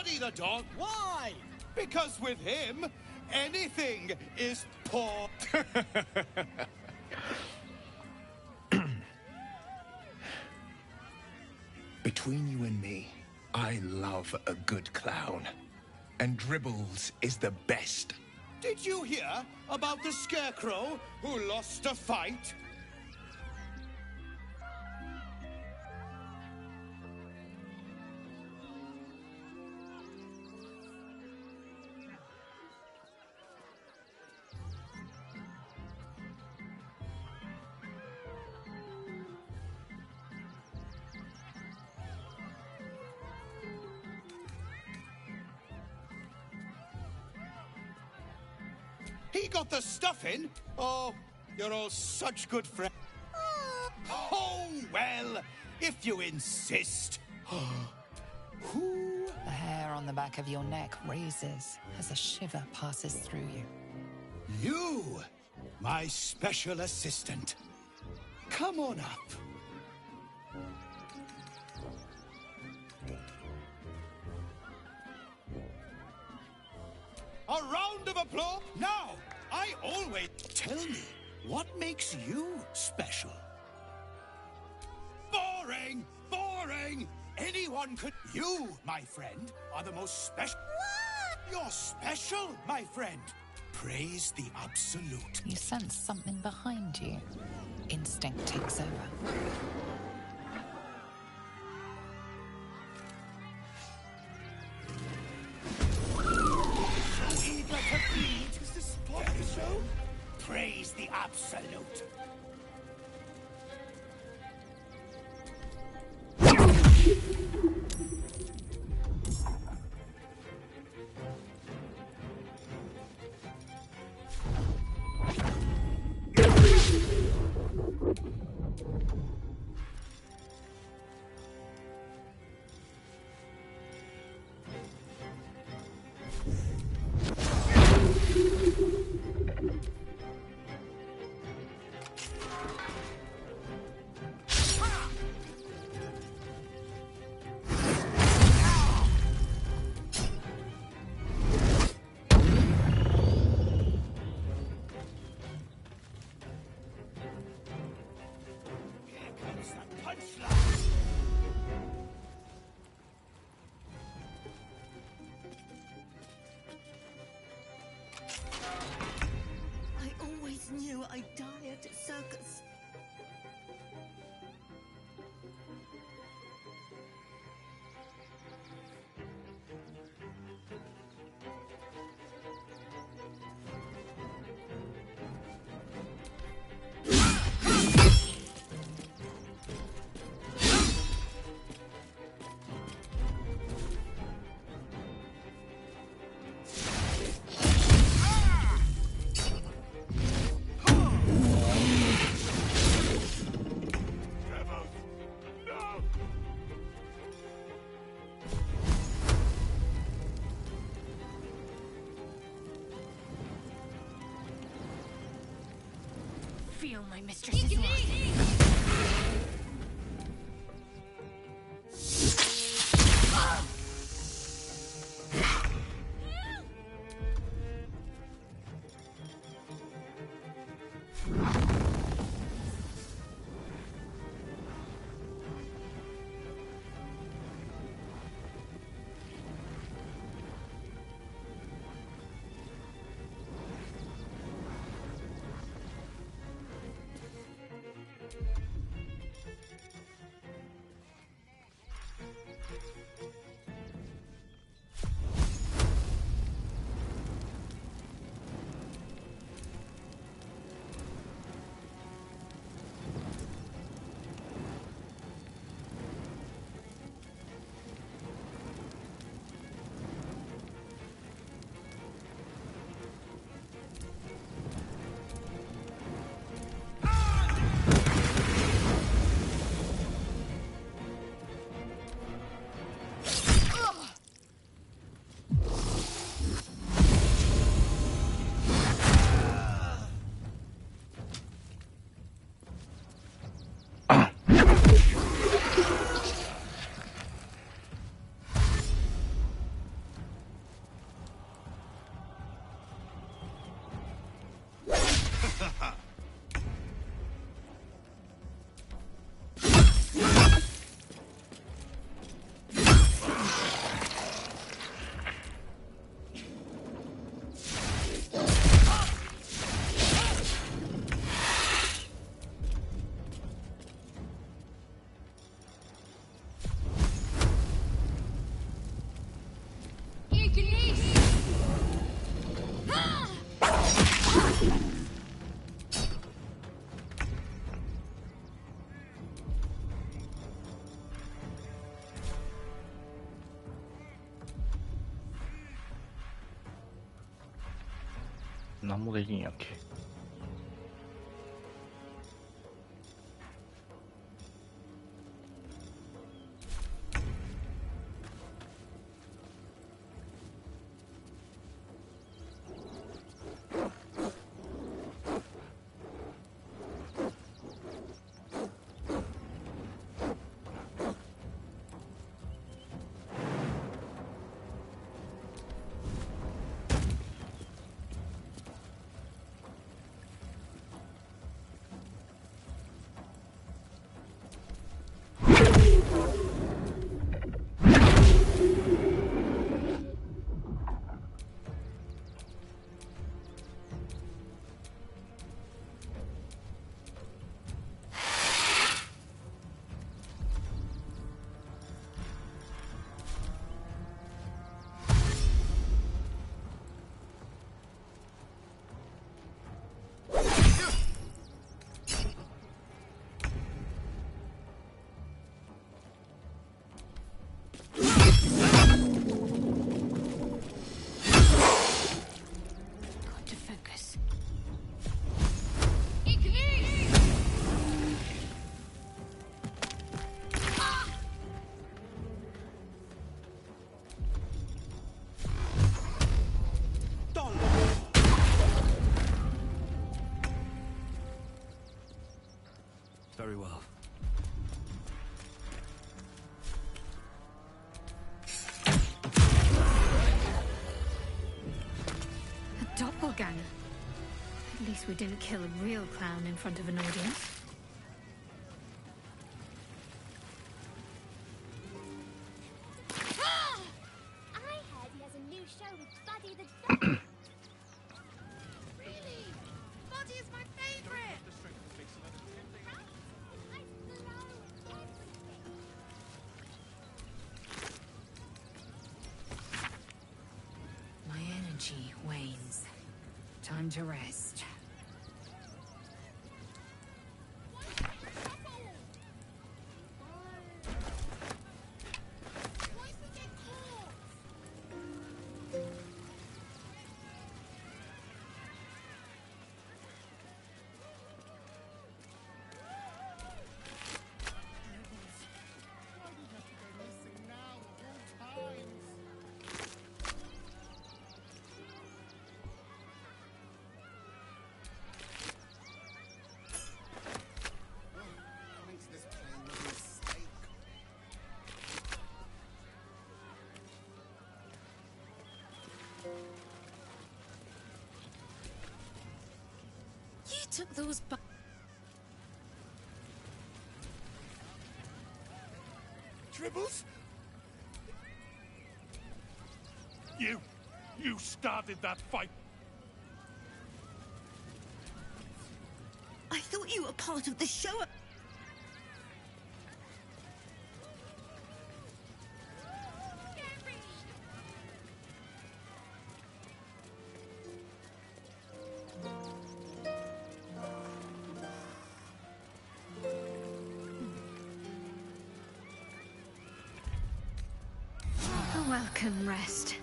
study the dog. Why? Because with him, anything is poor. Between you and me, I love a good clown. And Dribbles is the best. Did you hear about the scarecrow who lost a fight? He got the stuff in? Oh, you're all such good friends. Oh, well, if you insist. Who? The hair on the back of your neck raises as a shiver passes through you. You, my special assistant. Come on up. A round of applause. Now, I always tell me, what makes you special? Boring! Boring! Anyone could... You, my friend, are the most special... You're special, my friend. Praise the absolute. You sense something behind you. Instinct takes over. Is this spot show? Praise the absolute. I always knew I'd die at a circus. Feel my mistress's wrath. 何もできんやっけ。Very well. A doppelganger. At least we didn't kill a real clown in front of an audience. I heard he has a new show with Buddy the Duck. Really? Buddy is my favorite. My energy wanes. Time to rest. You took those Dribbles? You started that fight. I thought you were part of the show. A welcome rest.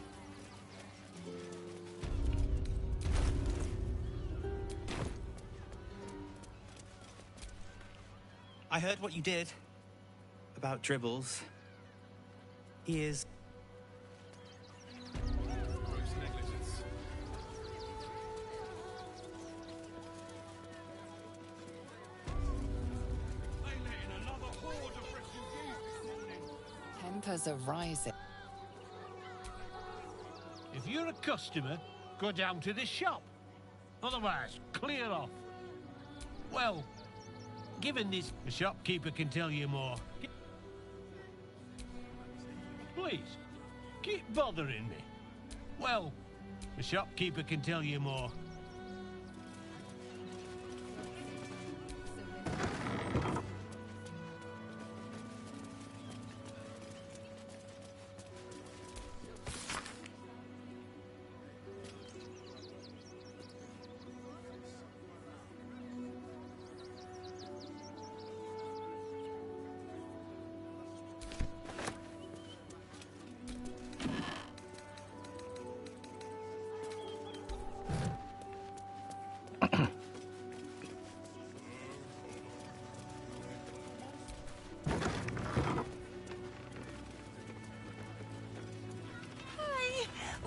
I heard what you did about Dribbles. He is... Tempers are rising. If you're a customer, go down to the shop. Otherwise, clear off. Well, given this, the shopkeeper can tell you more. Please, keep bothering me. Well, the shopkeeper can tell you more.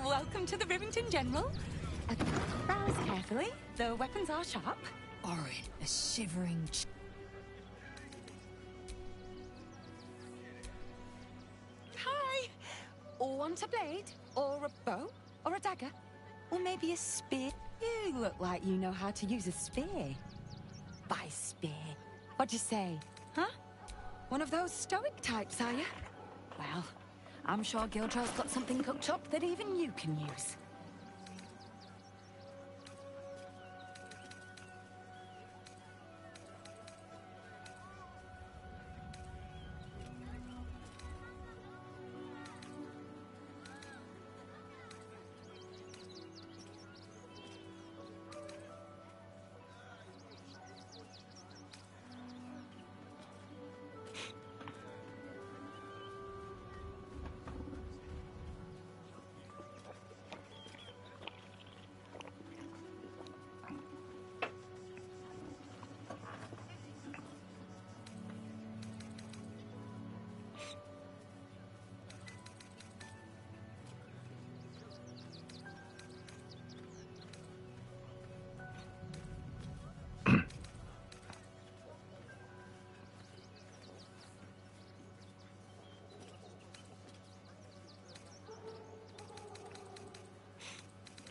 Welcome to the Rivington General. Browse carefully. The weapons are sharp. Orin, a shivering... Hi. Want a blade? Or a bow? Or a dagger? Or maybe a spear? You look like you know how to use a spear. By spear, what'd you say? Huh? One of those stoic types, are you? Well, I'm sure Gildrell's got something cooked up that even you can use.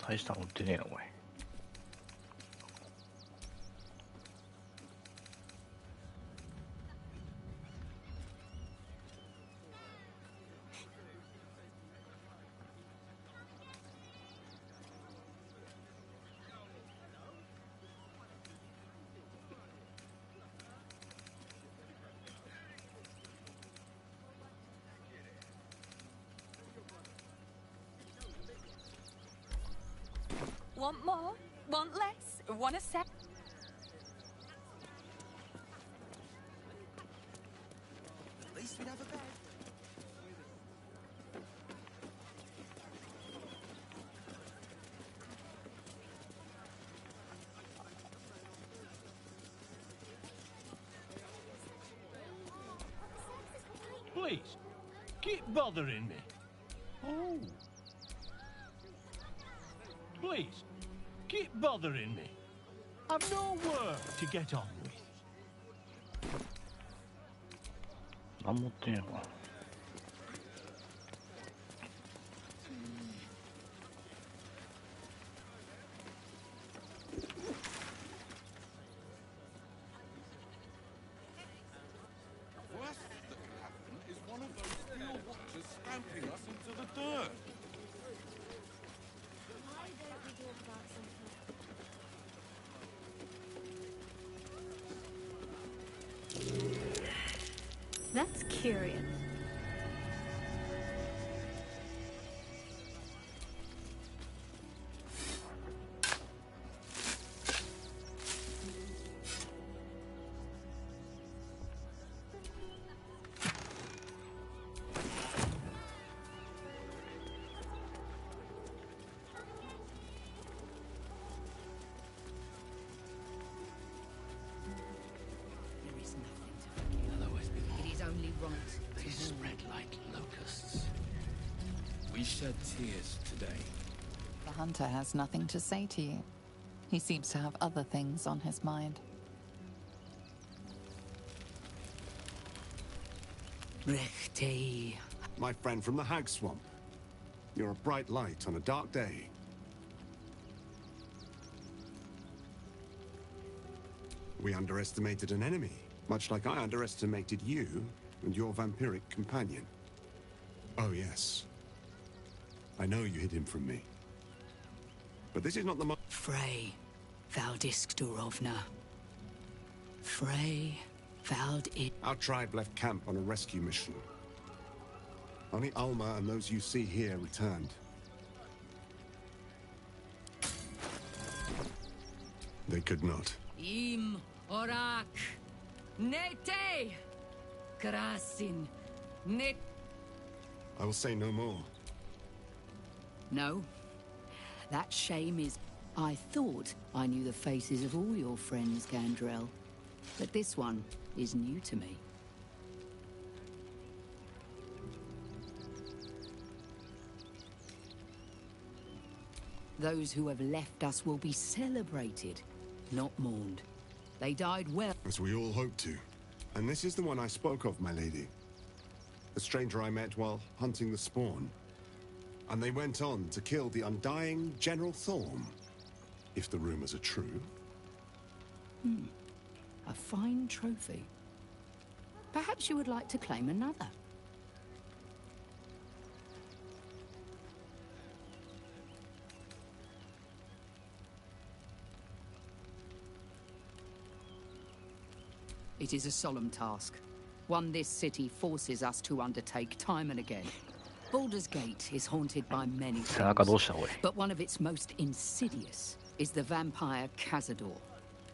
大したの売ってねえなお前。Want more? Want less? Want a set? At least we'd have a bed. Please, keep bothering me. Oh. Please, keep bothering me. I've no work to get on with. 何持ってんやろかな。Worst that could happen is one of those steel watchers stamping us into the dirt. Why don't we talk about something? That's curious. There is nothing to forgive. Otherwise, It is only right. they spread like locusts. We shed tears today. The hunter has nothing to say to you. He seems to have other things on his mind. Rechtei. My friend from the Hag Swamp. You're a bright light on a dark day. We underestimated an enemy, much like I underestimated you and your vampiric companion. Oh, yes. I know you hid him from me. But this is not the Frey, Valdisk Durovna. Frey, Vald. Our tribe left camp on a rescue mission. Only Alma and those you see here returned. They could not. Im Orak. Nete. Krasin. Net. I will say no more. No. That shame is... I thought I knew the faces of all your friends, Gandrel. But this one is new to me. Those who have left us will be celebrated, not mourned. They died well. As we all hope to. And this is the one I spoke of, my lady. The stranger I met while hunting the spawn. And they went on to kill the undying General Thorm. If the rumors are true. A fine trophy. Perhaps you would like to claim another. It is a solemn task, one this city forces us to undertake time and again. Baldur's Gate is haunted by many things, but one of its most insidious is the vampire Cazador.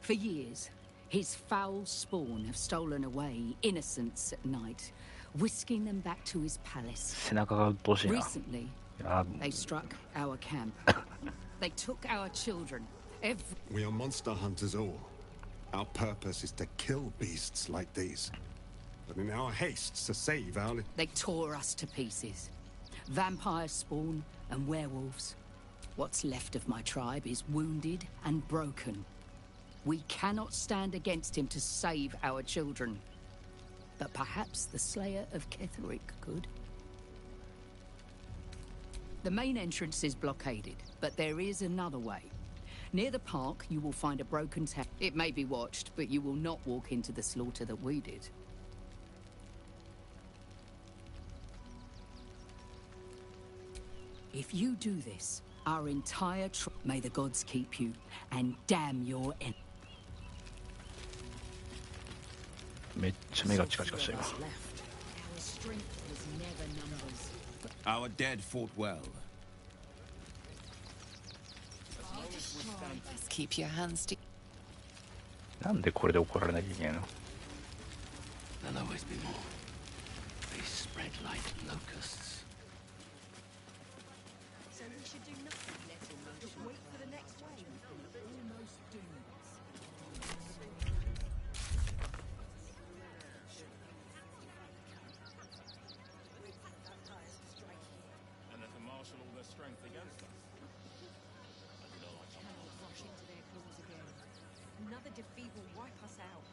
For years, his foul spawn have stolen away innocents at night, whisking them back to his palace. Recently, they struck our camp. They took our children. We are monster hunters all. Our purpose is to kill beasts like these. But in our haste to save our... They tore us to pieces. Vampire spawn and werewolves. What's left of my tribe is wounded and broken. We cannot stand against him to save our children. But perhaps the Slayer of Ketheric could. The main entrance is blockaded, but there is another way. Near the park, you will find a broken tower. It may be watched, but you will not walk into the slaughter that we did. If you do this, our entire may the gods keep you, and damn your end. めっちゃ目がチカチカした今。 Our dead fought well. Keep your hands to. なんでこれで怒られなきゃいけないの？ There'll always be more. They spread like locusts. So we should do nothing, let him just wait for the next wave. Almost doomed. And that to marshal all their strength against us. Into their claws again. Another defeat will wipe us out.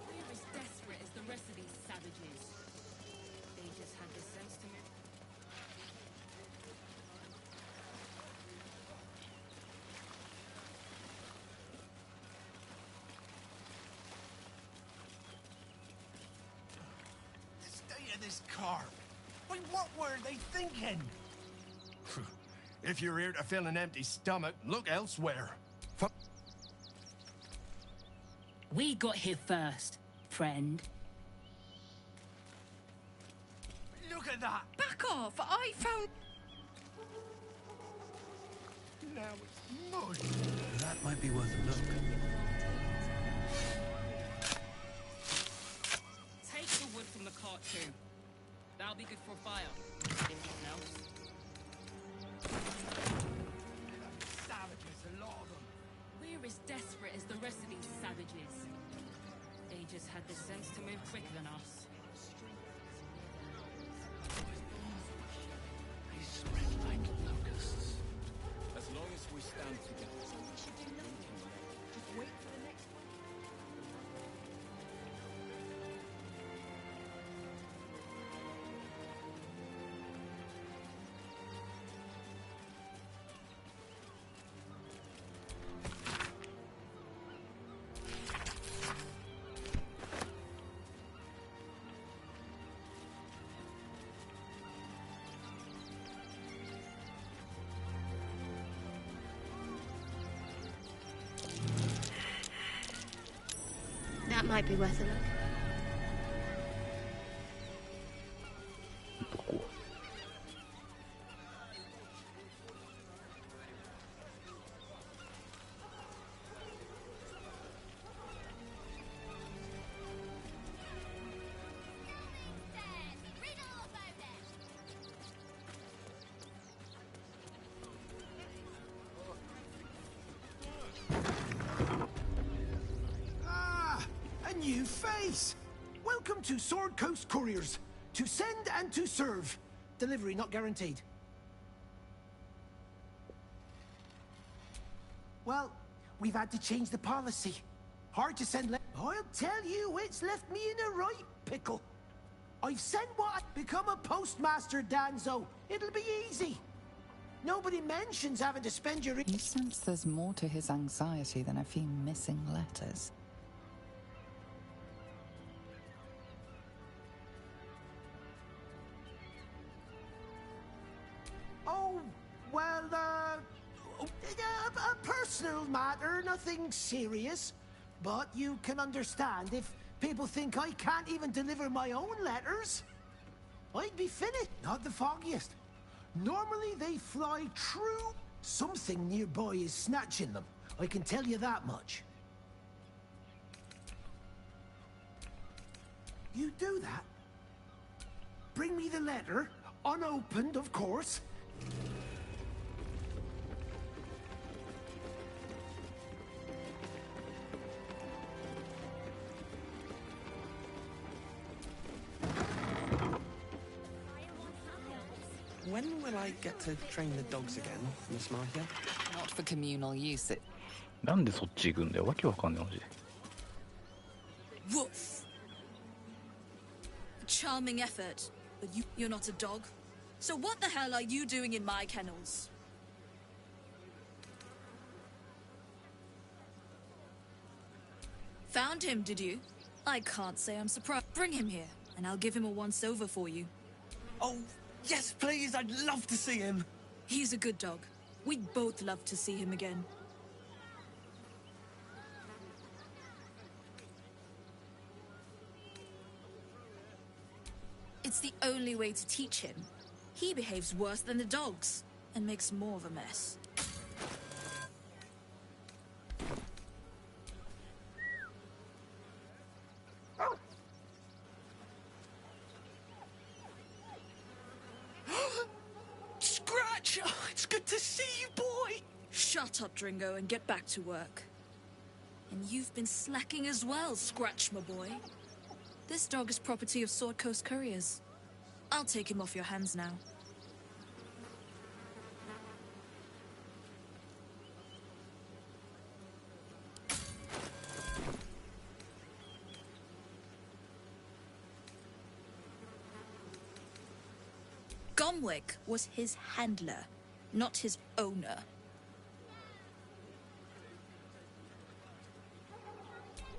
We're as desperate as the rest of these savages. They just had the sense to move. This car. Wait, what were they thinking? If you're here to fill an empty stomach, look elsewhere. We got here first, friend. Look at that. Back off! I found... Now it's mud. That might be worth a look. Take the wood from the cart too. That'll be good for a fire. Anything else? Savages, a lot of them. We're as desperate as the rest of these savages. They just had the sense to move quicker than us. They spread like locusts. As long as we stand together. We should do nothing. Just wait for the next one. That might be worth a look. Please, welcome to Sword Coast Couriers. To send and to serve. Delivery not guaranteed. Well, we've had to change the policy. Hard to send I'll tell you, it's left me in a right pickle. I've sent what I become a postmaster, Danzo. It'll be easy. Nobody mentions having to spend your... You sense there's more to his anxiety than a few missing letters. Oh, well, a personal matter, nothing serious. But you can understand if people think I can't even deliver my own letters. I'd be finished. Not the foggiest. Normally they fly true. Something nearby is snatching them. I can tell you that much. You do that? Bring me the letter, unopened, of course. When will I get to train the dogs again, Miss Martha? Not for communal use. It. なんでそっち行くんだよ。わけわかんないマジで。Woof. Charming effort, but you're not a dog. So what the hell are you doing in my kennels? Found him, did you? I can't say I'm surprised. Bring him here, and I'll give him a once-over for you. Oh, yes, please, I'd love to see him. He's a good dog. We'd both love to see him again. It's the only way to teach him. He behaves worse than the dogs, and makes more of a mess. Scratch! Oh, it's good to see you, boy! Shut up, Dringo, and get back to work. And you've been slacking as well, Scratch, my boy. This dog is property of Sword Coast Couriers. I'll take him off your hands now. Gomwick was his handler, not his owner.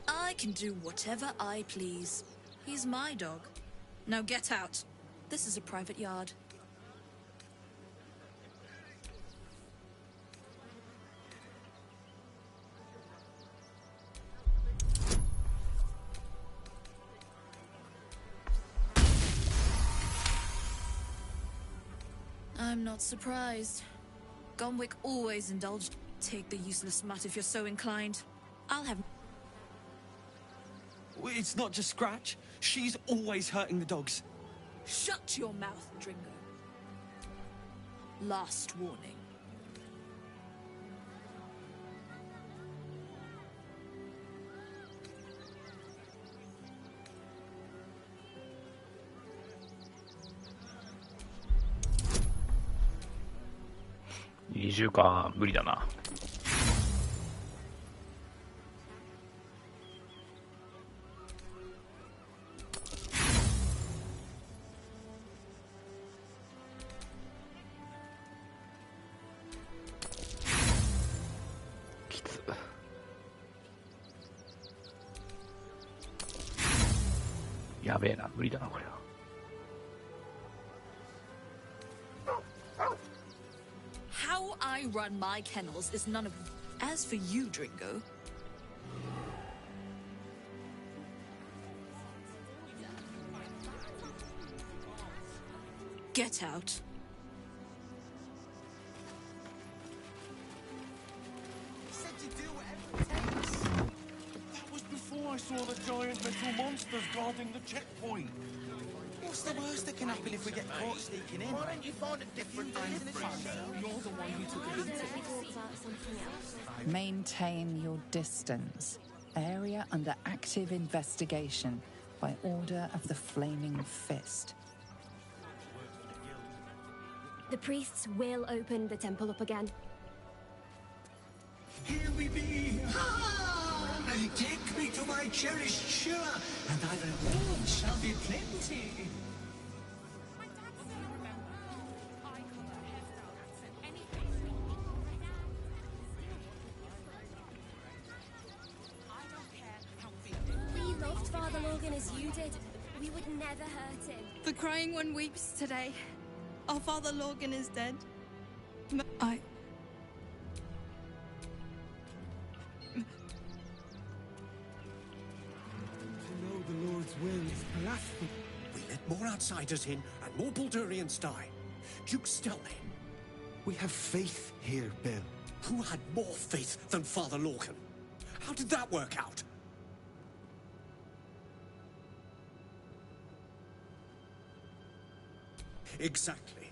I can do whatever I please. He's my dog. Now get out. This is a private yard. I'm not surprised. Gomwick always indulged. Take the useless mutt if you're so inclined. I'll have... It's not just Scratch. She's always hurting the dogs. Shut your mouth, Dringo. Last warning.20か無理だな。きつ。やべえな、無理だなこれは。How I run my kennels is none of... As for you, Dringo... Get out. Said you do whatever it takes. That was before I saw the giant metal monsters guarding the checkpoint. What's the worst that can happen if we get caught sneaking in? Why don't you find a different kind of fish? You're the one who took a beating. Maintain your distance. Area under active investigation by order of the Flaming Fist. The priests will open the temple up again. Here we be! Take me to my cherished Shira, and thy reward shall be plenty. We loved Father Logan as you did. We would never hurt him. The crying one weeps today. Our Father Logan is dead. The Lord's will is blasphemy. We let more outsiders in, and more Baldurians die. Duke Stellane. We have faith here, Bill. Who had more faith than Father Logan? How did that work out? Exactly.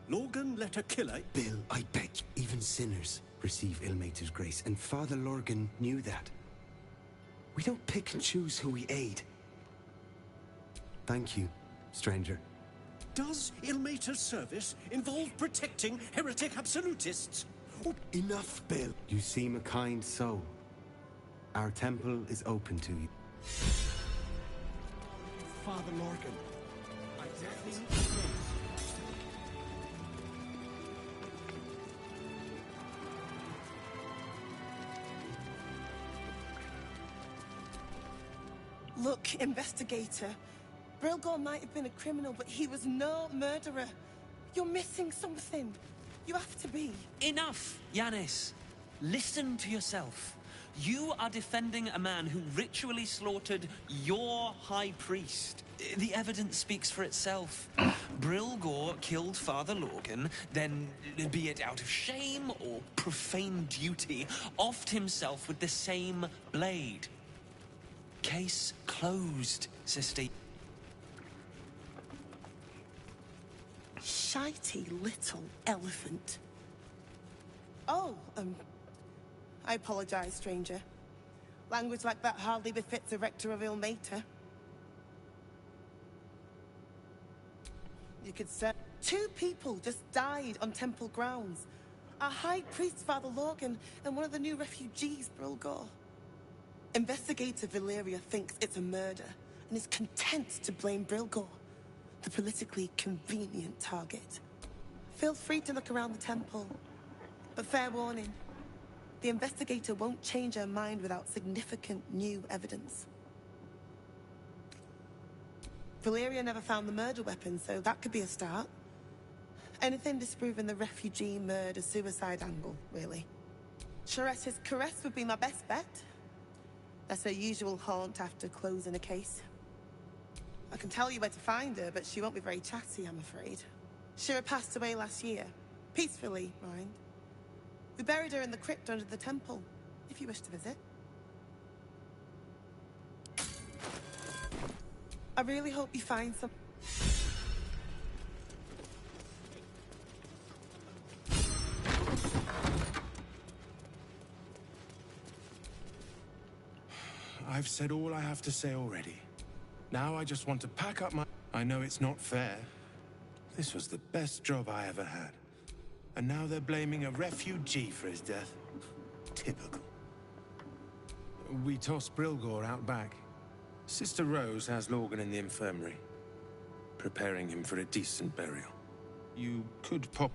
Logan let a killer... Bill, I beg, even sinners receive Ilmater's grace, and Father Logan knew that. We don't pick and choose who we aid. Thank you, stranger. Does Ilmater's service involve protecting heretic absolutists? Oh, enough, Bill. You seem a kind soul. Our temple is open to you. Father Logan, I definitely... Look, investigator. Brilgor might have been a criminal, but he was no murderer. You're missing something. You have to be. Enough, Yanis. Listen to yourself. You are defending a man who ritually slaughtered your high priest. The evidence speaks for itself. Brilgor killed Father Logan, then, be it out of shame or profane duty, offed himself with the same blade. Case closed, sister. Shitey little elephant. Oh, I apologize, stranger. Language like that hardly befits a rector of Ilmater. You could say 2 people just died on temple grounds. Our high priest, Father Logan, and one of the new refugees, Brilgor. Investigator Valeria thinks it's a murder and is content to blame Brilgor, the politically convenient target. Feel free to look around the temple, but fair warning, the investigator won't change her mind without significant new evidence. Valeria never found the murder weapon, so that could be a start. Anything disproving the refugee murder-suicide angle, really. Charette's caress would be my best bet. That's her usual haunt after closing a case. I can tell you where to find her, but she won't be very chatty, I'm afraid. Shira passed away last year. Peacefully, mind. We buried her in the crypt under the temple, if you wish to visit. I really hope you find some... I've said all I have to say already. Now I just want to pack up my... I know it's not fair. This was the best job I ever had. And now they're blaming a refugee for his death. Typical. We tossed Brilgor out back. Sister Rose has Logan in the infirmary, preparing him for a decent burial. You could pop...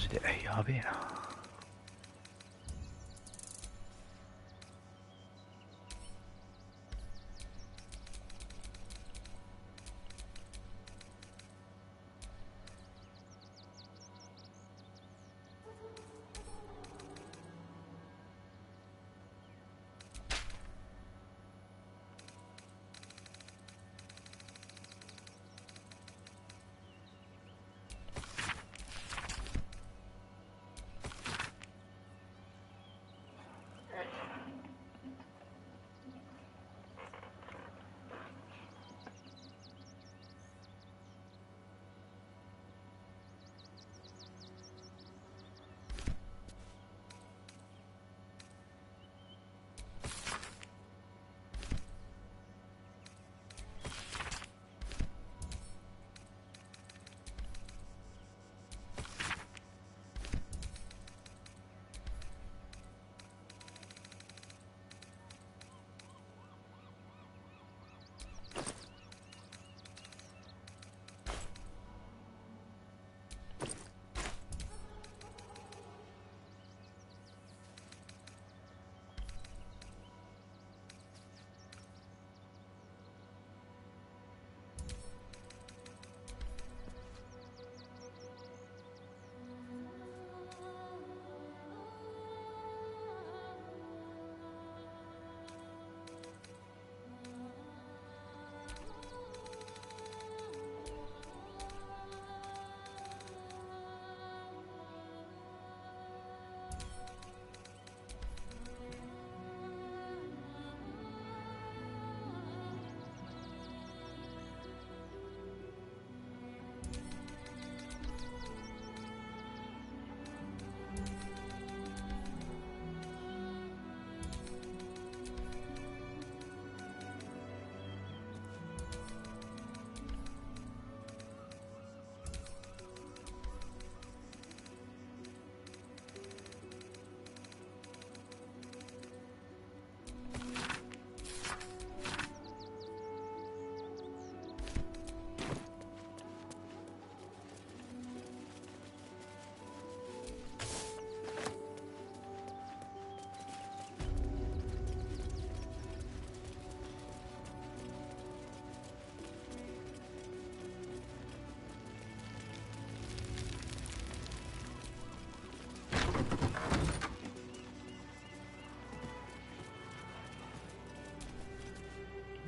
ジでやべえな。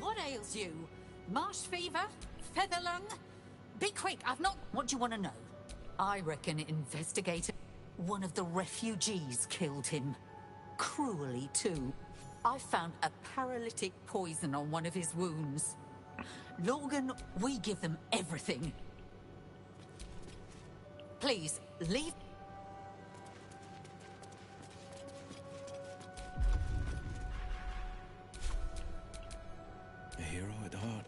What ails you? Marsh fever? Feather lung? Be quick, I've not... What do you want to know? I reckon investigator... One of the refugees killed him. Cruelly, too. I found a paralytic poison on one of his wounds. Logan, we give them everything. Please, leave... A hero at heart.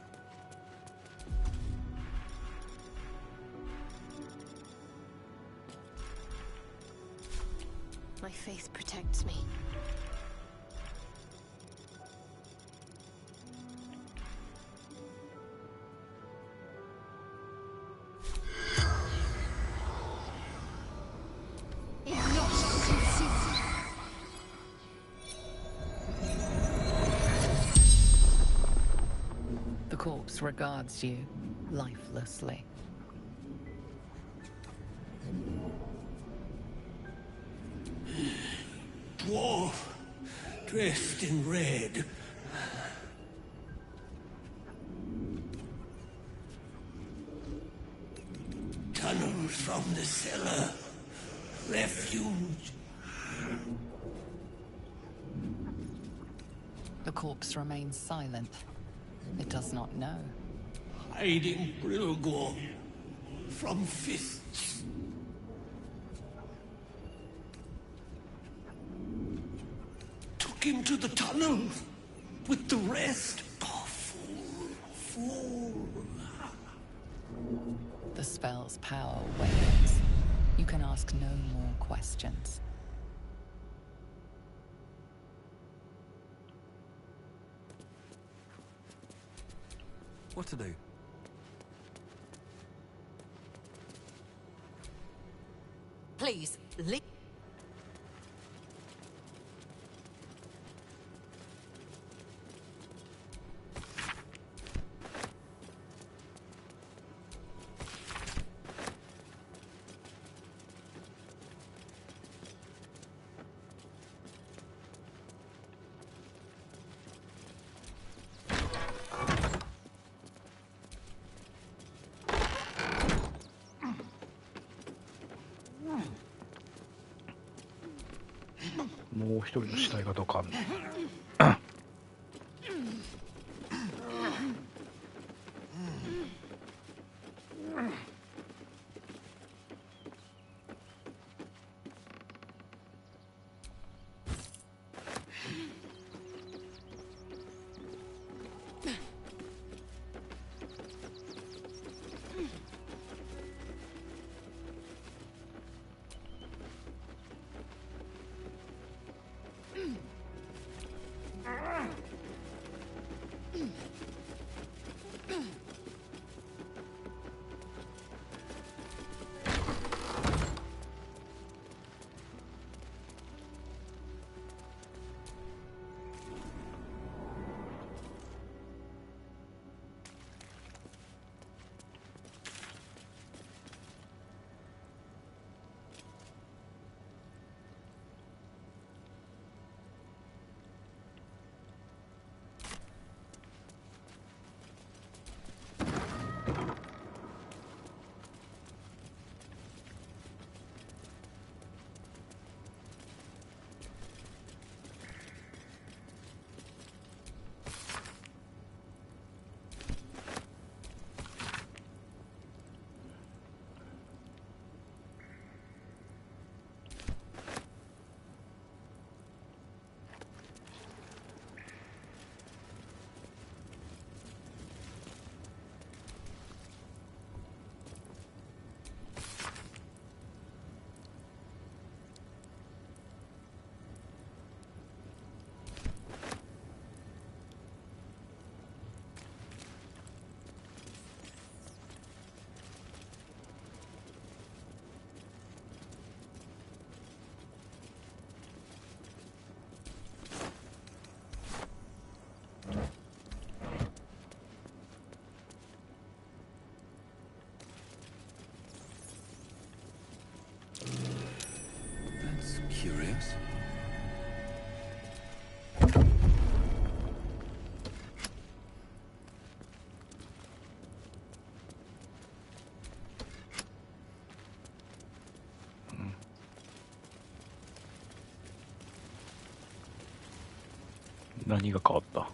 My faith protects me. The corpse regards you lifelessly. Dwarf, dressed in red. Tunnels from the cellar. Refuge. The corpse remains silent. It does not know. Hiding Brilgor from fists. Took him to the tunnel with the rest. Oh, fool. The spell's power wanes. You can ask no more questions. What to do? Please, leave. もう一人の死体がどかんね。Curious. Hmm. 何が変わった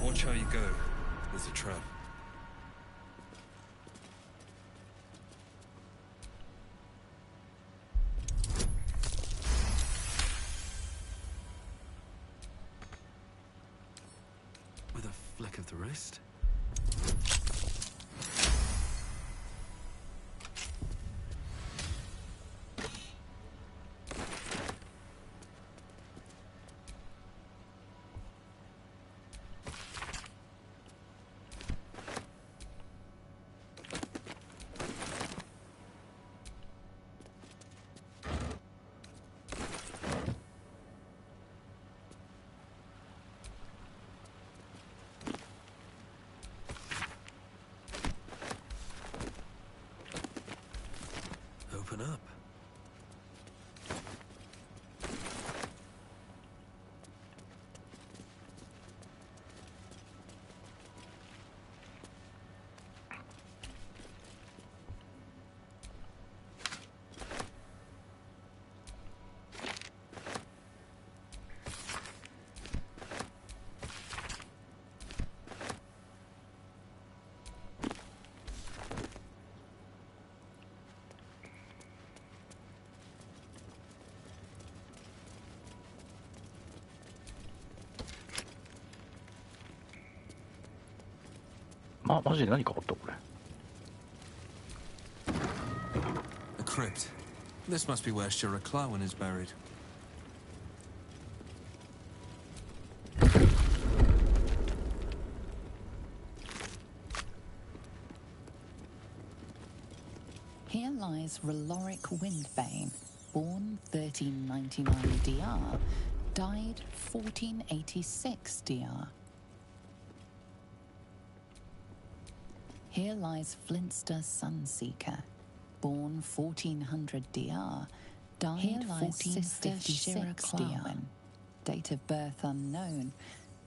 ？Watch how you go. There's a trap. With a flick of the wrist. あ、マジで何かかったこれ。A crypt. This must be where Shira Clawin is buried. Here lies Reloric Windbane, born 1399 DR, died 1486 DR. Here lies Flintster Sunseeker, born 1400 DR, died here lies 1456 DR. Date of birth unknown,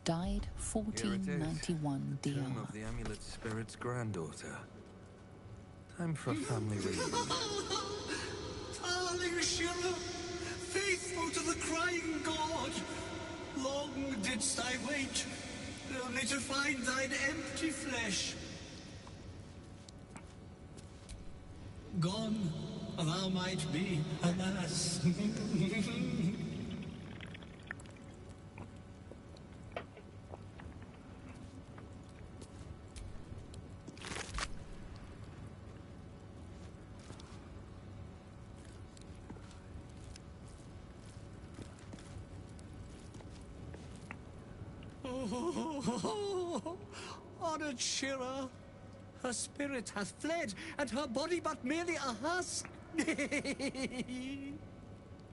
died 1491 DR. Tomb of the Amulet Spirit's granddaughter. Time for a family reunion. Darling Shira, faithful to the crying god, long didst I wait, only to find thine empty flesh. Gone, thou might be, alas. Honored Shira, her spirit hath fled, and her body but merely a husk.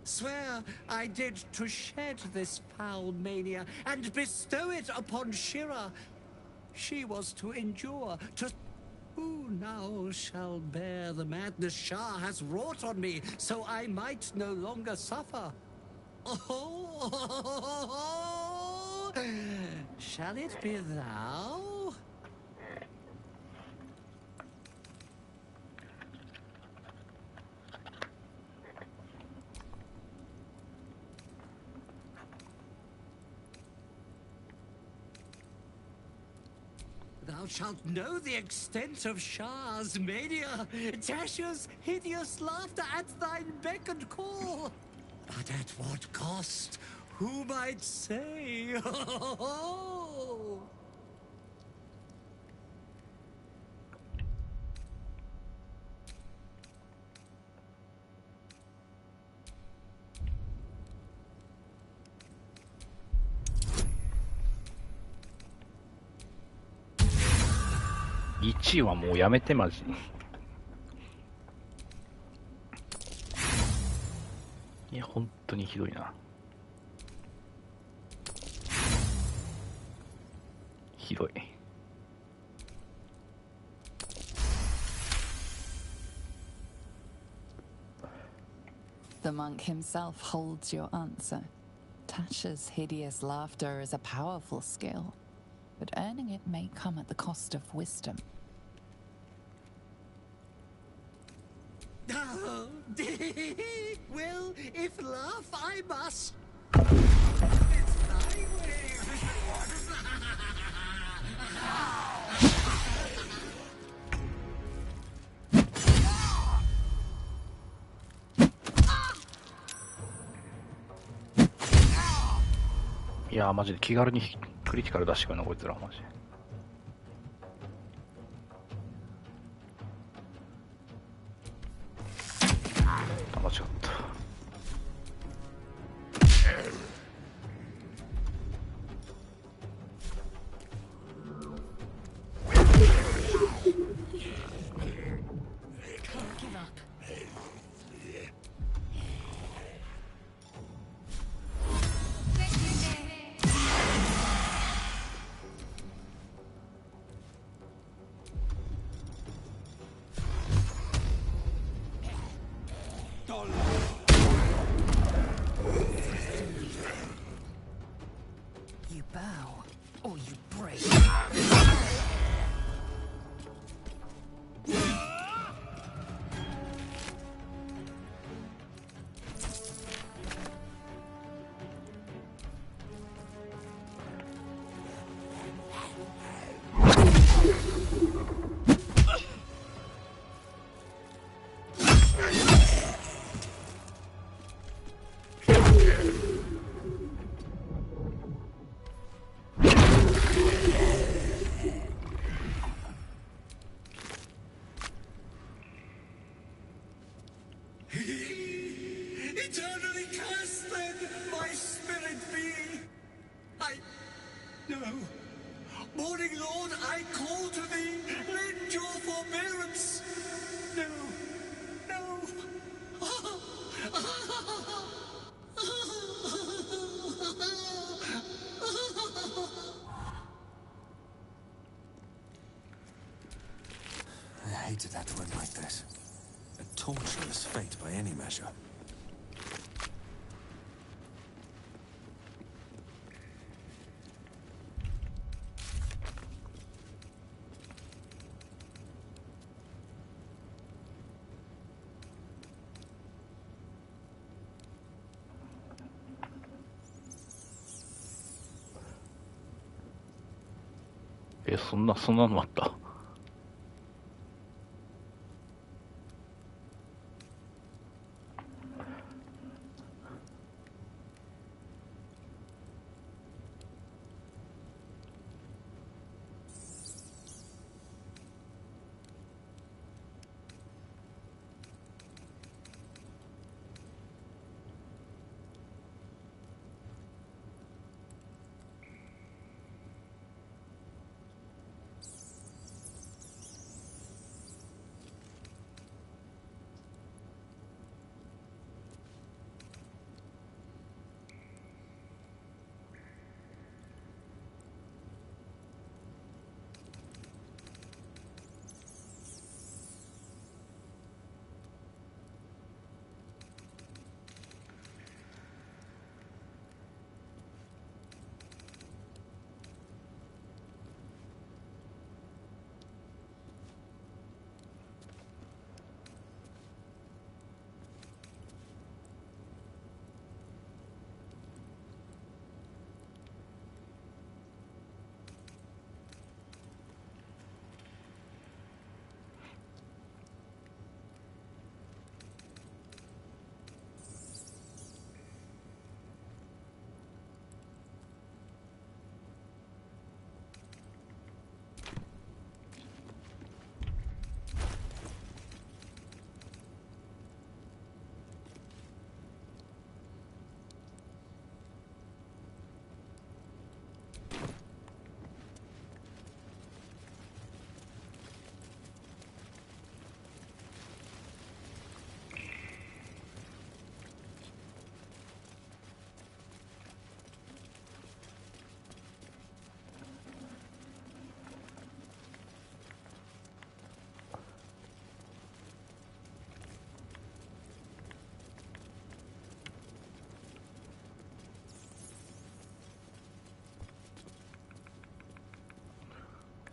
Swear I did to shed this foul mania and bestow it upon Shira. She was to endure, to... Who now shall bear the madness Shah has wrought on me, so I might no longer suffer? Oh, shall it be thou? Thou shalt know the extent of Shah's mania, Tasha's hideous laughter at thine beck and call. But at what cost? Who might say?1位はもうやめてマジに。いや本当にひどいな。ひどい。The monk himself holds your answer. Tasha's hideous laughter is a powerful skill, but earning it may come at the cost of wisdom. Well, if laugh I must. It's thy way.いやーマジで気軽にクリティカル出してくるなこいつらマジで。間違った。Morning Lord, I call to thee, lend your forbearance. No, no. I hated that to end like this. A torturous fate by any measure. Eh, そんなのあった。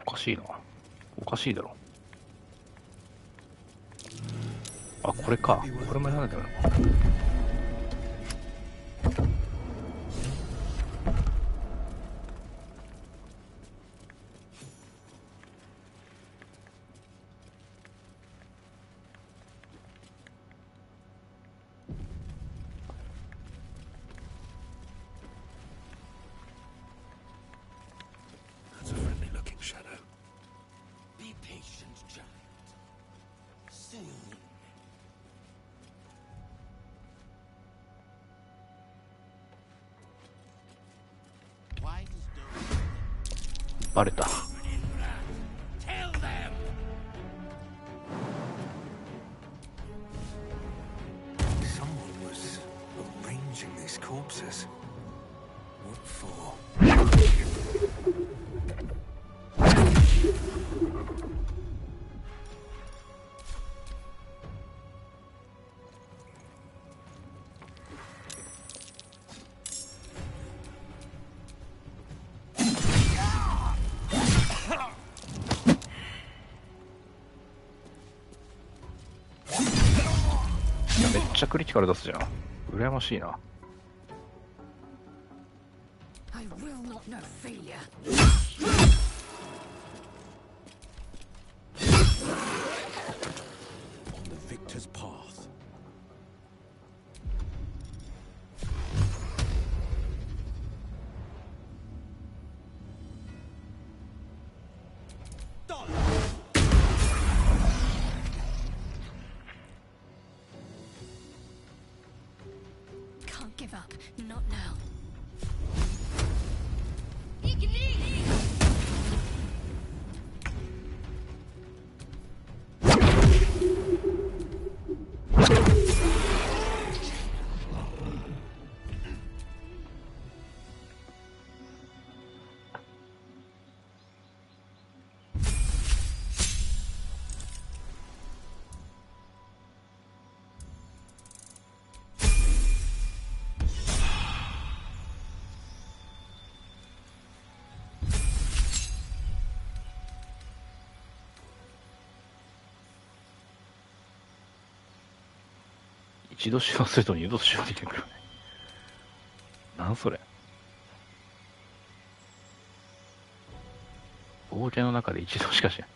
おかしいな。おかしいだろ。あ、これか。これもやらなきゃな。バレた。めっちゃクリティカル出すじゃん。羨ましいな。I will not know failure. On the victor's path. Can't give up. Not now. 一度使用すると二度と使用できなくなるね。なんそれ。冒険の中で一度しかしない。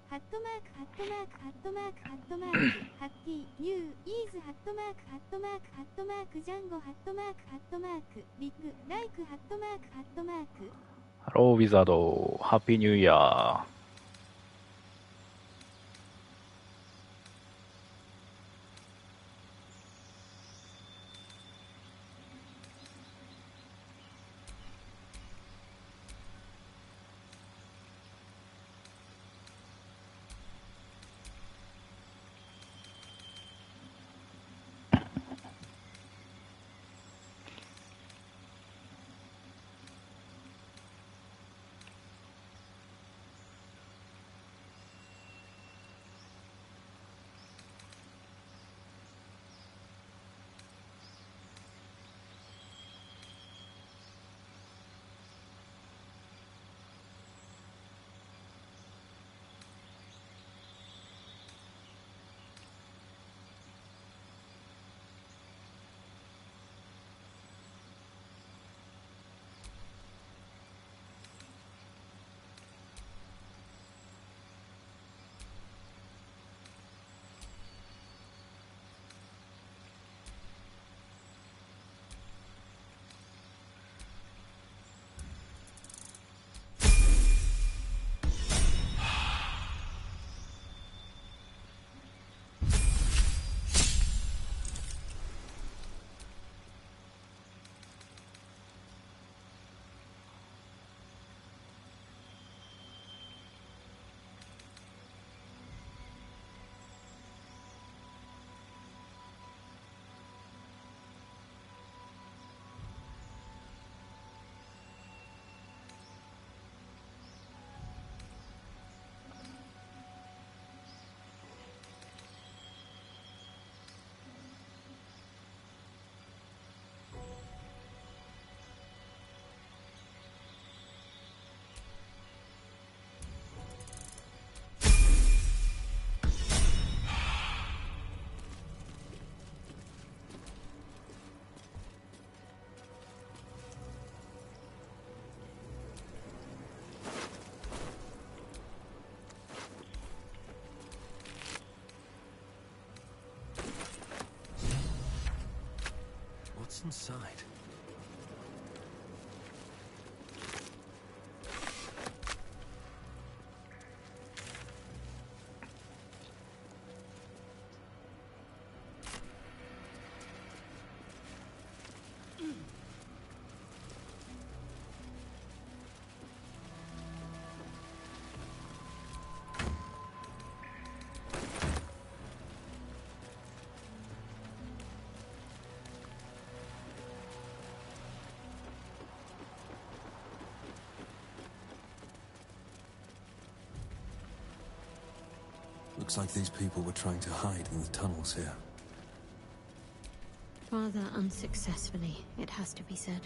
ハットマークハットマークハットマークハットマークハッキーユーイーズハットマークハットマークハットマークジャンゴハットマークハットマークビッグライクハットマークハットマーク。ハローウィザード、ハッピーニューイヤー。What's inside? Looks like these people were trying to hide in the tunnels here. Rather unsuccessfully, it has to be said.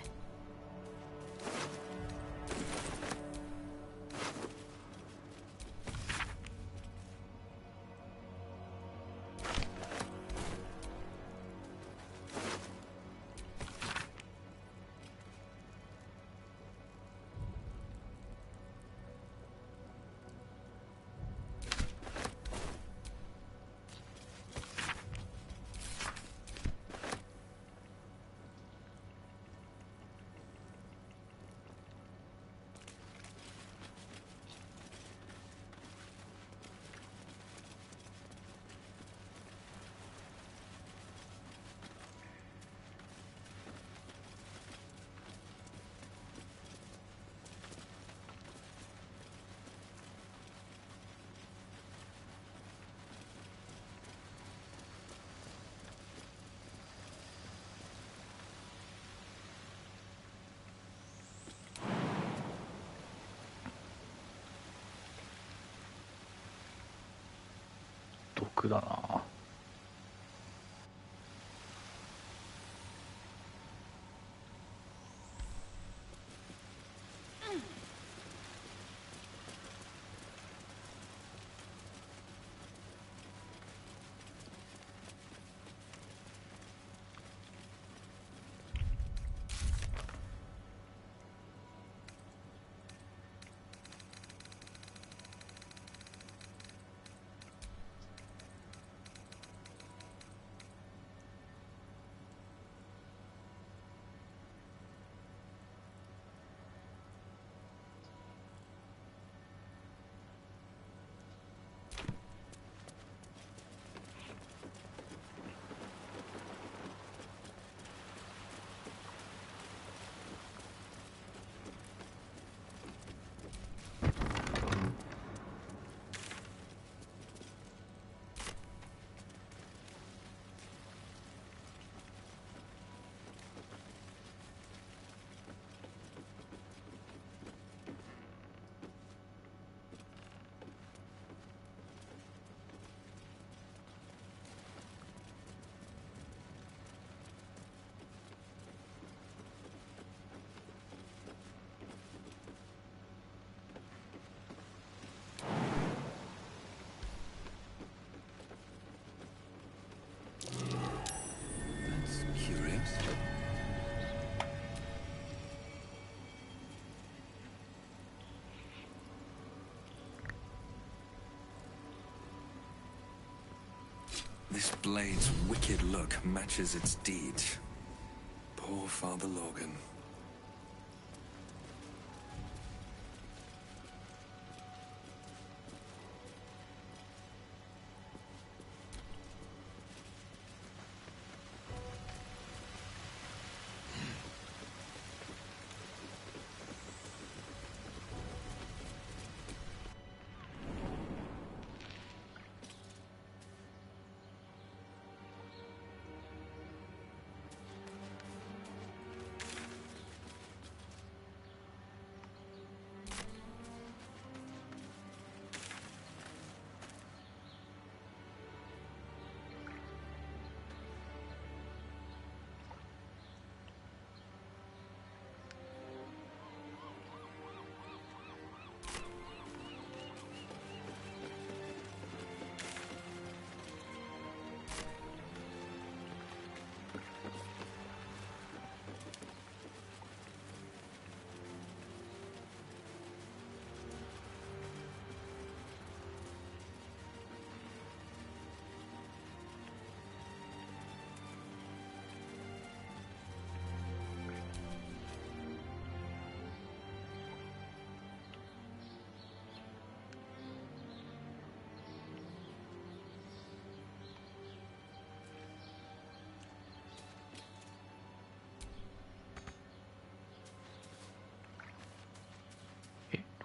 毒だな。This blade's wicked look matches its deed. Poor Father Logan.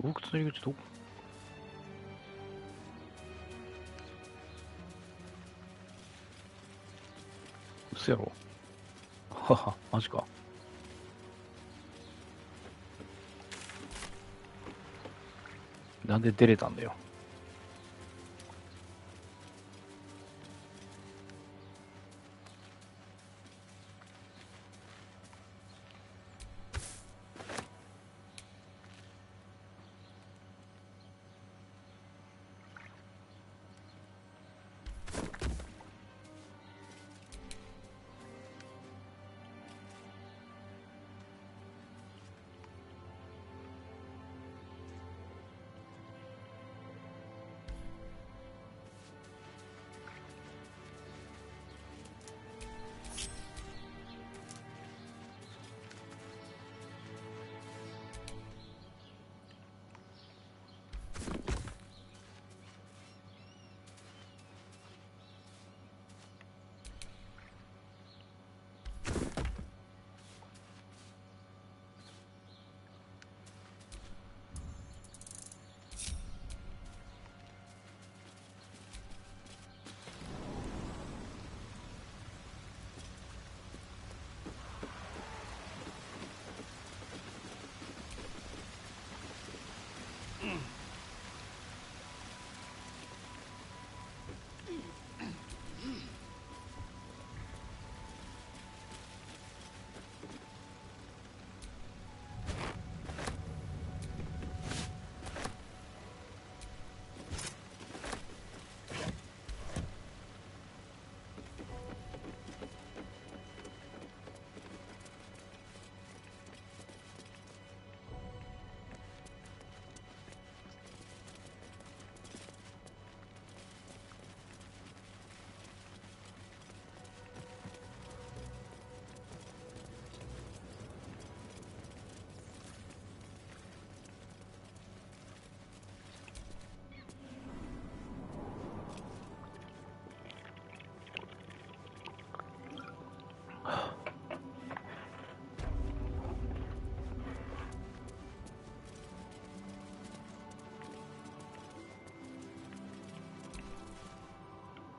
洞窟の入り口どこ？嘘やろ。はは、マジか。なんで出れたんだよ。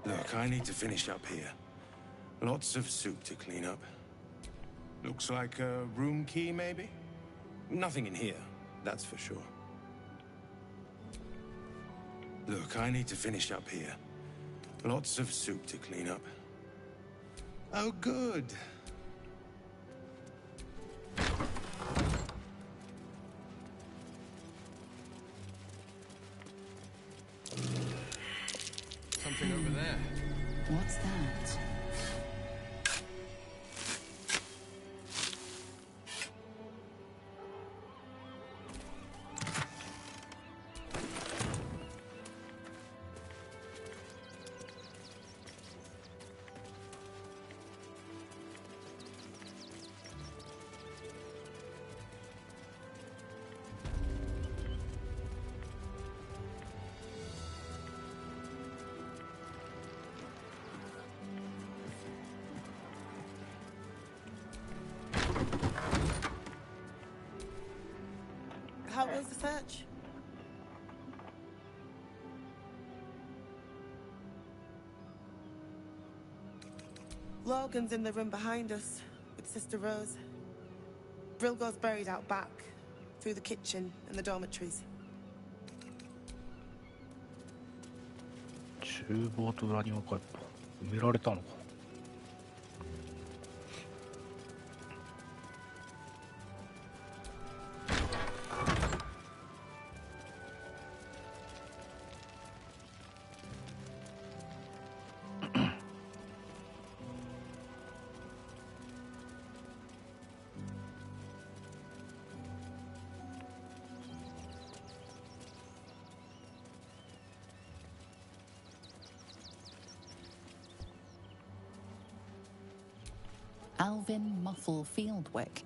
Look, I need to finish up here. Lots of soup to clean up. Looks like a room key, maybe? Nothing in here, that's for sure. Look, I need to finish up here. Lots of soup to clean up. Oh, good. Something over there. What's that? How goes the search? Logan's in the room behind us with Sister Rose. Brilgo's buried out back, through the kitchen and the dormitories. 厨房と裏庭かやっぱ埋められたのか。Alvin Muffle Fieldwick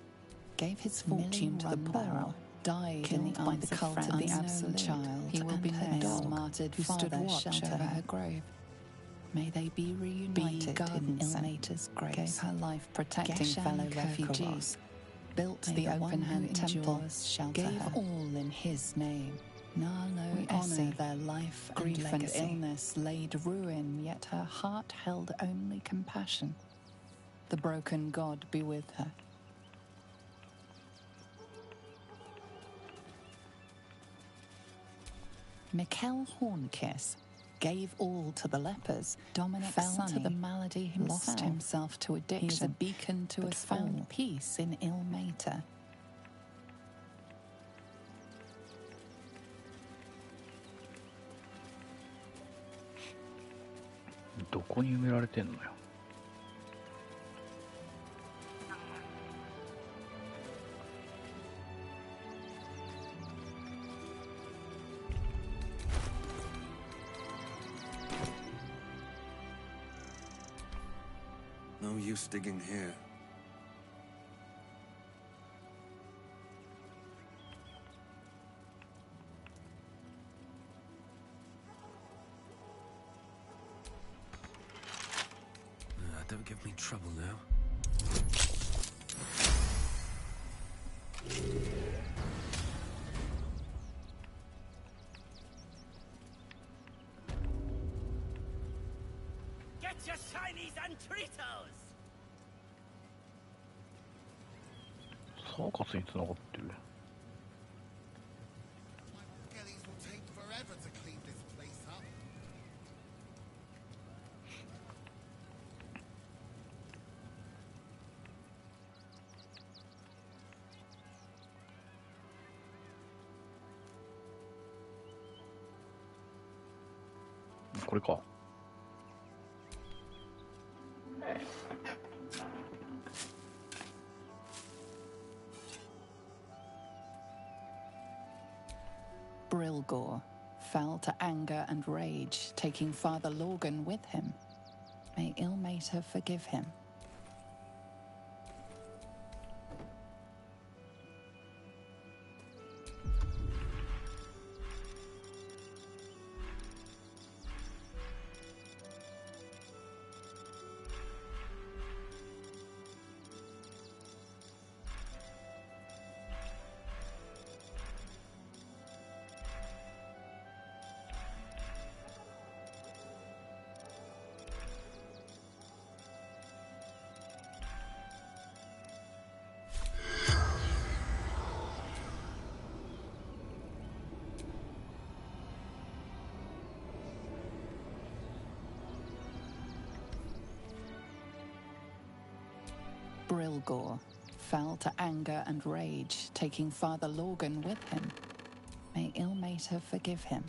gave his fortune to the poor, died in the arms of the absent child, he will be her martyred who stood watch over her grave. May they be reunited in Ilmater's grace. Gave her life protecting fellow refugees, built the open-hand temple, gave all in his name. We honour their life, grief and illness laid ruin, yet her heart held only compassion. The broken God be with her. Mikkel Hornkiss gave all to the lepers. Dominic fell Sonny to the malady himself, lost himself to addiction. He is a beacon to us all. Found peace in Ilmater. どこに埋められてんのよ。No use digging here. Don't give me trouble now. Get your shinies and Tritos! サーカスに繋がってる。Gellies will take forever to clean this place up. これか。Brilgor fell to anger and rage, taking Father Lorgan with him. May Ilmater forgive him. Brilgor fell to anger and rage, taking Father Lorgan with him. May Ilmater forgive him.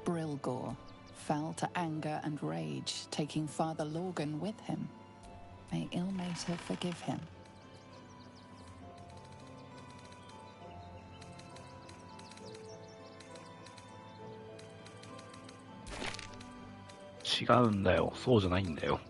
Brilgor fell to anger and rage, taking Father Lorgan with him. May Ilmater forgive him. 違うんだよ。そうじゃないんだよ。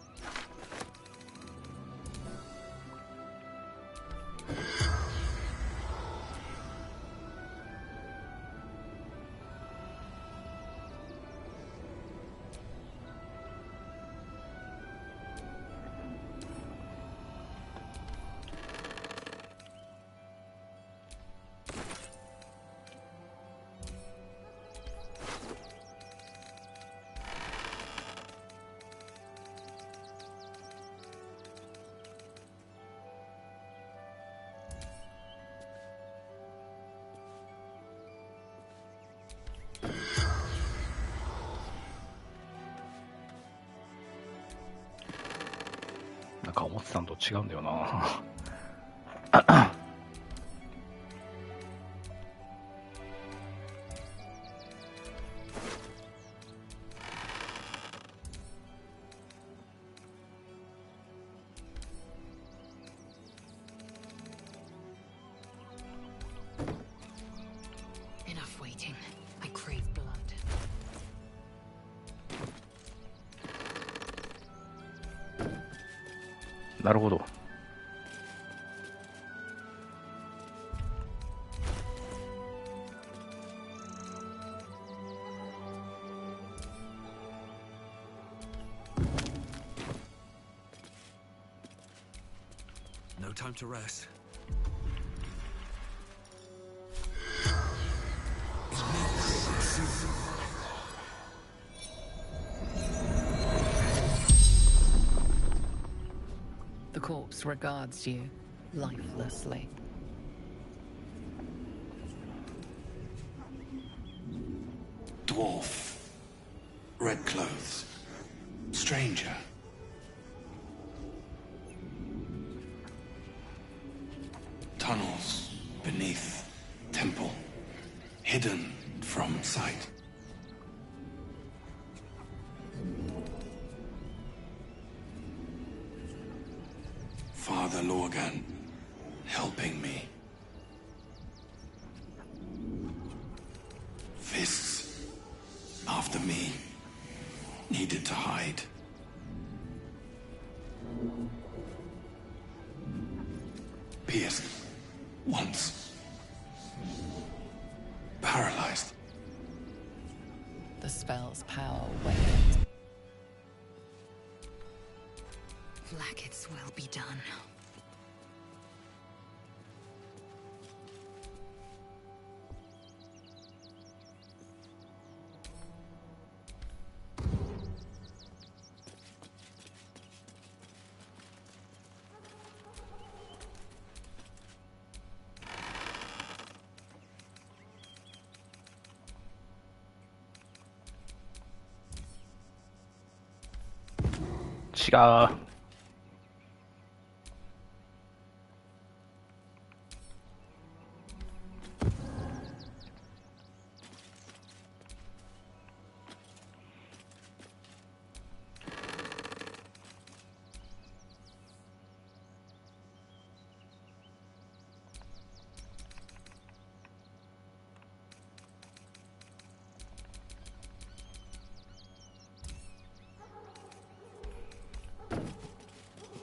なんか思ってたのと違うんだよな。Enough waiting. I crave blood. なるほど。No time to rest. The corpse regards you lifelessly. Dwarf. Red clothes. Stranger. Tunnels beneath temple. Hidden from sight. Father Lorgan helping me. Fists after me. Needed to hide. Pierced once. Paralyzed. The spell's power wanes. Blacket's will be done.違う。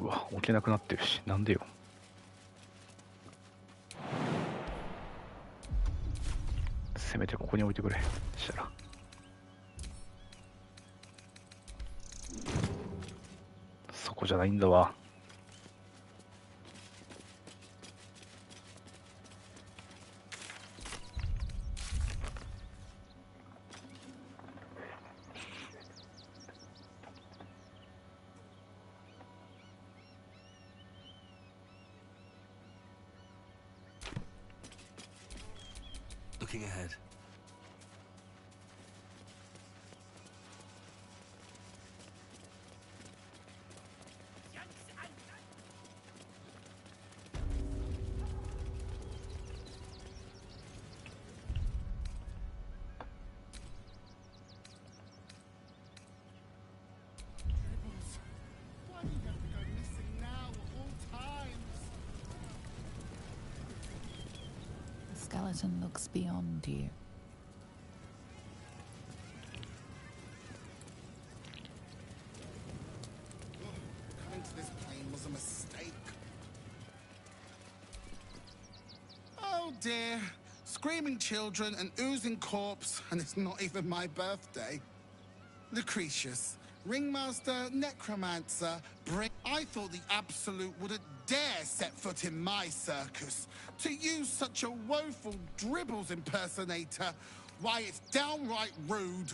うわ、置けなくなってるし、なんでよ。せめてここに置いてくれ。したら。そこじゃないんだわ。looking ahead. Why do you have to go missing now at all times? The skeleton looks beyond you. Coming to this plane was a mistake. Oh dear. Screaming children, an oozing corpse, and it's not even my birthday. Lucretius, ringmaster, necromancer, I thought the Absolute wouldn't dare set foot in my circus. To use such a woeful dribbles impersonator, why, it's downright rude.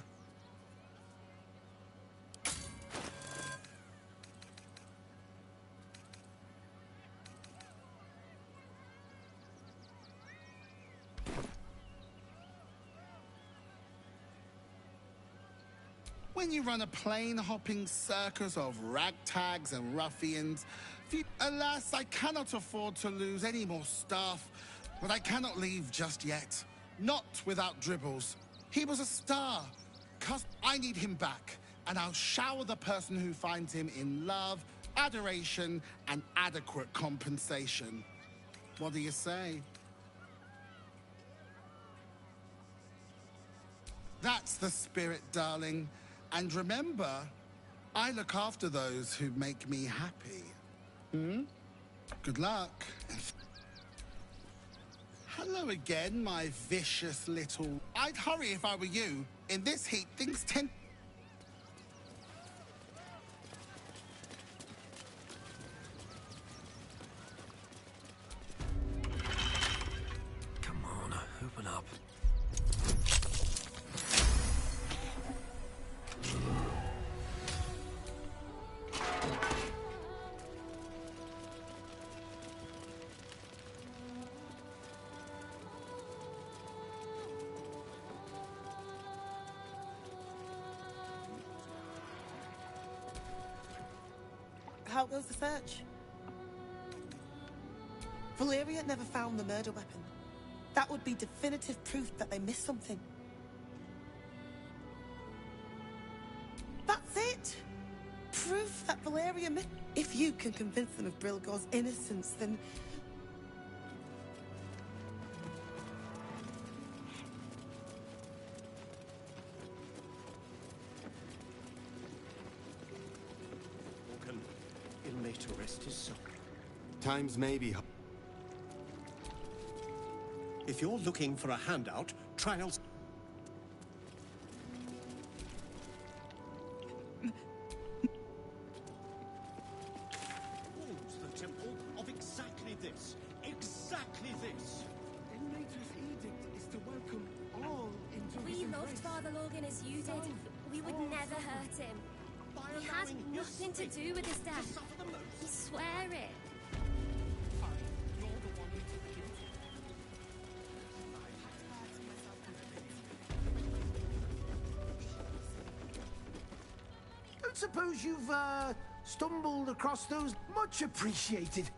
When you run a plane-hopping circus of ragtags and ruffians, alas, I cannot afford to lose any more staff, but I cannot leave just yet. Not without Dribbles. He was a star. I need him back, and I'll shower the person who finds him in love, adoration, and adequate compensation. What do you say? That's the spirit, darling. And remember, I look after those who make me happy. Good luck. Hello again, my vicious little... I'd hurry if I were you. In this heat, things tend... Come on, open up. How goes the search? Valeria never found the murder weapon. That would be definitive proof that they missed something. That's it! Proof that Valeria missed... If you can convince them of Brilgor's innocence, then... To rest his soul. Times may be... If you're looking for a handout, trials... the temple of exactly this. Exactly this. Ilmater's edict is to welcome all into We loved Father Logan as you did. We would never hurt him. He has nothing to do with his death. I swear it. Don't suppose you've, stumbled across those. Much appreciated.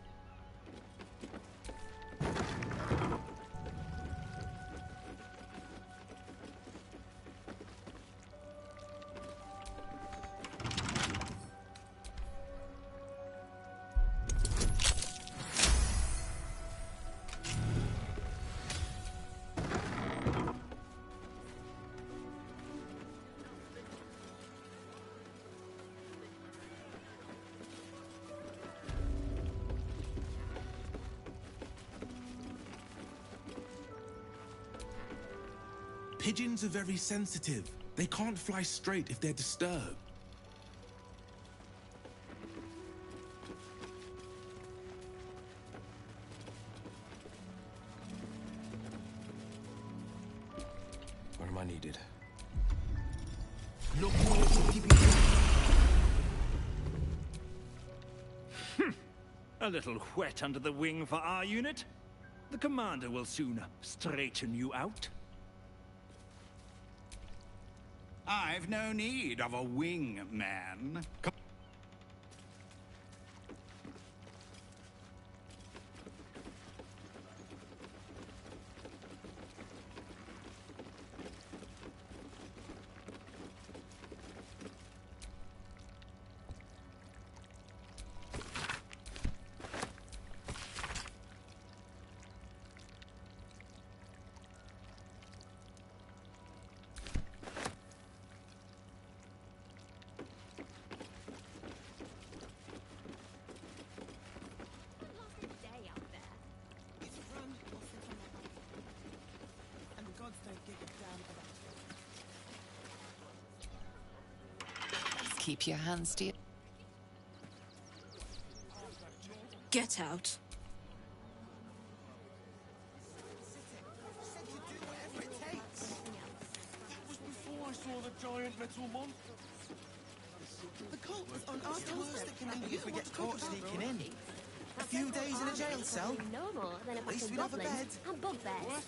Pigeons are very sensitive. They can't fly straight if they're disturbed. Where am I needed? Look A little wet under the wing for our unit. The commander will soon straighten you out. I've no need of a wingman. Keep your hands to your... Get out. Before I saw the giant metal monster. The cult was on our doorstep if we get caught sneaking in. A few days in a jail cell. No more than a At pack least of we'd have a goblins bed. and bugbears.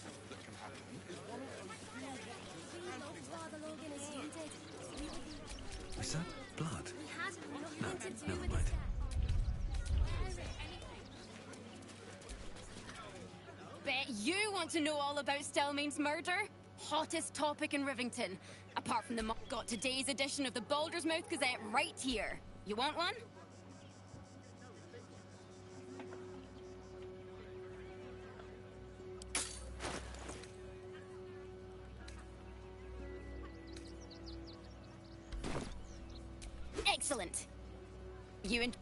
Is that blood? He has No, nothing to do never with mind. Bet you want to know all about Stelmane's murder? Hottest topic in Rivington. Apart from the got today's edition of the Baldur's Mouth Gazette right here. You want one? Excellent. You and...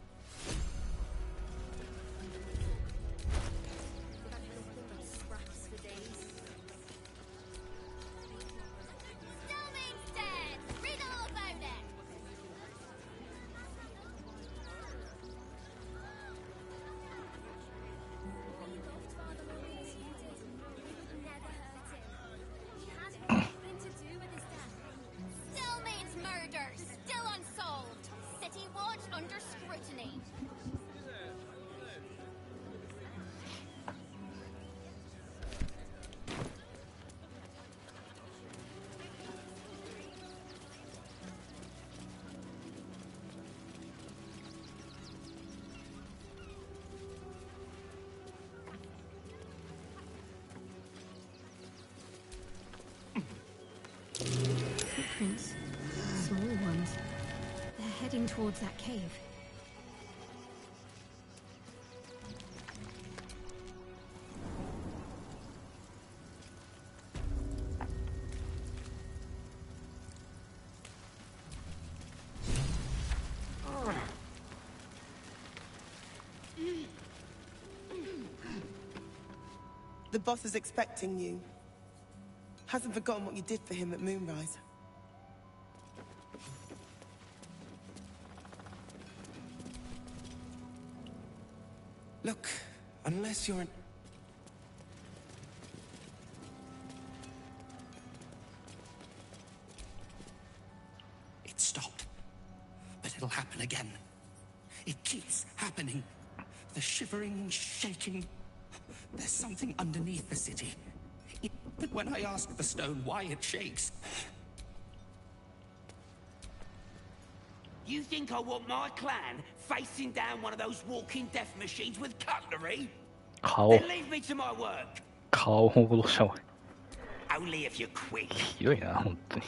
Stelmane's murder still unsolved. City Watch under scrutiny. Footprints. Small ones. They're heading towards that cave. The boss is expecting you. Hasn't forgotten what you did for him at Moonrise. Look, unless you're... It stopped. But it'll happen again. It keeps happening. The shivering, shaking. There's something underneath the city. But when I ask the stone why it shakes... You think I want my clan facing down one of those walking death machines with cutlery? Then leave me to my work. 顔を戻した方が Only if you're quick. ひどいな、本当に。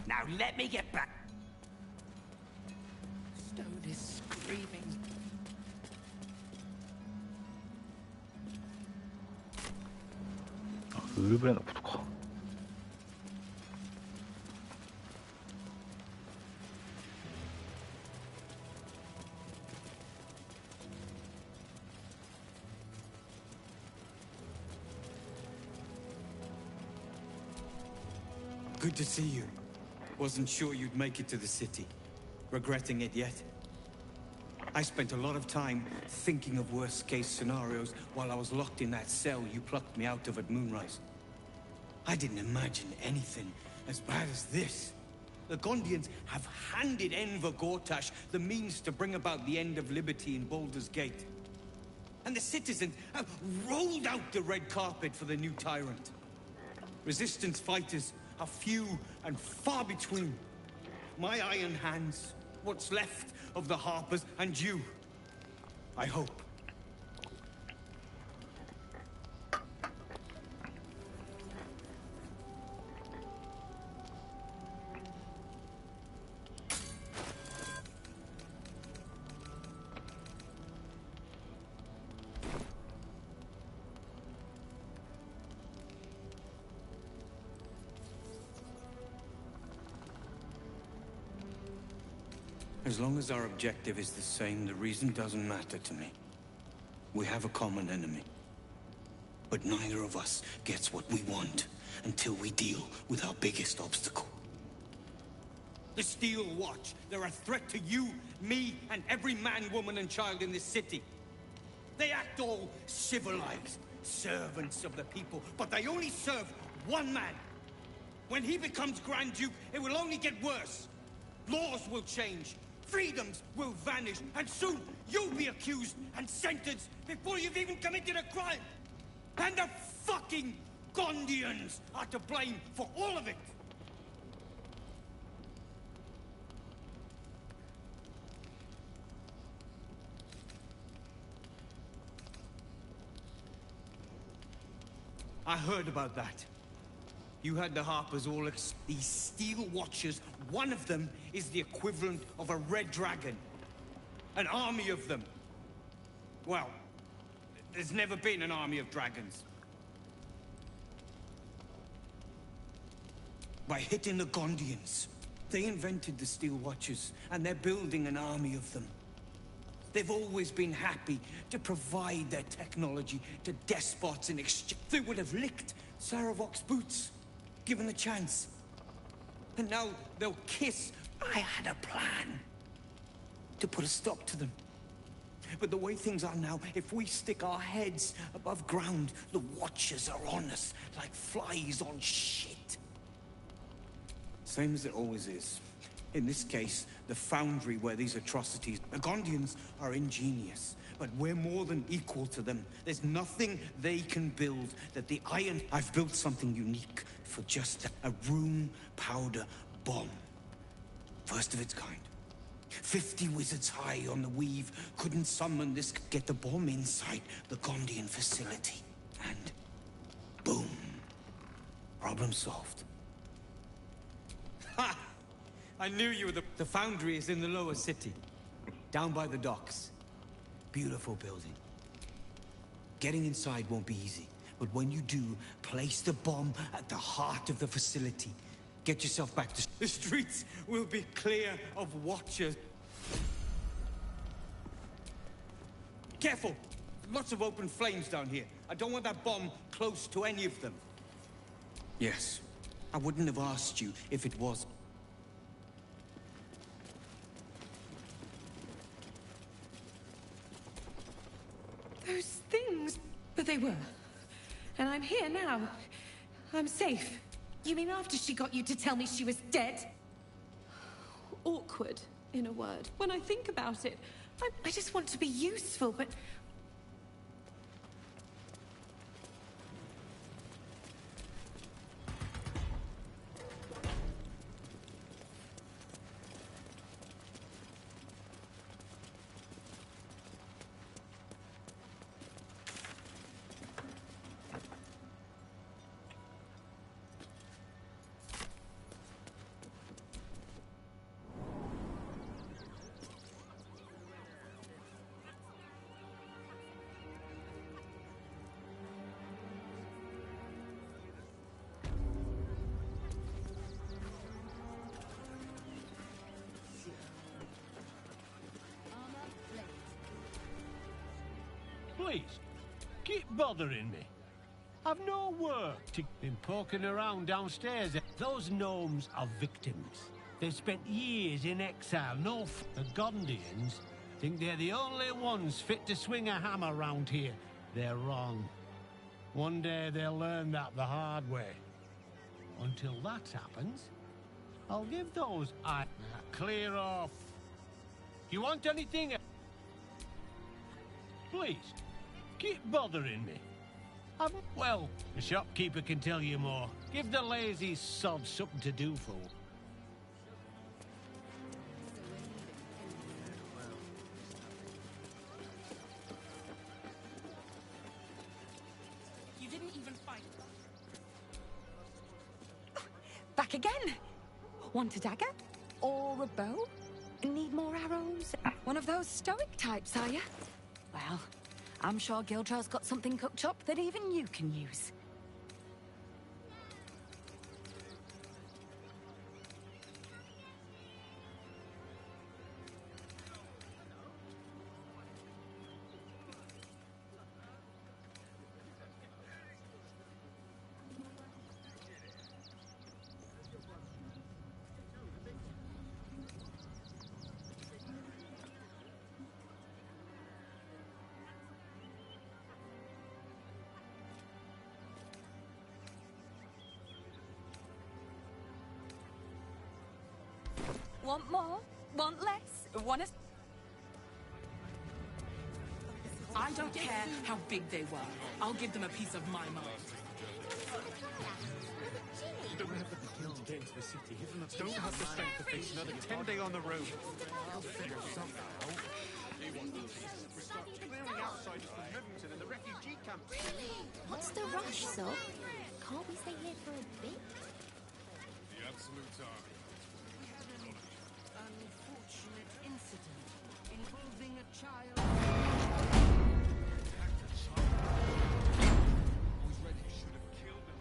Now let me get back. Stone is screaming. ルーブレのことか。Good to see you. Wasn't sure you'd make it to the city. Regretting it yet? I spent a lot of time thinking of worst-case scenarios while I was locked in that cell you plucked me out of at Moonrise. I didn't imagine anything as bad as this. The Gondians have handed Enver Gortash the means to bring about the end of liberty in Baldur's Gate. And the citizens have rolled out the red carpet for the new tyrant. Resistance fighters are few and far between. My iron hands, what's left of the Harpers, and you, I hope. As long as our objective is the same, the reason doesn't matter to me. We have a common enemy. But neither of us gets what we want until we deal with our biggest obstacle. The Steel Watch. They're a threat to you, me, and every man, woman, and child in this city. They act all civilized, servants of the people, but they only serve one man. When he becomes Grand Duke, it will only get worse. Laws will change. Freedoms will vanish, and soon you'll be accused and sentenced before you've even committed a crime. And the fucking Gondians are to blame for all of it. I heard about that. You had the Harpers all these Steel Watchers. One of them is the equivalent of a red dragon. An army of them. Well, there's never been an army of dragons. By hitting the Gondians, they invented the Steel Watchers, and they're building an army of them. They've always been happy to provide their technology to despots in exchange. They would have licked Saravok's boots, given the chance. And now they'll kiss. I had a plan to put a stop to them. But the way things are now, if we stick our heads above ground, the Watchers are on us like flies on shit. Same as it always is. In this case, the foundry where these atrocities... The Gondians are ingenious, but we're more than equal to them. There's nothing they can build that the Iron... I've built something unique for just a room powder bomb. First of its kind. 50 wizards high on the weave couldn't summon this... Get the bomb inside the Gondian facility. And... boom. Problem solved. Ha! I knew you were the foundry is in the lower city. Down by the docks. Beautiful building. Getting inside won't be easy. But when you do, place the bomb at the heart of the facility. Get yourself back to... The streets will be clear of Watchers. Careful! Lots of open flames down here. I don't want that bomb close to any of them. Yes. I wouldn't have asked you if it was... Those things... But they were. And I'm here now. I'm safe. You mean after she got you to tell me she was dead? Awkward, in a word. When I think about it, I just want to be useful, but... Please, keep bothering me. I've no work to been poking around downstairs. Those gnomes are victims. They've spent years in exile. The Gondians think they're the only ones fit to swing a hammer round here. They're wrong. One day they'll learn that the hard way. Until that happens, I'll give those clear off. You want anything? Please, keep bothering me. Well, the shopkeeper can tell you more. Give the lazy sod something to do for. You didn't even fight. Back again. Want a dagger? Or a bow? Need more arrows? One of those stoic types, are you? Well, I'm sure Gildra's got something cooked up that even you can use. Want more? Want less? Want a... I don't care how big they were. I'll give them a piece of my mind. Don't have the skill to get into the city. Don't have the strength to face another 10-day on the road. I'll figure something out. We start clearing outsiders from Rivington and the refugee camp. What's the rush, Sob? Can't we stay here for a bit? The absolute army. Unfortunate incident involving a child. Was ready, should have killed him.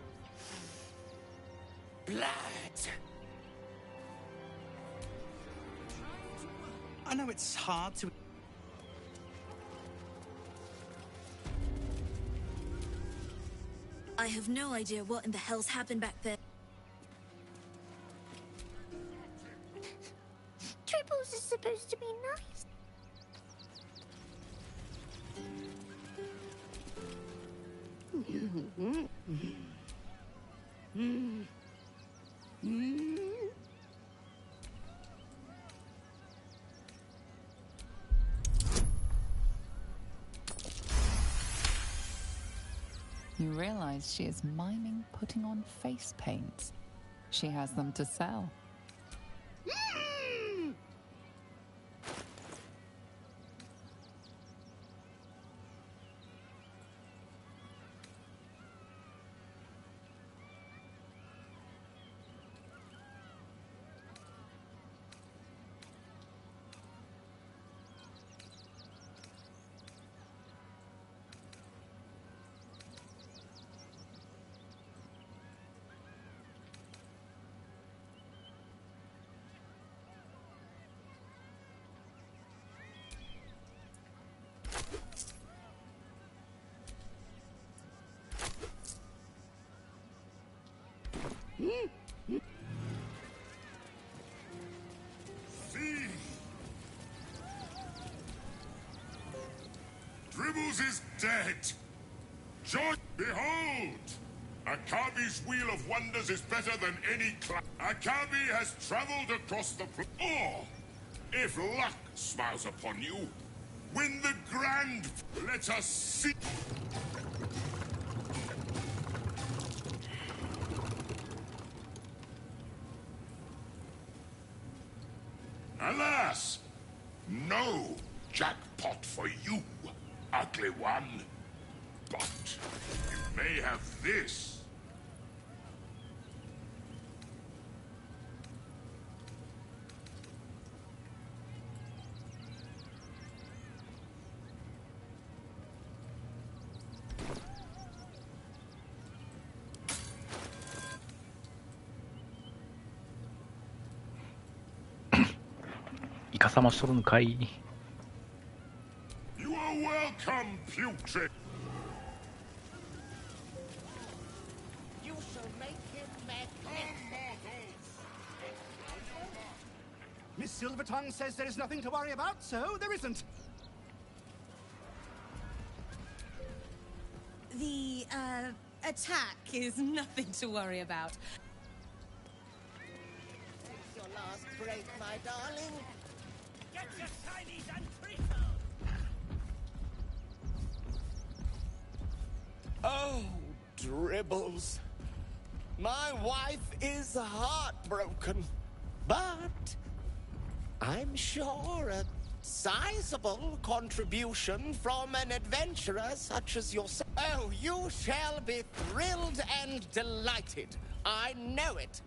Blood! I know it's hard to... I have no idea what in the hell's happened back there. Triples is supposed to be nice. You realize she is miming putting on face paints. She has them to sell. See! Dribbles is dead! George, behold! Akabi's Wheel of Wonders is better than any Akabi has traveled across the or, if luck smiles upon you, win the grand... Let us see... Alas! No jackpot for you, ugly one. But you may have this.イカサマしとるんかい。You are welcome, putrid. You shall make him Miss Silvertongue says there is nothing to worry about, so there isn't. The, attack is nothing to worry about. It's your last break, my darling. Get your shinies and Oh, dribbles. My wife is heartbroken, but I'm sure a sizable contribution from an adventurer such as yourself. Oh, you shall be thrilled and delighted. I know it.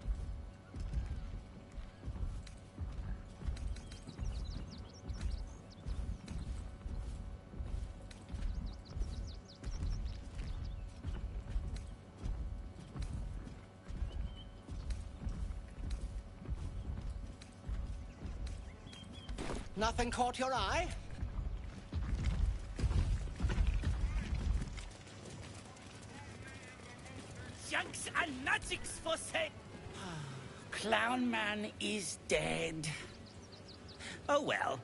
Nothing caught your eye? Junks and magics for sale. Clown Man is dead. Oh well.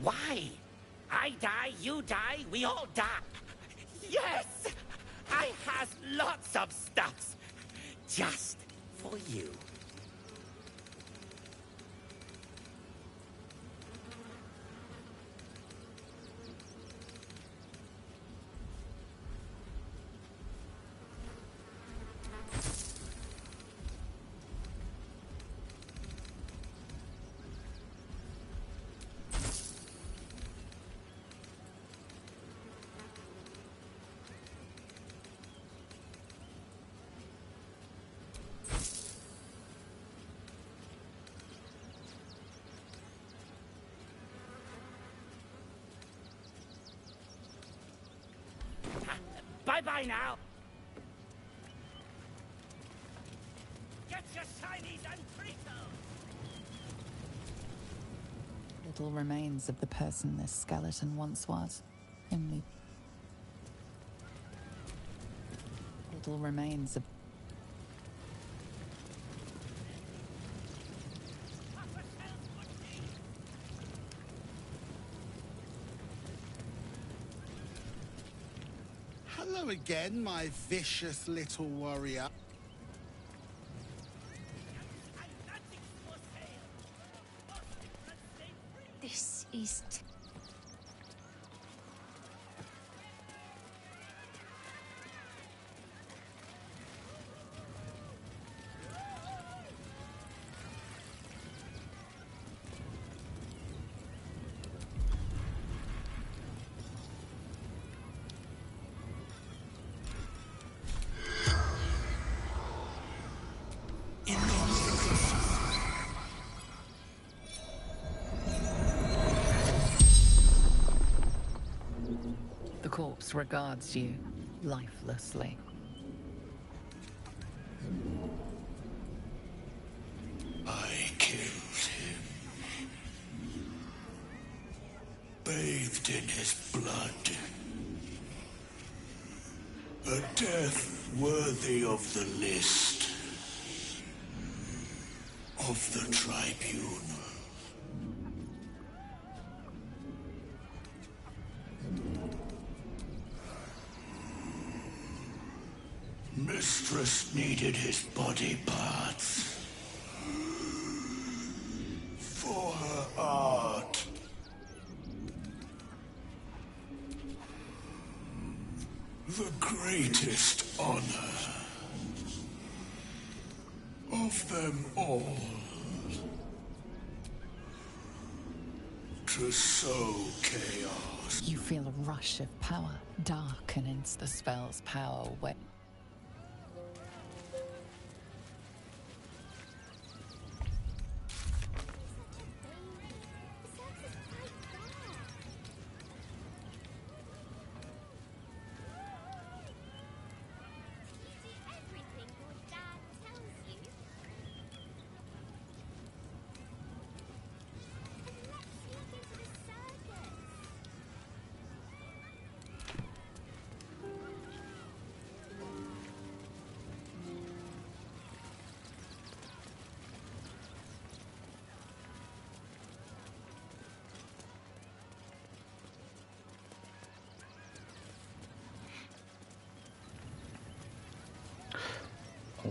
Why? I die, you die, we all die. Yes! I has lots of stuffs. Just for you. Bye-bye now. Get your shinies and treatos. Little remains of the person this skeleton once was. Only little remains of Hello again, my vicious little warrior. This is... the corpse regards you lifelessly. I killed him. Bathed in his blood. A death worthy of the list. Of the tribunal. Mistress needed his body parts. For her art. The greatest honor. Of them all. To sow chaos. You feel a rush of power, darkens the spell's power away.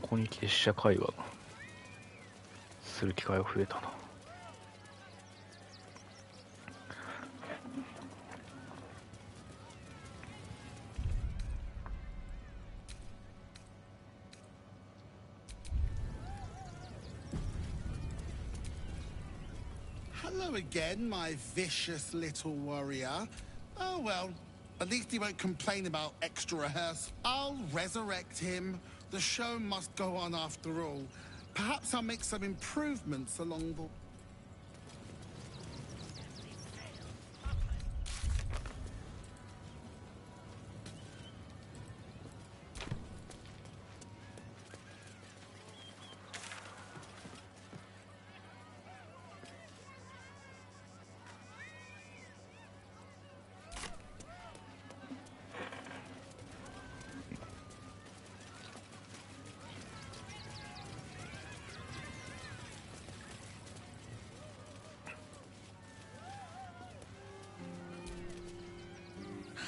ここに来て試写会話する機会が増えたな。Hello again, my vicious little warrior. Oh well, at least he won't complain about extra rehearsal. I'll resurrect him. The show must go on after all. Perhaps I'll make some improvements along the...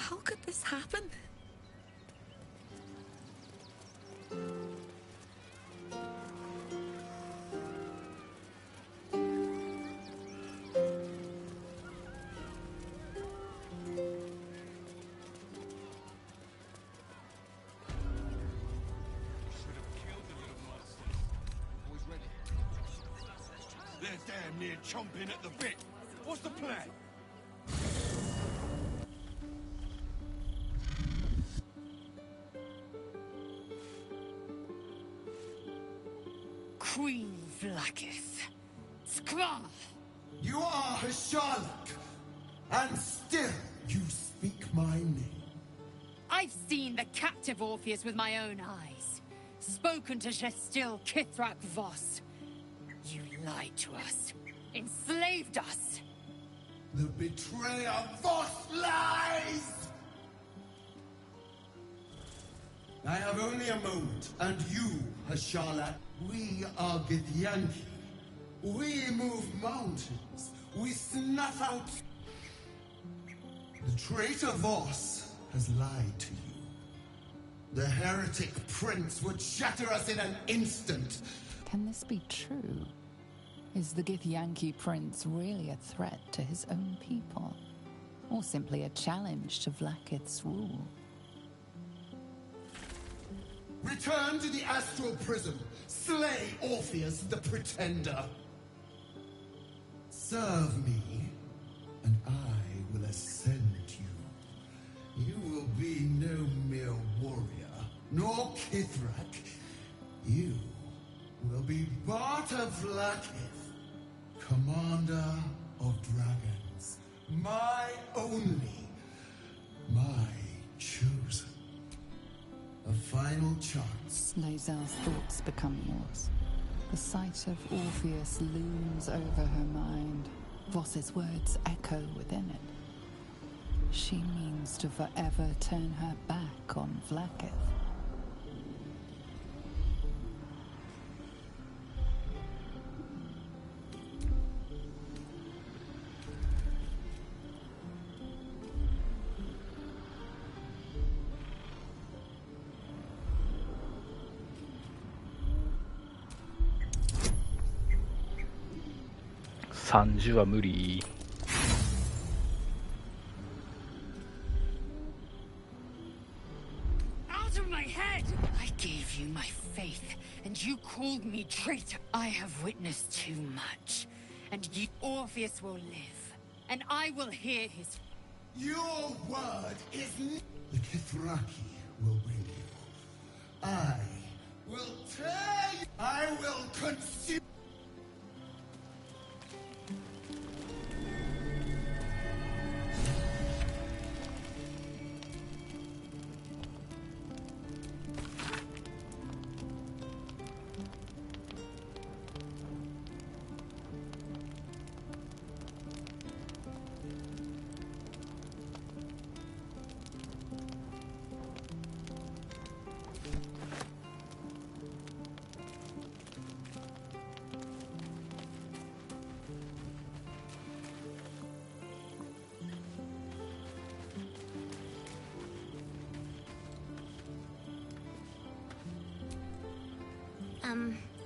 How could this happen? They're damn near chomping at the bit. What's the plan? Queen Vlakith. Skra! You are Hashalak, and still you speak my name. I've seen the captive Orpheus with my own eyes. Spoken to Gestil Kithrak Voss. You lied to us. Enslaved us. The betrayer Voss lies! I have only a moment, and you, Hashalak, we are Githyanki. We move mountains. We snuff out... The traitor Voss has lied to you. The heretic prince would shatter us in an instant. Can this be true? Is the Githyanki prince really a threat to his own people? Or simply a challenge to Vlakith's rule? Return to the astral prism. Slay Orpheus the Pretender. Serve me, and I will ascend you. You will be no mere warrior, nor Kithrak. You will be Barta Vlakith, commander of dragons. My only, my chosen. A final chance. Lae'zel's thoughts become yours. The sight of Orpheus looms over her mind. Voss's words echo within it. She means to forever turn her back on Vlakith.30は無理。Out of my head! I gave you my faith, and you called me traitor. I have witnessed too much, and you, Orpheus will live, and I will hear his... Your word is... The Kithraki will bring you. I will tear you. I will consume...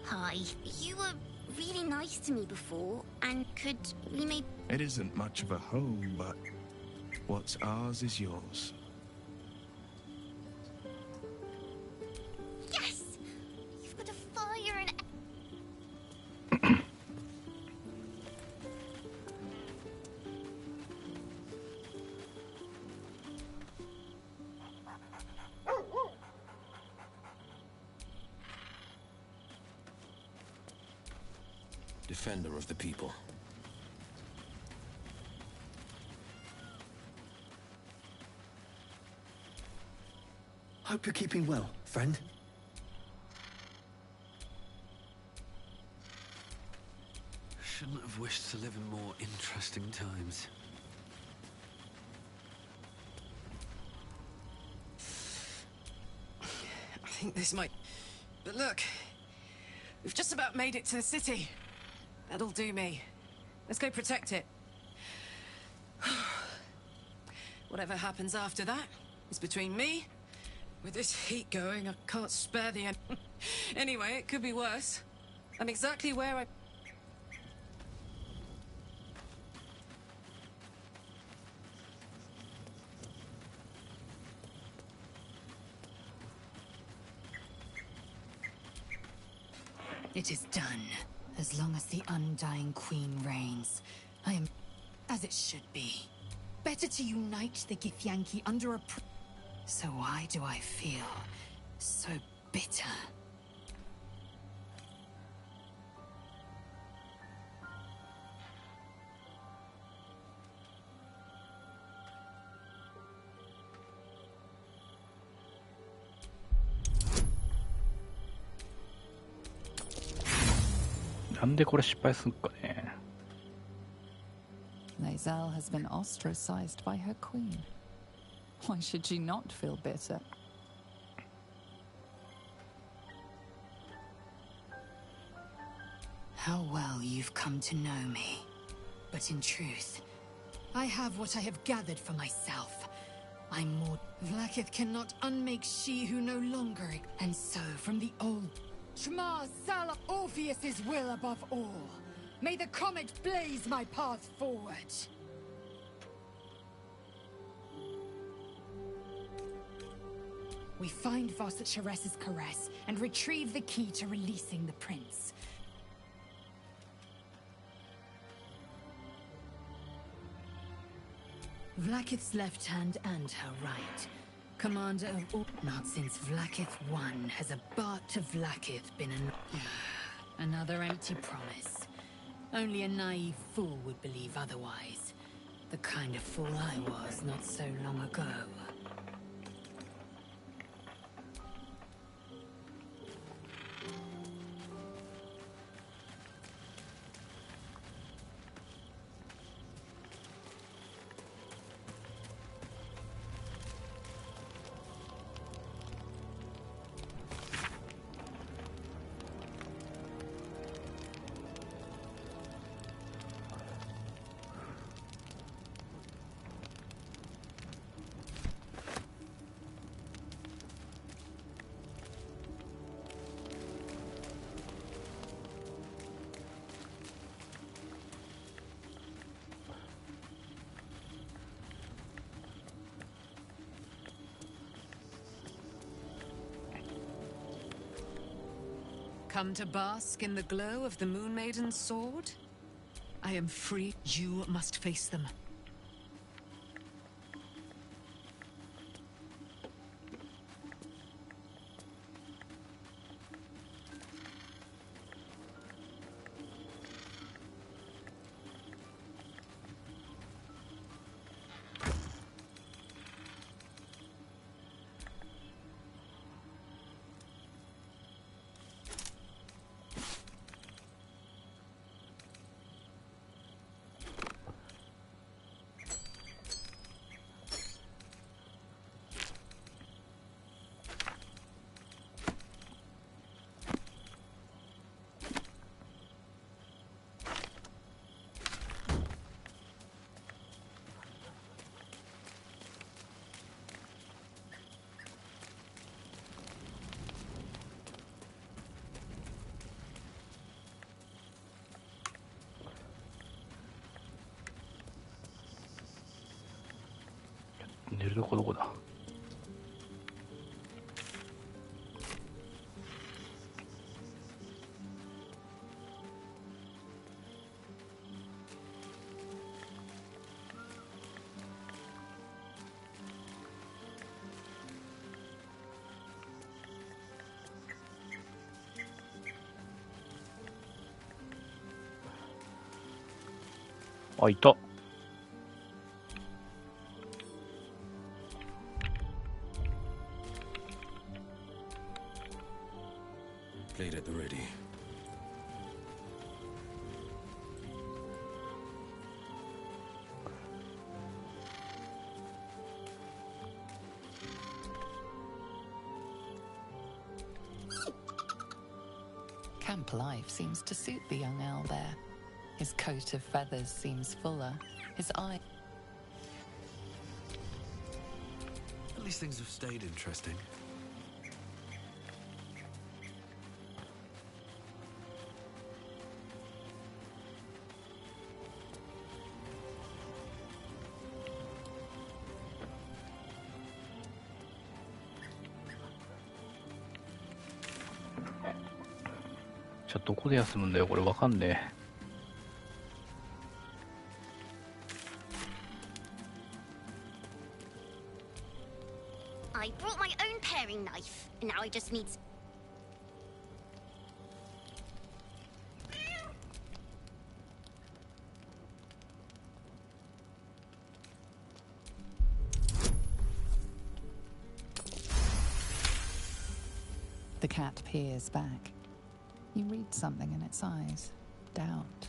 Hi. You were really nice to me before, and could we maybe... It isn't much of a home, but what's ours is yours. Yes! You've got a fire and... Defender of the people. Hope you're keeping well, friend. Shouldn't have wished to live in more interesting times. I think this might... But look, we've just about made it to the city. That'll do me. Let's go protect it. Whatever happens after that is between me. With this heat going, I can't spare the end. Anyway, it could be worse. I'm exactly where I... It is done. As long as the Undying Queen reigns, I am as it should be. Better to unite the Githyanki under a So why do I feel so bitter?なんでこれ失敗すんかね。Lae'zel has been ostracized by her queen. Why should she not feel bitter? How well you've come to know me. But in truth, I have what I have gathered for myself. I'm more... Vlaakith cannot unmake she who no longer... And so, from the old... Shema Sala Orpheus's will above all. May the comet blaze my path forward. We find Voss at Sharess's caress and retrieve the key to releasing the prince. Vlaakith's left hand and her right. Commander of all... Not since Vlaakith won has a Bart to Vlaakith been another empty promise. Only a naive fool would believe otherwise. The kind of fool I was not so long ago. Come to bask in the glow of the Moon Maiden's sword? I am free. You must face them. 寝るとこどこだ。あ、いた。Plate at the ready. Camp life seems to suit the young owl there. His coat of feathers seems fuller. His eye... At least things have stayed interesting.じゃあどこで休むんだよ、これわかんねえ。I brought my own paring knife, and now I just need... The cat peers back. You read something in its eyes. Doubt.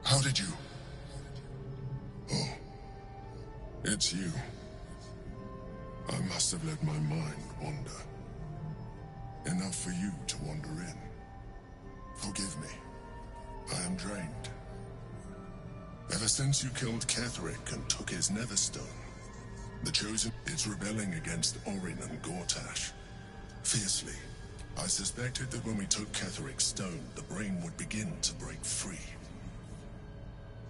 How did you? Oh, it's you. I must have let my mind wander. Enough for you to wander in. Forgive me. I am drained. Ever since you killed Ketherick and took his Netherstone, the Chosen is rebelling against Orin and Gortash. Fiercely. I suspected that when we took Ketherick's stone, the brain would begin to break free.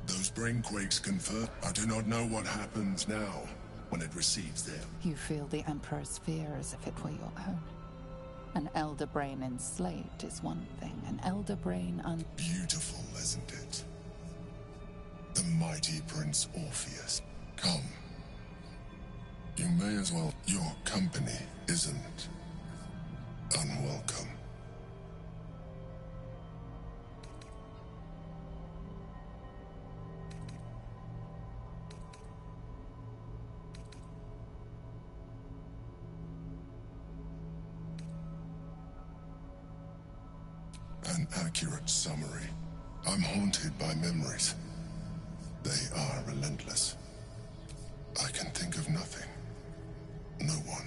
Those brainquakes confirm. I do not know what happens now when it receives them. You feel the Emperor's fear as if it were your own. An elder brain enslaved is one thing, an elder brain Beautiful, isn't it? The mighty Prince Orpheus. Come. You may as well. Your company isn't unwelcome. An accurate summary. I'm haunted by memories. They are relentless. I can think of nothing. No one.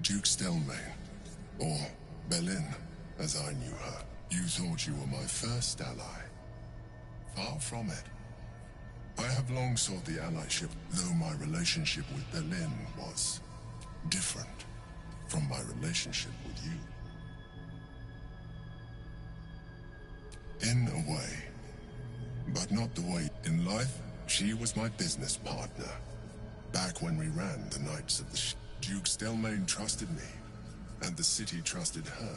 Duke Stelmane. Or Belin, as I knew her. You thought you were my first ally. Far from it. I have long sought the allyship, though my relationship with Belin was different from my relationship with you. In a way, but not the way. In life, she was my business partner. Back when we ran the Knights of the Duke Stelmane trusted me, and the city trusted her.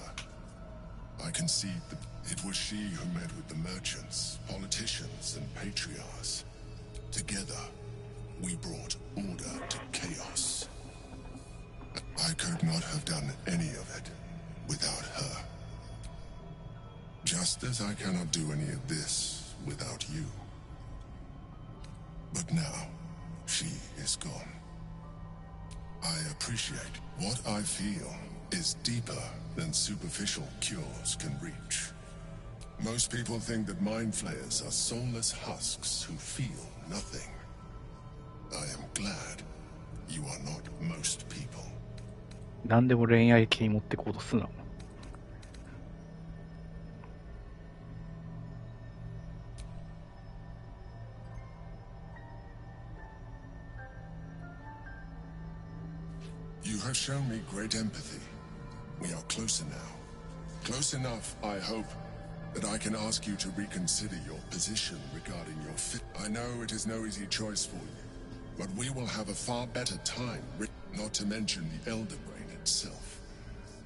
I concede that it was she who met with the merchants, politicians, and patriarchs. Together, we brought order to chaos. I could not have done any of it without her. Just as I cannot do any of this without you. But now, she is gone. I appreciate what I feel is deeper than superficial cures can reach. Most people think that mind flayers are soulless husks who feel nothing. I am glad you are not most people. 何でも恋愛系に持ってこうとすな。have shown me great empathy. We are closer now. Close enough, I hope, that I can ask you to reconsider your position regarding your fit. I know it is no easy choice for you, but we will have a far better time, not to mention the Elder Brain itself.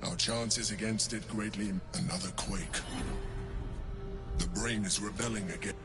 Our chances against it greatly. Another quake. The brain is rebelling again.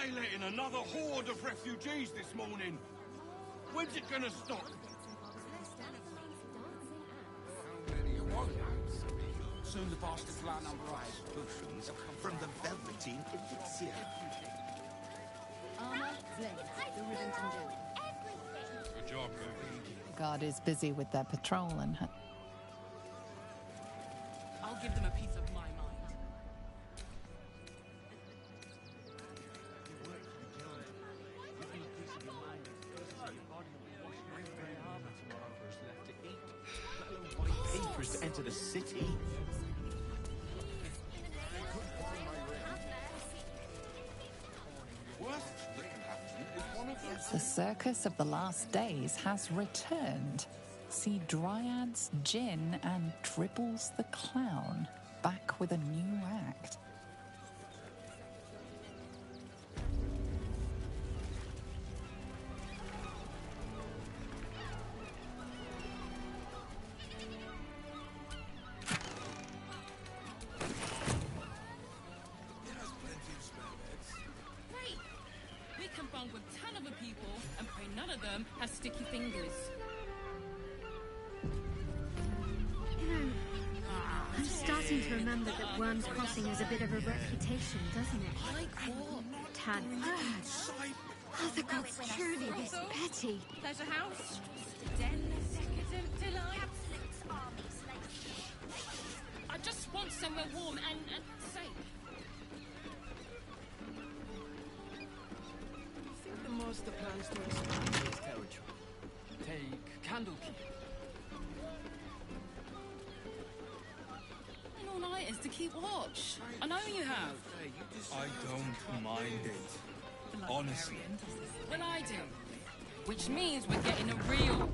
They let in another horde of refugees this morning. When's it gonna stop? Soon the bastards will outnumber potions from the Velveteen Elixir. Armor, blade, the Rivington Gem. Good job, Guard is busy with their patrol and I'll give them a piece of my mind. Papers to enter the city. Worst that can happen is one of those. the circus of the last days has returned. See Dryads, Jin, and Dribbles the Clown back with a new act. Great! We can bond with 10 other people and pray none of them has sticky fingers. I'm starting to remember that Worms Crossing has a bit of a reputation, doesn't it? Like what? Tad birds. Oh, the gods truly this petty. There's a house. Den decadent delight. I just want somewhere warm and safe. I think the master plans to expand his territory. Take Candlekeep. All-nighters to keep watch. I know you have. I don't mind it. Honestly. Well, I do. Which means we're getting a real...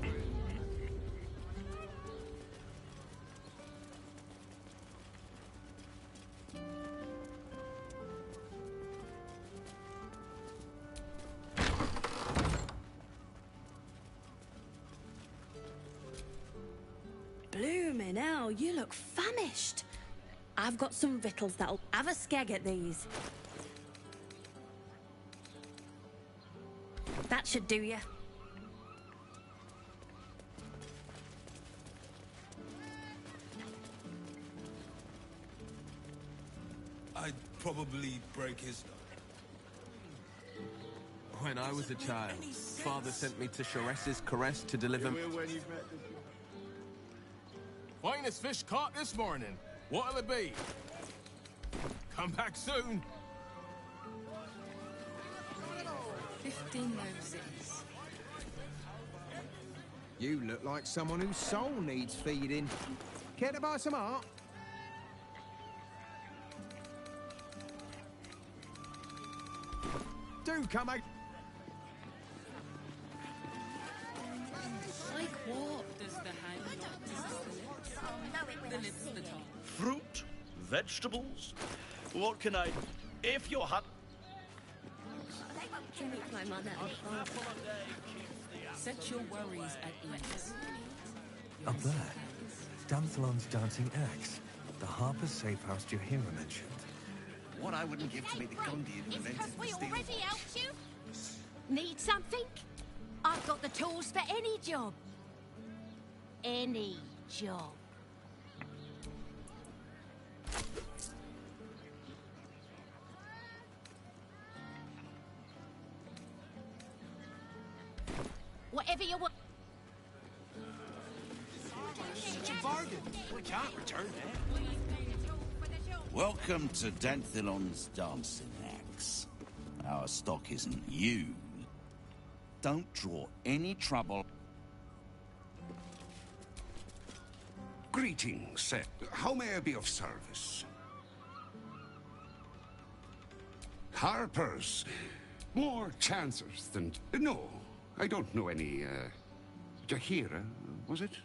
Bloomin' hell, you look famished. I've got some victuals that'll have a skeg at these. That should do ya. I'd probably break his... When I was a child, Father sent me to Charessa's Caress to deliver... Finest fish caught this morning. What'll it be? Come back soon. 15 roses. You look like someone whose soul needs feeding. Care to buy some art? Do come out. Like what does the hand the lips, the tongue? Fruit, vegetables. What can I... If you're hot... Set your worries at ease. Up there, Danthlon's dancing axe. The Harper's safe house Jahira mentioned. What I wouldn't give to be the Gundian who invented the steel already watch. helped you? Need something? I've got the tools for any job. Any job. Whatever you want. Such a We can't return there. Welcome to Danthilon's dancing acts. Our stock isn't you. Don't draw any trouble. Greetings, sir. How may I be of service? Harpers. More chancers than... No, I don't know any, Jahira, was it?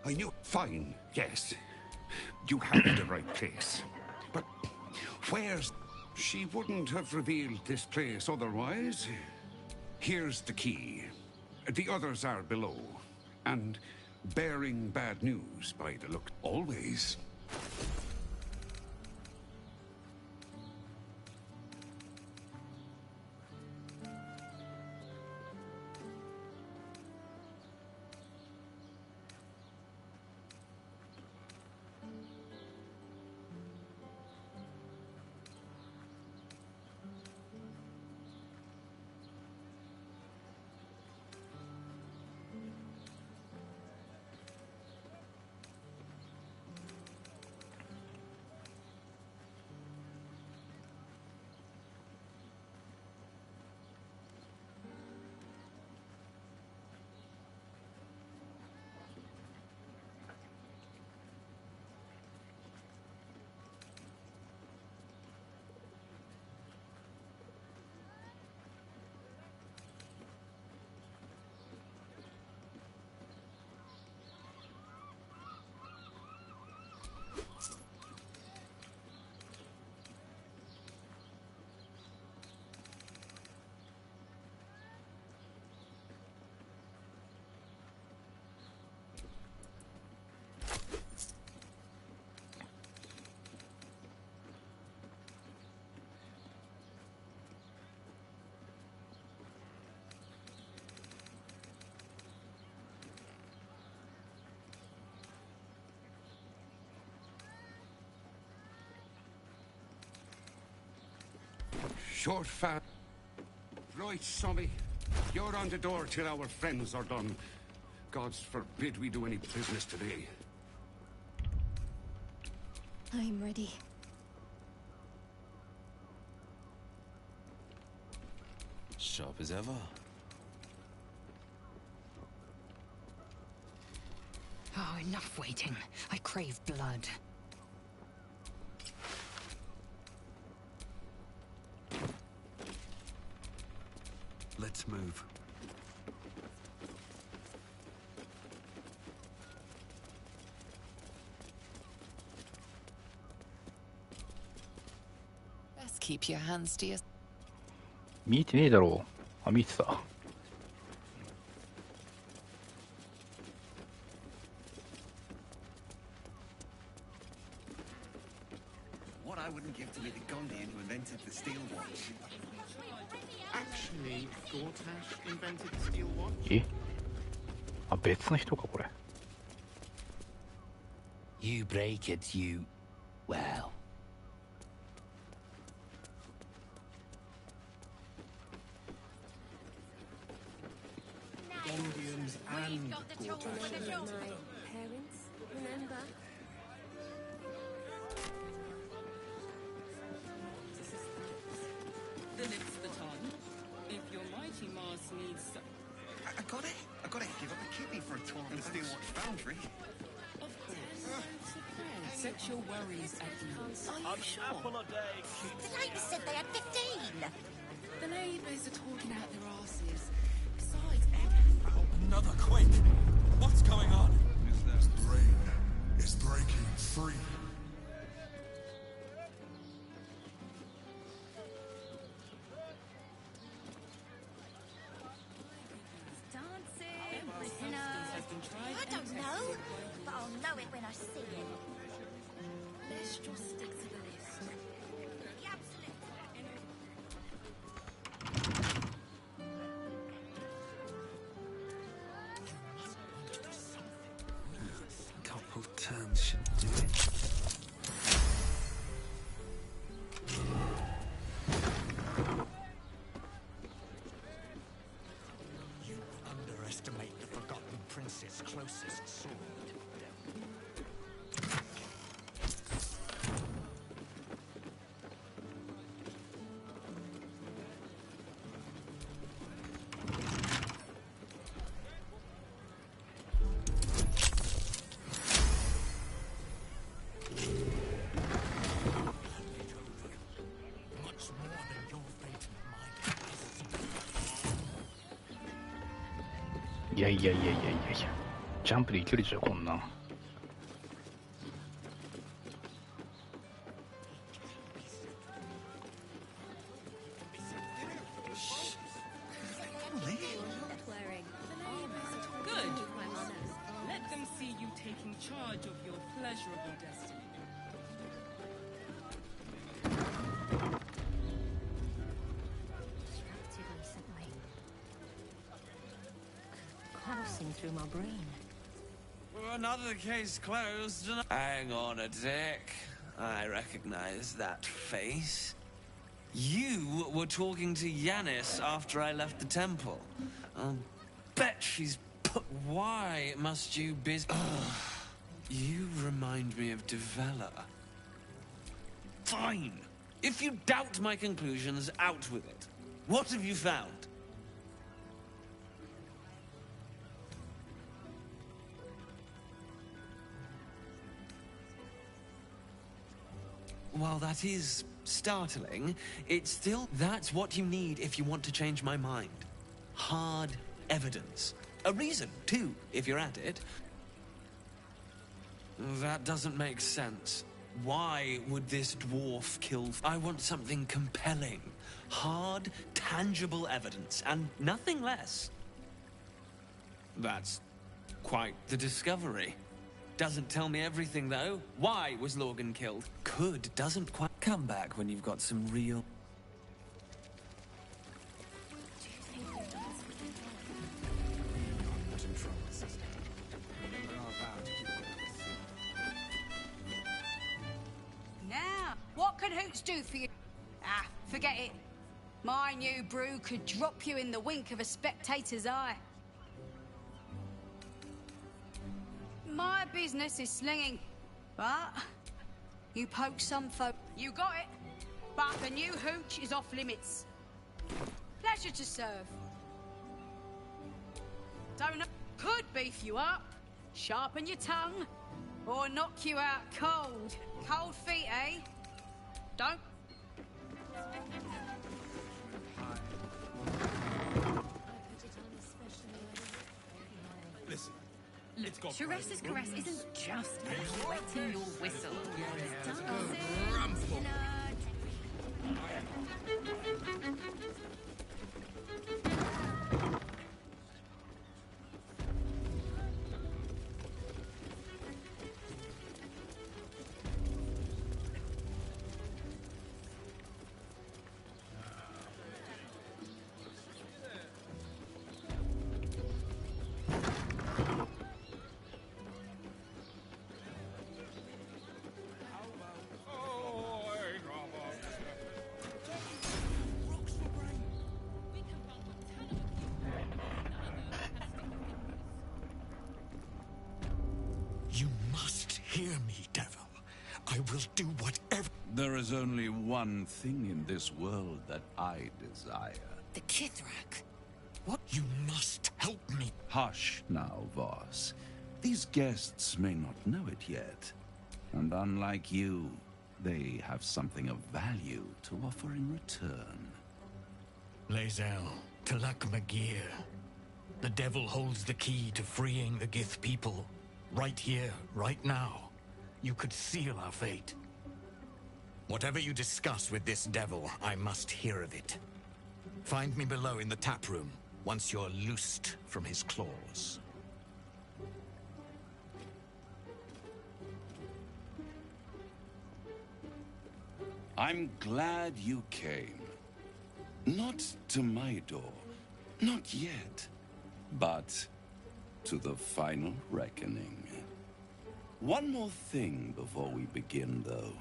I knew... Fine, yes. You have the right place. But where's... She wouldn't have revealed this place otherwise. Here's the key. The others are below. And bearing bad news by the look. Always. Short fat. Right, Sonny. You're on the door till our friends are done. God's forbid we do any business today. I'm ready. Sharp as ever. Oh, enough waiting. I crave blood. Let's move. Best keep your hands to yourself. 見えてねえだろう。あ、見えてた。What I wouldn't give to be the Gondian who invented the steel watch. Actually, Gortash invented the steel watch. え？あ、別の人かこれ。You break it, you... well... Gondians and Gortash. Parents, remember? The lips baton. If your mighty Mars needs some... I got it. I got to give up a kidney for a tour of the steel watch foundry. Of course. Set your worries at ease. Are you sure? Apple a day. The neighbours said they had 15. The neighbours are talking out their asses. Besides, Another quake! What's going on? The rain is breaking free. Dancing, prisoner. I don't know, but I'll know it when I see it. Let's just stick to the list. The absolute. Couple turns should do it. You underestimate the Forgotten Prince's closest source. いやいやいやいやいやいや、ジャンプでいけるじゃんこんなん。Through my brain. Another case closed. Hang on a tick. I recognize that face. You were talking to Yanis after I left the temple. I'll bet she's put. Why must you be? You remind me of Devella. Fine. If you doubt my conclusions, out with it. What have you found? While that is startling, it's still... That's what you need if you want to change my mind. Hard evidence. A reason, too, if you're at it. That doesn't make sense. Why would this dwarf kill... I want something compelling. Hard, tangible evidence, and nothing less. That's quite the discovery. Doesn't tell me everything, though. Why was Lorgan killed? Could doesn't quite... Come back when you've got some real... Now, what can Hoots do for you? Ah, forget it. My new brew could drop you in the wink of a spectator's eye. My business is slinging, but you poke some folk. You got it, but the new hooch is off limits. Pleasure to serve. Don't know. Could beef you up, sharpen your tongue, or knock you out cold. Cold feet, eh? Don't. Listen. Teresa's caress isn't just wetting your whistle. It's You must hear me, devil. I will do whatever... There is only one thing in this world that I desire. The Kithrak. What? You must help me. Hush now, Voss. These guests may not know it yet. And unlike you, they have something of value to offer in return. Lae'zel, Talak Magir. The devil holds the key to freeing the Gith people. Right here, right now. You could seal our fate. Whatever you discuss with this devil, I must hear of it. Find me below in the tap room, once you're loosed from his claws. I'm glad you came. Not to my door, not yet, but to the final reckoning. One more thing before we begin, though.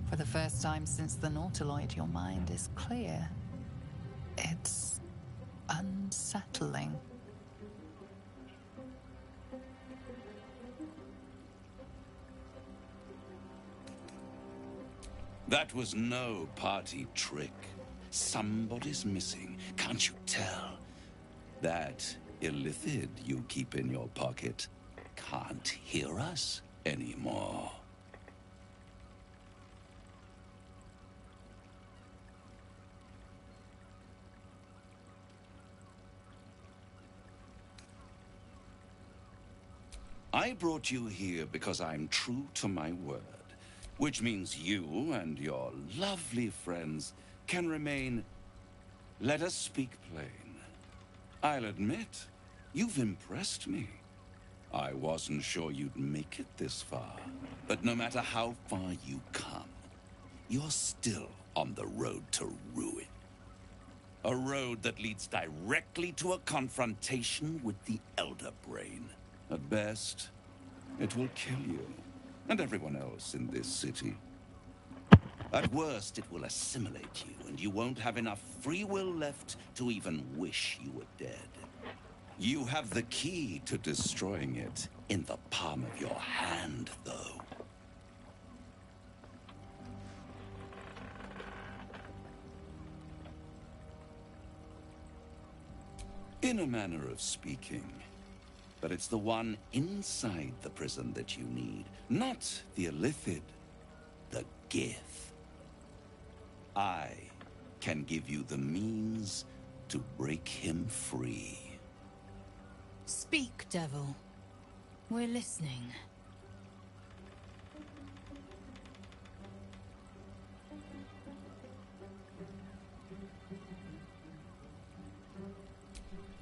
For the first time since the Nautiloid, your mind is clear. It's unsettling. That was no party trick. Somebody's missing, can't you tell? That illithid you keep in your pocket can't hear us anymore. I brought you here because I'm true to my word, which means you and your lovely friends can remain. Let us speak plain. I'll admit, you've impressed me. I wasn't sure you'd make it this far, but no matter how far you come, you're still on the road to ruin. A road that leads directly to a confrontation with the Elder Brain. At best, it will kill you, and everyone else in this city. At worst, it will assimilate you, and you won't have enough free will left to even wish you were dead. You have the key to destroying it in the palm of your hand, though. In a manner of speaking. But it's the one inside the prison that you need, not the illithid, the Gith. I can give you the means to break him free. Speak, devil. We're listening.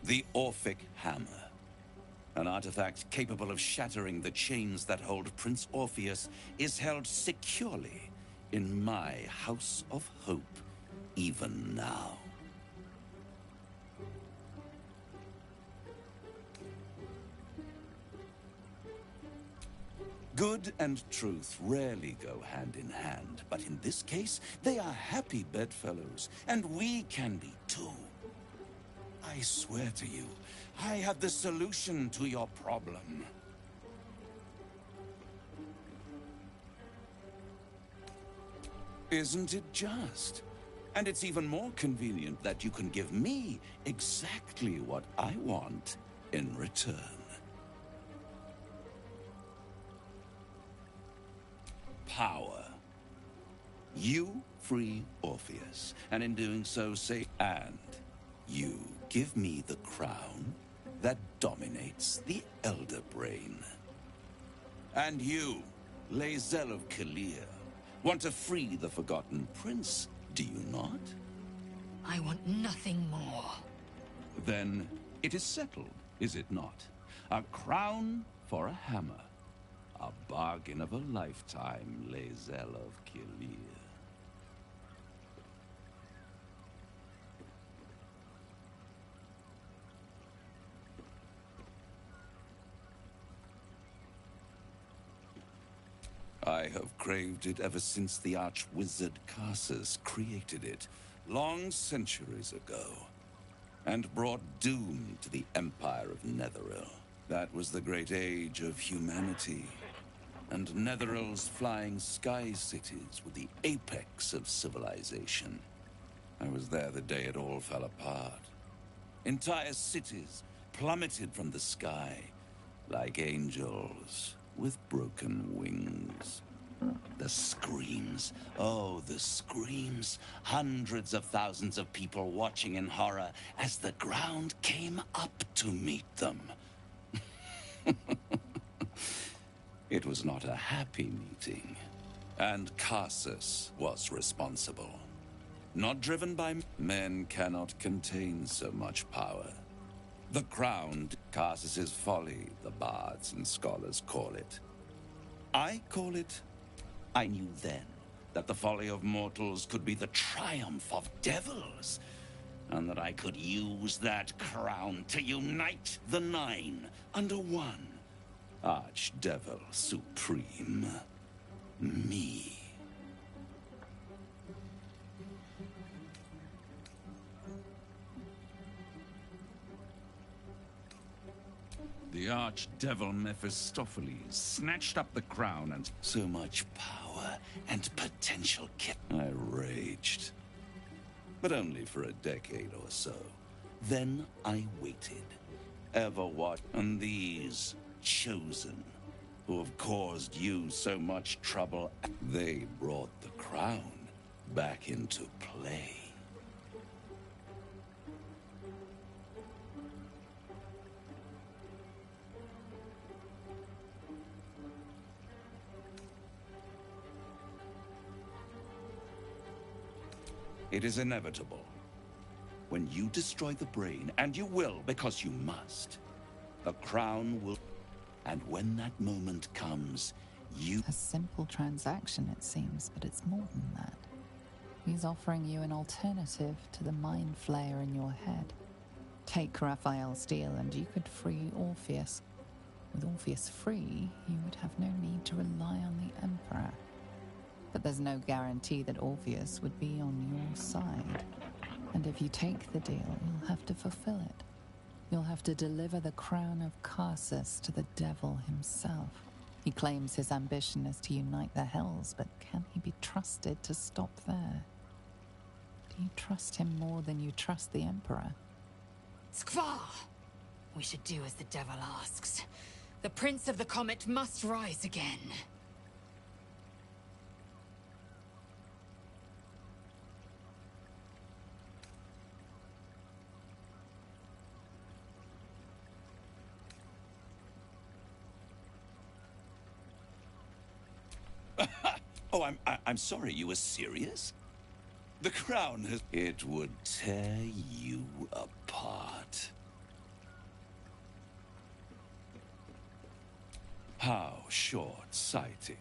The Orphic Hammer. An artifact capable of shattering the chains that hold Prince Orpheus is held securely in my House of Hope, even now. Good and truth rarely go hand in hand, but in this case, they are happy bedfellows, and we can be too. I swear to you, I have the solution to your problem. Isn't it just? And it's even more convenient that you can give me exactly what I want in return. Power. You free Orpheus, and in doing so say, and you give me the crown that dominates the Elder Brain. And you, Lae'zel of Kalir, want to free the Forgotten Prince, do you not? I want nothing more. Then it is settled, is it not? A crown for a hammer. A bargain of a lifetime, Lae'zel of Kalir. I have craved it ever since the arch-wizard Karsus created it, long centuries ago, and brought doom to the Empire of Netheril. That was the great age of humanity, and Netheril's flying sky cities were the apex of civilization. I was there the day it all fell apart. Entire cities plummeted from the sky, like angels with broken wings. The screams, oh, the screams. Hundreds of thousands of people watching in horror as the ground came up to meet them. It was not a happy meeting, and Karsus was responsible. Not driven by men cannot contain so much power. The crown, Karsus's folly, the bards and scholars call it. I call it, I knew then that the folly of mortals could be the triumph of devils, and that I could use that crown to unite the Nine under one. Archdevil Supreme. Me. The archdevil Mephistopheles snatched up the crown and so much power and potential I raged. but only for a decade or so. Then I waited. Ever what? And these chosen, who have caused you so much trouble, they brought the crown back into play. It is inevitable. When you destroy the brain, and you will because you must, the crown will... And when that moment comes, you... A simple transaction, it seems, but it's more than that. He's offering you an alternative to the mind flayer in your head. Take Raphael's deal and you could free Orpheus. With Orpheus free, you would have no need to rely on the Emperor. But there's no guarantee that Orpheus would be on your side. And if you take the deal, you'll have to fulfill it. You'll have to deliver the crown of Carsus to the devil himself. He claims his ambition is to unite the Hells, but can he be trusted to stop there? Do you trust him more than you trust the Emperor? Skvar! We should do as the devil asks. The Prince of the Comet must rise again. Oh, I'm sorry, you were serious? The crown has... It would tear you apart. How short-sighted.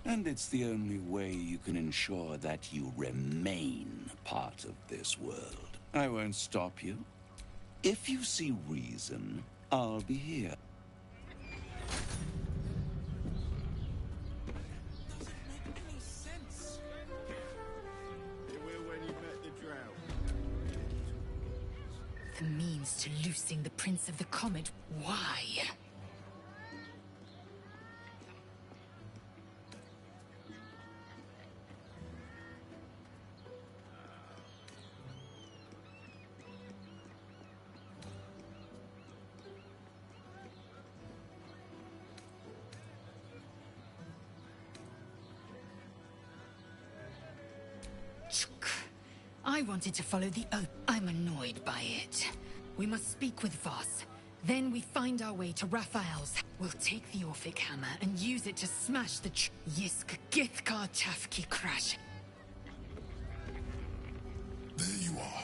And it's the only way you can ensure that you remain part of this world. I won't stop you. If you see reason, I'll be here. The means to loosing the Prince of the Comet. Why? I wanted to follow the oath. I'm annoyed by it. We must speak with Voss. Then we find our way to Raphael's. We'll take the Orphic hammer and use it to smash the Yisk Githkar Tafki crash. There you are.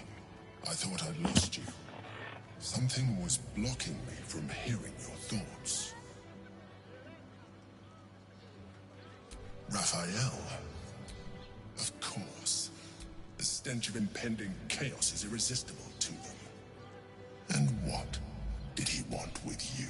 I thought I'd lost you. Something was blocking me from hearing your thoughts. Raphael? Of course. The stench of impending chaos is irresistible to them. And what did he want with you?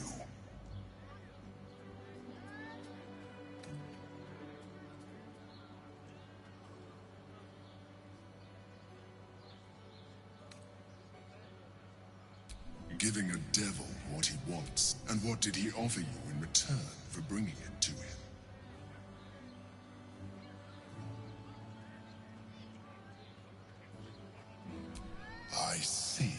Giving a devil what he wants. And what did he offer you in return for bringing it to him? I see.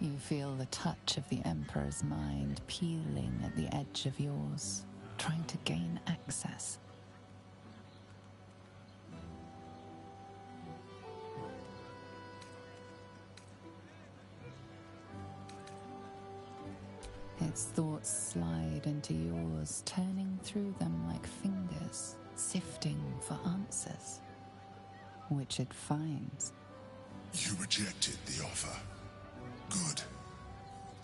You feel the touch of the Emperor's mind peeling at the edge of yours, trying to gain access. Its thoughts slide into yours, turning through them like fingers, sifting for answers, which it finds. You rejected the offer. Good.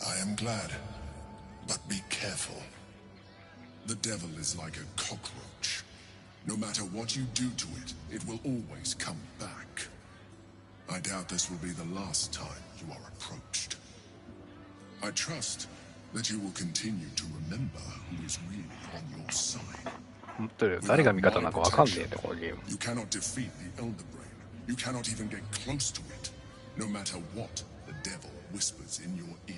I am glad. But be careful. The devil is like a cockroach. No matter what you do to it, it will always come back. I doubt this will be the last time you are approached. I trust that you will continue to remember who is really on your side. 誰が味方なのかわかんねえねこのゲーム。 You cannot defeat the Elder Brain. You cannot even get close to it, no matter what the devil whispers in your ear.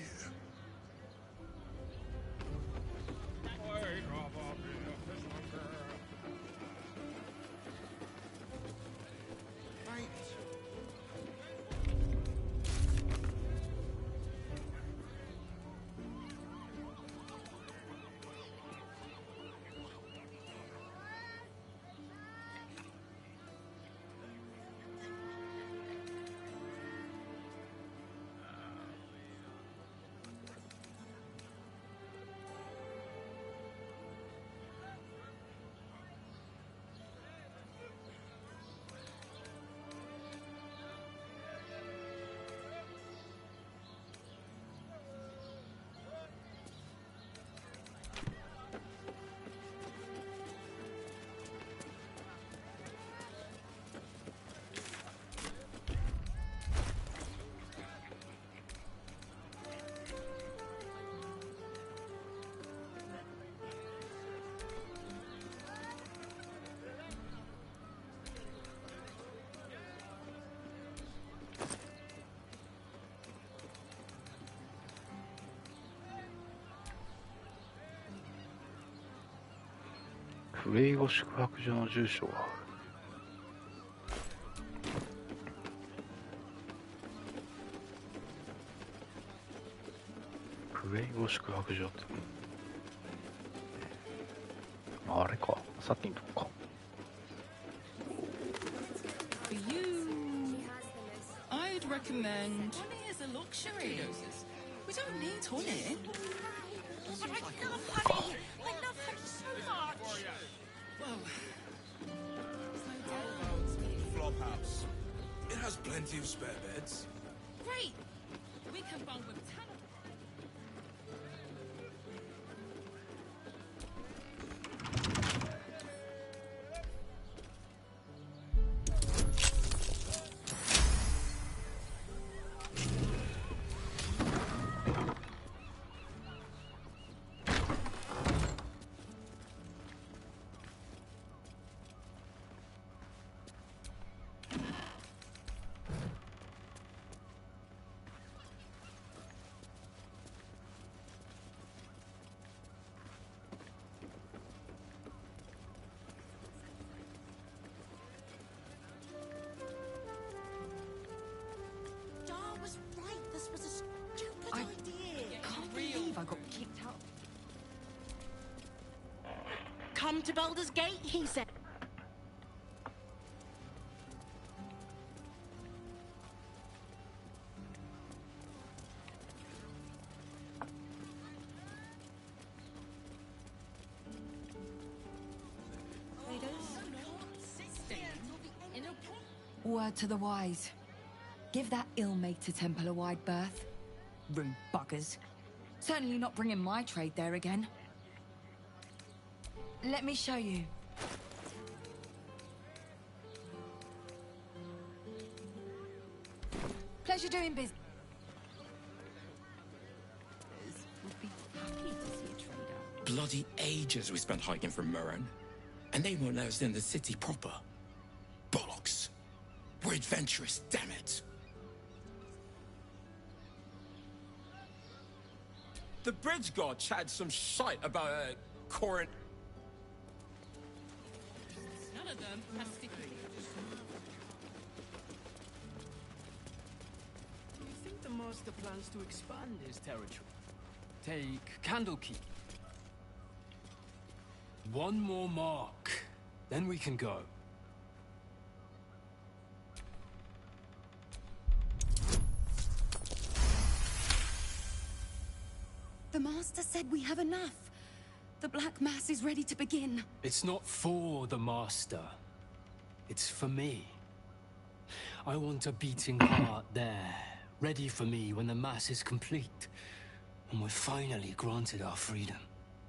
プレイ後宿泊所の住所がある。プレイ後宿泊所ってあれか、さっきのとこか。For you, I'd recommend honey as a luxury. We don't need honey. But I love honey. I love honey so much. Well, Flophouse. It has plenty of spare beds. great. We can bunk with Tanner. Dar was right. This was a stupid idea. Can't believe I got kicked out. Come to Baldur's Gate, he said. Word to the wise. Give that ill-mated temple a wide berth. Rude buggers. Certainly not bringing my trade there again. Let me show you. Pleasure doing business. Would be happy to see a trader. Bloody ages we spent hiking from Murren. And they won't let us in the city proper. Bollocks. We're adventurous, damn it. The bridge god chatted some shite about Corin. None of them has sticky. Do you think the master plans to expand his territory? Take Candlekeep. One more mark, then we can go. The master said we have enough. The Black Mass is ready to begin. It's not for the master. It's for me. I want a beating heart there, ready for me when the Mass is complete. And we're finally granted our freedom.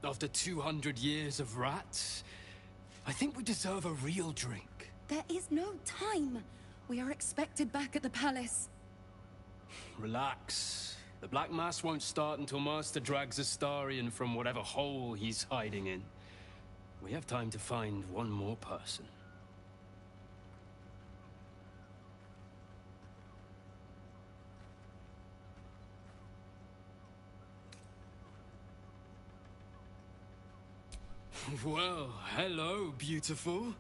After 200 years of rats, I think we deserve a real drink. There is no time. We are expected back at the palace. Relax. The Black Mass won't start until Master drags Astarion from whatever hole he's hiding in. We have time to find one more person. Well, hello, beautiful.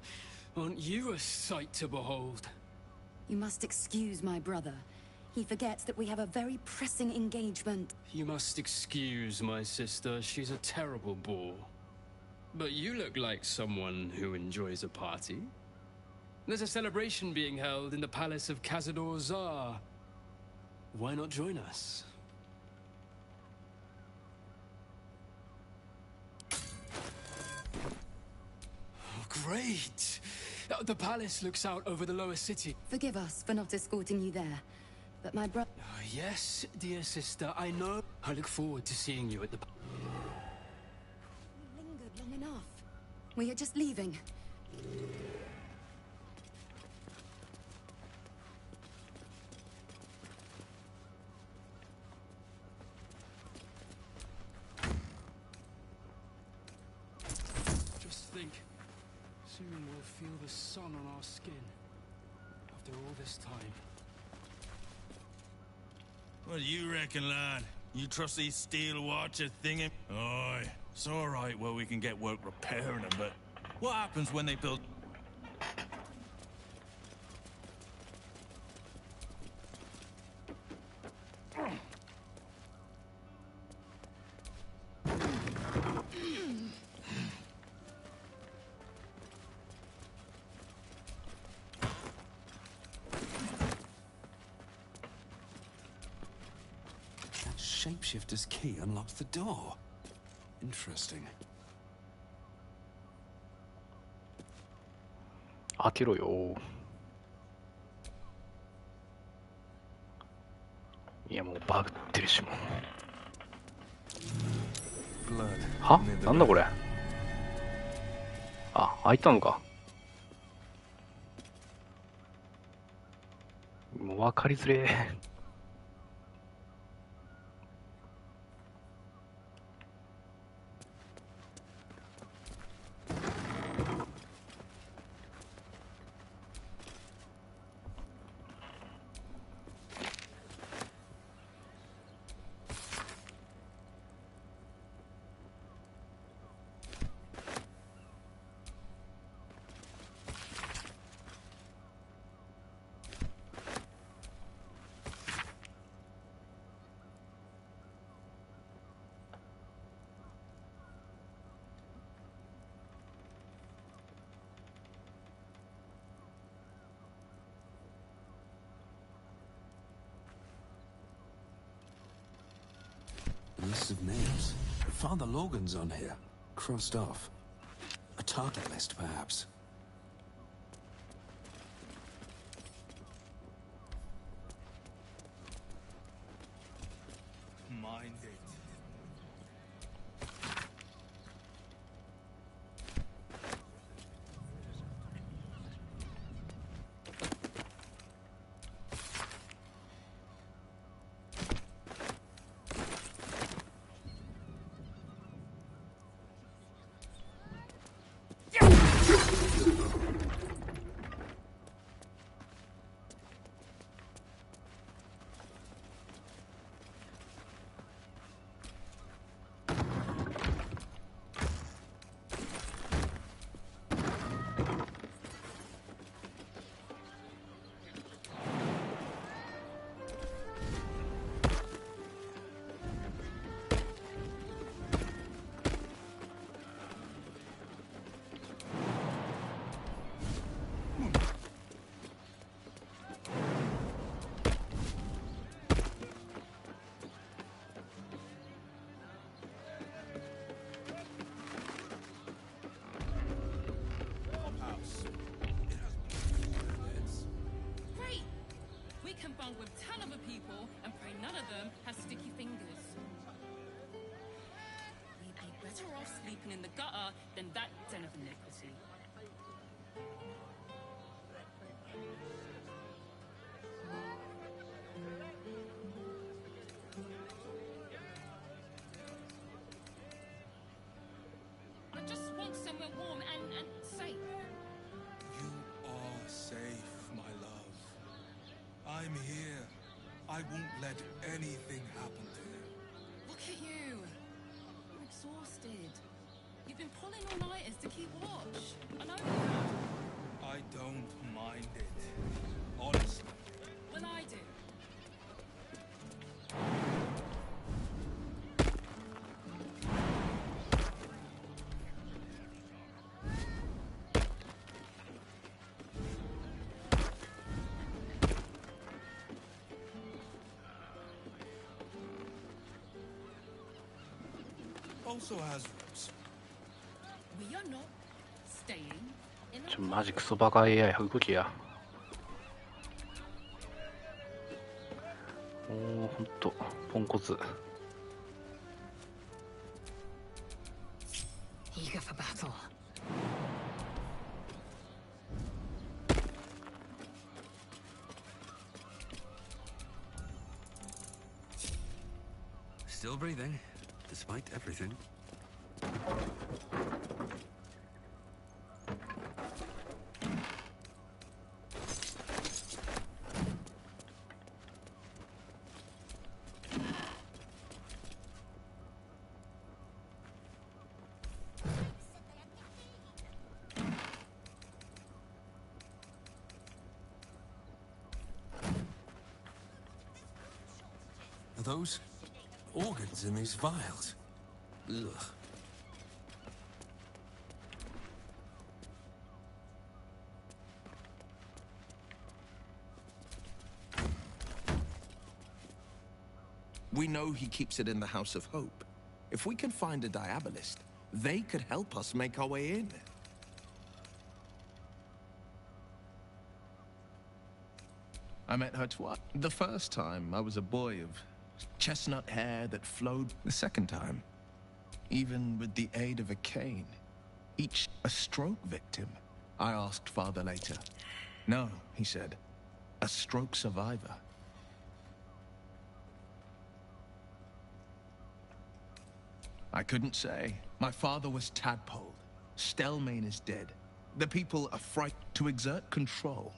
Aren't you a sight to behold? You must excuse my brother. He forgets that we have a very pressing engagement. You must excuse my sister. She's a terrible bore. But you look like someone who enjoys a party. There's a celebration being held in the palace of Cazador Zar. Why not join us? Oh, great! The palace looks out over the lower city. Forgive us for not escorting you there. But my brother... Yes, dear sister, I know. I look forward to seeing you at the... We lingered long enough. We are just leaving. Just think. Soon we'll feel the sun on our skin. After all this time. What do you reckon, lad? You trust these steel watcher thingy? Aye, it's all right where we can get work repairing them, but What happens when they build? That shapeshifter's key unlocks the door. Interesting. 開けろよ。いやもうバグってるしもう。は？なんだこれ。あ、開いたのか。もう分かりづれー。List of names. Father Logan's on here. Crossed off. A target list, perhaps. Mind it. With 10 other people and pray none of them has sticky fingers. We'd be better off sleeping in the gutter than that den of iniquity. I just want somewhere warm and safe. You are safe, my love. I'm here. I won't let anything happen to you. Look at you. You're exhausted. You've been pulling all-nighters to keep watch. I know you have. I don't mind it. Honestly. Well, I do. Also has roots. We are not staying in a マジクソバカ AI 動きや。もうほんとポンコツ。Eager for battle. Still breathing, despite everything. those organs in these vials. Ugh. We know he keeps it in the House of Hope. If we can find a Diabolist, they could help us make our way in. I met her twice. The first time, I was a boy of chestnut hair that flowed. The second time, even with the aid of a cane, each a stroke victim. I asked Father later. No, he said, a stroke survivor. I couldn't say. My father was tadpoled. Stelmane is dead. The people are frightened. To exert control,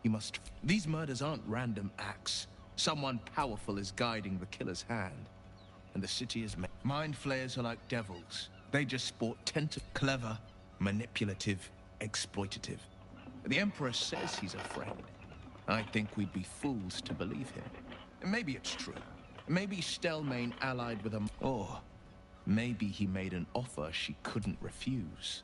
you must... These murders aren't random acts. Someone powerful is guiding the killer's hand. And the city is... Mind flayers are like devils. They just sport clever, manipulative, exploitative. The Emperor says he's a friend. I think we'd be fools to believe him. Maybe it's true. Maybe Stelmane allied with a... Or... maybe he made an offer she couldn't refuse.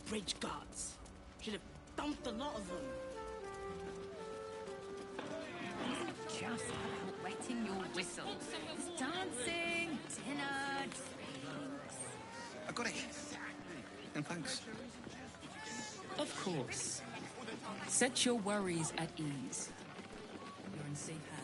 Bridge guards. Should have dumped a lot of them. Just about wetting your whistle. It's dancing, dinner, drinks. I got it. And thanks. Of course. Set your worries at ease. You're in safe hands.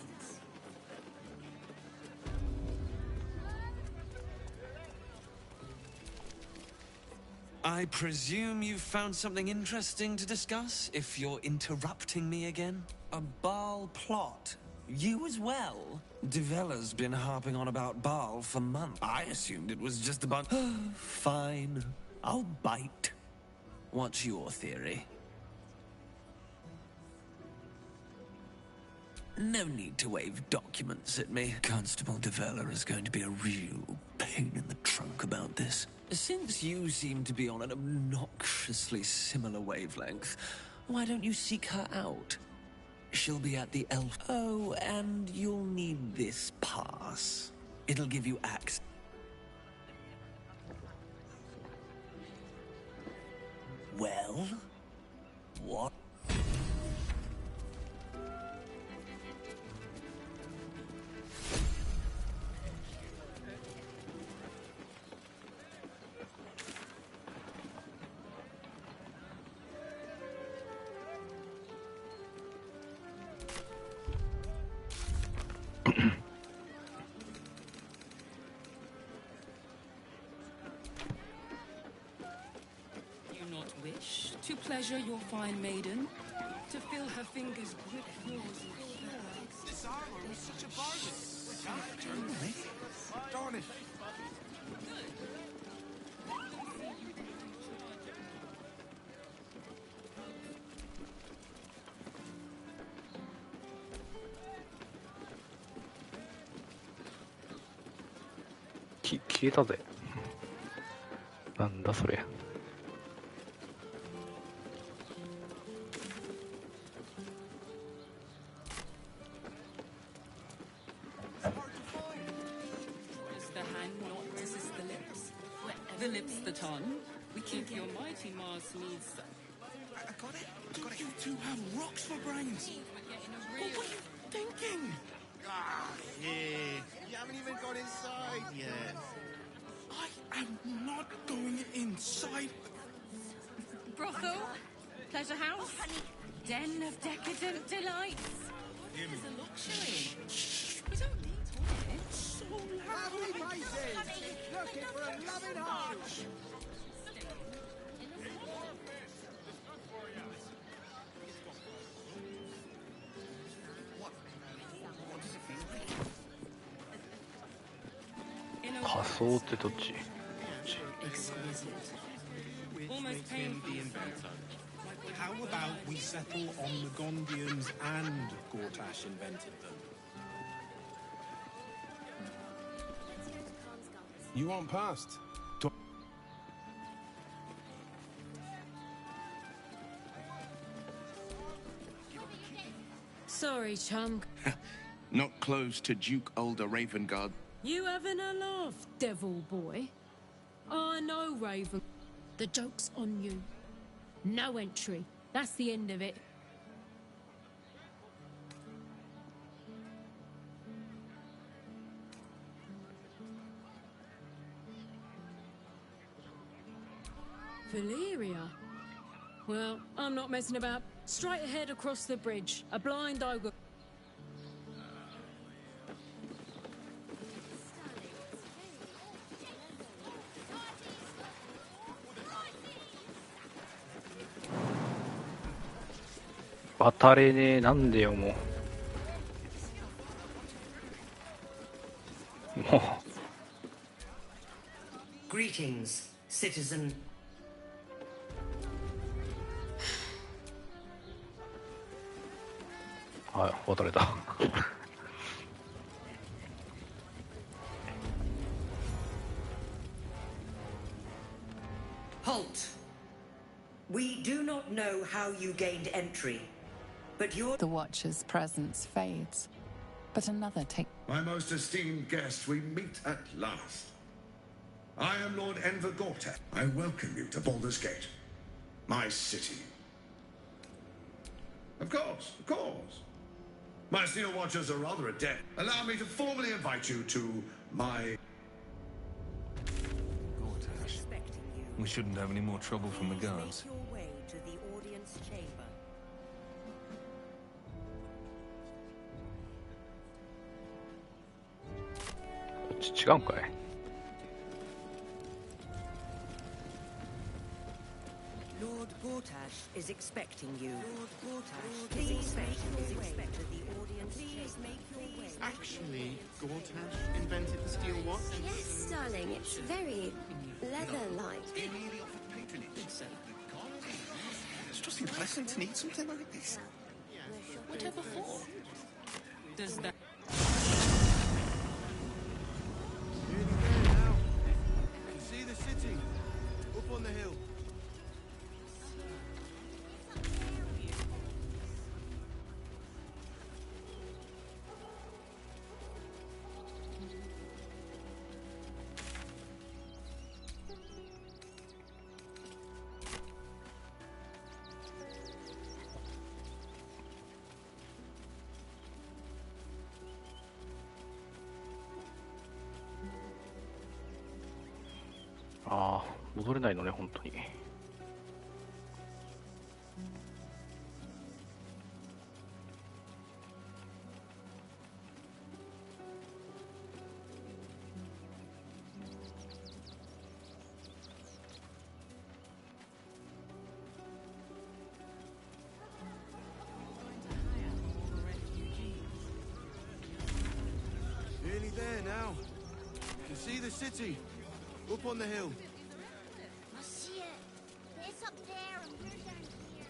I presume you've found something interesting to discuss, if you're interrupting me again? A Baal plot? You as well? Devella's been harping on about Baal for months. I assumed it was just a bunch... Fine. I'll bite. What's your theory? No need to wave documents at me. Constable Devella is going to be a real pain in the trunk about this. Since you seem to be on an obnoxiously similar wavelength, why don't you seek her out? She'll be at the elf... Oh, and you'll need this pass. It'll give you access. Well? What? To pleasure your fine maiden, to feel her fingers grip yours. This armor is such a bargain. Darnish.消えたぜ。なんだそれ。The lips, the tongue. We keep your mighty Mars needs. I got it. You two have rocks for brains. What are you thinking? Ah, yeah. You haven't even got inside yet. I am not going inside. Brothel? Pleasure house? Den of decadent delights? Hear me. It's a luxury. We don't need toilets. So lovely places. Looking for a loving heart. 仮想ってどっち？ Almost painful. How about we settle on the Gondians and Gortash invented them? You want past? Sorry, chum. Not close to Duke Older Ravengard. You having a laugh, devil boy? I know, Raven. The joke's on you. No entry. That's the end of it. Valeria? Well, I'm not messing about. Straight ahead across the bridge. A blind ogre.渡れねえ、なんでよもう。もう。Greetings, citizen. はい、渡れた。Halt. We do not know how you gained entry, but your... The Watcher's presence fades, but another takes... My most esteemed guest, we meet at last. I am Lord Enver Gortat. I welcome you to Baldur's Gate, my city. Of course, of course. My Steel Watchers are rather adept. Allow me to formally invite you to my... Gortash. We shouldn't have any more trouble from the guards. Make your way to the audience chamber.違うんかい。Lord Gortash is expecting you. Lord Gortash is expecting to the audience. Please make your way. Actually, Gortash invented the steel watch? Yes, darling. It's very leather-like. It's just impressive to need something like this. Whatever for? Does that... You see the city? Up on the hill.ああ、戻れないのね、本当に。Nearly there now. You see the city? Up on the hill. I see it. It's up there and we're down here.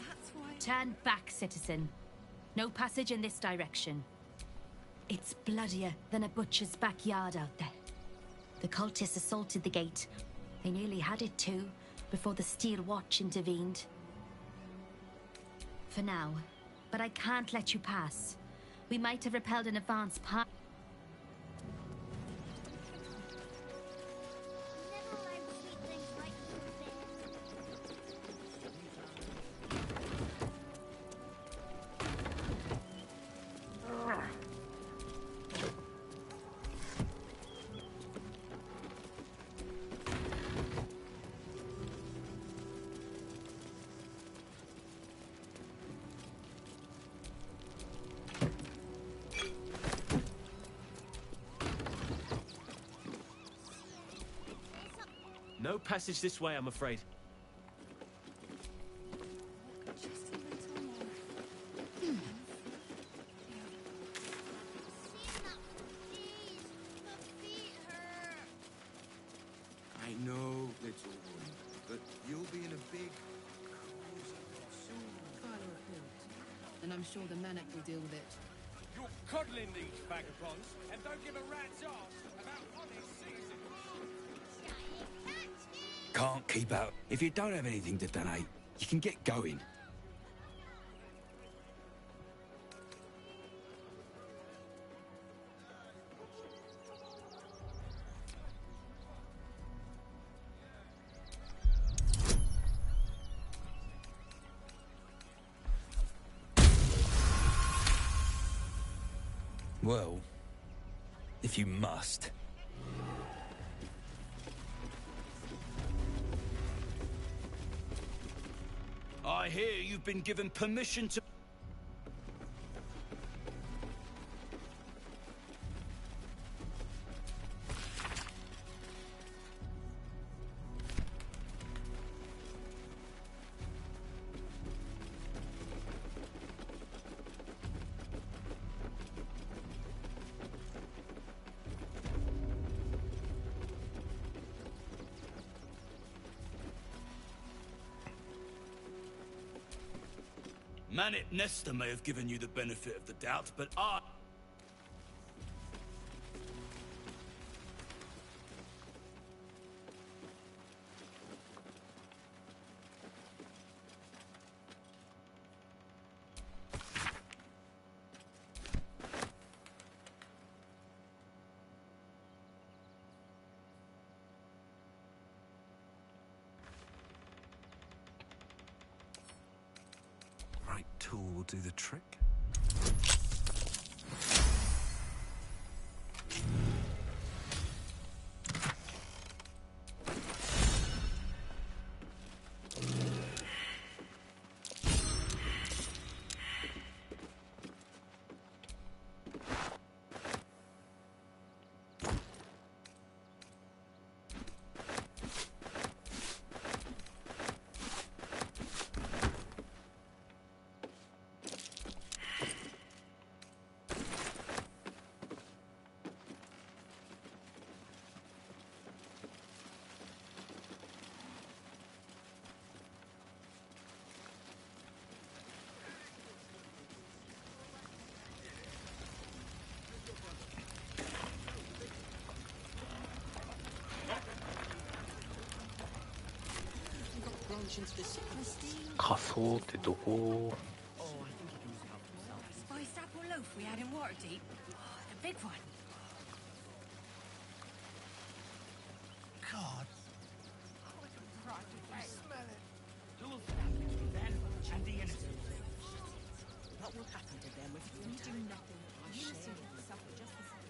That's why... Turn back, citizen. No passage in this direction. It's bloodier than a butcher's backyard out there. The cultists assaulted the gate. They nearly had it too, before the Steel Watch intervened. For now. But I can't let you pass. We might have repelled an advance part. No passage this way, I'm afraid. No, little one. But you'll be in a big... File a report, and I'm sure the Manic will deal with it. You're coddling these vagabonds, and don't give a rat's ass about honest season. Can't keep out. If you don't have anything to donate, you can get going. Well, if you must. I hear you've been given permission to... Manit Nesta may have given you the benefit of the doubt, but I... Tool will do the trick. Prestige. 仮想ってどこ？ Spiced apple loaf we had in Waterdeep. Oh, the big one. God. I can practically smell it. Who will stand between them and the innocent? What will happen to them if we do nothing? Innocent will suffer just the same.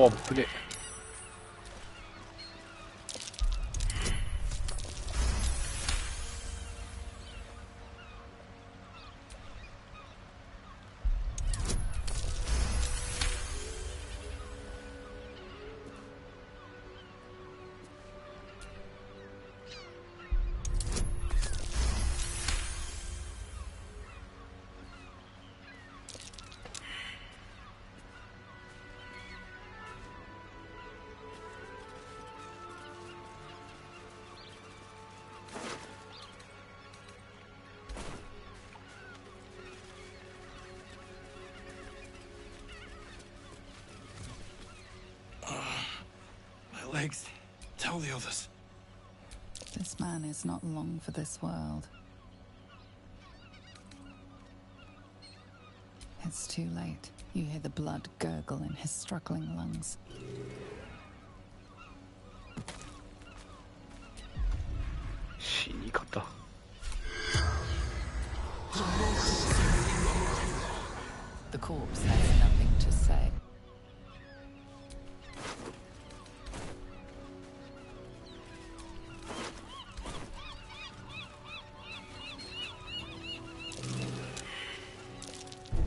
おー、ぶれ。Legs. Tell the others. This man is not long for this world. It's too late. You hear the blood gurgle in his struggling lungs. The corpse has nothing to say.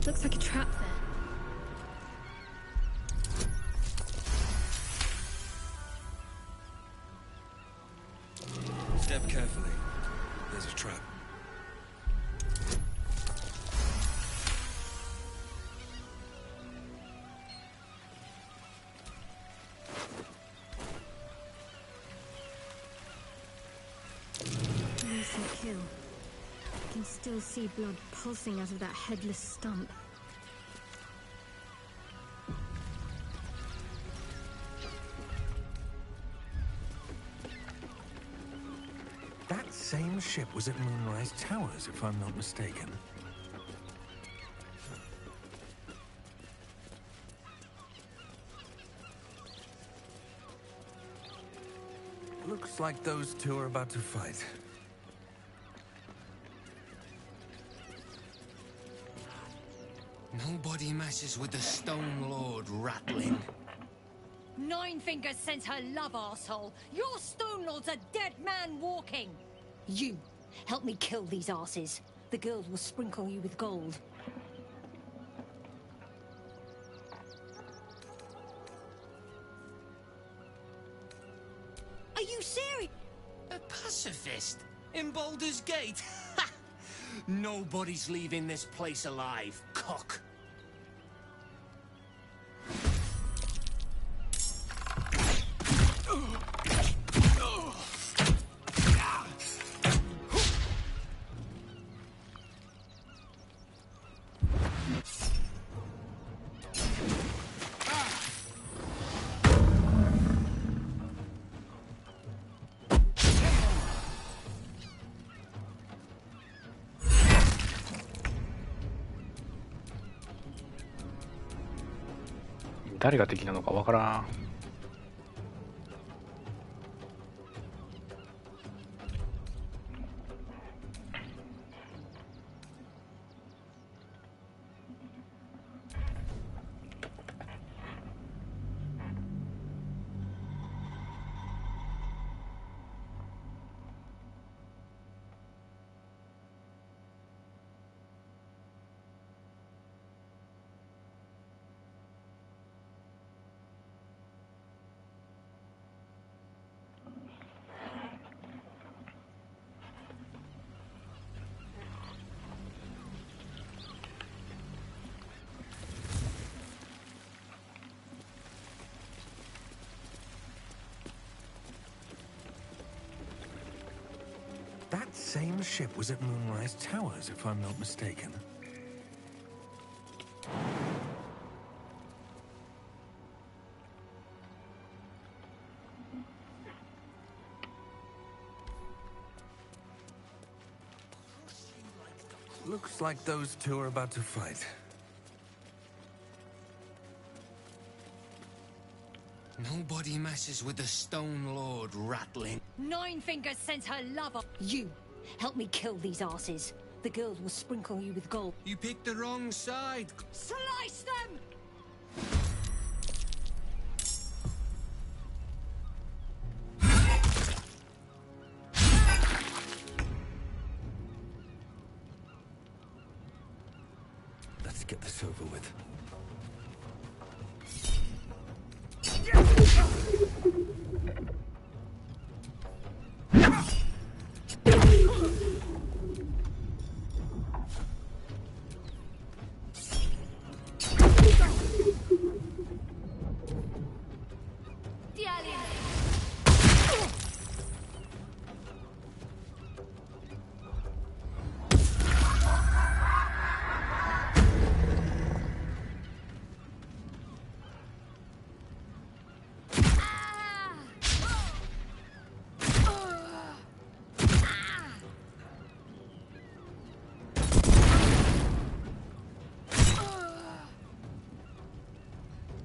Looks like a trap there. Step carefully. There's a trap. Recent kill. I can still see blood pulsing out of that headless stump. That same ship was at Moonrise Towers, if I'm not mistaken. Looks like those two are about to fight. Nobody messes with the Stone Lord, Ratling. Nine Fingers sent her love, arsehole. Your Stone Lord's a dead man walking. You, help me kill these arses. The girls will sprinkle you with gold. Are you serious? A pacifist? In Baldur's Gate? Ha! Nobody's leaving this place alive, cock.誰が敵なのかわからん。That same ship was at Moonrise Towers, if I'm not mistaken. Looks like those two are about to fight. Nobody messes with the Stone Lord, Ratling. Nine Fingers sent her love. You, help me kill these arses. The girls will sprinkle you with gold. You picked the wrong side. Slice them! Let's get this over with.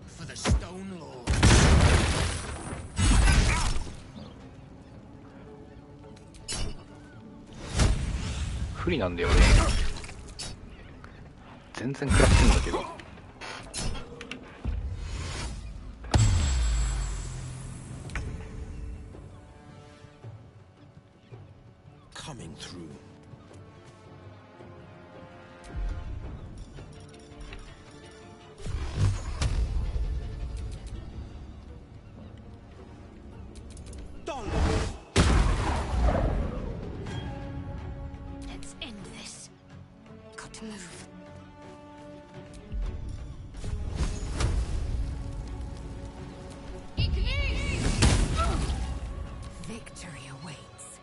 For the Stone Lord. 不利なんだよね。全然食らってんだけど。Coming through. Let's end this. Got to move. Victory awaits.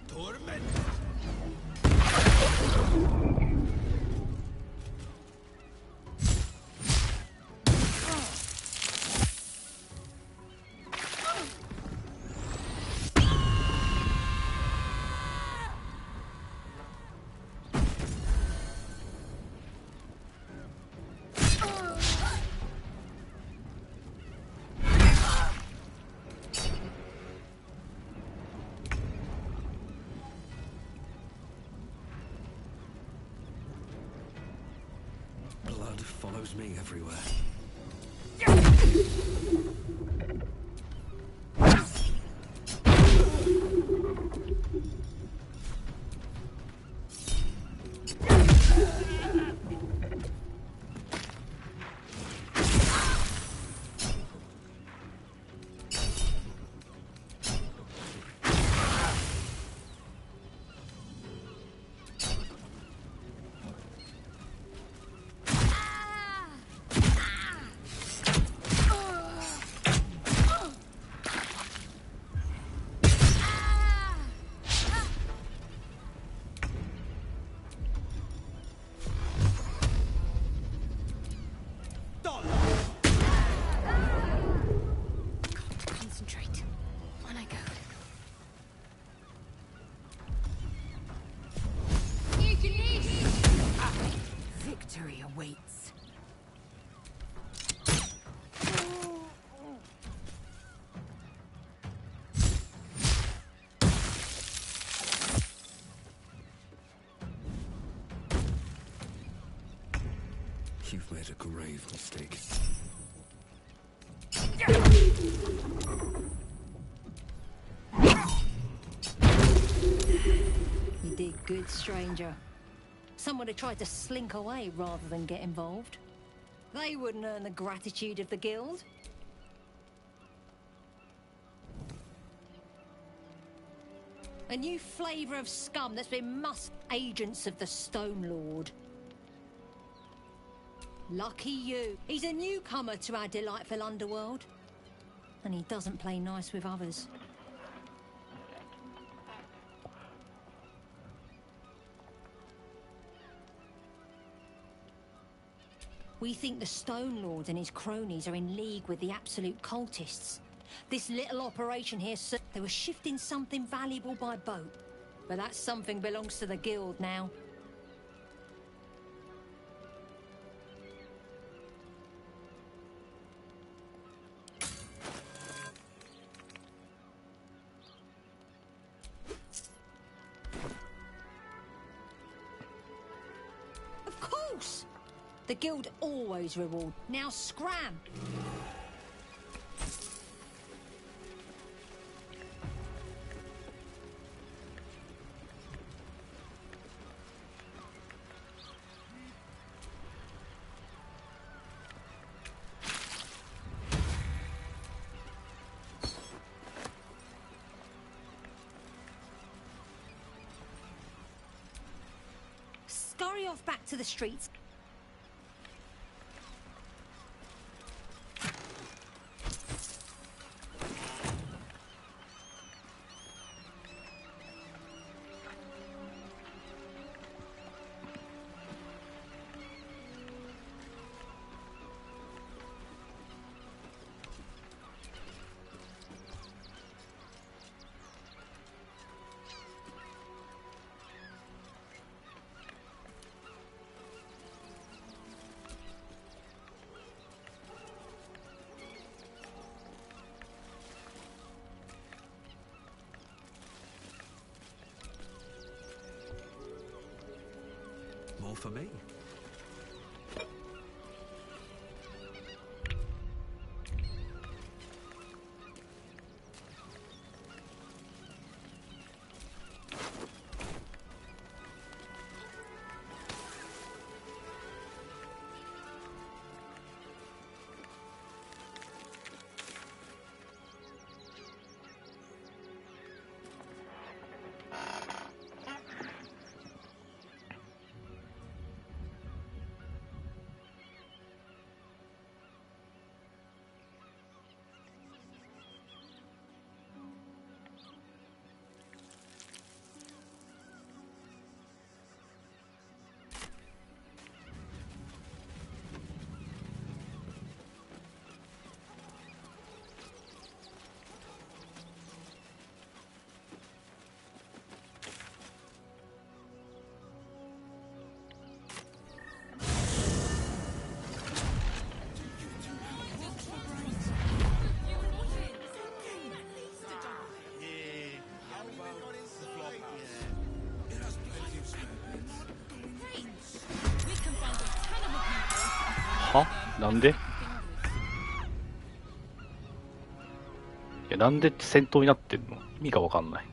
Torment. Blood follows me everywhere. Concentrate. On I go. Victory awaits. You've made a grave mistake. You did good, stranger. Someone who tried to slink away rather than get involved. They wouldn't earn the gratitude of the guild. A new flavour of scum that's been agents of the Stone Lord. Lucky you. He's a newcomer to our delightful underworld. And he doesn't play nice with others. We think the Stone Lord and his cronies are in league with the absolute cultists. This little operation here, sir, they were shifting something valuable by boat. But that something belongs to the guild now. Of course! The guild always reward. Now scram! Scurry off back to the streets. More for me.は？なんで？いや、なんで戦闘になってんの？意味がわかんない。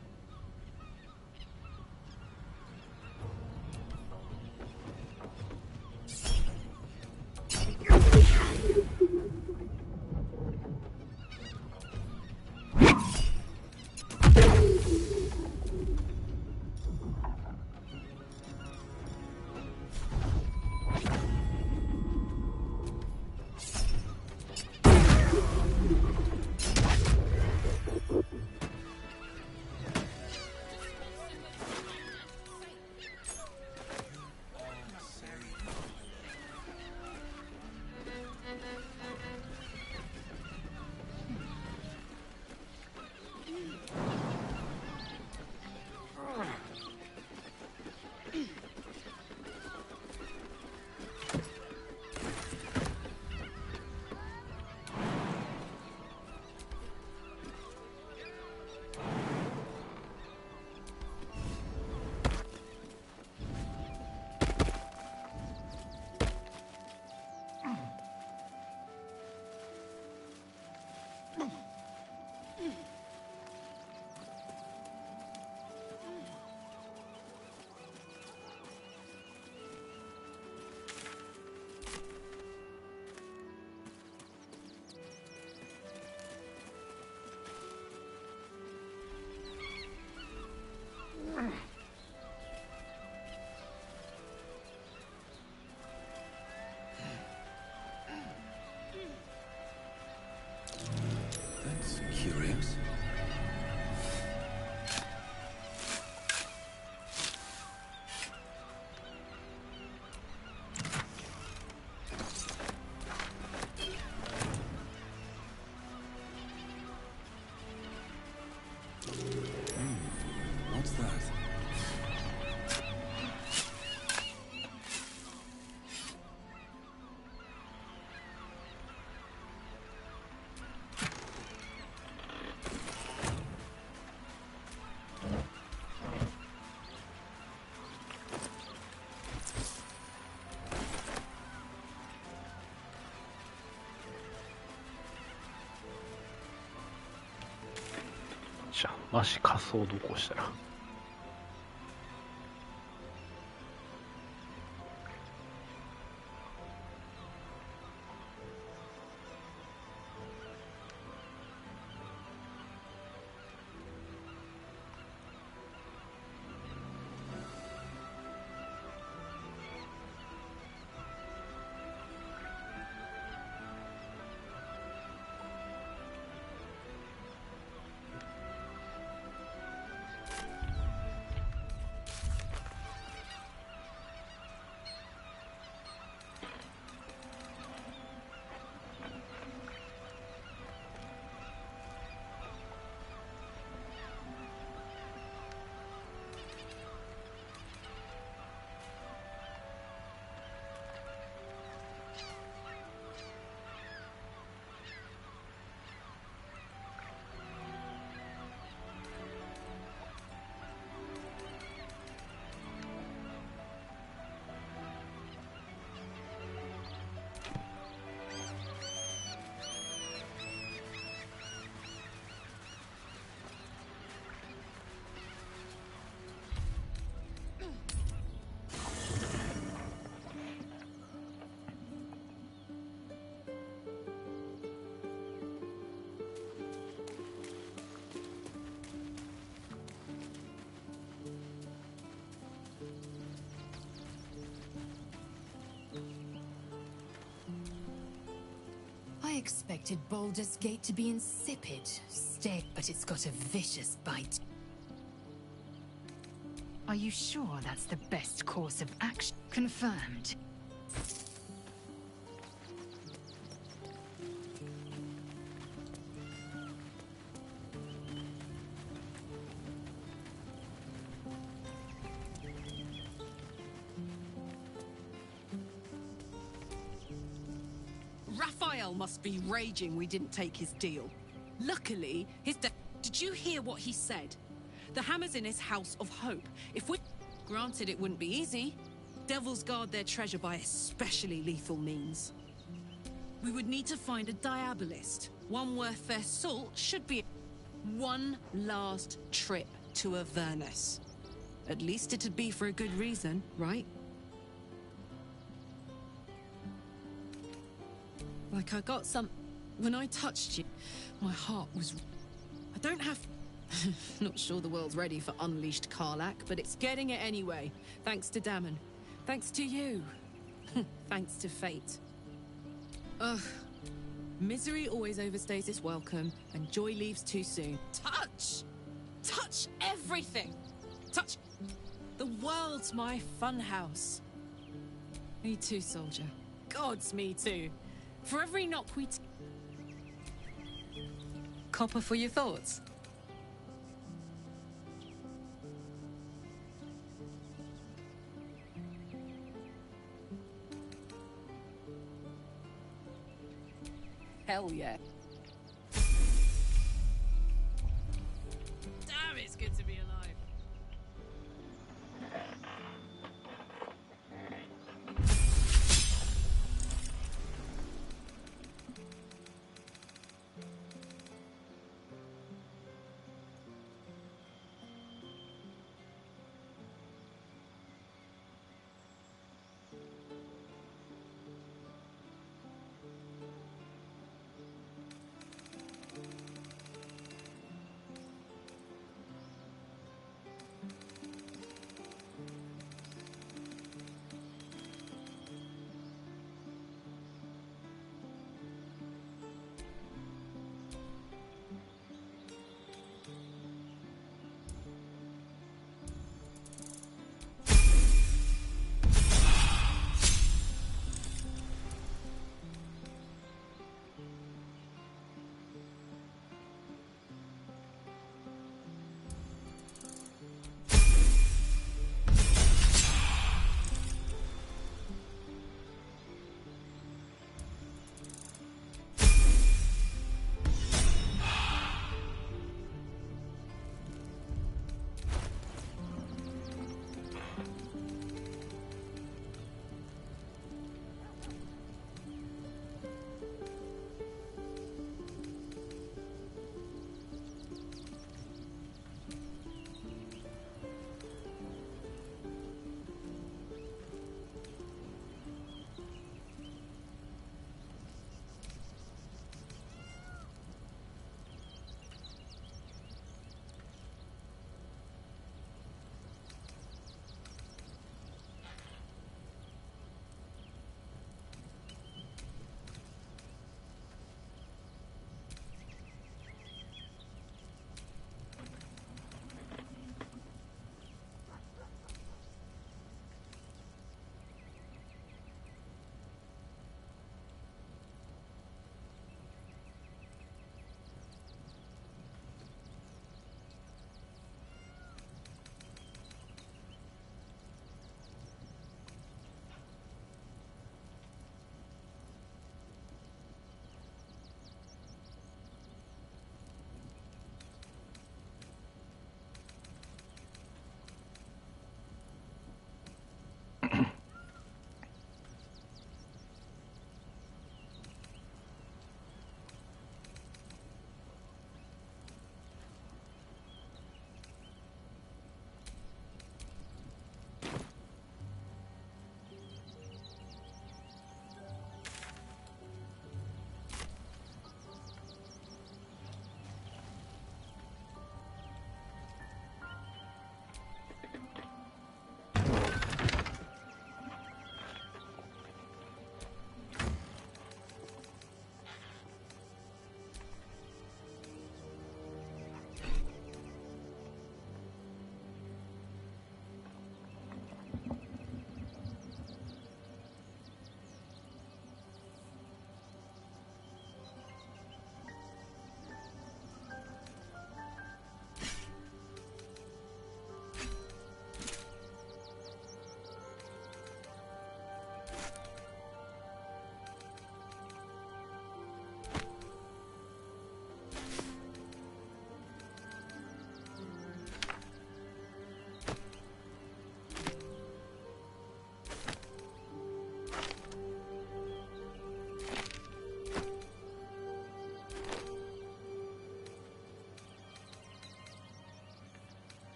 足仮想どこしたら。I expected Baldur's Gate to be insipid, but it's got a vicious bite. Are you sure that's the best course of action? Confirmed. Raphael must be raging we didn't take his deal. Luckily, did you hear what he said? The hammer's in his house of hope. If we... Granted, it wouldn't be easy. Devils guard their treasure by especially lethal means. We would need to find a diabolist. One worth their salt should be... One last trip to Avernus. At least it'd be for a good reason, right? Like I got some... When I touched you, my heart was... I don't have... Not sure the world's ready for unleashed Karlach, but it's getting it anyway. Thanks to Dammon. Thanks to you. Thanks to fate. Ugh. Misery always overstays its welcome, and joy leaves too soon. Touch! Touch everything! Touch... The world's my funhouse. Me too, soldier. Gods, me too. For every knock we... Copper for your thoughts. Hell yeah. Damn, it's good to be alive.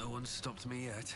No one's stopped me yet.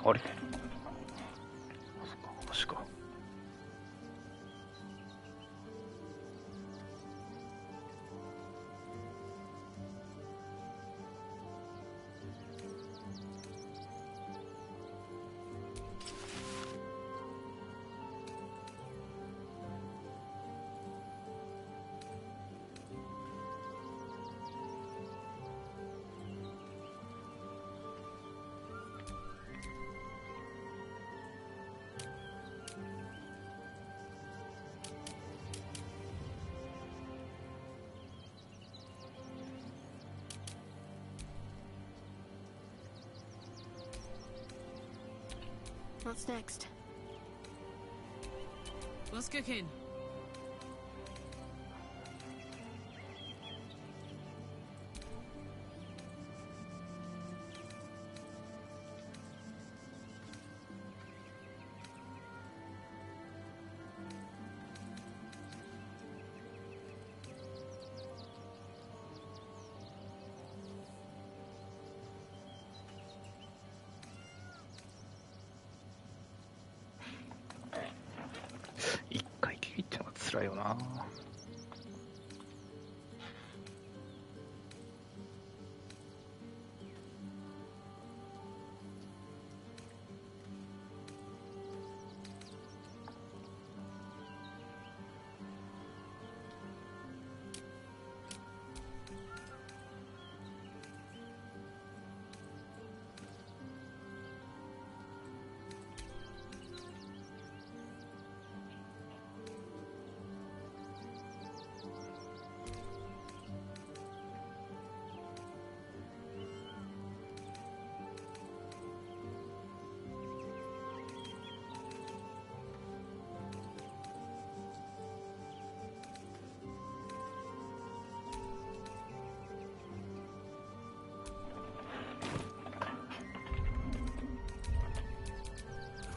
あれ、あ、そっか、橋か。What's next? What's cooking?一回きりってのが辛いよな。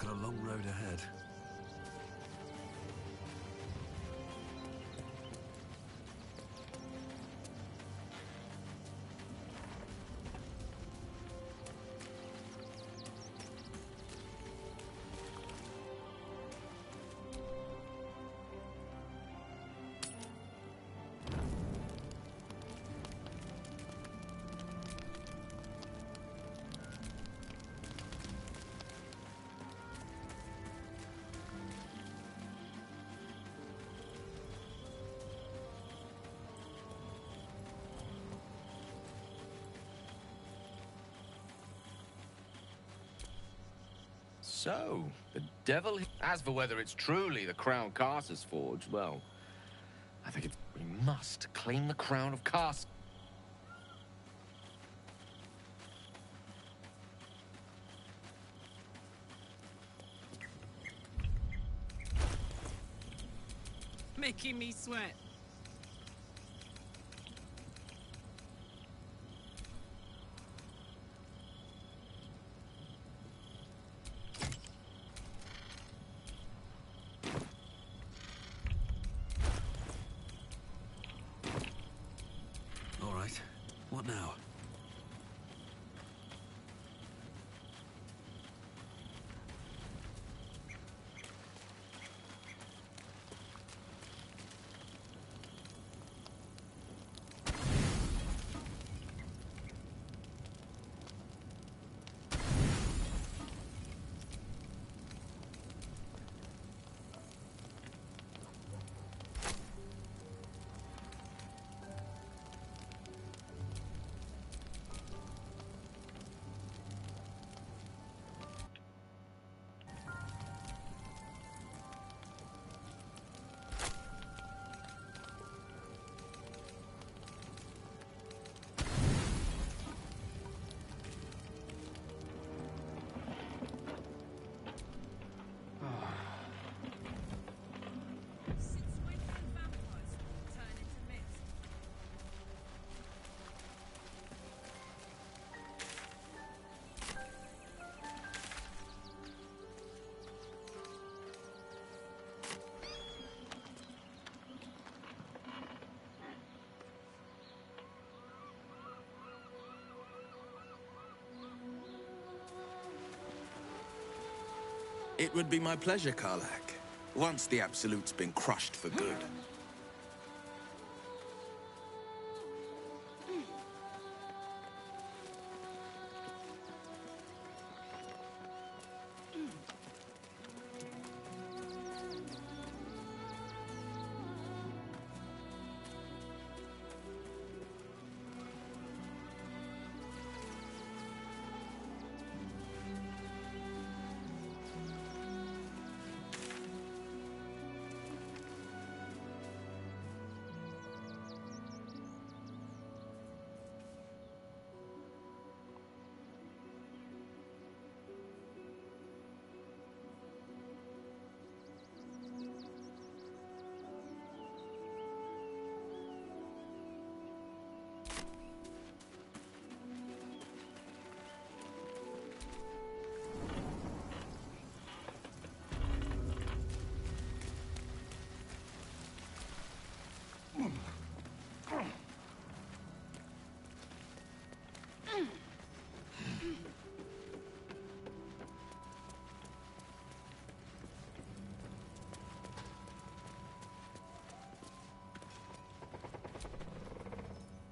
I've got a long road ahead. So, the devil... As for whether it's truly the Crown Caster's Forge, well, I think we must claim the Crown of Cast. Making me sweat. All right. What now? It would be my pleasure, Karlak. Once the Absolute's been crushed for good.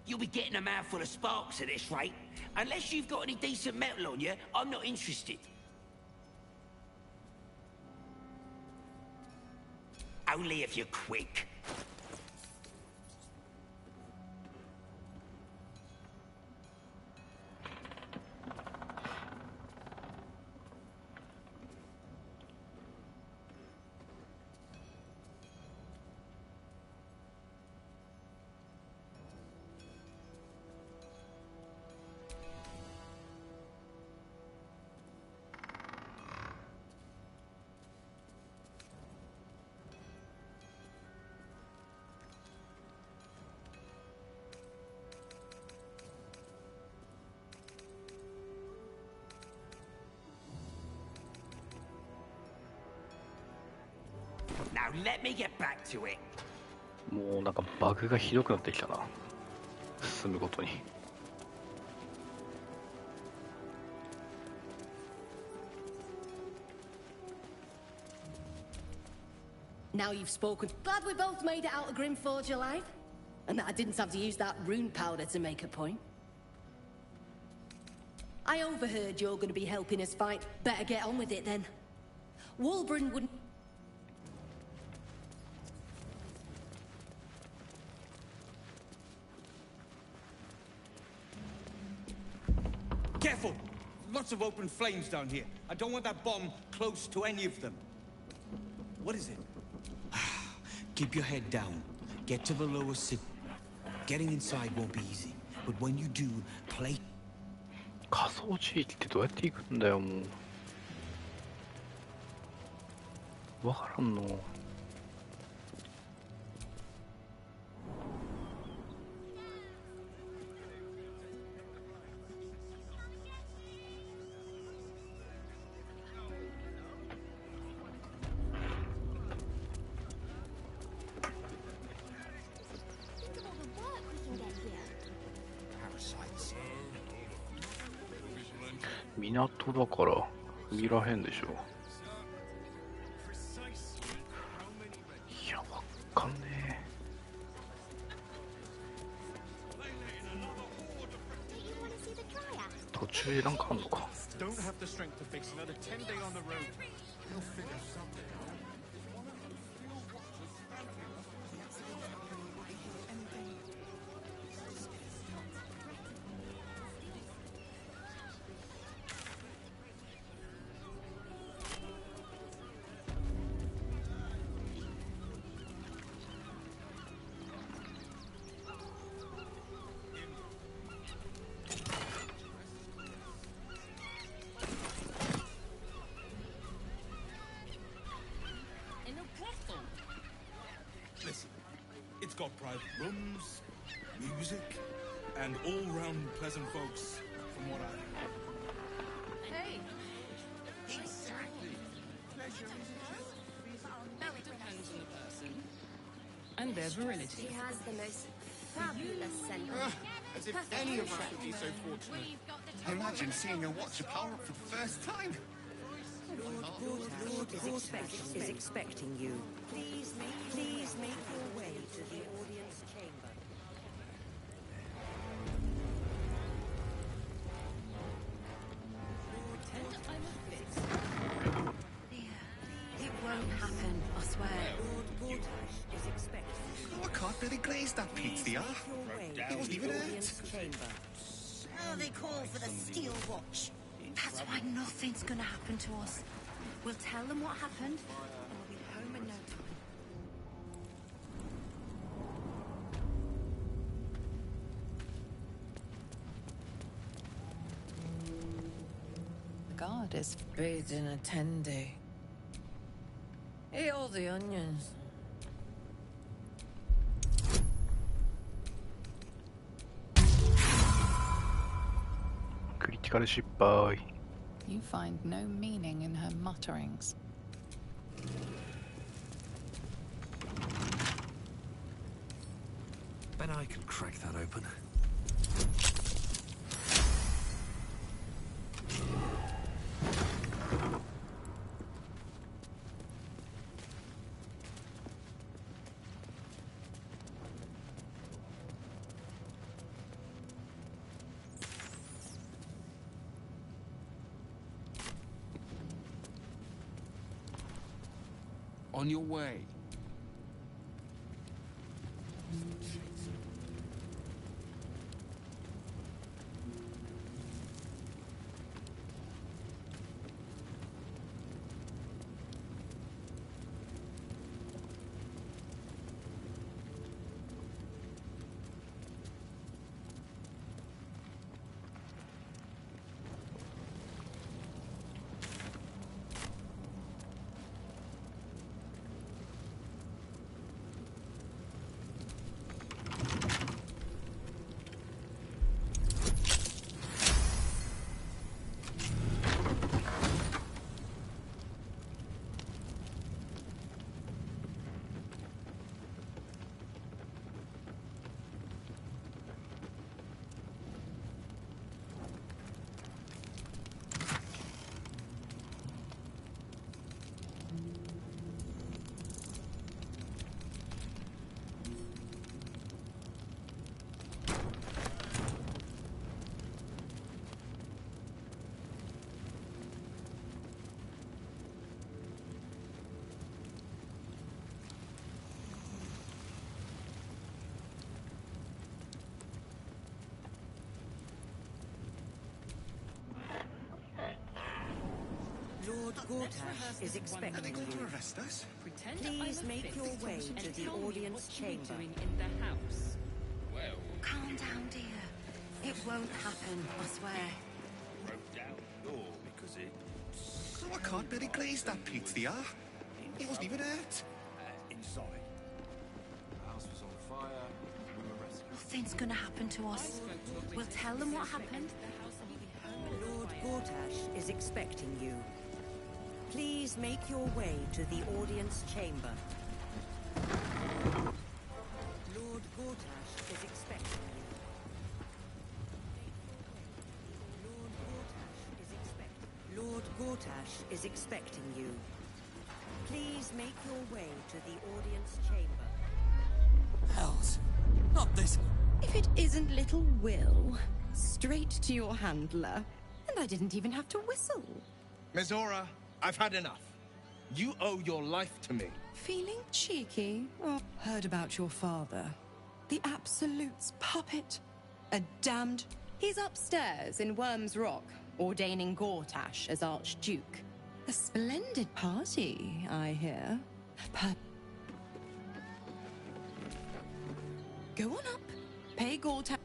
You'll be getting a mouthful of sparks at this rate. Unless you've got any decent metal on you, I'm not interested. Only if you're quick. Now let me get back to it. もうなんかバグがひどくなってきたな。進むごとに。Now you've spoken. Glad we both made it out of Grimforge alive. And that I didn't have to use that rune powder to make a point. I overheard you're going to be helping us fight. Better get on with it then. Wolverine wouldn't... Careful! Lots of open flames down here. I don't want that bomb close to any of them. What is it? Keep your head down. Get to the lower sit. Getting inside won't be easy. But when you do, play... 仮想地域ってどうやって行くんだよ、もう。わからんの。港だから海らへんでしょ。いや、わかんねえ。途中でなんかあんのか。Listen, it's got private rooms, music, and all-round pleasant folks, from what I heard. Hey. Exactly. Pleasure it depends on the person and their virility. She has the most fabulous scent. As if any of us would be so fortunate. Imagine seeing her watch a power up for the first time. Lord is expecting you. Please make your way to the audience chamber. Pretend I'm a fix. It won't happen, I swear. Lord is expecting you. Oh, I can't really glaze that pizza. It wasn't even it. Oh, they call for the steel watch. That's why nothing's gonna happen to us. We'll tell them what happened, and we'll be home in no time. The guard is bathed in a tendy. Eat all the onions. Critical失敗. You find no meaning in her mutterings. Bet I can crack that open. On your way. Lord is expecting you. Arrest us? Please make your way to the audience chamber. In the house. Well, calm down, dear. It won't happen, I swear. Broke down the door because it... Oh, I can't really glaze that pizza. It wasn't even it. Inside. The house was on fire. We were rescued. Nothing's gonna happen to us. We'll tell them what happened. Lord Gortash is expecting you. Please make your way to the audience chamber. Lord Gortash is expecting you. Lord Gortash is expecting you. Please make your way to the audience chamber. Hells. Not this. If it isn't little Will, straight to your handler. And I didn't even have to whistle. Mizora, I've had enough. You owe your life to me. Feeling cheeky? Oh, heard about your father. The Absolute's puppet. A damned... He's upstairs in Worm's Rock, ordaining Gortash as Archduke. A splendid party, I hear. Go on up. Pay Gortash...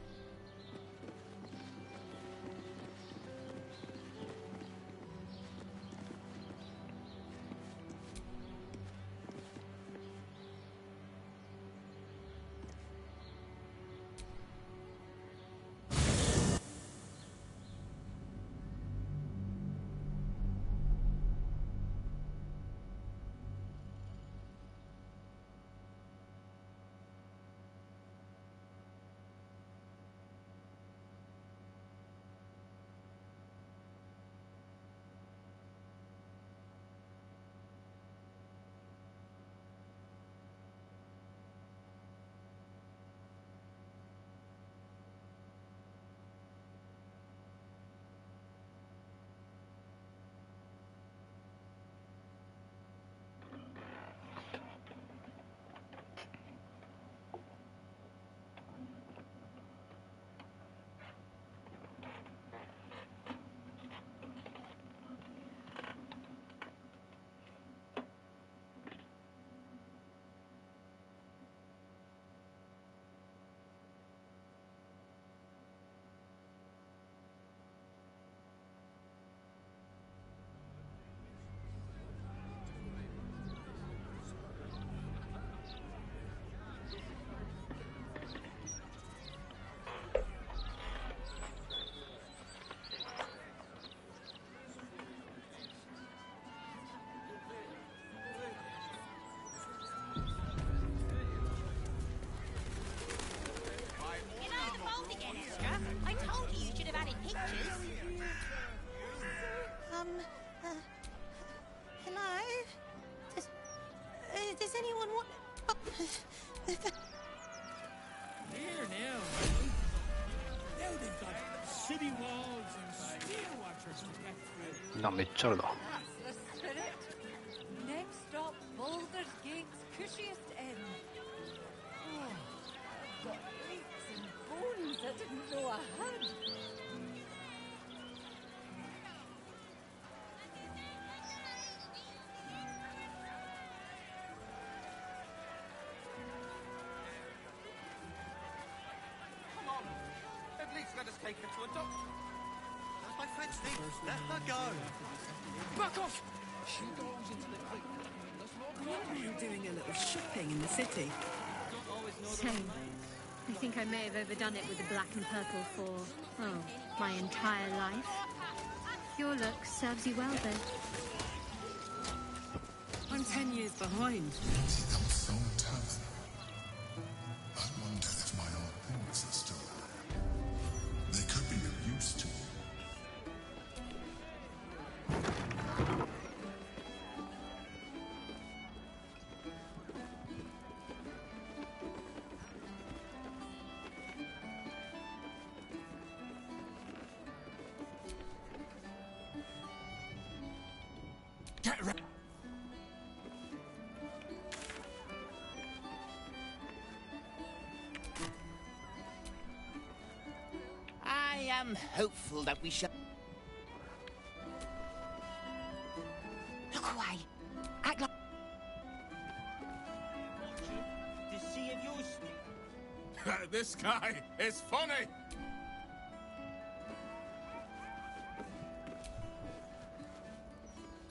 told you you should have added pictures. Hello? Does anyone want... Here now. Now they've got city walls and steel watchers to get through. な、めっちゃあるな。 That's the spirit. Next stop, Baldur's Gate's cushiest end. Oh, I've got aches and bones I didn't know I had. Come on. At least let us take her to a doctor. That's my friend's name. Let her go. Back off! She goes into the creek. I'm doing a little shopping in the city. Same. I think I may have overdone it with the black and purple for, oh, my entire life. Your look serves you well, though. I'm 10 years behind. I'm so talented. I wonder if my old things are still there. They could be of use to you. Get ready. I am hopeful that we shall... Look away. Act like... To see if you're... This guy is funny.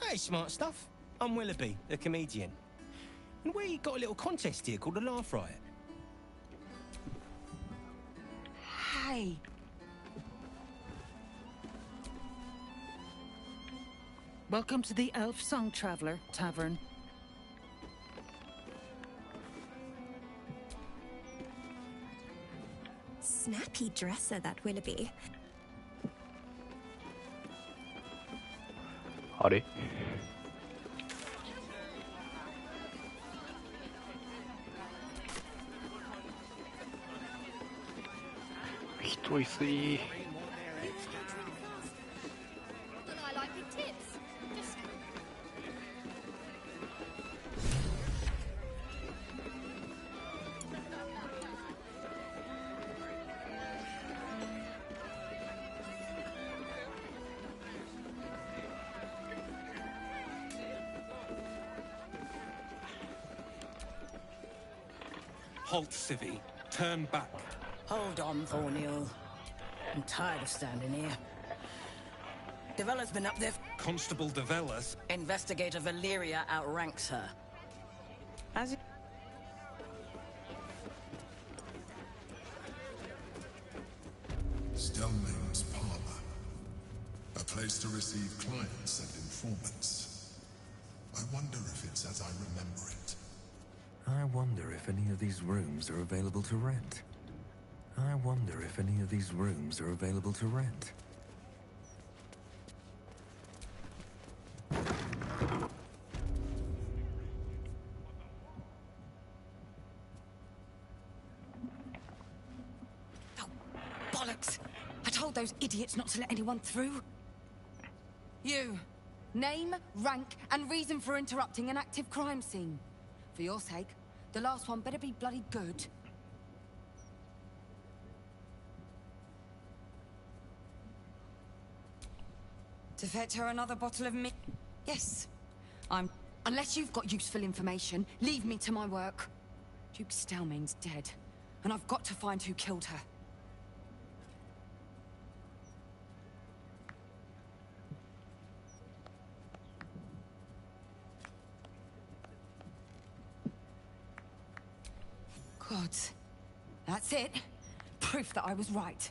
Hey, smart stuff. I'm Willoughby, the comedian. And we got a little contest here called a Laugh Riot. Hey. Welcome to the Elf Song Traveller Tavern. Snappy dresser, that Willoughby. あれ人いすぎ。 I like your tips. Just... Halt, Civvy. Turn back. Hold on, Thornhill. I'm tired of standing here. Devella's been up there. Constable Devella's. Investigator Valeria outranks her. As it... Stellmane's parlor. A place to receive clients and informants. I wonder if it's as I remember it. I wonder if any of these rooms are available to rent. I wonder if any of these rooms are available to rent. Oh, bollocks! I told those idiots not to let anyone through. You. Name, rank, and reason for interrupting an active crime scene. For your sake, the last one better be bloody good. To fetch her another bottle of mi- Yes. Unless you've got useful information, leave me to my work. Duke Stellmane's dead, and I've got to find who killed her. Gods. That's it. Proof that I was right.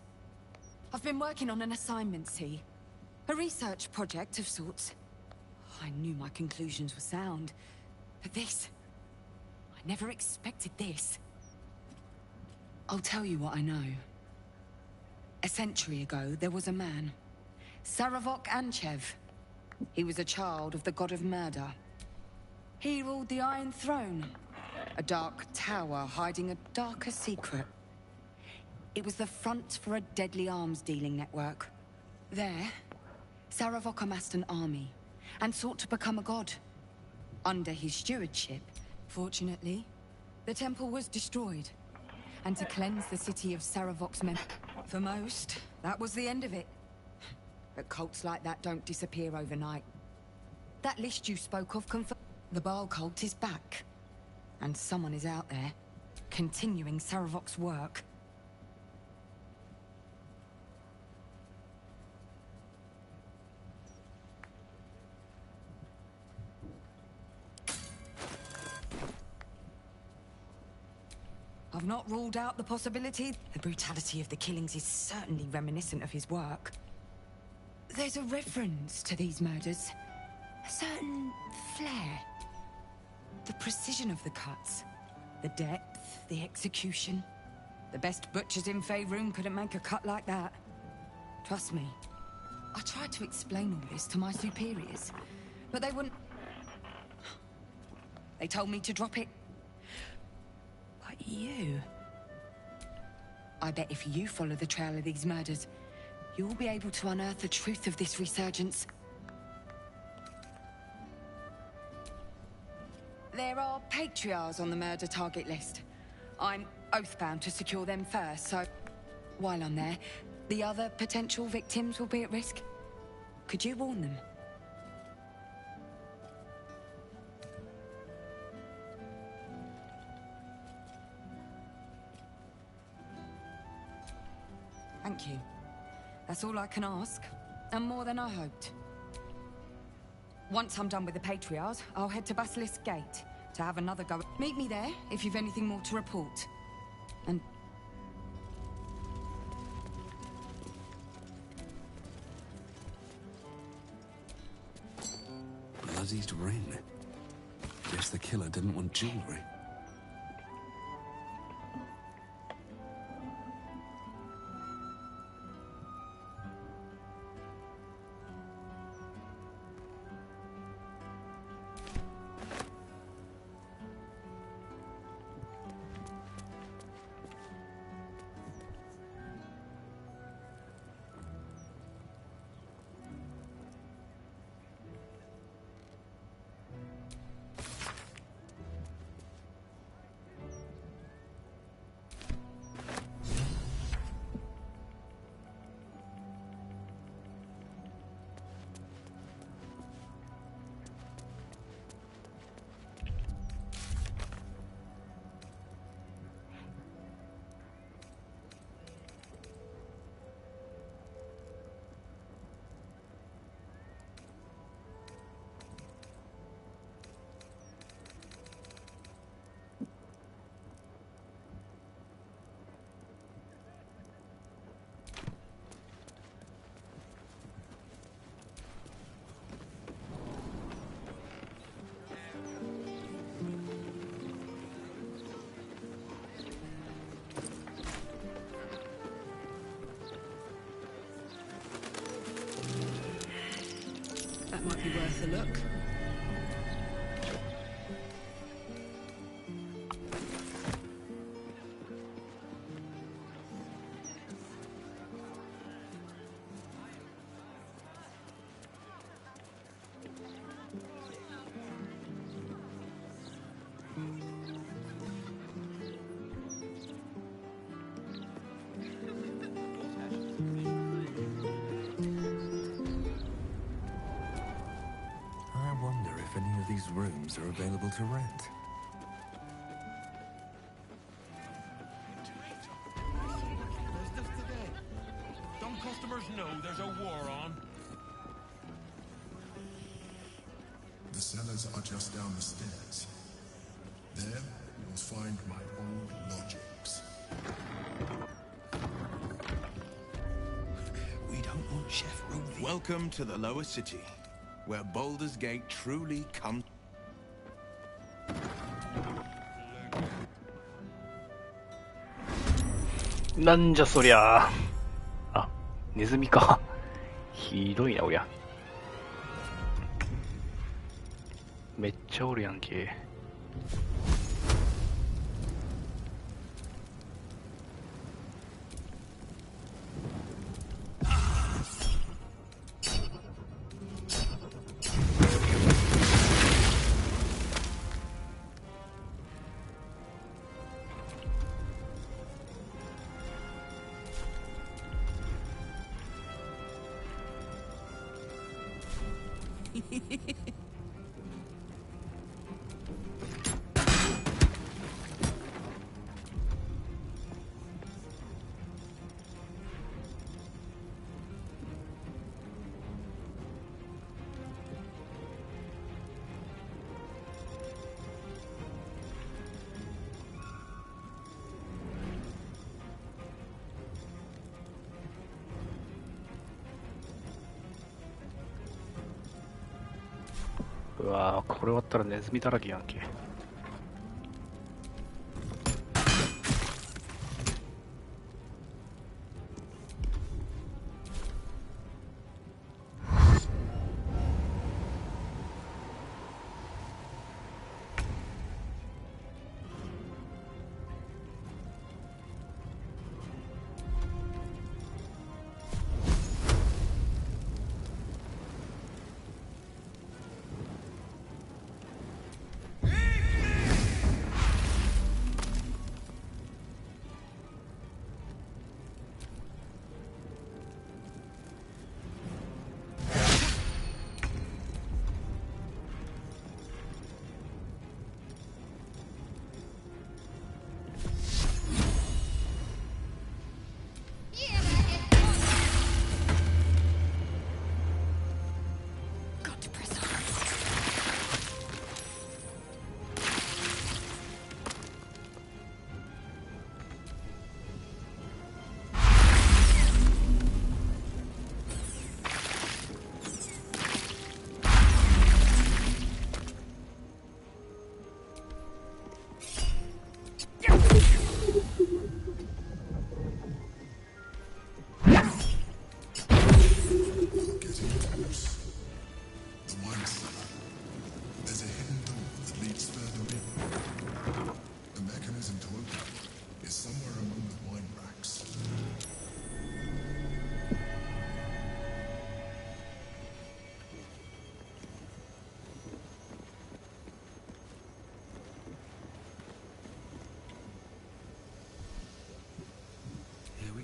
I've been working on an assignment, see? A research project of sorts. I knew my conclusions were sound. But this... I never expected this. I'll tell you what I know. A century ago, there was a man, Saravok Anchev. He was a child of the god of murder. He ruled the Iron Throne, a dark tower hiding a darker secret. It was the front for a deadly arms-dealing network. There, Saravok amassed an army and sought to become a god. Under his stewardship, fortunately, the temple was destroyed, and to cleanse the city of Saravok's men. For most, that was the end of it. But cults like that don't disappear overnight. That list you spoke of confirms the Baal cult is back, and someone is out there, continuing Saravok's work. I've not ruled out the possibility. The brutality of the killings is certainly reminiscent of his work. There's a reference to these murders. A certain flair. The precision of the cuts. The depth, the execution. The best butchers in Faerun couldn't make a cut like that. Trust me. I tried to explain all this to my superiors, but they wouldn't. They told me to drop it. But you... I bet if you follow the trail of these murders, you'll be able to unearth the truth of this resurgence. There are patriarchs on the murder target list. I'm oath-bound to secure them first, so... While I'm there, the other potential victims will be at risk. Could you warn them? Thank you. That's all I can ask, and more than I hoped. Once I'm done with the Patriarchs, I'll head to Basilisk Gate to have another go. Meet me there if you've anything more to report. And... Bloodied ring. Guess the killer didn't want jewelry. That might be worth a look. Rooms are available to rent. Don't customers know there's a war on? The cellars are just down the stairs. There, you'll find my old logics. We don't want Chef Rovi. Welcome to the lower city, where Baldur's Gate truly comes.なんじゃそりゃ。ネズミか。ひどいな、おりゃ。めっちゃおるやんけ。うわー、これ終わったらネズミだらけやんけ。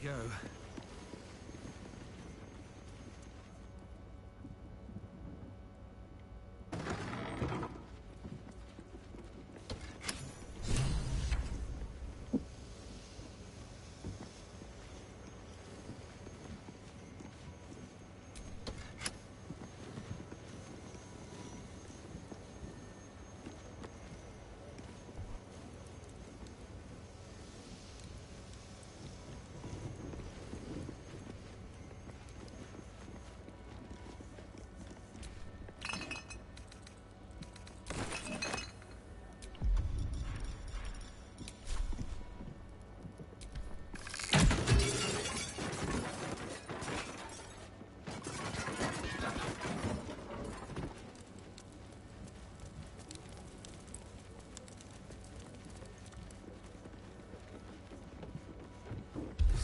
Go.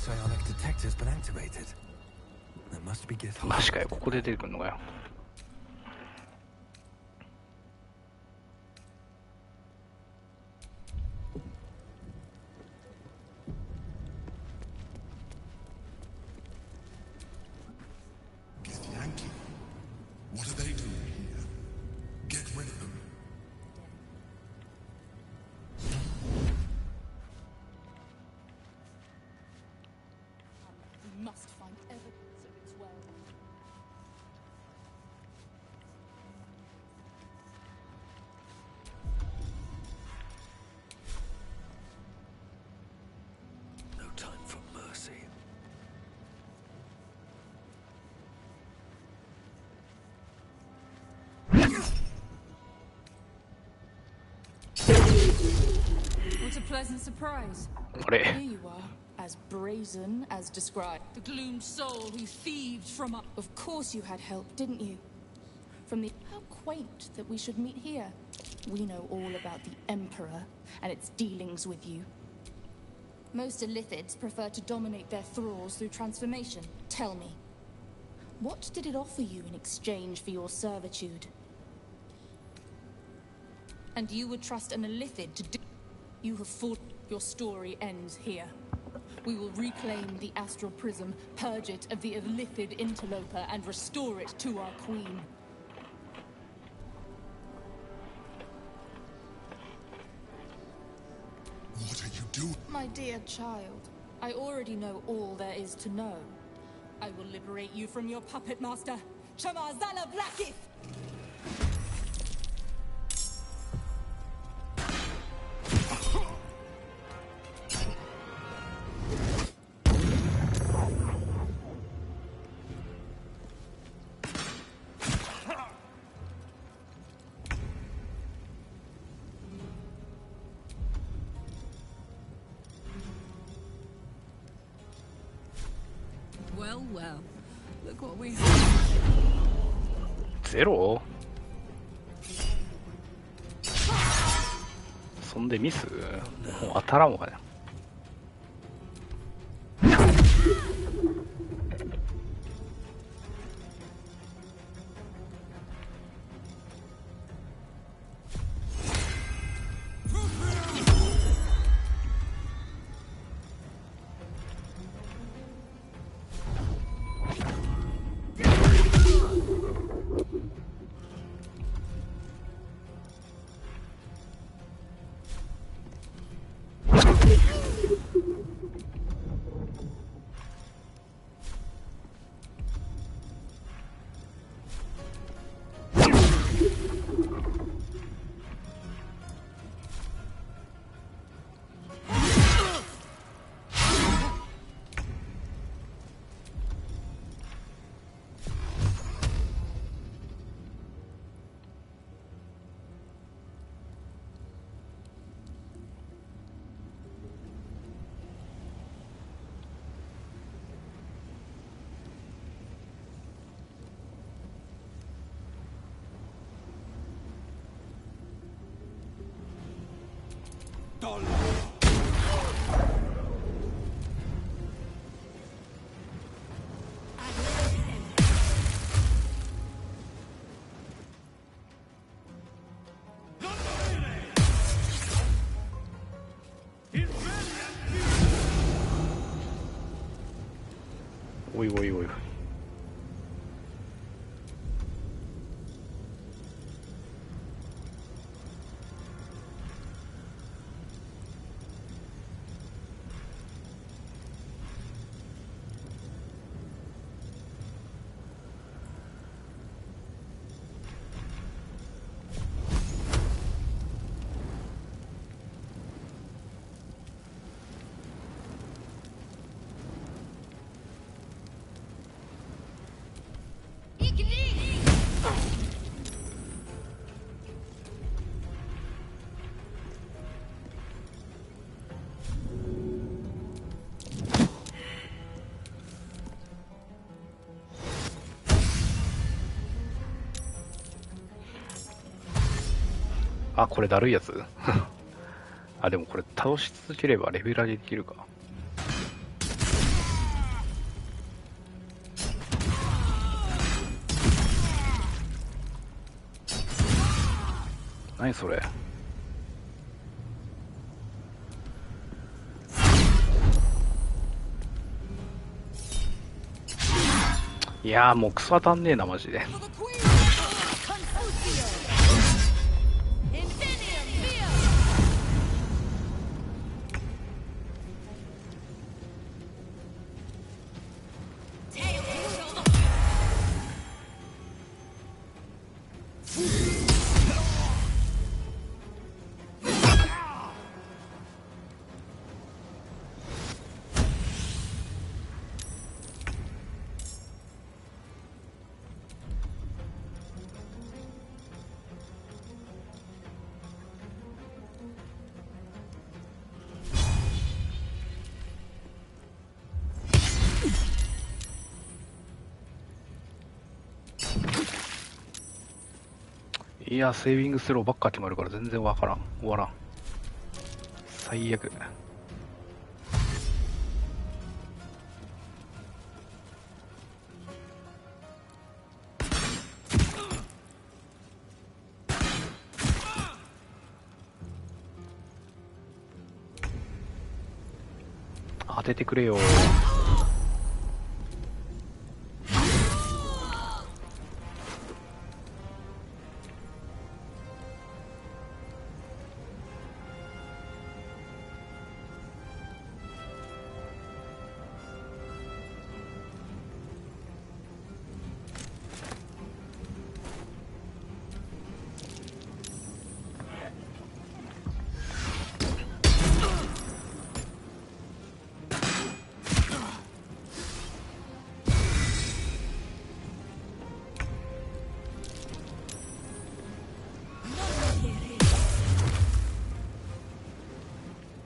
Psionic detector's been activated. That must be good. マジかよ、ここで出てくるのかよ。What are they doing here? Get rid of them. We must find evidence of its well. No time for mercy. What a pleasant surprise. Here you are, as brazen as described. The gloomed soul who thieved from up. Of course you had help, didn't you? From the... How quaint that we should meet here. We know all about the Emperor and its dealings with you. Most Illithids prefer to dominate their thralls through transformation. Tell me, what did it offer you in exchange for your servitude? And you would trust an Illithid to do... You have fought... Your story ends here. We will reclaim the Astral Prism, purge it of the Illithid interloper, and restore it to our queen. What are you doing? My dear child, I already know all there is to know. I will liberate you from your puppet master, Shamazala Blackith! Well, well. Look what we ゼロ？そんでミス？もう当たらんわね。おいおいおい。あ、これだるいやつあ、でもこれ倒し続ければレベル上げできるか。何それ。いやーもうクソ当たんねえなマジで。いや、セービングスローばっか決まるから全然わからん。終わらん。最悪。当ててくれよ。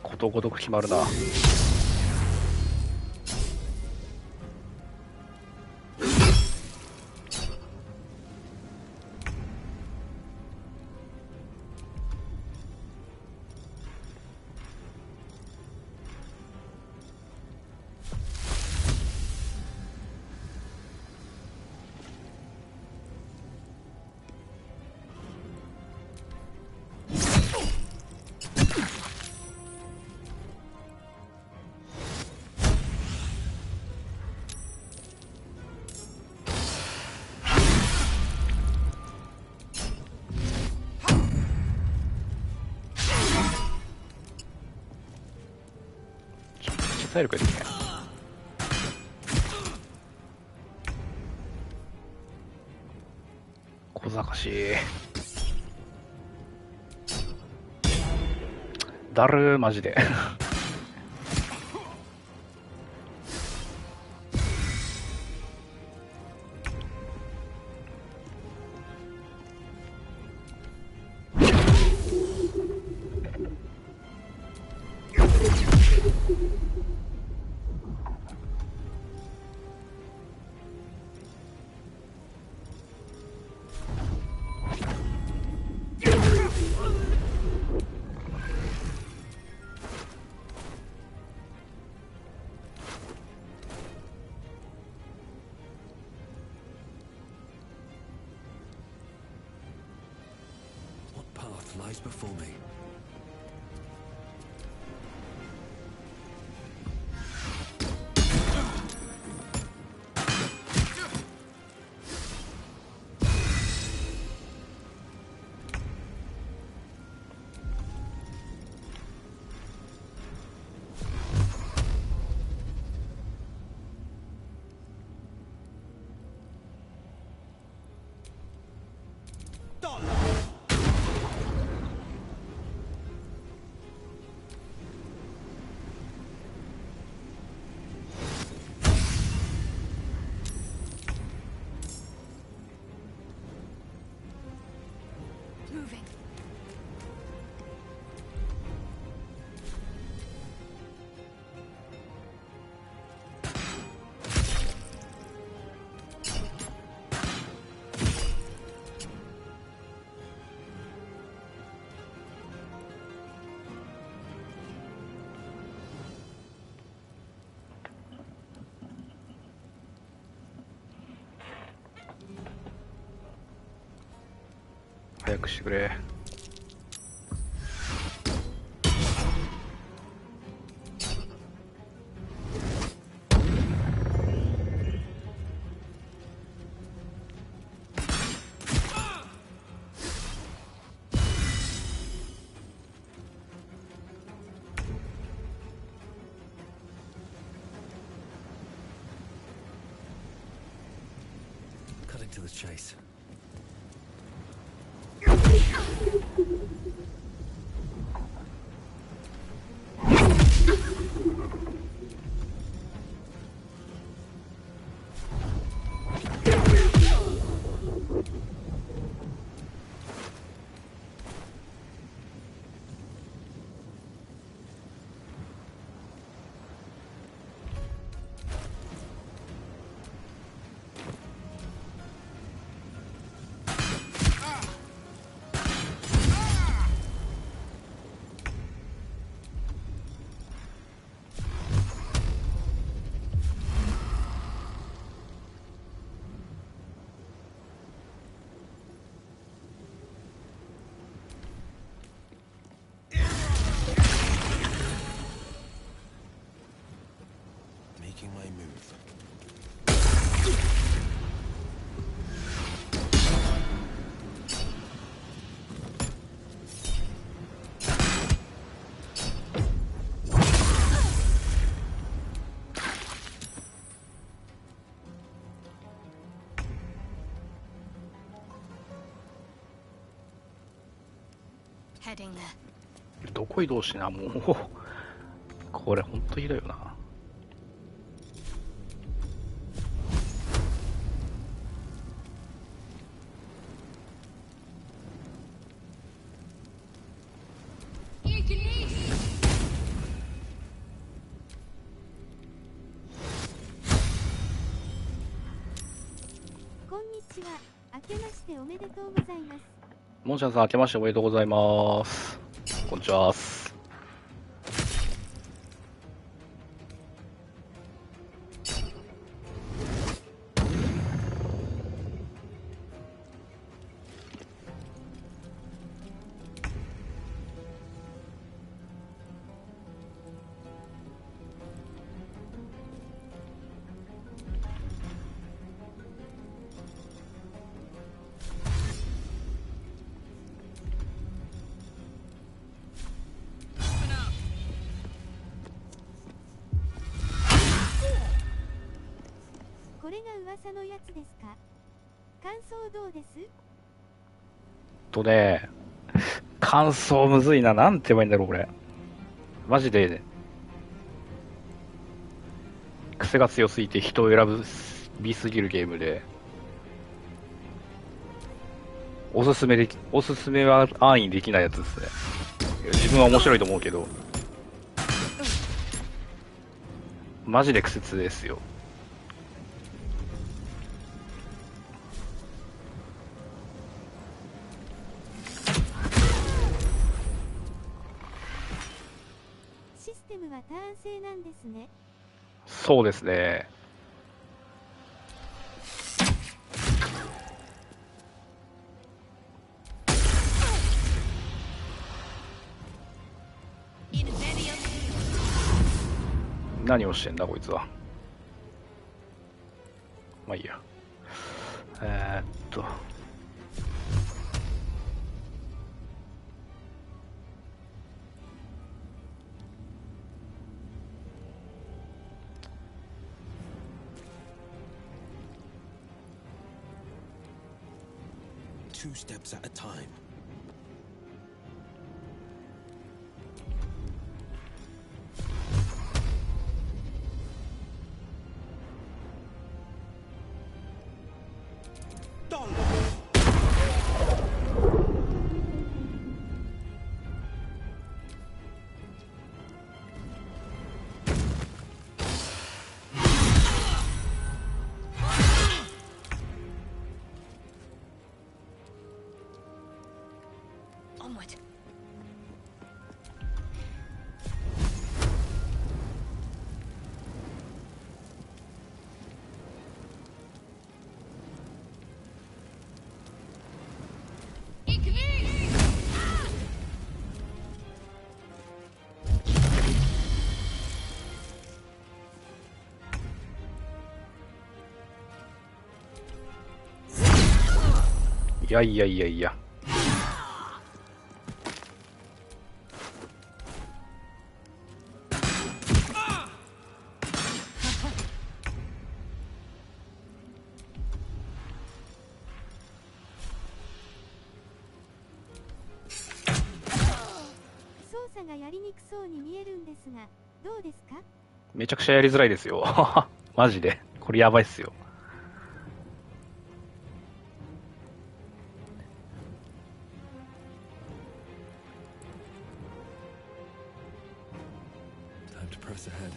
ことごとく決まるな。体力ですね。小賢しい。だるーマジで。Lies before me.早くしてくれ。Cutting to the chase. making my move. どこ移動しな、もうこれほんとひどいよな。こんにちは。明けましておめでとうございます。モンシャンさん、明けましておめでとうございます。こんにちは。これが噂のやつですか？感想どうです？感想むずいな。なんて言えばいいんだろう、これ。マジで、癖が強すぎて人を選びすぎるゲームで、おすすめは安易にできないやつですね。自分は面白いと思うけど、マジで苦節ですよ。システムはターン制なんですね。そうですね。何をしてんだこいつは。まあいいや。Two steps at a time. Onward. いやいやいやいや。操作がやりにくそうに見えるんですが、どうですか？めちゃくちゃやりづらいですよ。マジで。これやばいっすよ。Time to press ahead.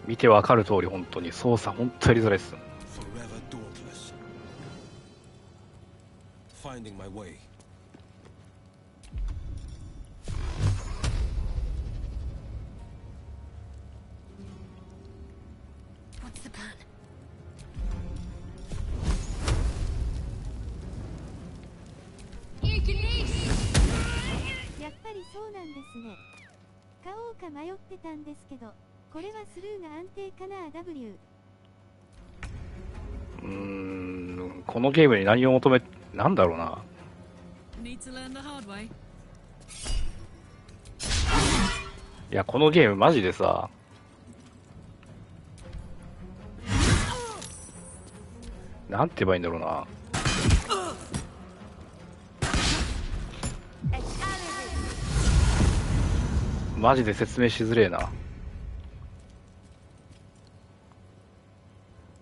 見てわかる通り本当に操作本当やりづらいっす。Forever dauntless. Finding my way. What's the plan? そうなんですね。買おうか迷ってたんですけど、これはスルーが安定かな。 W。 このゲームに何を求め、なんだろうな。いや、このゲームマジでさ、なんて言えばいいんだろうな。マジで説明しづれえな。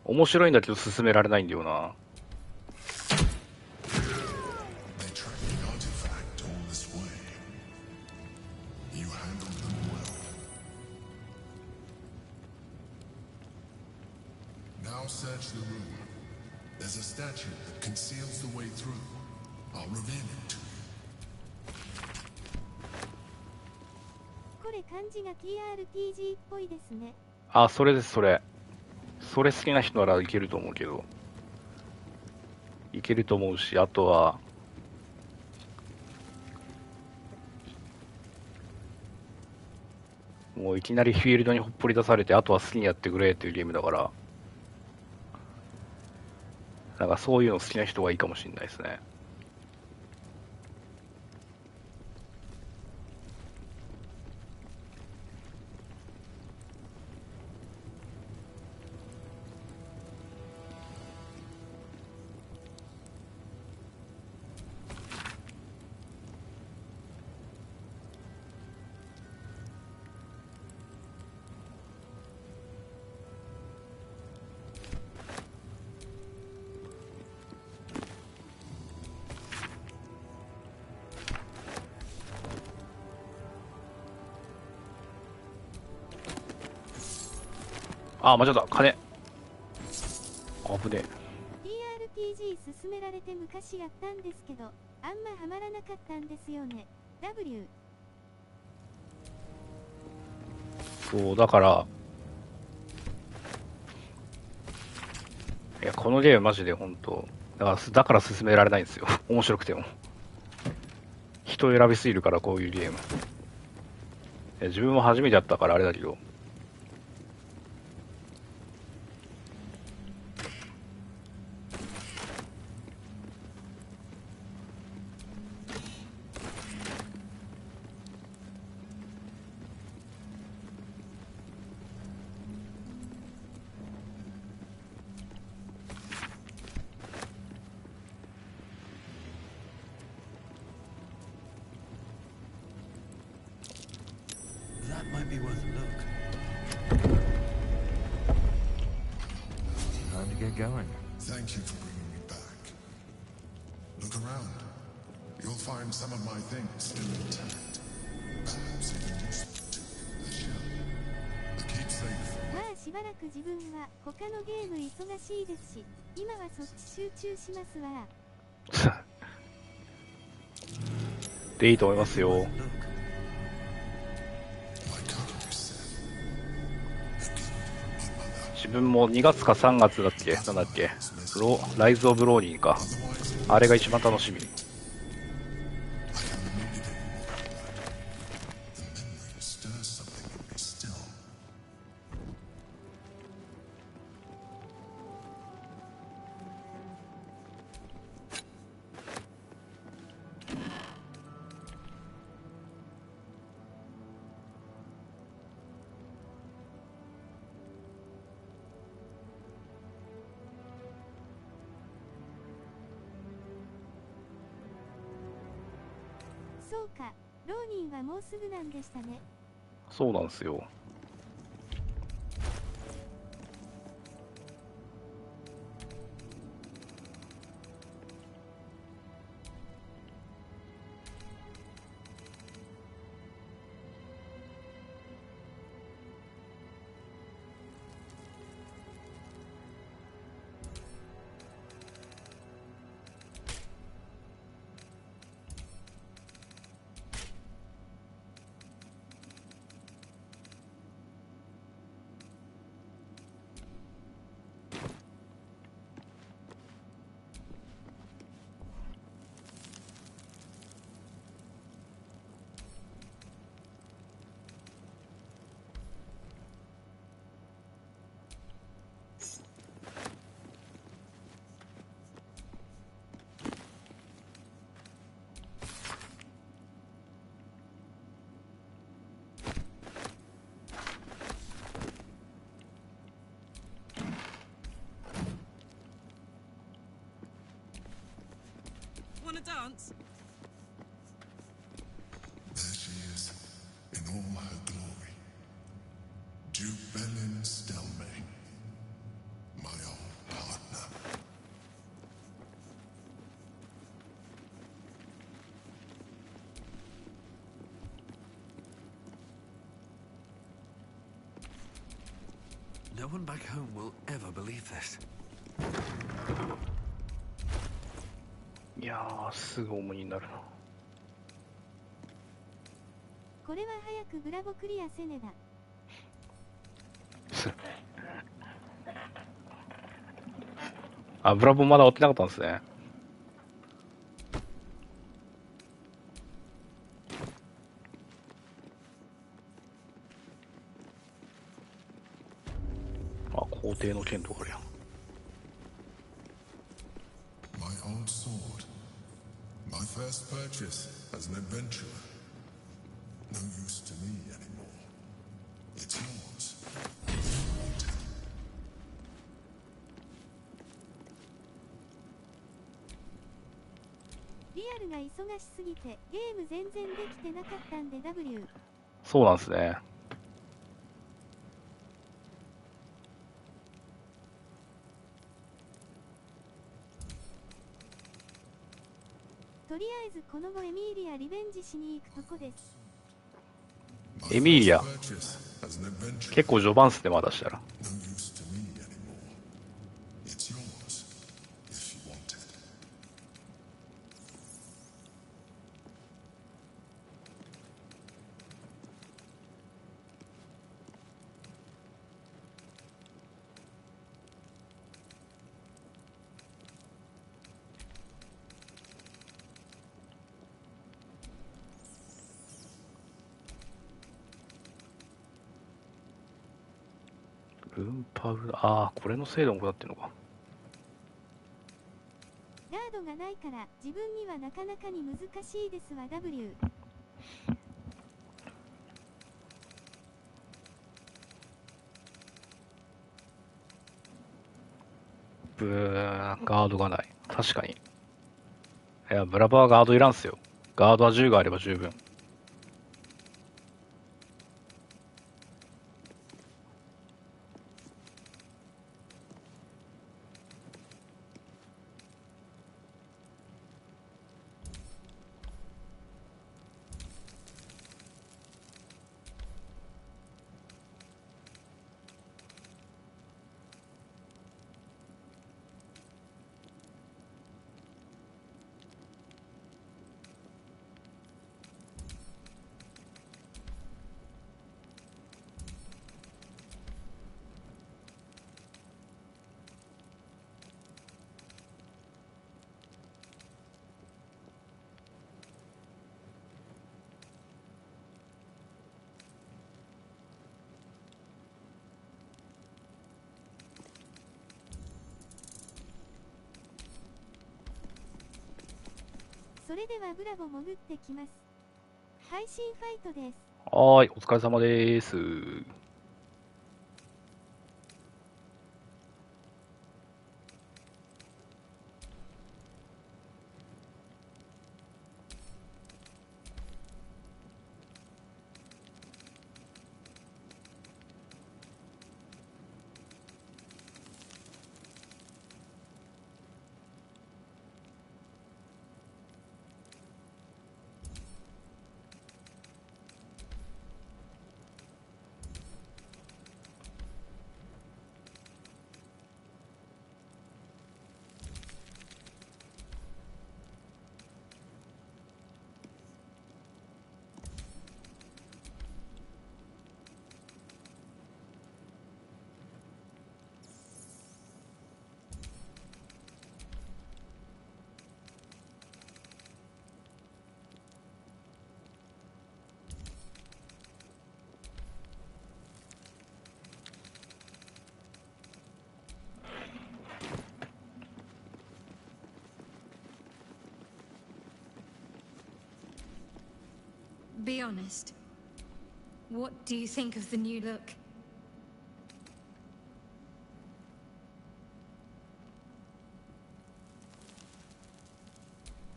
面白いんだけど進められないんだよな。Now search the room. There's a statue that conceals the way through. I'll reveal it to you. これ漢字が TRPG っぽいですね。あ、それです、それ。それ好きな人ならいけると思うけど。いけると思うし、あとは、もういきなりフィールドにほっぽり出されて、あとは好きにやってくれっていうゲームだから、なんかそういうの好きな人がいいかもしれないですね。あ、間違った。金。危ねえ。TRPG 勧められて昔やったんですけど、あんまハマらなかったんですよね。W。そう、だから、いや、このゲームマジで本当だから進められないんですよ。面白くても。人選びすぎるから、こういうゲーム。いや、自分も初めてやったからあれだけど、Might be worth a look. Time to get going. Thank you for bringing me back. Look around. You'll find some of my things still intact. Perhaps even useful. The shell. The keepsake. まあしばらく自分は他のゲーム忙しいですし、今はそっち集中しますわ。でいいと思いますよ。自分も2月か3月だっけ、なんだっけ、ライズ・オブ・ローニンか。あれが一番楽しみ。そうか、浪人はもうすぐなんでしたね。そうなんですよ。want to dance? There she is, in all her glory. Jubelin Stelmane, my old partner. No one back home will ever believe this. いやー、すぐ重荷になるな。これは早くブラボクリアせねだ。あ、ブラボーまだ終わってなかったんですね。あ、皇帝の剣とかあるやん。My old sword. My first purchase as an adventurer. No use to me anymore. It's yours. リアルが忙しすぎてゲーム全然できてなかったんで W。そうなんですね。とりあえずこの後エミーリアリベンジしに行くとこです。エミーリア結構序盤っすね、まだしたら。ルンパウダー、ああ、これの精度も下ってるのか。ガードがないから自分にはなかなかに難しいですわ W。ブー、ガードがない。確かに。いや、ブラバーはガードいらんすよ。ガードは10があれば十分。それではブラボ潜ってきます。配信ファイトです。はーい、お疲れ様です。Be honest. What do you think of the new look?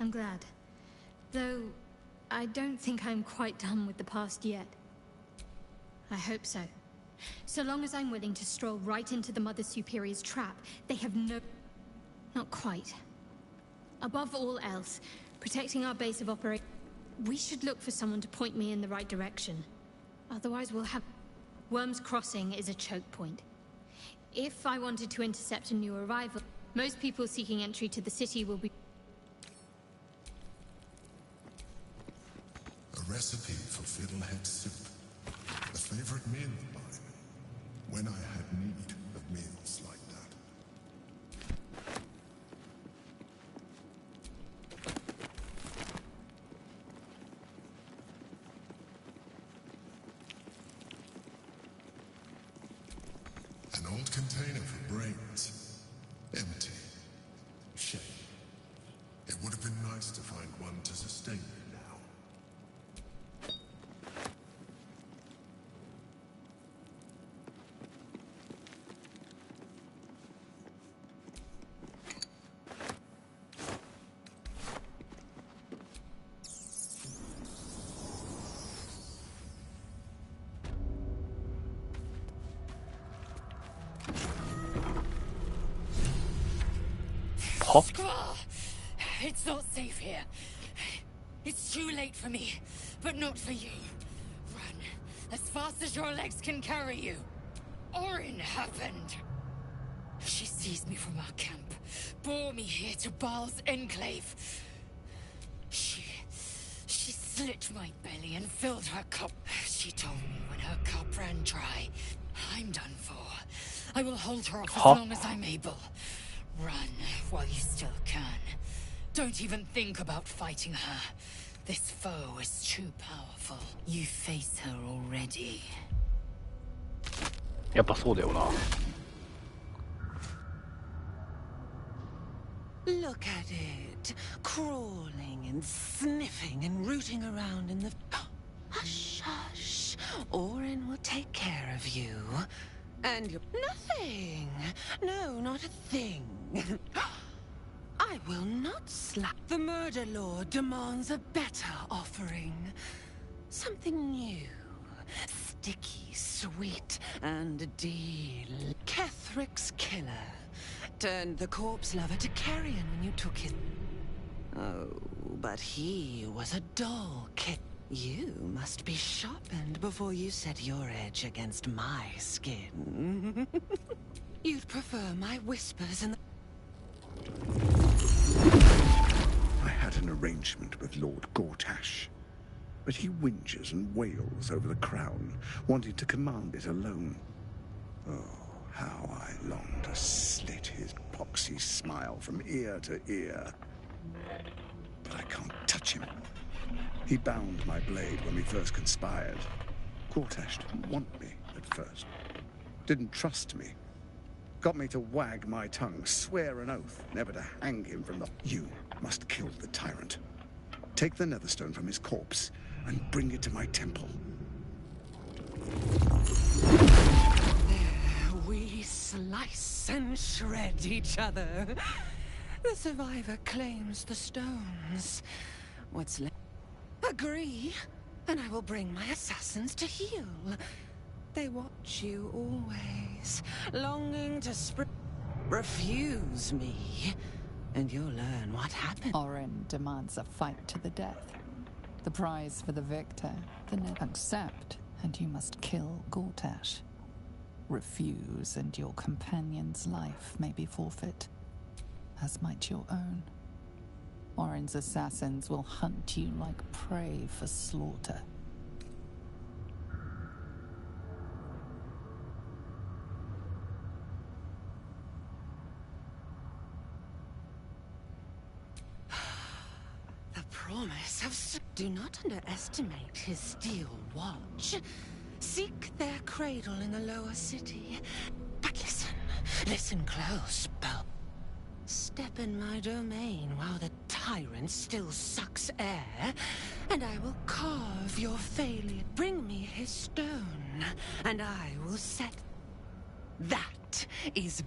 I'm glad. Though, I don't think I'm quite done with the past yet. I hope so. So long as I'm willing to stroll right into the Mother Superior's trap, they have no... Not quite. Above all else, protecting our base of operation... We should look for someone to point me in the right direction. Otherwise we'll have... Worm's Crossing is a choke point. If I wanted to intercept a new arrival, most people seeking entry to the city will be... A recipe for fiddlehead soup. A favorite meal of mine. When I had need of meals like that. An old container for brains. Empty. Shame. It would have been nice to find one to sustain me now. Squall! It's not safe here. It's too late for me, but not for you. Run as fast as your legs can carry you. Orin happened. She seized me from our camp, bore me here to Baal's enclave. She slit my belly and filled her cup. She told me when her cup ran dry, I'm done for. I will hold her off as long as I'm able. Run while you still can. Don't even think about fighting her. This foe is too powerful. You face her already. やっぱそうだよな。 Look at it, crawling and sniffing and rooting around in the... Hush, hush. Orin will take care of you. And you're... Nothing. No, not a thing. I will not slap. The Murder Lord demands a better offering. Something new. Sticky, sweet, and a deal. Kethric's killer turned the corpse lover to carrion when you took his... Oh, but he was a dull kid. You must be sharpened before you set your edge against my skin. You'd prefer my whispers and... I had an arrangement with Lord Gortash, but he whinges and wails over the crown, wanting to command it alone. Oh, how I long to slit his poxy smile from ear to ear. But I can't touch him. He bound my blade when we first conspired. Gortash didn't want me at first. Didn't trust me. Got me to wag my tongue, swear an oath, never to hang him from the... You must kill the tyrant. Take the Netherstone from his corpse and bring it to my temple. There we slice and shred each other. The survivor claims the stones. What's left? Agree, and I will bring my assassins to heal. They watch you always, longing to refuse me, and you'll learn what happened. Orin demands a fight to the death. The prize for the victor, accept, and you must kill Gortash. Refuse, and your companion's life may be forfeit, as might your own. Orin's assassins will hunt you like prey for slaughter. The promise of... Do not underestimate his steel watch. Seek their cradle in the lower city. But listen close, Bo. Step in my domain while the tyrant still sucks air, and I will carve your failure. Bring me his stone, and I will set... That is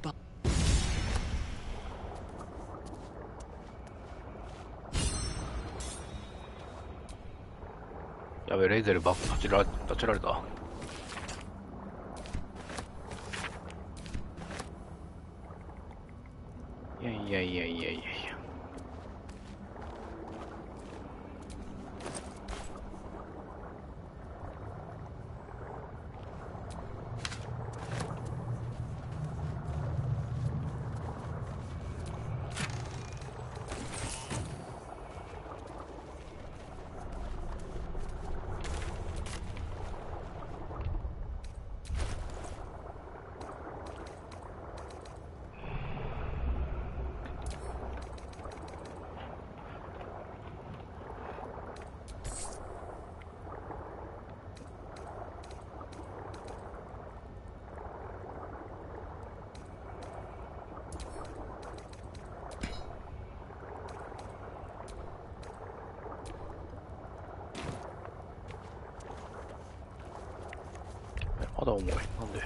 やべ、レイゼルバック立ちられた。いやいやいやいやいやいや。まだ重い。なんで？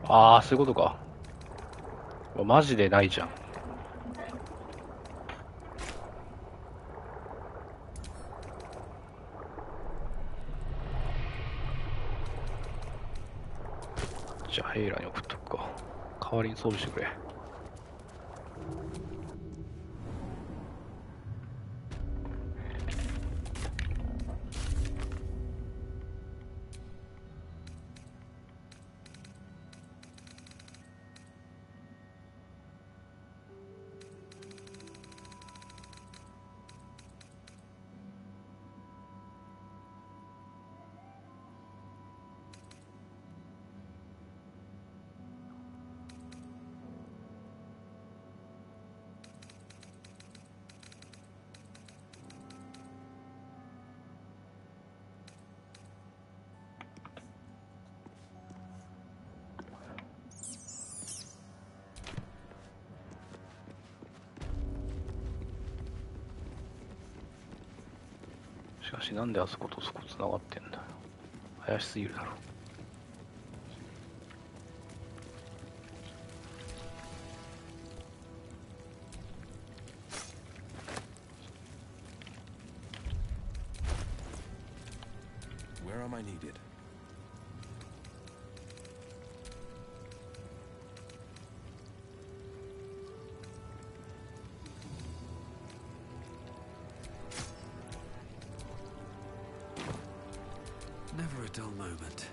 ああ、そういうことか。マジでないじゃん。じゃあヘイラーに送っとくか。代わりに装備してくれ。しかしなんであそことそこ繋がってんだよ。怪しすぎるだろ。Where am I needed? Never a dull moment.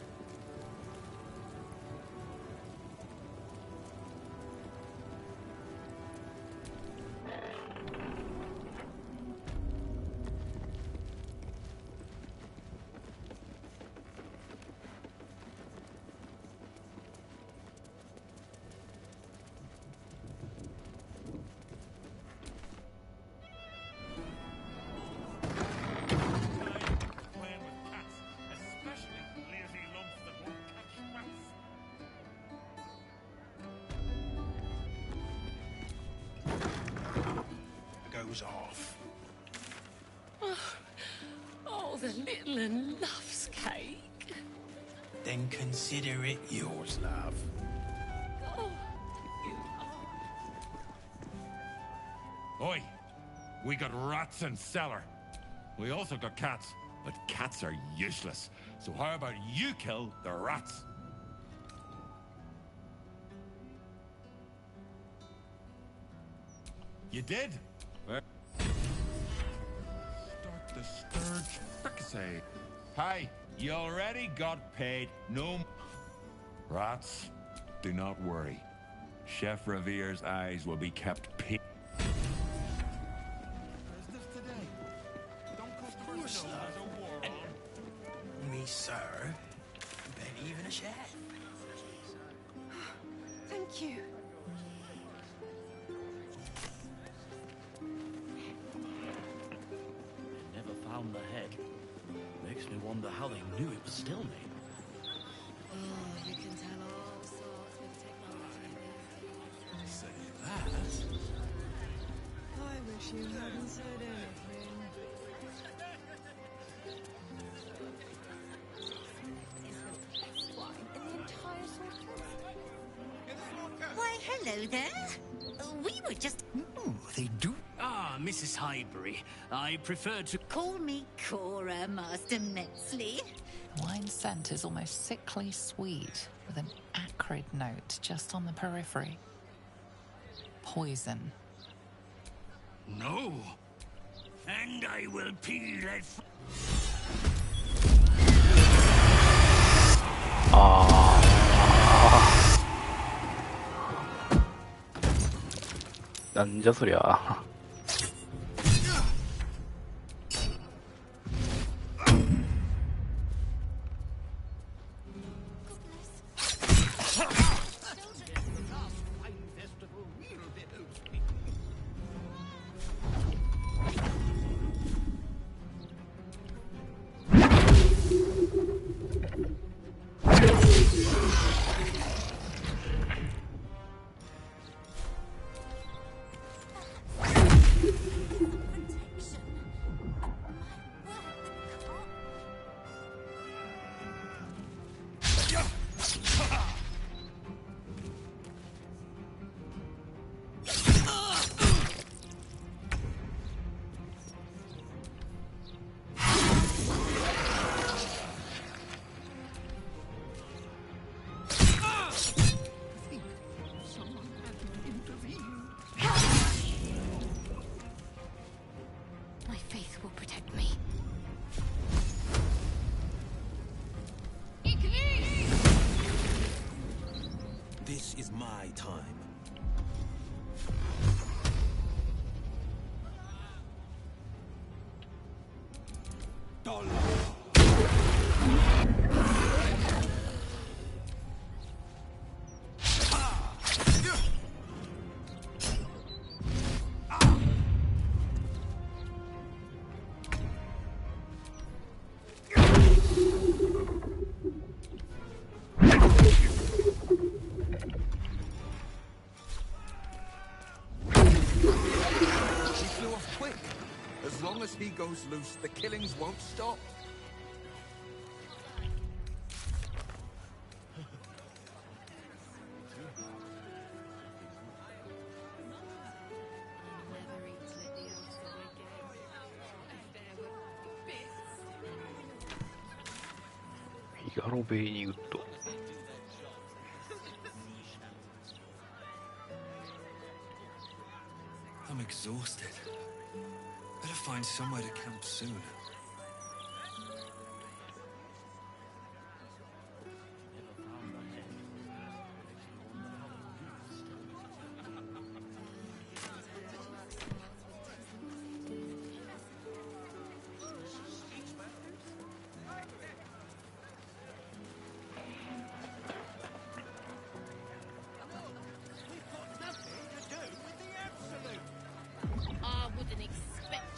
Off. Oh, the little un loves cake. Then consider it yours, love. Oh, Oi! We got rats in cellar. We also got cats, but cats are useless. So how about you kill the rats? You did? Start the sturge fricassee. Hi, you already got paid. No rats. Do not worry. Chef Revere's eyes will be kept peeled. Me, sir. Bet even a chef. Thank you. Never found the head. Makes me wonder how they knew it was still made. oh, you can tell all sorts with technology. Say that. I wish you hadn't said anything. Hello there. We were just... Oh, they do. Ah, Mrs. Highbury. I prefer to... Call me Cora, Master Metzley. The wine scent is almost sickly sweet, with an acrid note just on the periphery. Poison. No. And I will peel it...なんじゃそりゃ。This is my time. As long as he goes loose, the killings won't stop. Figaro Baby Wood. I'm exhausted. Better find somewhere to camp soon.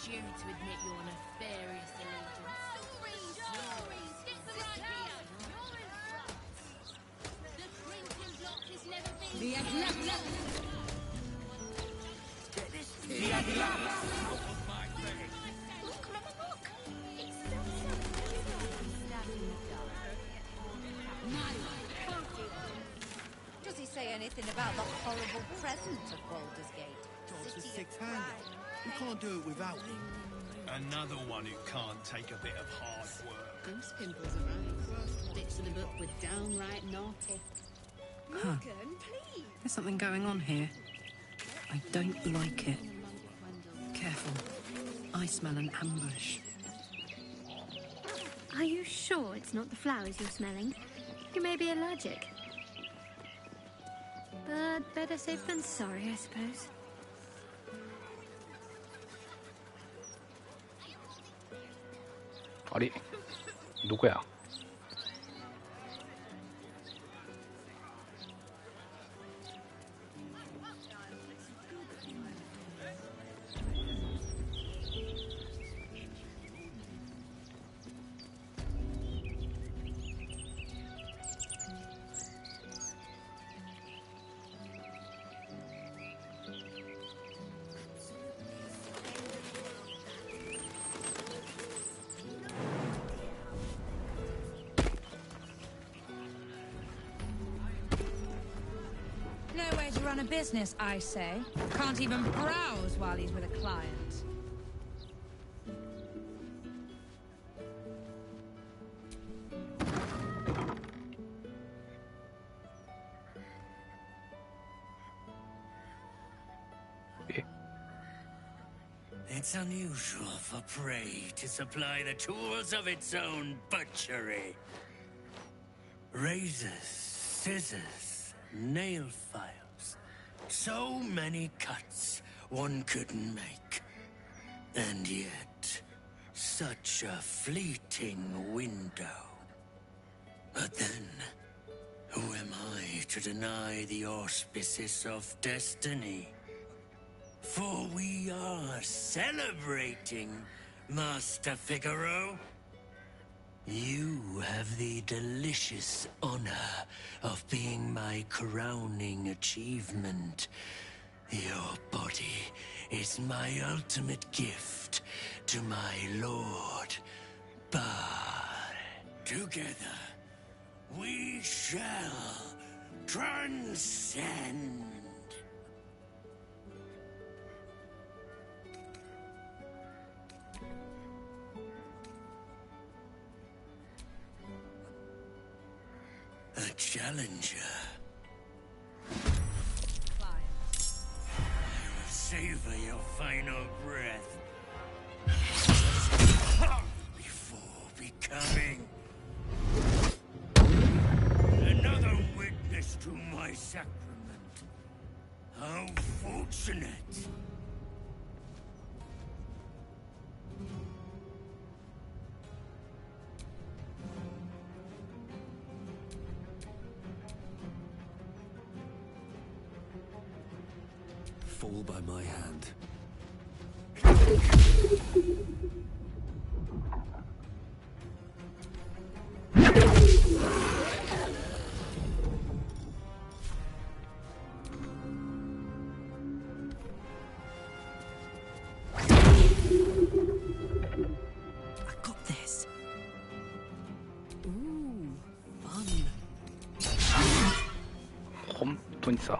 You to admit your nefarious allegiance. Stories! Get the right here! The drinking block has never been... Look, Mama, look! It's so Does he say anything about the horrible present of Baldur's Gate? God's a six-handed. We can't do it without him. Another one who can't take a bit of hard work. Those pimples are right. Bits of the book were downright naughty. Huh. There's something going on here. I don't like it. Careful. I smell an ambush. Are you sure it's not the flowers you're smelling? You may be allergic. But better safe than sorry, I suppose. あれどこや to run a business, I say. Can't even browse while he's with a client. It's unusual for prey to supply the tools of its own butchery. Razors, scissors, nail files. So many cuts one couldn't make. And yet, such a fleeting window. But then, who am I to deny the auspices of destiny? For we are celebrating, Master Figaro. You have the delicious honor of being my crowning achievement. Your body is my ultimate gift to my lord, Bar. Together, we shall transcend. A challenger. I will savor your final breath before becoming another witness to my sacrament. How fortunate. Fall by my hand. I got this. Ooh, fun. 本当にさ。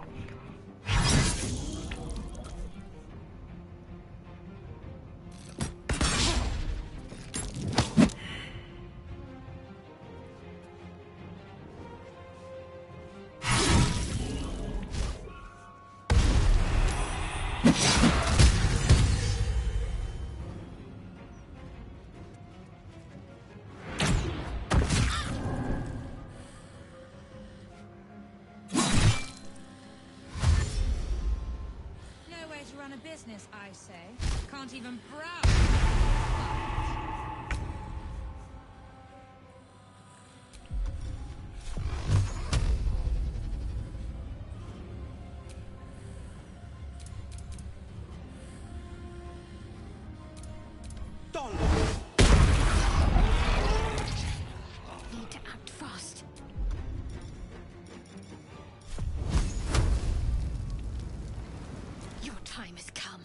Business, I say. Can't even browse. Need to act fast. Your time has come.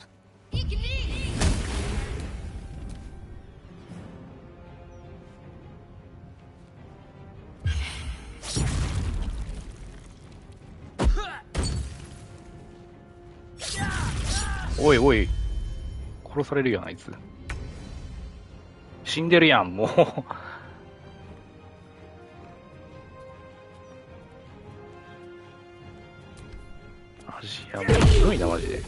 おいおい、殺されるやんあいつ。死んでるやんもう。アジアもうひどいなマジで。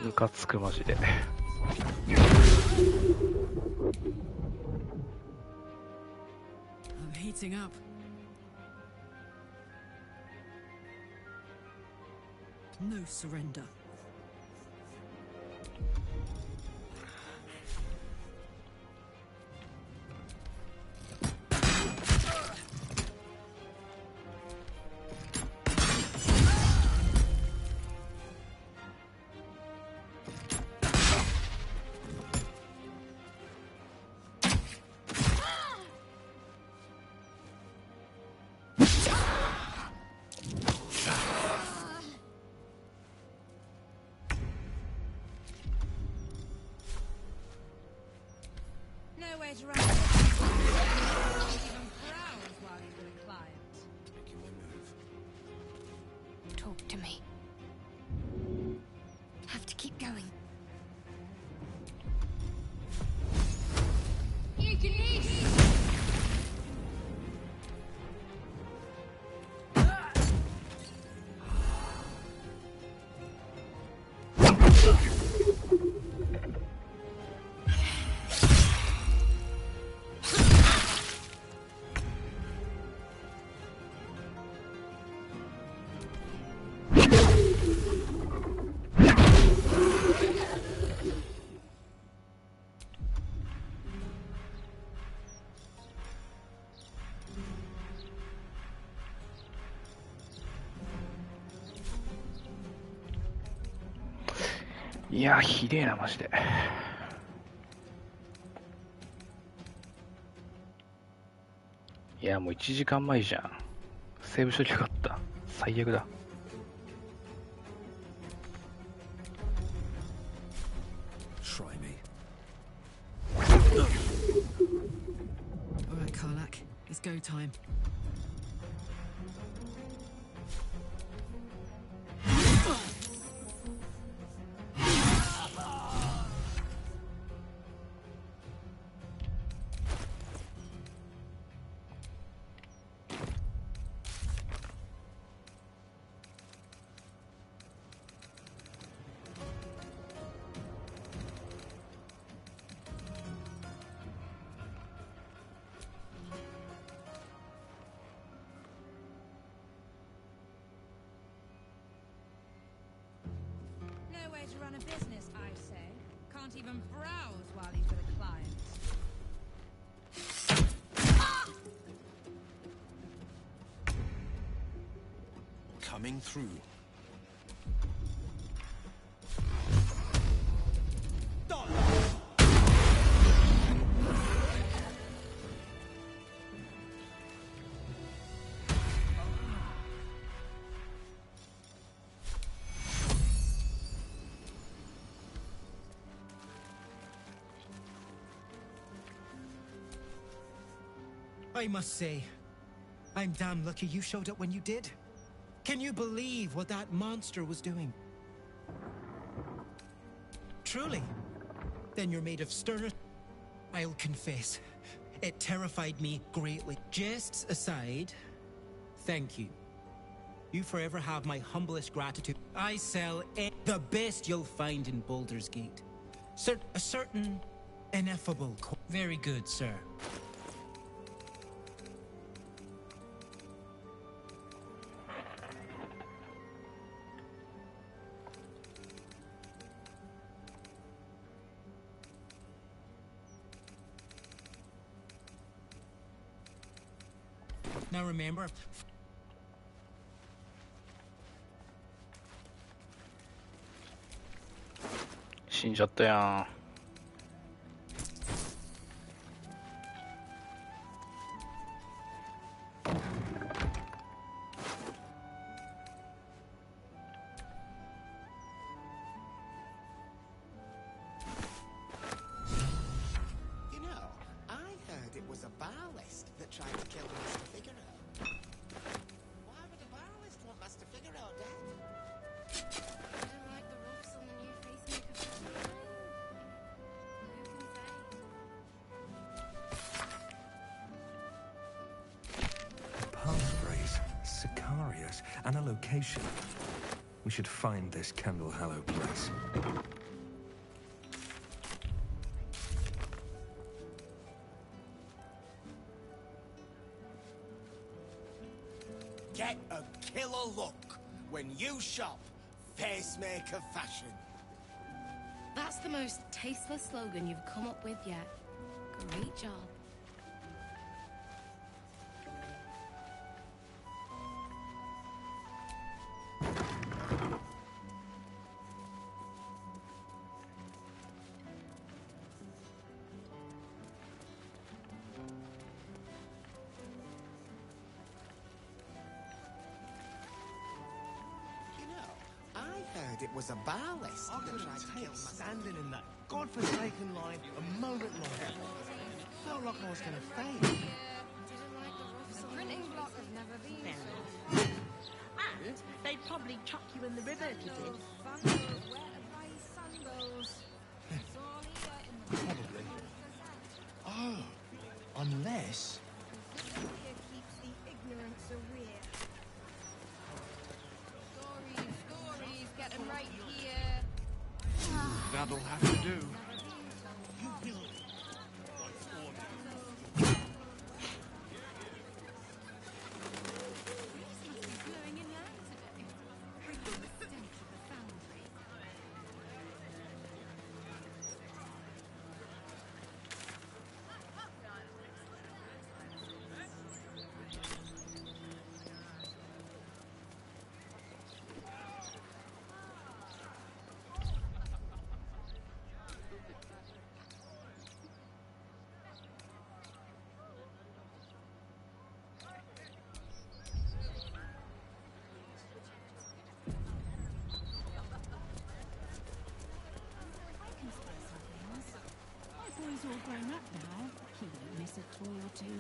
ムカつくマジで。I'm heating up. No surrender. Nowhere to run. Can't even browse while to me. Have to keep going. You can eat.いや、ひでえな、マジで。いや、もう1時間前じゃん。セーブしときゃよかった。最悪だ。Try me. All right, Karlak, it's go time. No way to run a business, I say. Can't even browse while he's with a client. Coming through. I must say, I'm damn lucky you showed up when you did. Can you believe what that monster was doing? Truly? Then you're made of sterner... I'll confess, it terrified me greatly. Jests aside, thank you. You forever have my humblest gratitude. I sell the best you'll find in Baldur's Gate. A certain ineffable... Very good, sir. Now remember... 死んじゃったやん。You know, I heard it was a barlist that tried to kill Master Figueroa. Why would a barlist want Master Figueroa dead? I don't like the roughs on the new face makeup design. Passphrase, Sicarius, and a location. We should find this Candle Hallow place. Get a killer look when you shop Facemaker Fashion. That's the most tasteless slogan you've come up with yet. Great job. You know, I heard it was a barlist I that couldn't tried to kill take Master... standing in that godforsaken line a moment longer. Felt like I was going to faint. The printing block has never been. they'd probably chuck you in the river if you did. Probably. Oh, unless... keeps the ignorance aware. Stories, get them right here. That'll have to do. He's all grown up now. He won't miss a toy or two.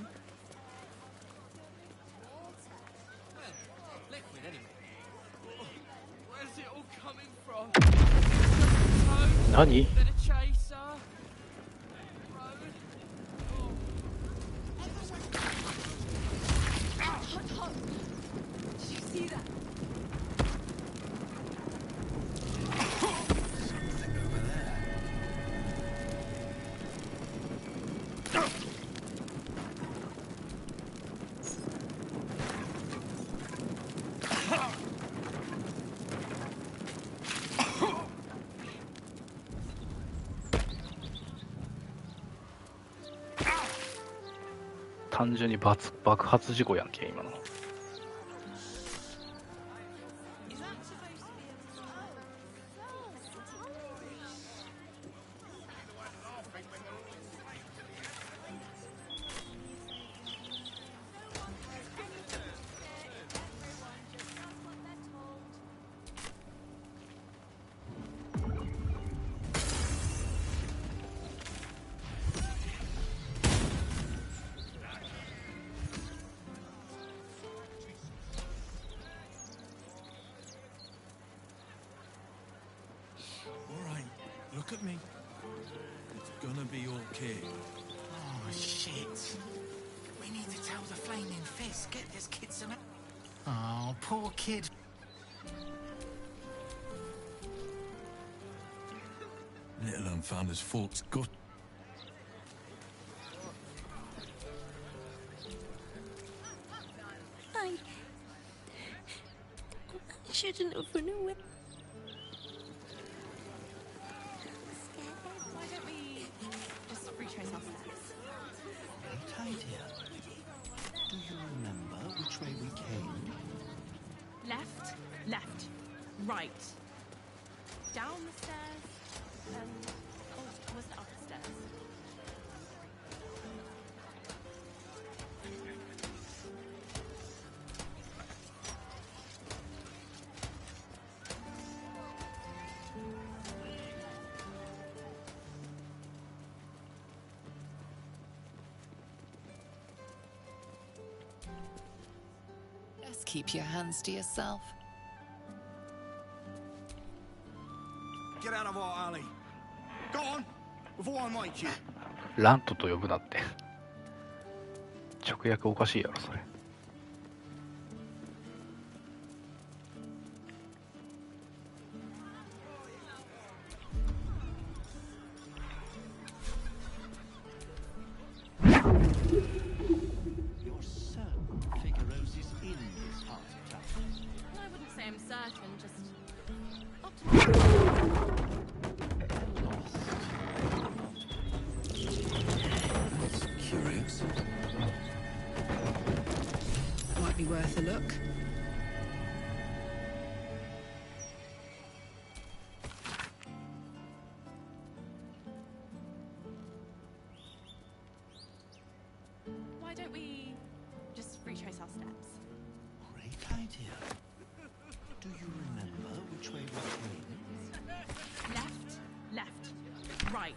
Liquid anyway. Where's it all coming from? Nani? Then a chaser. Did you see that?単純に爆発事故やんけ今の。Look at me. It's gonna be okay. Oh, shit. We need to tell the Flaming Fist. Get this kid some... Oh, poor kid. Little unfounders folks got... I shouldn't have run away. Why don't we just retrace our steps? Great idea. Do you remember which way we came? Left, left, right. Down the stairs, oh, was it up the stairs? Just keep your hands to yourself. Get out of our alley. Go on, before I make you. ラントと呼ぶなって。直訳おかしいやろそれ。You're certain Figueroa's is in this part of town? I wouldn't say I'm certain, just... Curious. Might be worth a look. Why don't we just retrace our steps? Great idea. Do you remember which way we came? Left, left, right.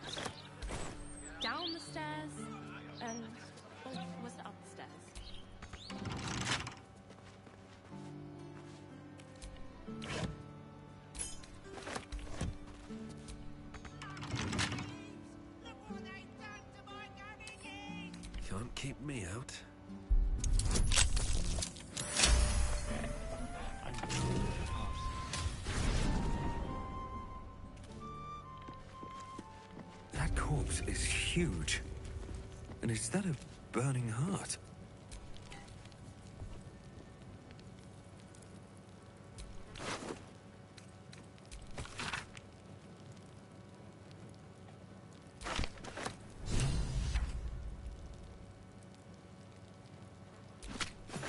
Down the stairs, and... oh, was it up the stairs? can't keep me out. That corpse is huge. And is that a burning heart?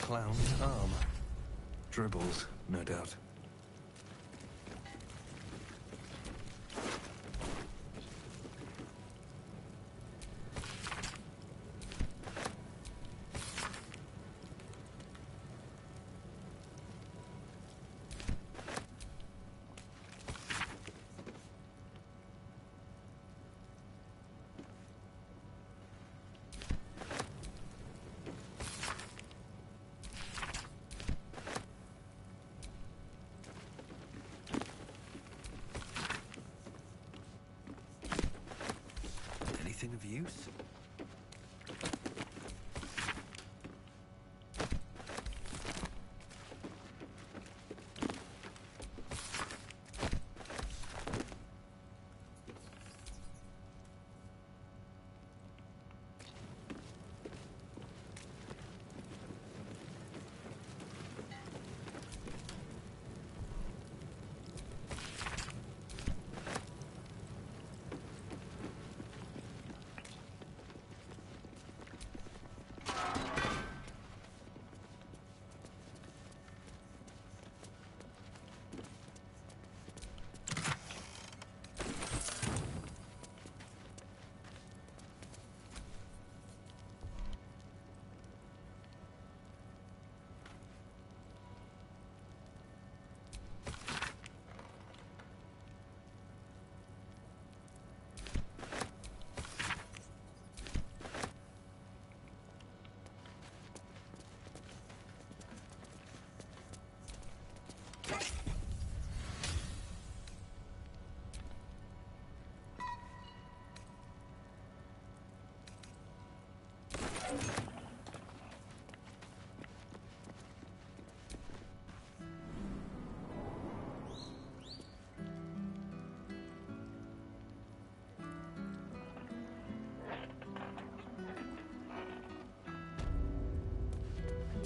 Clown arm. Dribbles, no doubt. Anything of use?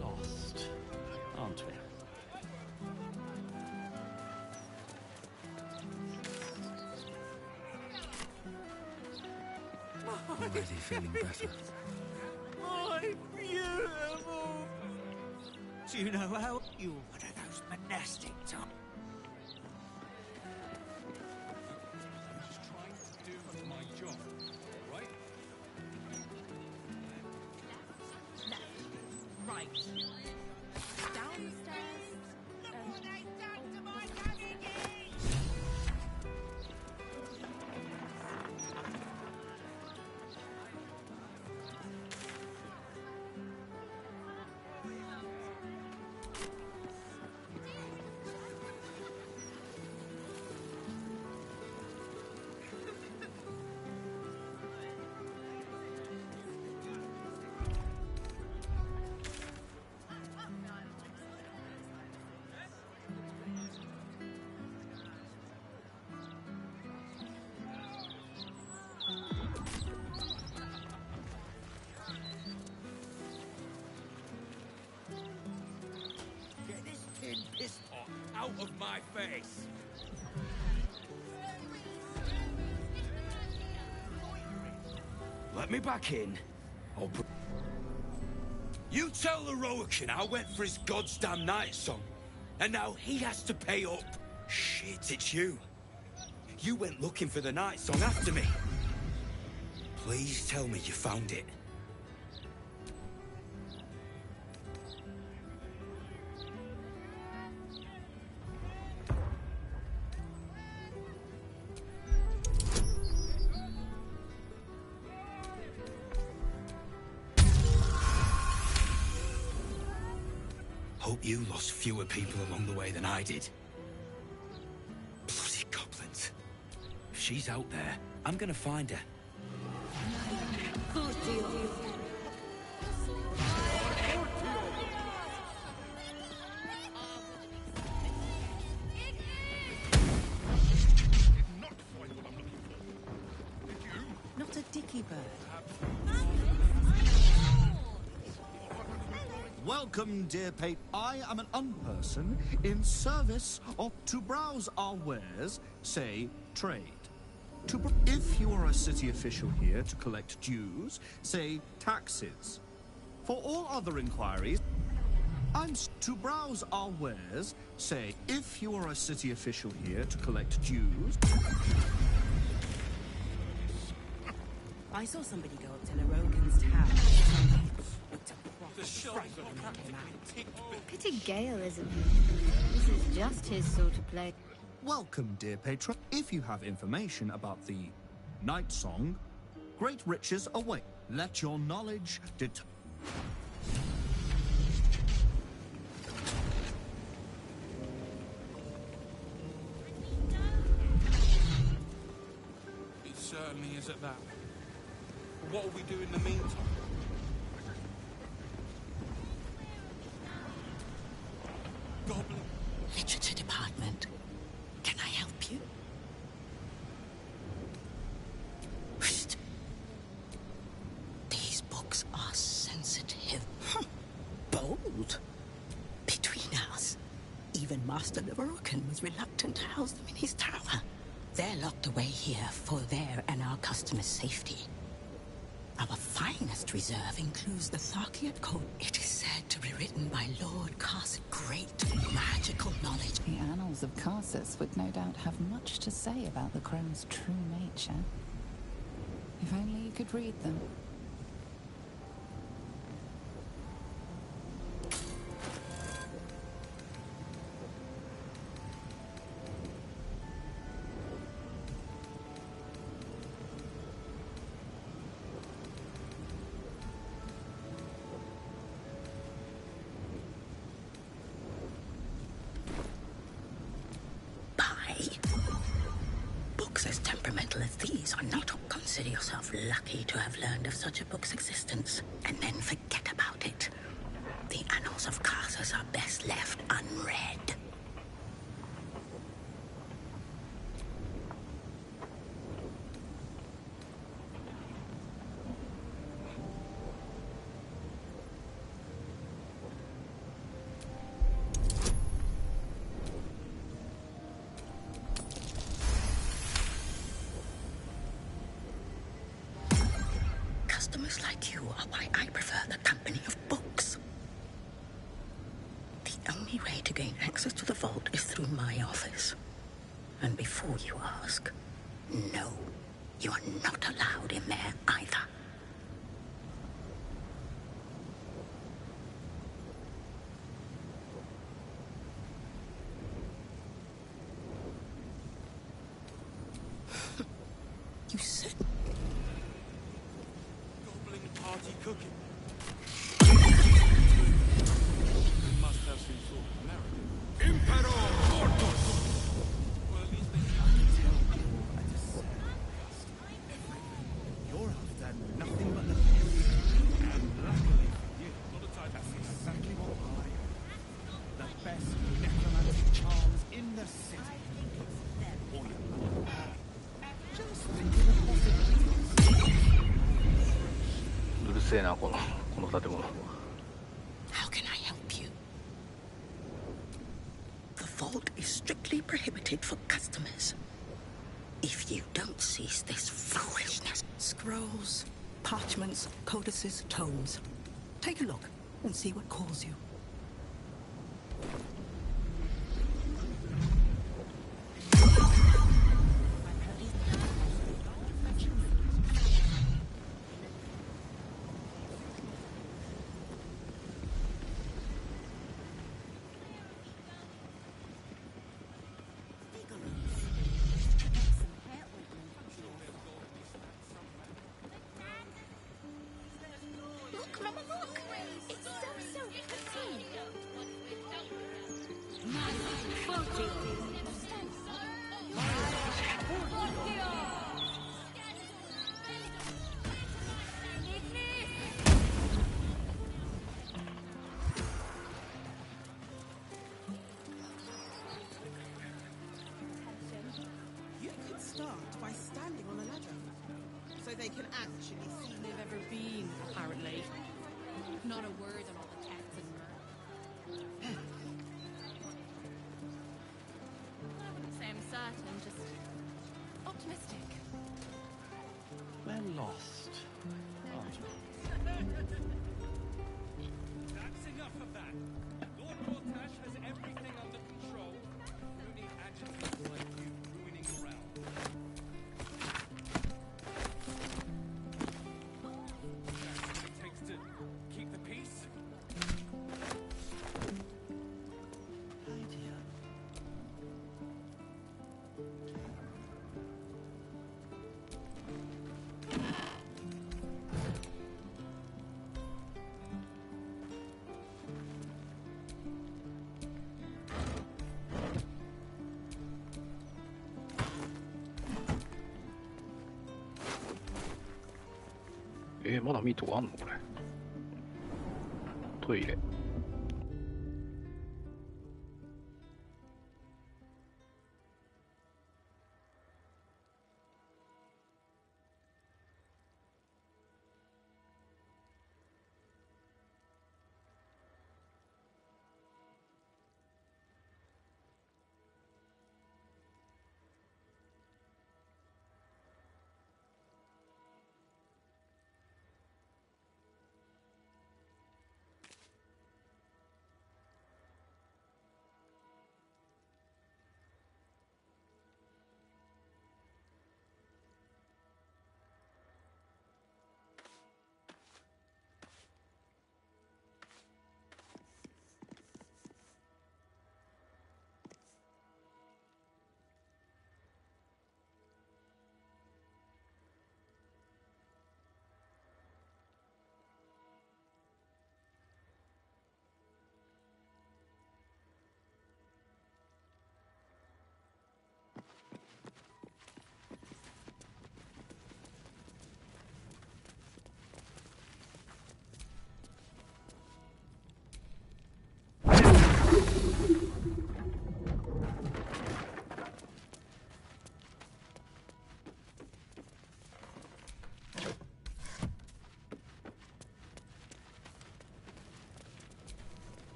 Lost, aren't we? Already feeling better. My beautiful! Do you know how you're one of those monastic types? I'm just trying to do my job, right? Right. Downstairs. Look what they've done to my cabbages! Get this tin piss pot out of my face! Let me back in. You tell the Roakin I went for his goddamn night song, and now he has to pay up. Shit, it's you. You went looking for the night song after me. Please tell me you found it. Hope you lost fewer people along the way than I did. Bloody goblins. If she's out there, I'm gonna find her. Welcome, dear Pate. I am an unperson in service of to browse our wares, say, trade. If you are a city official here to collect dues, say, taxes. For all other inquiries, I'm to browse our wares, say, if you are a city official here to collect dues. I saw somebody go up to Narokan's tower. Pity Gale isn't here. This is just his sort of play. Welcome, dear patron. If you have information about the night song, great riches await. Let your knowledge It certainly is at that. But what will we do in the meantime? Goblin. Literature department. Can I help you? Psst. These books are sensitive. Bold. Between us, even Master Narokan was reluctant to house them in his tower. They're locked away here for their and our customers' safety. Our finest reserve includes the Tharkiat Code. It is said to be written by Lord Karsus. Great magical knowledge. The annals of Karsus would no doubt have much to say about the Chrome's true nature. If only you could read them. Books as temperamental as these are not. Consider yourself lucky to have learned of such a book's existence, and then forget about it. The annals of Karsus are best left unread. Customers like you are why I prefer the company of books. The only way to gain access to the vault is through my office. And before you ask, no, you are not allowed in there either. You said... Party cooking. Must have some sort of American. Imperor Mortus! Well, at least they You're after nothing but the best. And luckily for you, that's exactly what I am. The best necromantic charms in the city. Or you just think of the possibilities. うるせえなこの建物。 How can I help you? The vault is strictly prohibited for customers. If you don't cease this foolishness... Scrolls, parchments, codices, tomes. Take a look and see what calls you. You could start by standing on a ladder, so they can actually see they've ever been, apparently. Not a word on all the cats and murder. We're lost, aren't we? That's enough of that. Lord Cortash has everything under control. You need agitators like you ruining the realm. That's what it takes to keep the peace. idea. まだミートがあんのこれ。トイレ。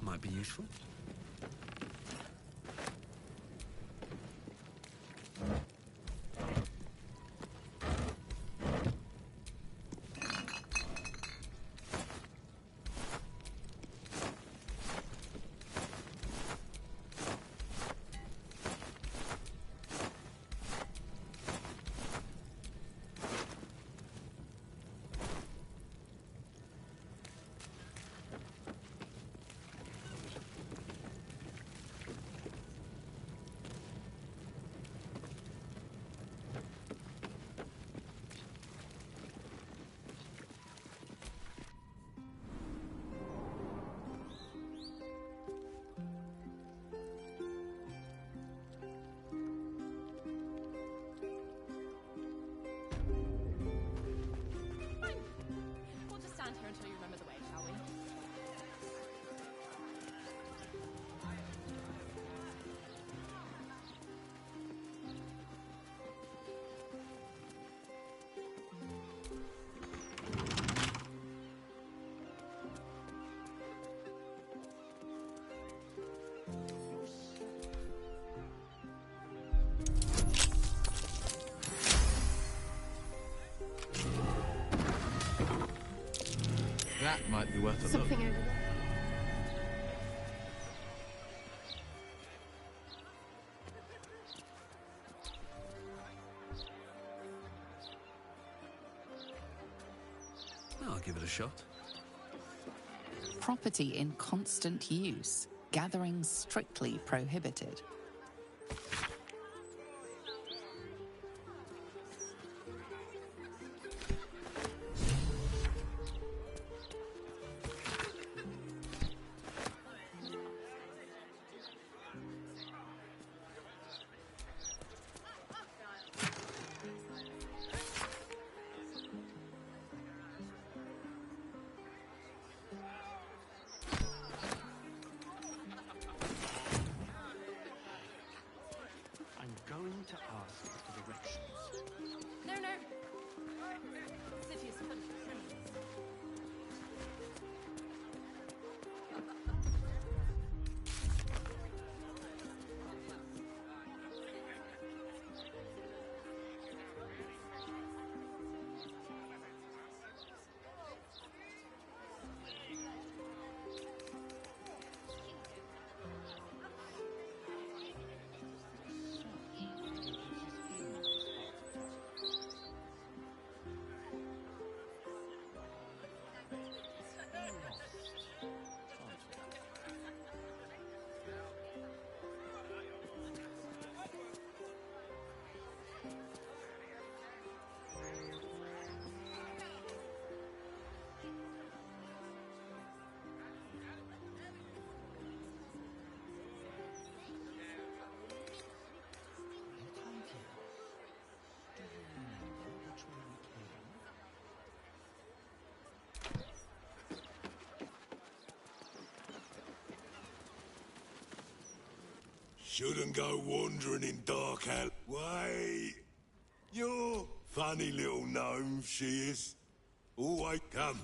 Might be useful. Here until you remember the way, shall we? That might be worth a look. Something over there. I'll give it a shot. Property in constant use. Gathering strictly prohibited. Shouldn't go wandering in dark alley. Wait. You're funny little gnome, she is. Always come.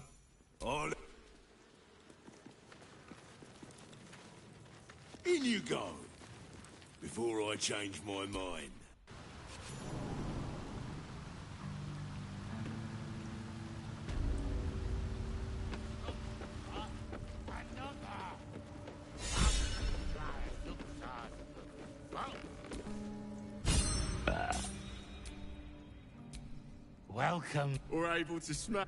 On. In you go. Before I change my mind. Welcome. We're able to smack.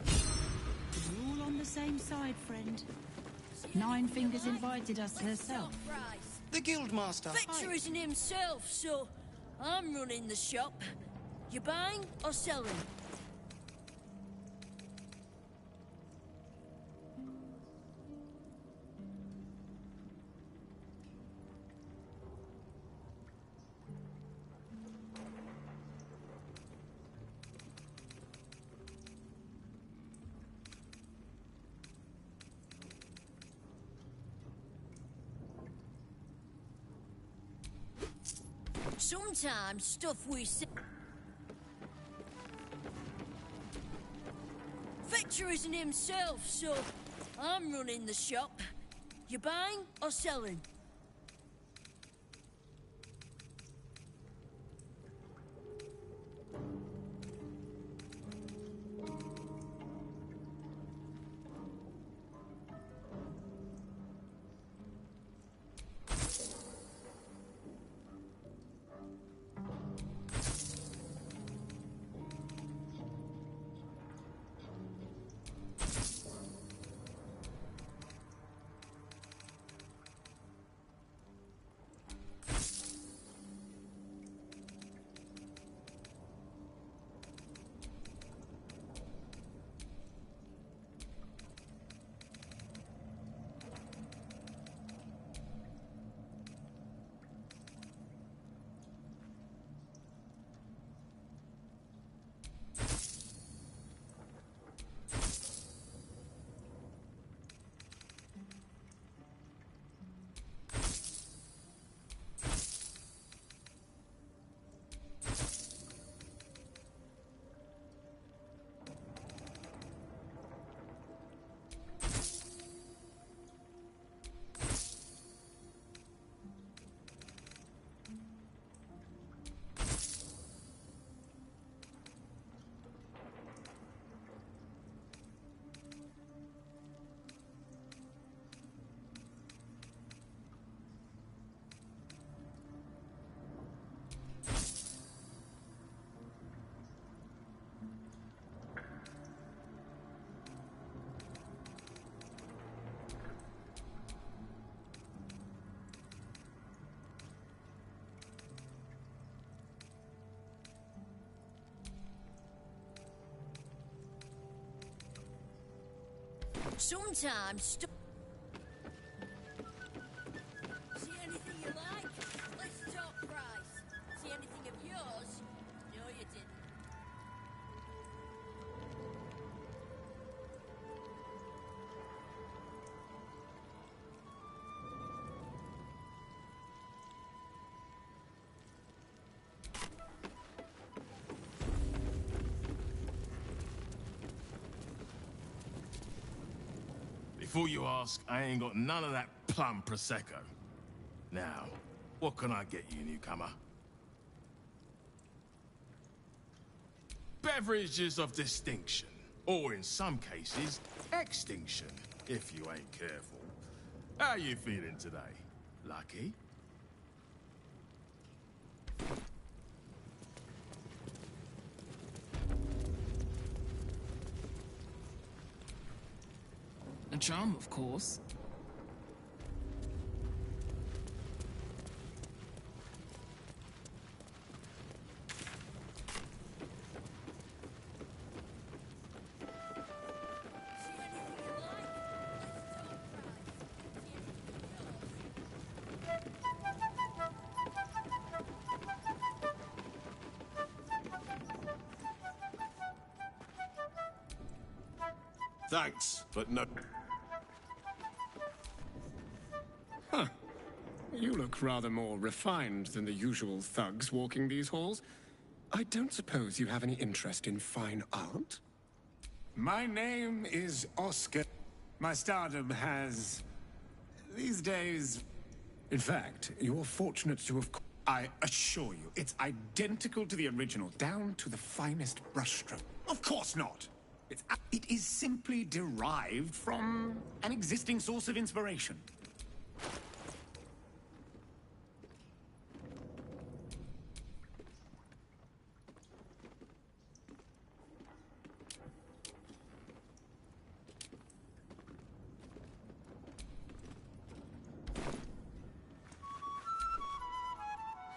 We're all on the same side, friend. Nine Fingers invited us herself. The Guildmaster. Victor isn't himself, so I'm running the shop. You buying or selling? Sometimes stuff we say. Victor isn't himself, so I'm running the shop. You buying or selling? Sometimes see anything you like? Let's talk price. See anything of yours? No, you didn't. Before you ask, I ain't got none of that plum Prosecco. Now, what can I get you, newcomer? Beverages of distinction, or in some cases, extinction, if you ain't careful. How you feeling today? Lucky? A charm, of course. Thanks, but no. You look rather more refined than the usual thugs walking these halls. I don't suppose you have any interest in fine art? My name is Oscar. My stardom has... these days... In fact, you're fortunate to have... I assure you, it's identical to the original, down to the finest brushstroke. Of course not! It is simply derived from an existing source of inspiration.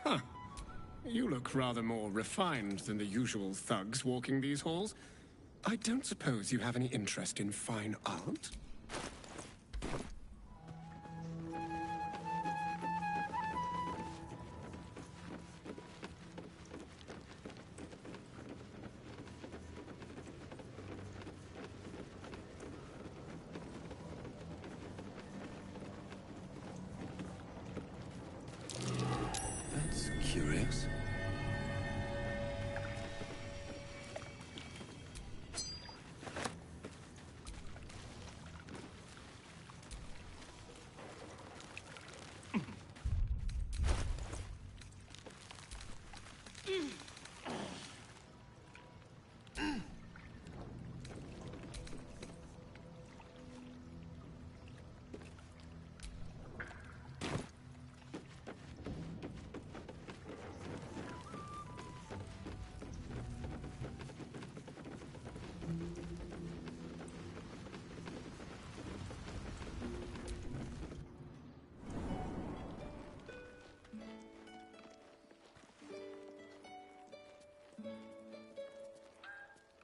Huh. You look rather more refined than the usual thugs walking these halls. I don't suppose you have any interest in fine art? That's curious.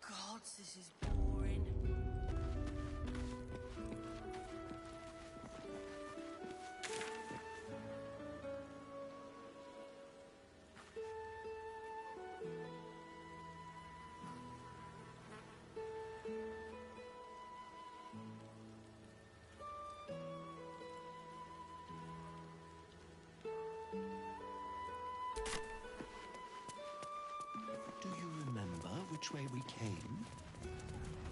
God, this is boring. Do you remember which way we came?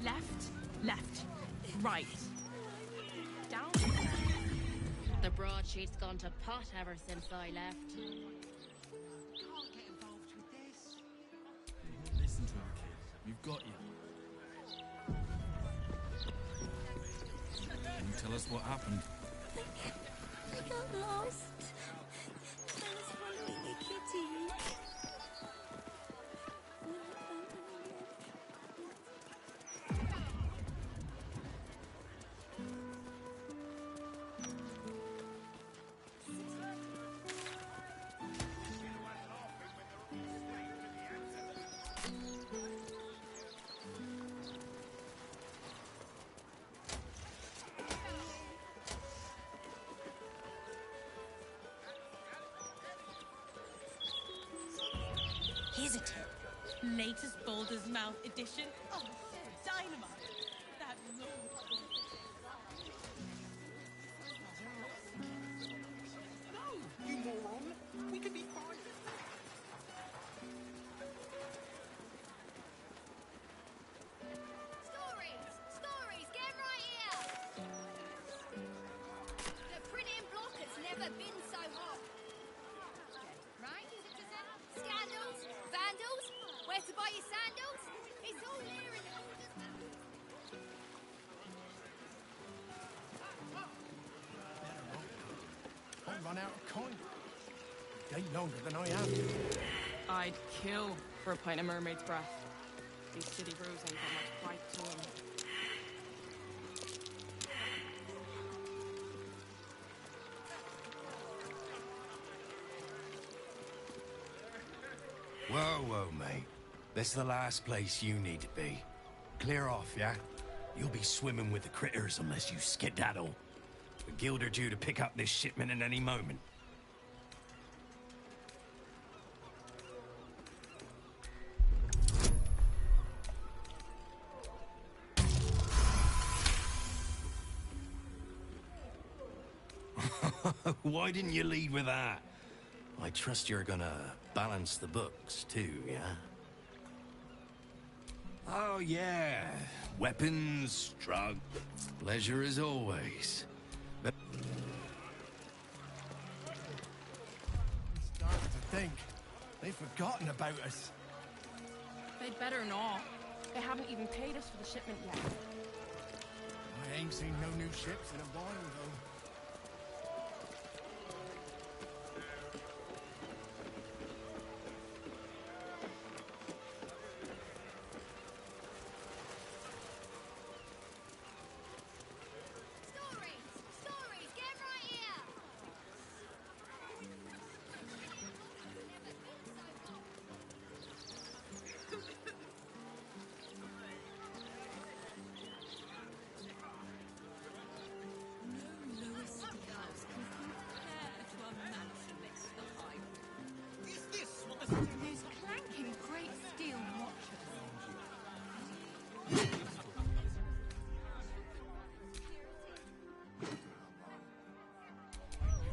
Left, left, right. Down. The broadsheet's gone to pot ever since I left. Can't get involved with this. Listen to him, kid. We've got you. Can you tell us what happened? I got lost. I was following a kitty. Here's a tip. Latest Baldur's Mouth edition. Oh, dynamite. That look. No, you moron. We can be fine. Stories, get right here! The printing block has never been so hot. Right? Scandals, vandals, where to buy your sandals? It's all there in the... I'll run out of coin. A day longer than I have. I'd kill for a pint of mermaid's breath. These city brews ain't got much bite to them. Whoa, whoa, mate. This is the last place you need to be. Clear off, yeah? You'll be swimming with the critters unless you skedaddle. The guild are due to pick up this shipment at any moment. Why didn't you lead with that? I trust you're gonna balance the books too, yeah? Oh yeah, weapons, drugs, pleasure as always. But I'm starting to think they've forgotten about us. They'd better not. They haven't even paid us for the shipment yet. I ain't seen no new ships in a while, though. Stories, get right here! There's clanking great steel watches.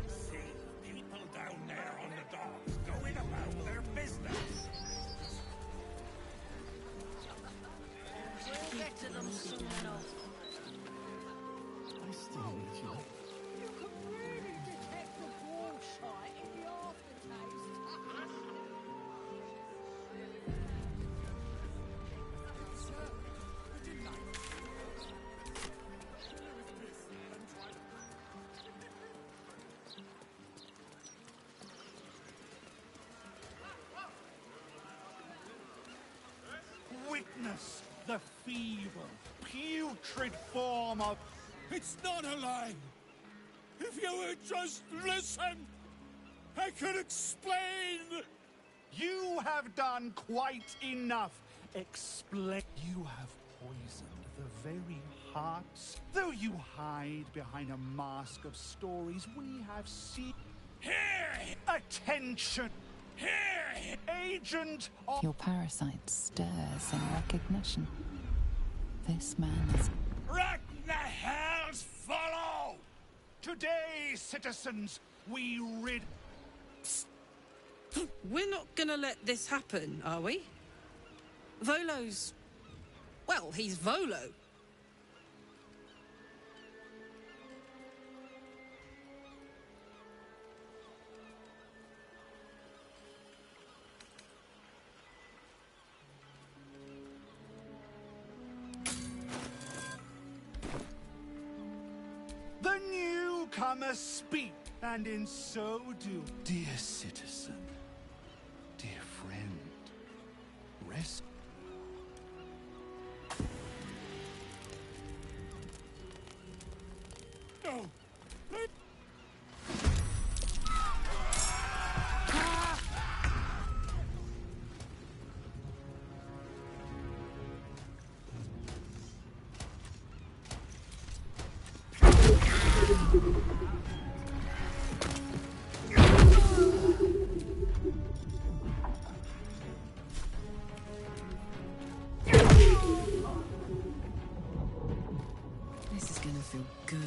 See people down there on the docks going about their business. We'll get to them soon enough. I still need you. You can really detect the bullshit in the aftertaste. Witness the feeble, putrid form of... It's not a lie. If you would just listen, I could explain. You have done quite enough. Explain. You have poisoned the very hearts. Though you hide behind a mask of stories, we have seen... Here! Attention! Here! Agent of... Your parasite stirs in recognition. This man is... What the hell's follow? Today, citizens, we rid... We're not gonna let this happen, are we? Volo's... well, he's Volo. The newcomer speak, and in so do, dear citizen, dear friend, rest. No. This is gonna feel good.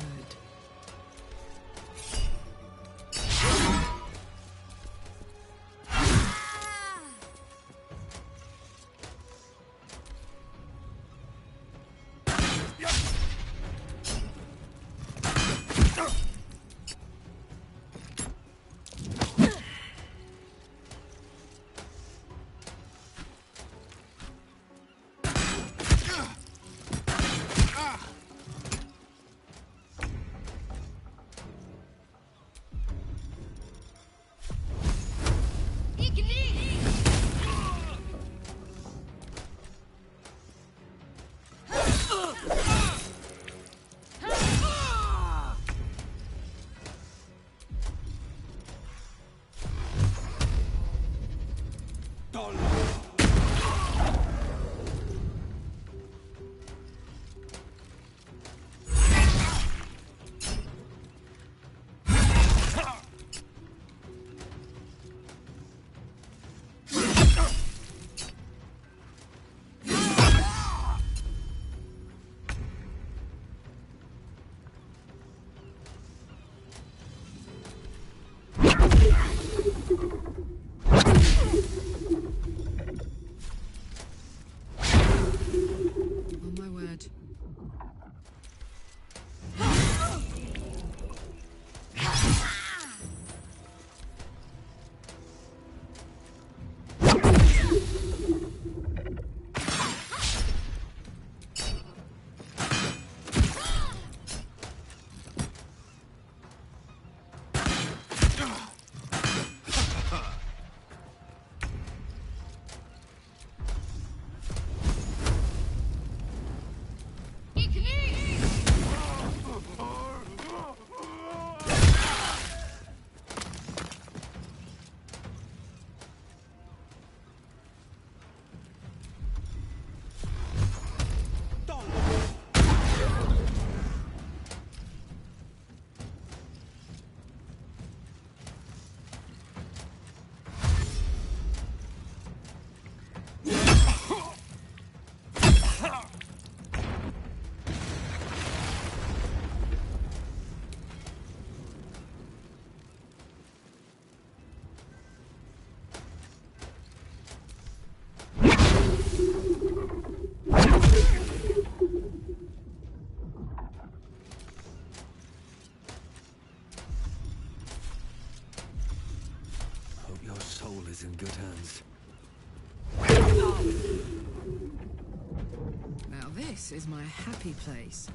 This is my happy place.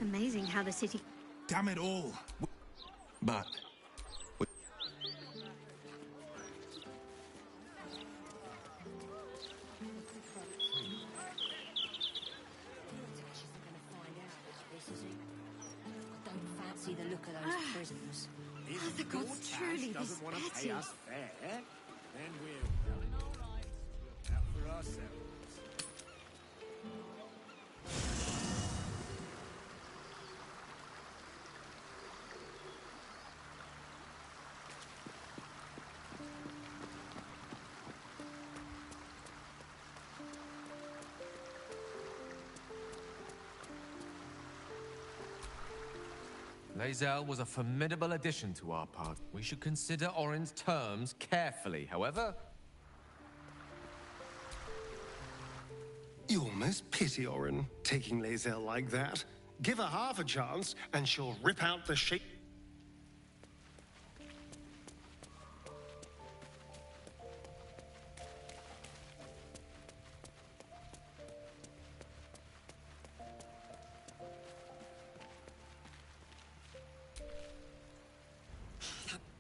Amazing how the city... Damn it all. But... See the look of those prisoners. Are the gods truly this petty? Then we're well and all right. Look out for ourselves. Lae'zel was a formidable addition to our party. We should consider Orin's terms carefully, however. You almost pity Orin, taking Lae'zel like that. Give her half a chance, and she'll rip out the shape.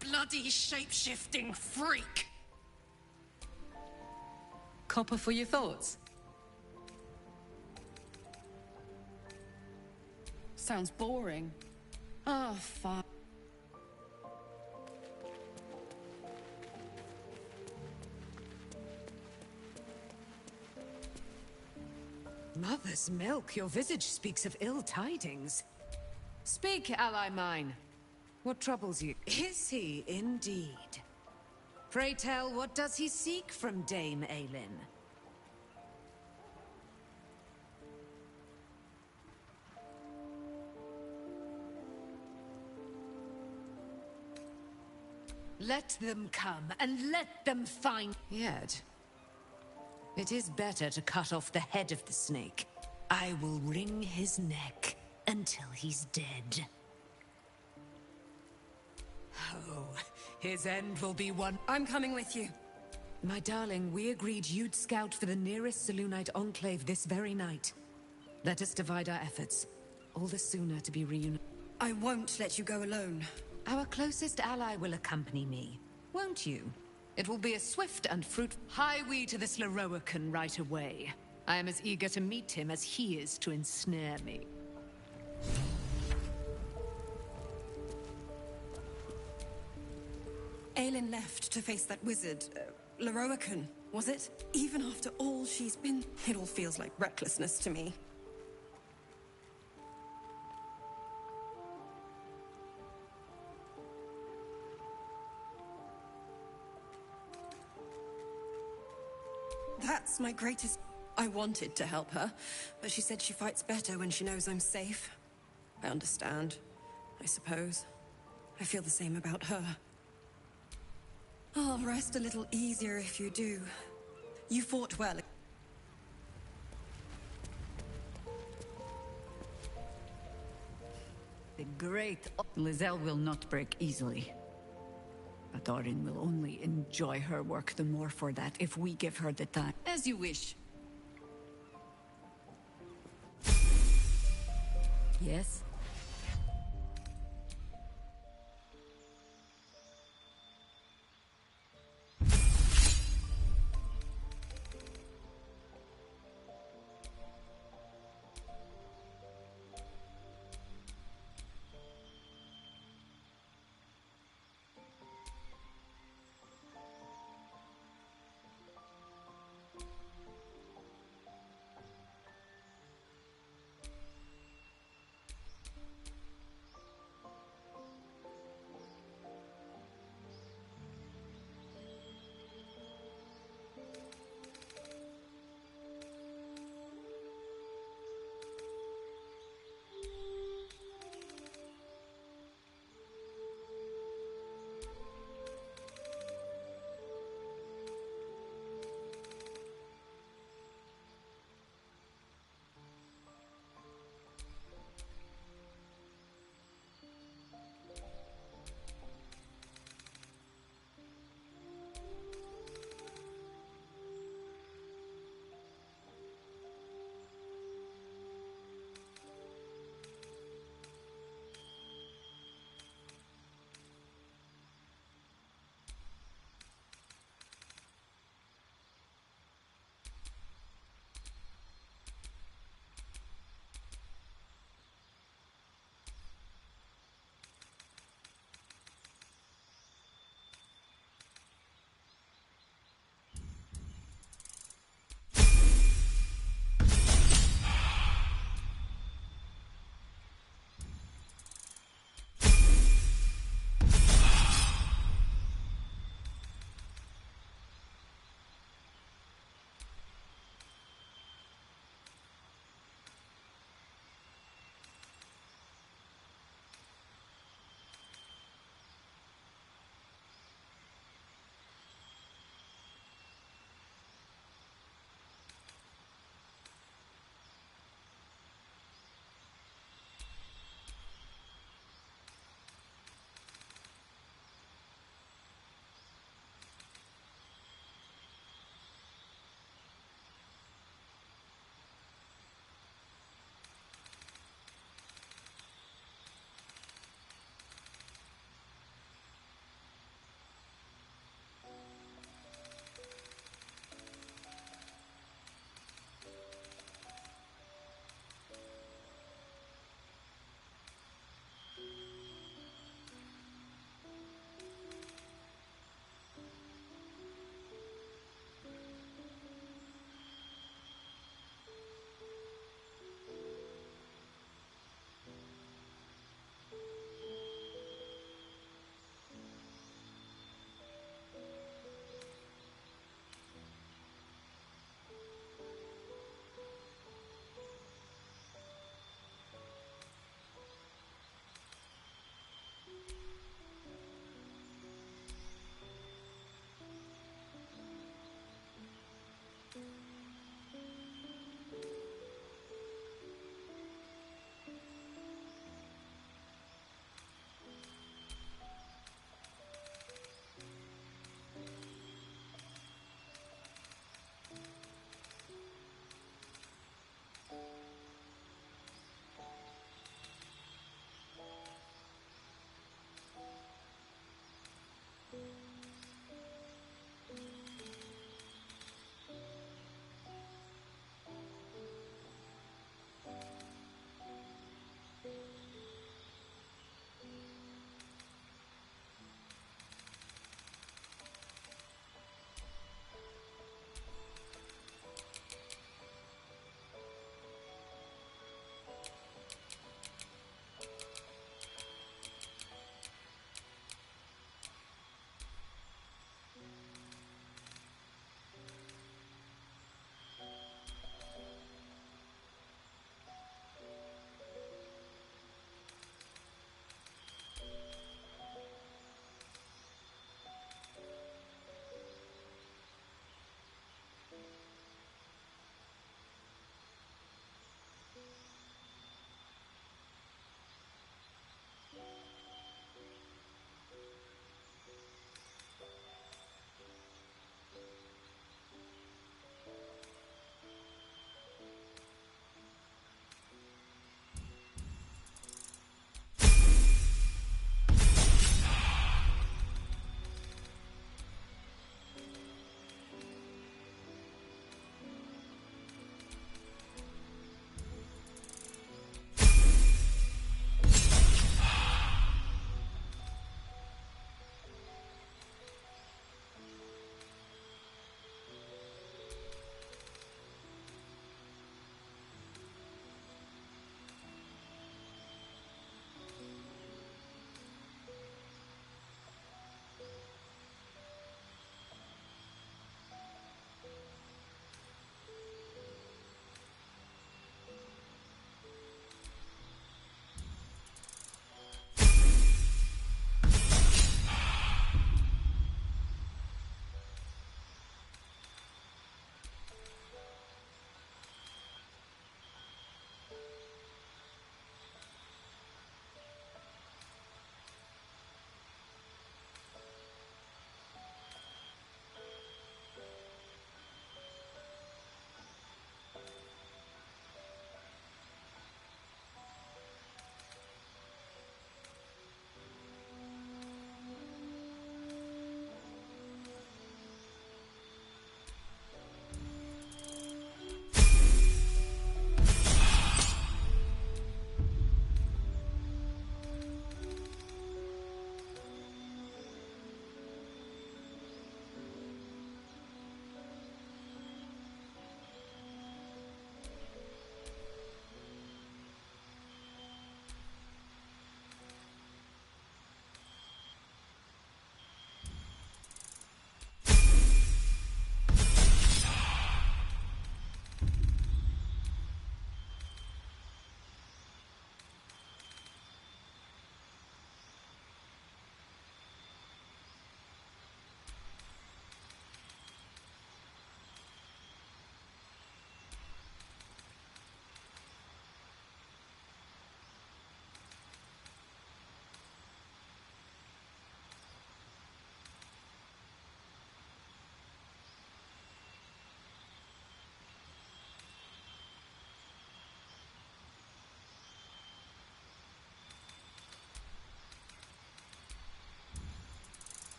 Bloody shape-shifting freak! Copper for your thoughts? Sounds boring. Oh, fuck. Mother's milk, your visage speaks of ill tidings. Speak, ally mine. What troubles you? Is he indeed? Pray tell, what does he seek from Dame Aelin? Let them come, and let them find... Yet. It is better to cut off the head of the snake. I will wring his neck until he's dead. Oh, his end will be one... I'm coming with you. My darling, we agreed you'd scout for the nearest Selûnite enclave this very night. Let us divide our efforts. All the sooner to be reunited. I won't let you go alone. Our closest ally will accompany me, won't you? It will be a swift and fruitful... Hie we to this Leroican right away. I am as eager to meet him as he is to ensnare me. Aelin left to face that wizard, Leroican, was it? Even after all she's been... It all feels like recklessness to me. That's my greatest... I wanted to help her, but she said she fights better when she knows I'm safe. I understand, I suppose. I feel the same about her. I'll rest a little easier if you do. You fought well. The great Lizelle will not break easily. But Orin will only enjoy her work the more for that if we give her the time. As you wish. Yes?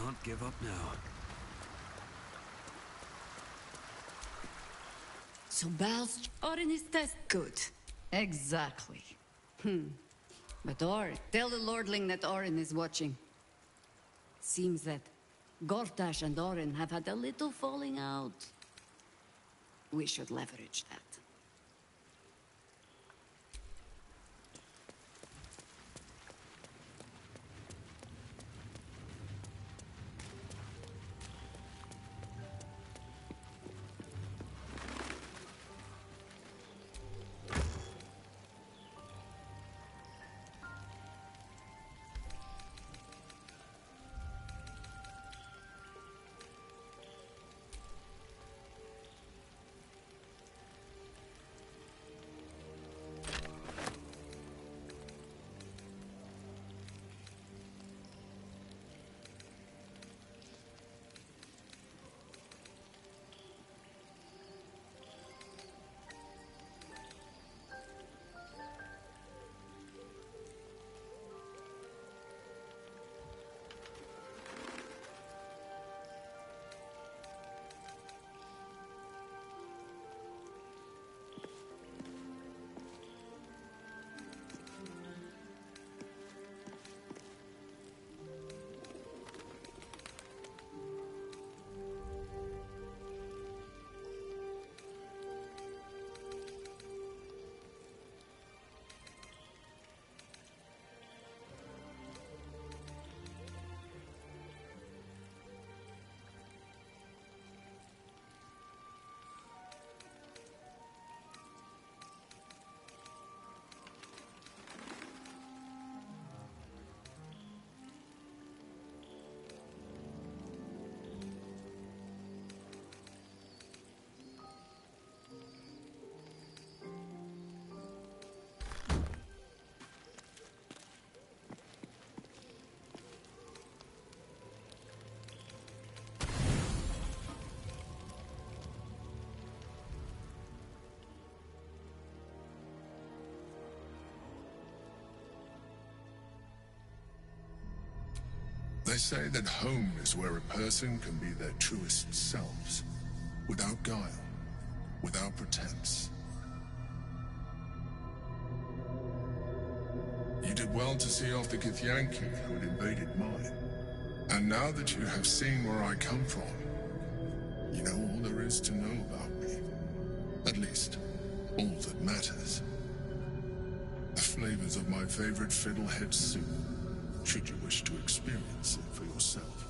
can't give up now. So Bal's Orin is test good. Exactly. But Orin, tell the Lordling that Orin is watching. Seems that Gortash and Orin have had a little falling out. We should leverage that. They say that home is where a person can be their truest selves, without guile, without pretense. You did well to see off the Githyanki who had invaded mine. And now that you have seen where I come from, you know all there is to know about me. At least, all that matters. The flavors of my favorite fiddlehead soup, should you wish to experience it for yourself.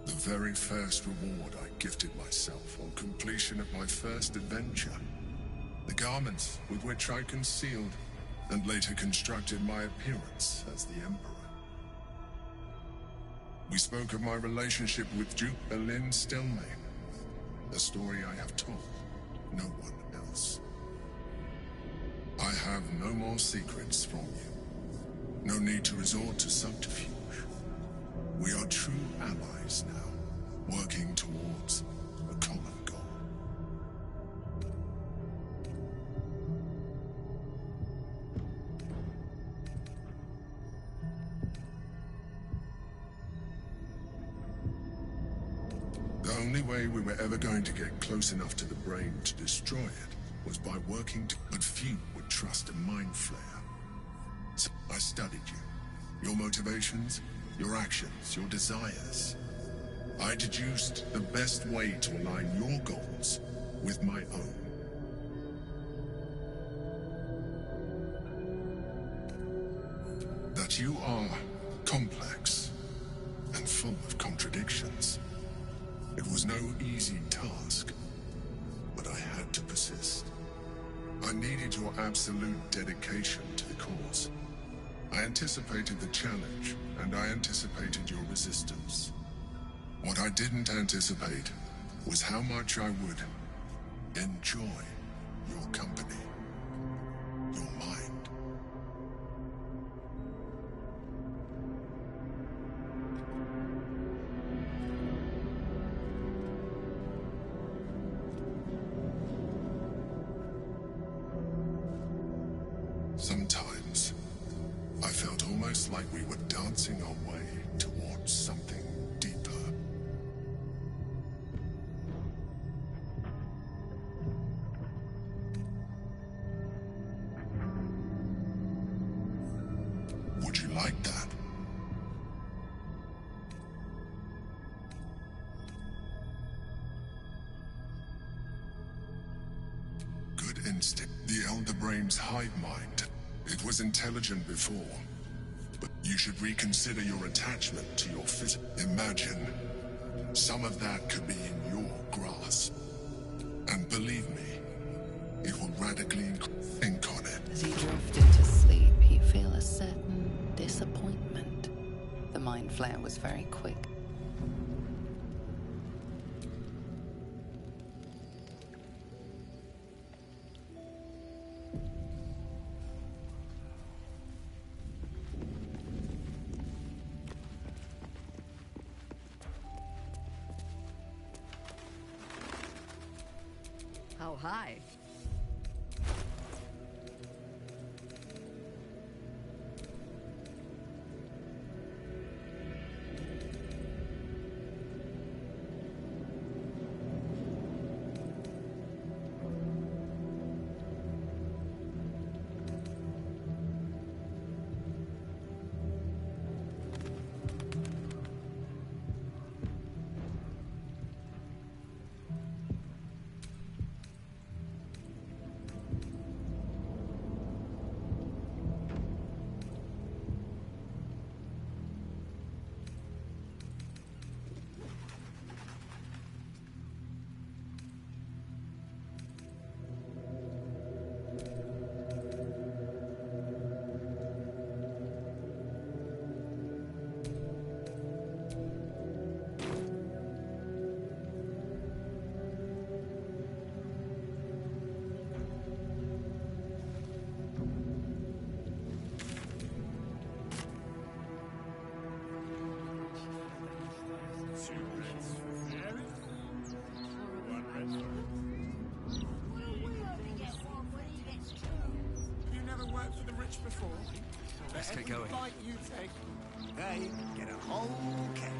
The very first reward I gifted myself on completion of my first adventure. The garments with which I concealed and later constructed my appearance as the Emperor. We spoke of my relationship with Duke Berlin Stelmane, a story I have told no one else. I have no more secrets from you. No need to resort to subterfuge. We are true allies now, working towards a common goal. The only way we were ever going to get close enough to the brain to destroy it was by working but few would trust a mind flare. So I studied you, your motivations, your actions, your desires. I deduced the best way to align your goals with my own. That you are complex and full of contradictions. It was no easy task, but I had to persist. I needed your absolute dedication to the cause. I anticipated the challenge, and I anticipated your resistance. What I didn't anticipate was how much I would enjoy your company, your mind. Sometimes, I felt almost almost like we were dancing our way towards something deeper. Would you like that? Good instinct. The Elder Brain's hive mind. It was intelligent before, but you should reconsider your attachment to your physical. Imagine, some of that could be in your grasp. And believe me, it will radically think on it. As you drift into sleep, you feel a certain disappointment. The mind flare was very quick. How high? Before. Let's get going. Bite you take, they get a whole cake.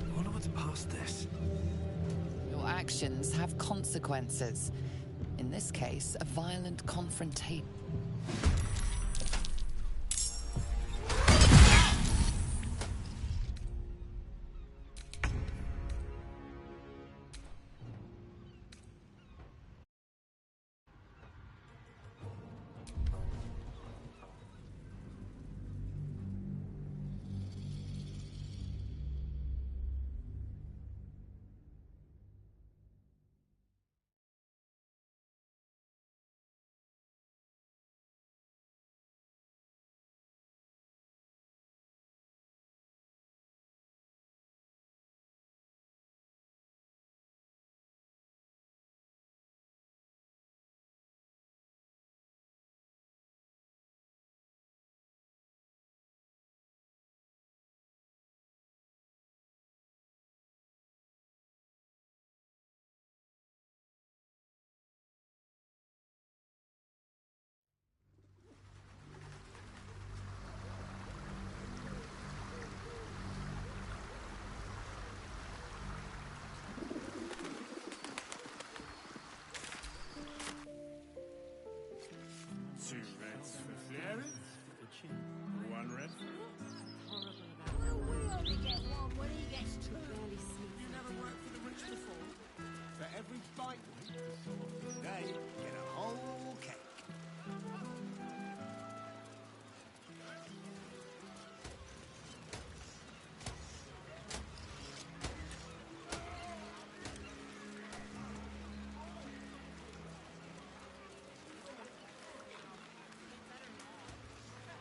I wonder what's past this. Your actions have consequences. In this case, a violent confrontation. Two reds for Flaring, one red for... We only get one when he gets two. You never worked for the rich before? For every bite, they get a whole cake.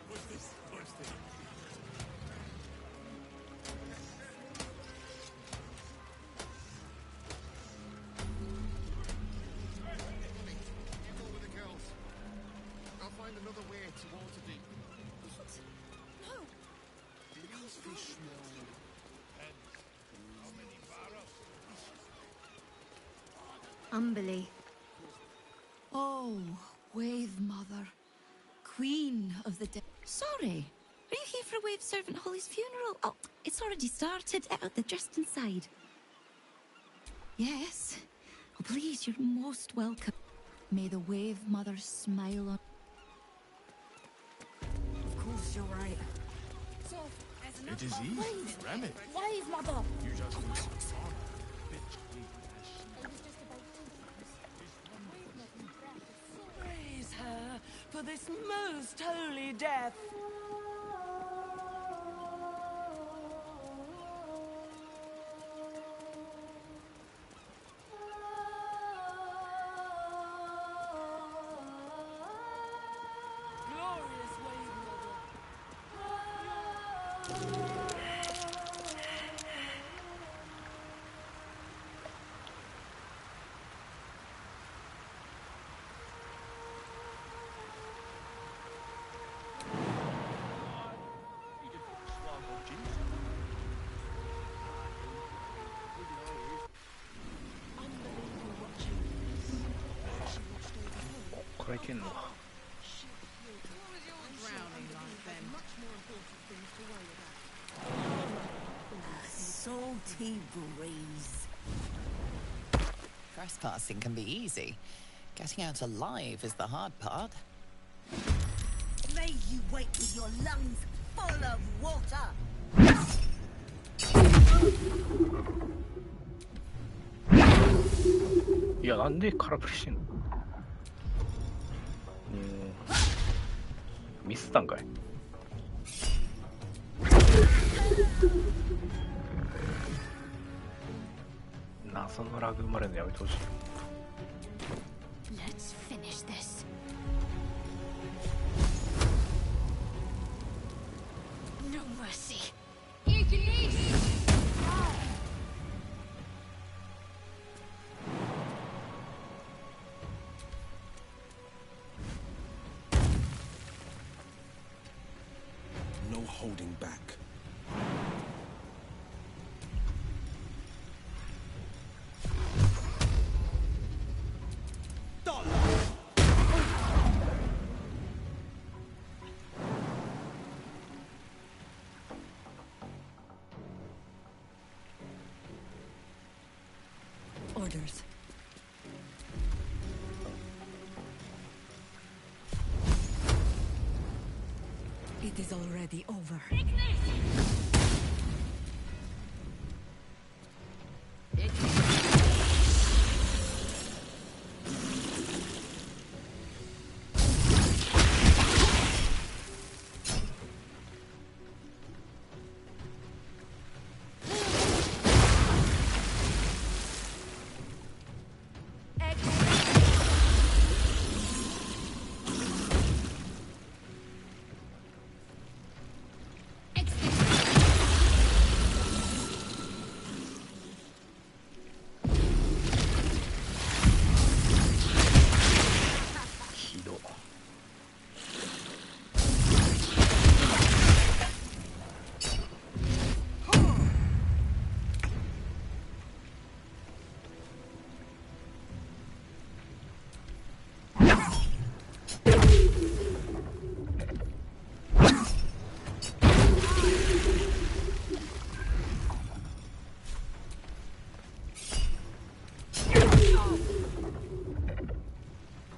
What's this? What's this? Umberly. Oh, Wave Mother. Queen of the dead. Sorry, are you here for Wave Servant Holly's funeral? Oh, it's already started. They're just inside. Yes. Oh, please, you're most welcome. May the Wave Mother smile on... Of course, you're right. It is easy, ram it. Wave, Mother! You just Praise her for this most holy death. Glorious Wave Mother.これいけんのか。Salty breeze. Trespassing can be easy. Getting out alive is the hard part. May you wake with your lungs full of water. いや、なんで空振りしてんの。ミスったんかい。謎のラグ生まれるのやめてほしい。Let's finish this. No mercy. You can eat. No holding back. Orders. It is already over.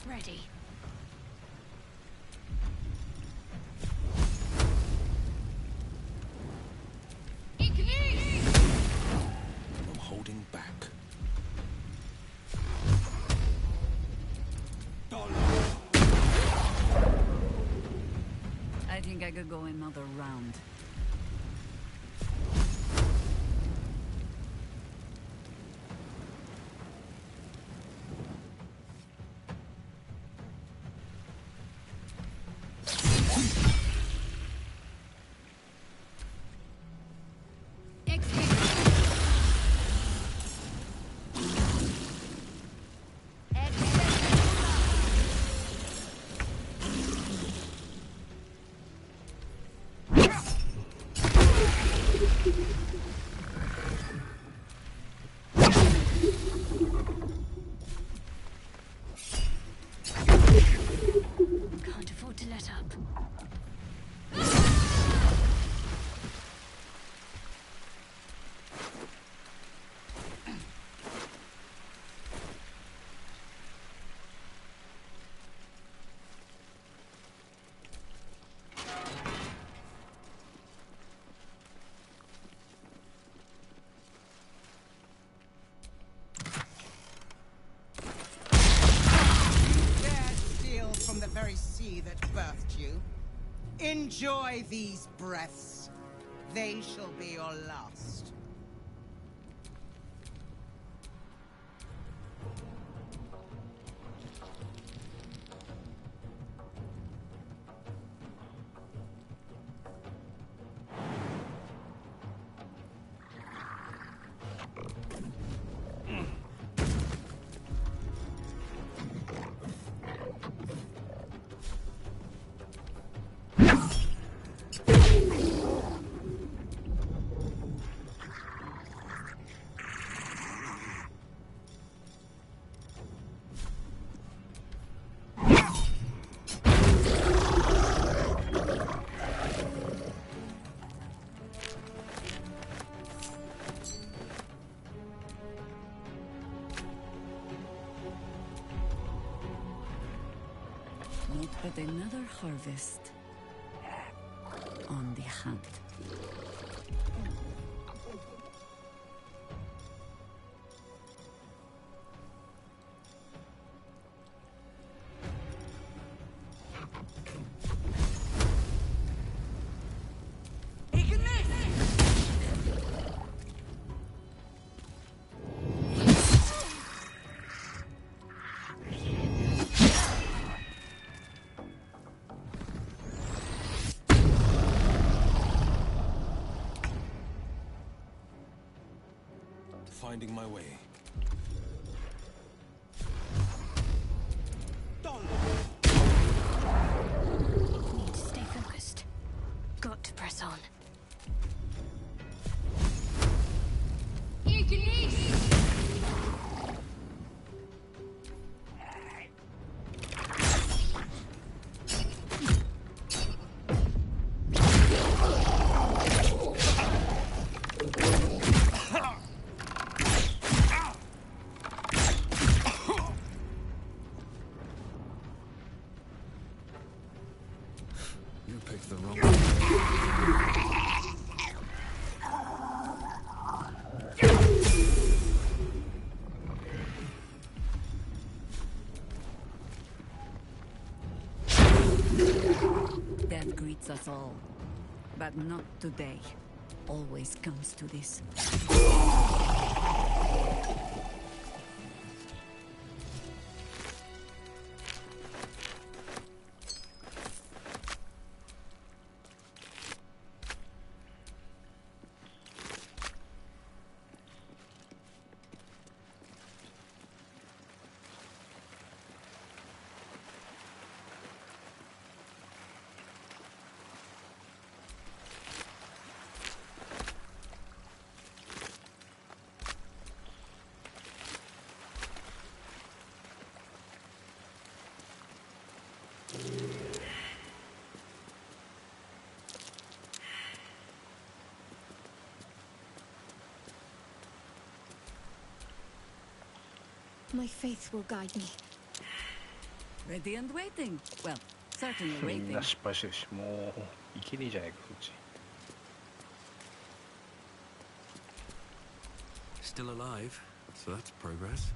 Ready. No holding back. I think I could go another round. Enjoy these breaths. They shall be your last. Not but another harvest on the hunt. Finding my way. Need to stay focused. Got to press on. You picked the wrong one. Death greets us all, but not today. Always comes to this. My faith will guide me. Ready and waiting. Well, certainly みん waiting. な失敗してるし、もういけねえじゃないかこっち。 Still alive, so that's progress.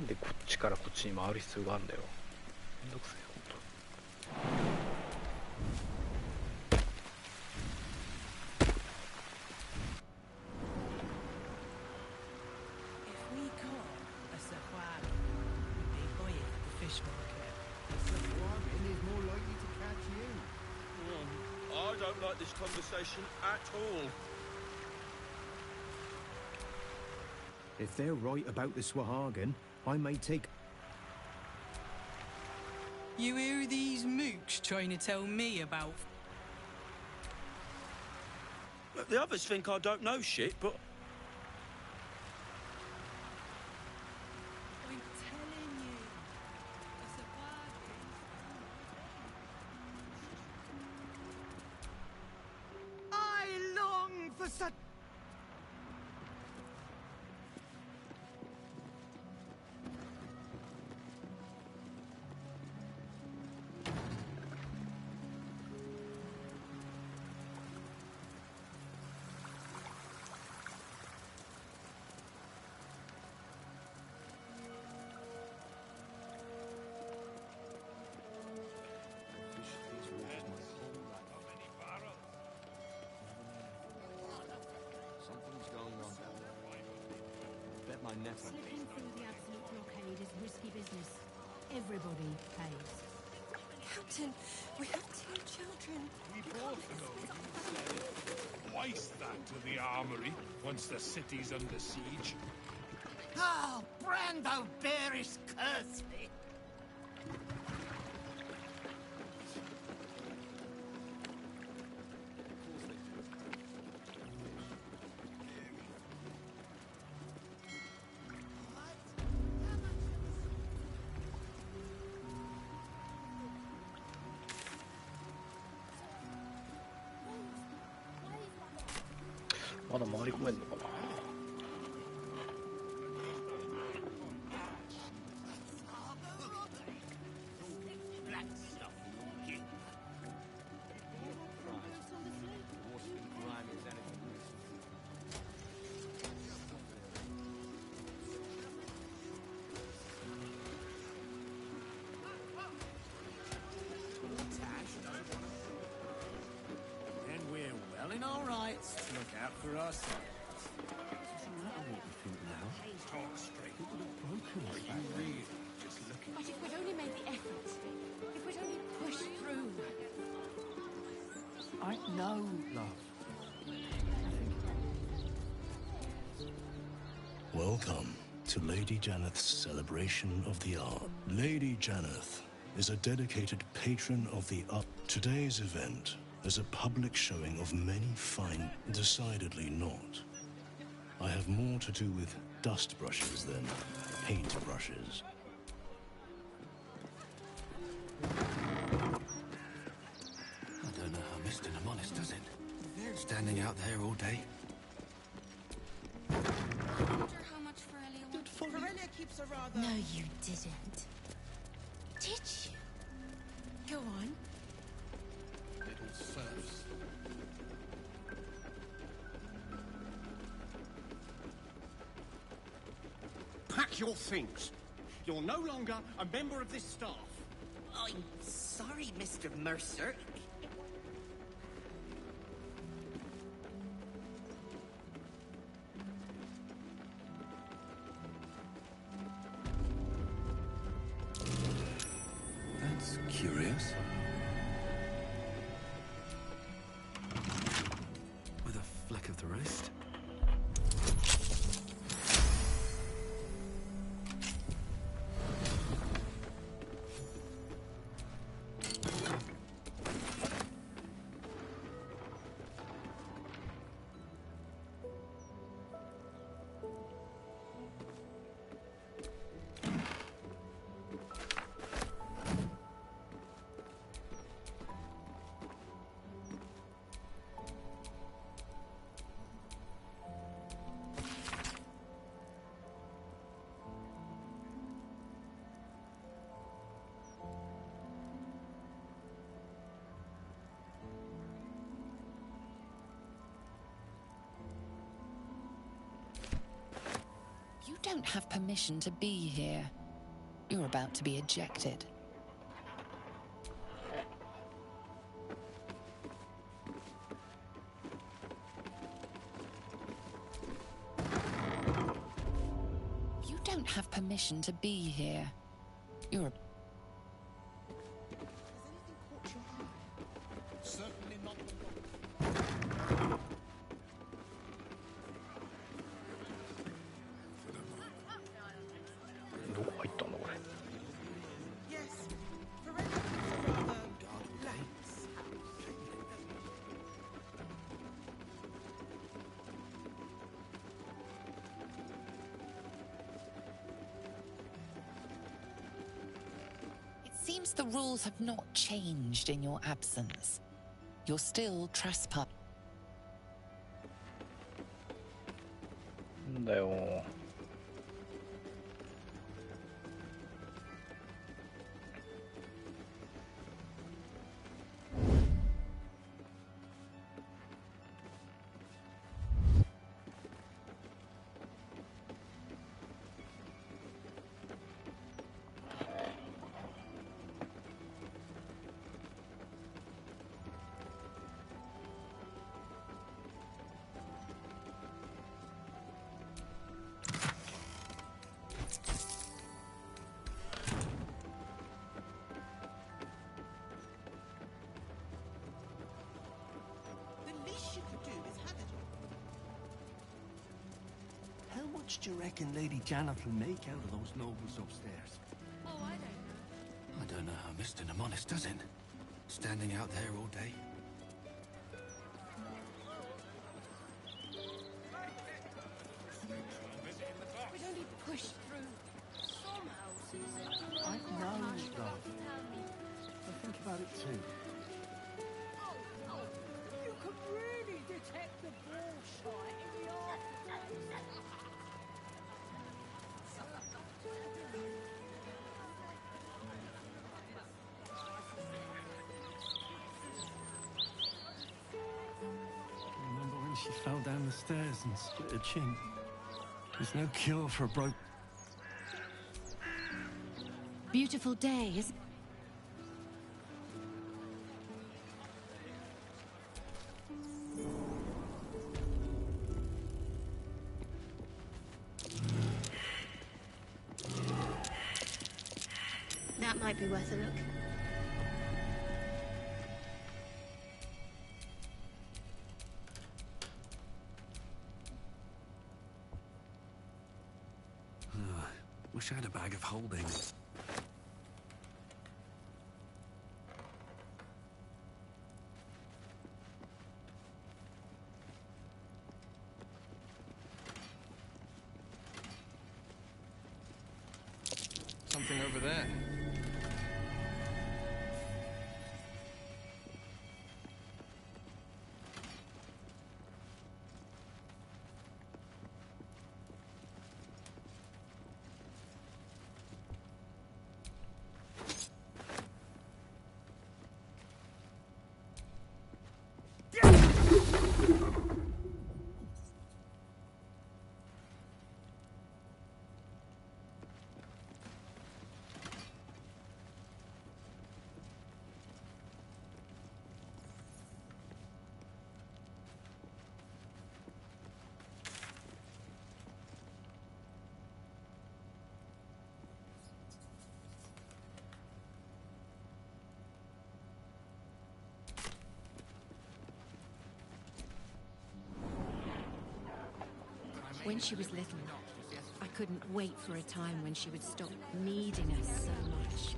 なんでこっちからこっちに回る必要があるんだよ。めんどくせえほんと。I don't like this conversation at all. If they're right about the Swahagan, I may take... You hear these mooks trying to tell me about... Look, the others think I don't know shit, but... I'm telling you. It's a bargain. I long for such... Slipping through the absolute blockade is risky business. Everybody pays. Captain, we have 2 children. We both know you said twice that to the armory once the city's under siege. Oh, Brando bearish curse me!まだ回り込めんのかな。Then we're well in our rights to look out for ourselves. Doesn't matter what we think now. Talk straight. It would have broken us back then. Just looking. But if we'd only made the effort, if we'd only pushed through. I know, love. Welcome to Lady Janeth's celebration of the art. Lady Janeth is a dedicated patron of the art. Today's event is a public showing of many fine... Decidedly not. I have more to do with dust brushes than paint brushes. I don't know how Mr. Nemonis does it. Standing out there all day. I wonder how much Ferelia wants. Ferelia keeps a rather... No, you didn't. Did you? Go on. Little serfs. Pack your things. You're no longer a member of this staff. I'm sorry, Mr. Mercer. That's curious. With a fleck of the wrist. don't have permission to be here. You're about to be ejected. You don't have permission to be here. You're... Certainly not. どこ入ったんだこれ。 Seems the rules have not changed in your absence. You're still trespassing. なんだよ。How much do you reckon Lady Janet will make out of those nobles upstairs? Oh, I don't know. I don't know how Mr. Nemonis does it. Standing out there all day. We'd only pushed through some houses. I know, love. I think about it too. You could really detect the bullshit in the aftertaste. Remember when she fell down the stairs and split her chin? There's no cure for a broke... Beautiful day, isn't it? That might be worth a look. Wish I had a bag of holding. Something over there. When she was little, I couldn't wait for a time when she would stop needing us so much.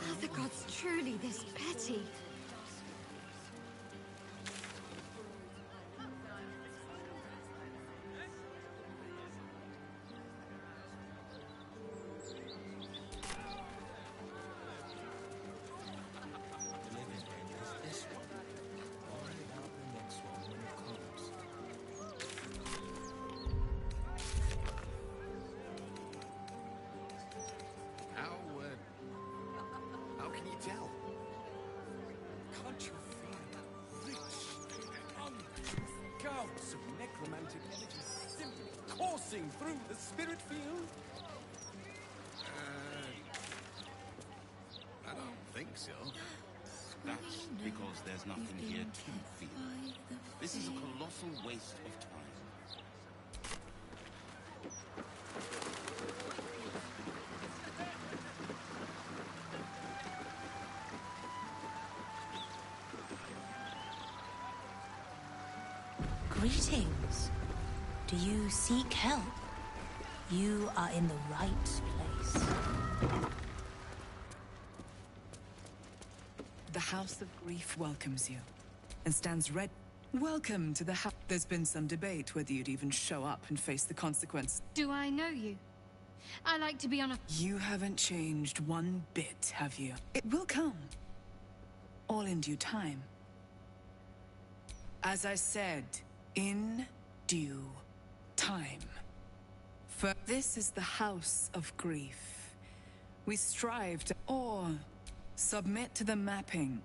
Are the gods truly this petty? How can you tell? Shouts of necromantic energy simply coursing through the spirit field? I don't think so. That's because there's nothing here to feel. This is a colossal waste of time. Greetings. Do you seek help? You are in the right place. The House of Grief welcomes you and stands ready. Welcome to the house. There's been some debate whether you'd even show up and face the consequence. Do I know you? I like to be on a... You haven't changed one bit, have you? It will come. All in due time. As I said, in due time. For this is the House of Grief. We strive to... or submit to the mapping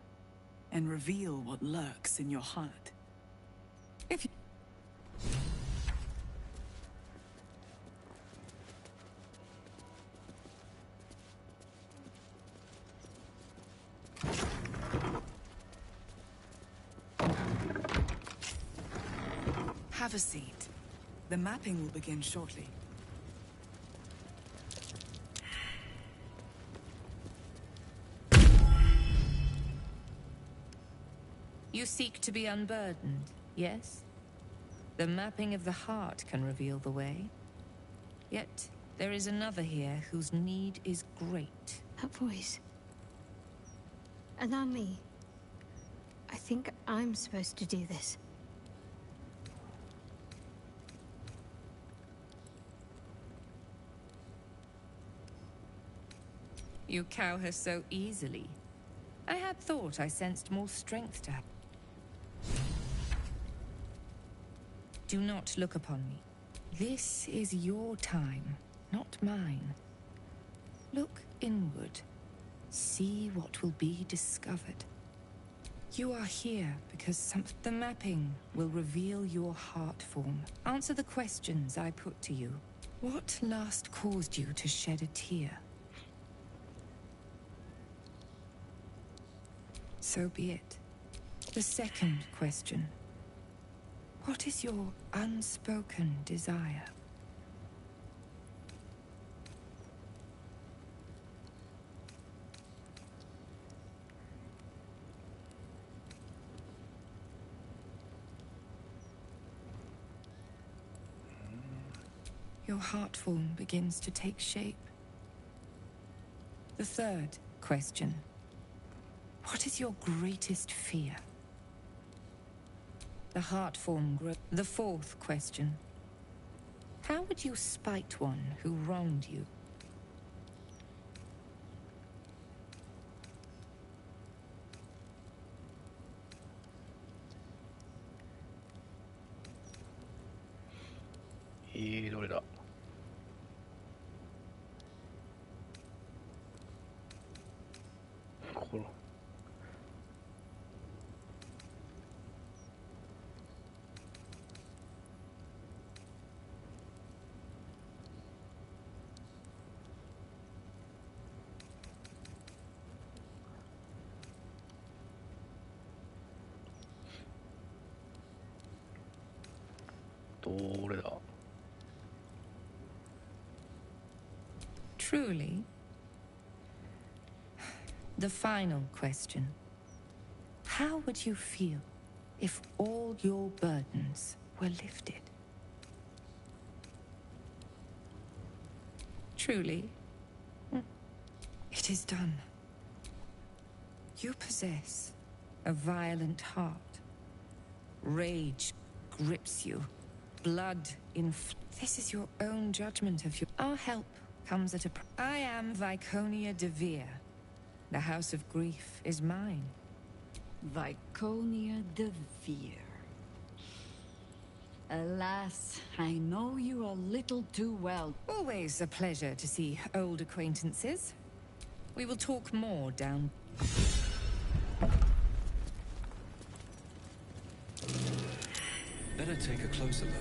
and reveal what lurks in your heart. If you... Have a seat. The mapping will begin shortly. You seek to be unburdened, yes? The mapping of the heart can reveal the way. Yet, there is another here whose need is great. That voice. Allow me. I think I'm supposed to do this. You cow her so easily. I had thought I sensed more strength to her. Do not look upon me. This is your time, not mine. Look inward. See what will be discovered. You are here because the mapping will reveal your heart form. Answer the questions I put to you. What last caused you to shed a tear? So be it. The second question. What is your unspoken desire? Your heart form begins to take shape. The third question. What is your greatest fear? The heart form grows. The fourth question. How would you spite one who wronged you? E どれだここどれだ Truly? The final question. How would you feel if all your burdens were lifted? Truly? It is done. You possess a violent heart. Rage grips you. Blood This is your own judgment of you. Our help comes at a I am Viconia de Vere. The House of Grief is mine. Viconia de Vere. Alas, I know you a little too well. Always a pleasure to see old acquaintances. We will talk more down. The better take a closer look.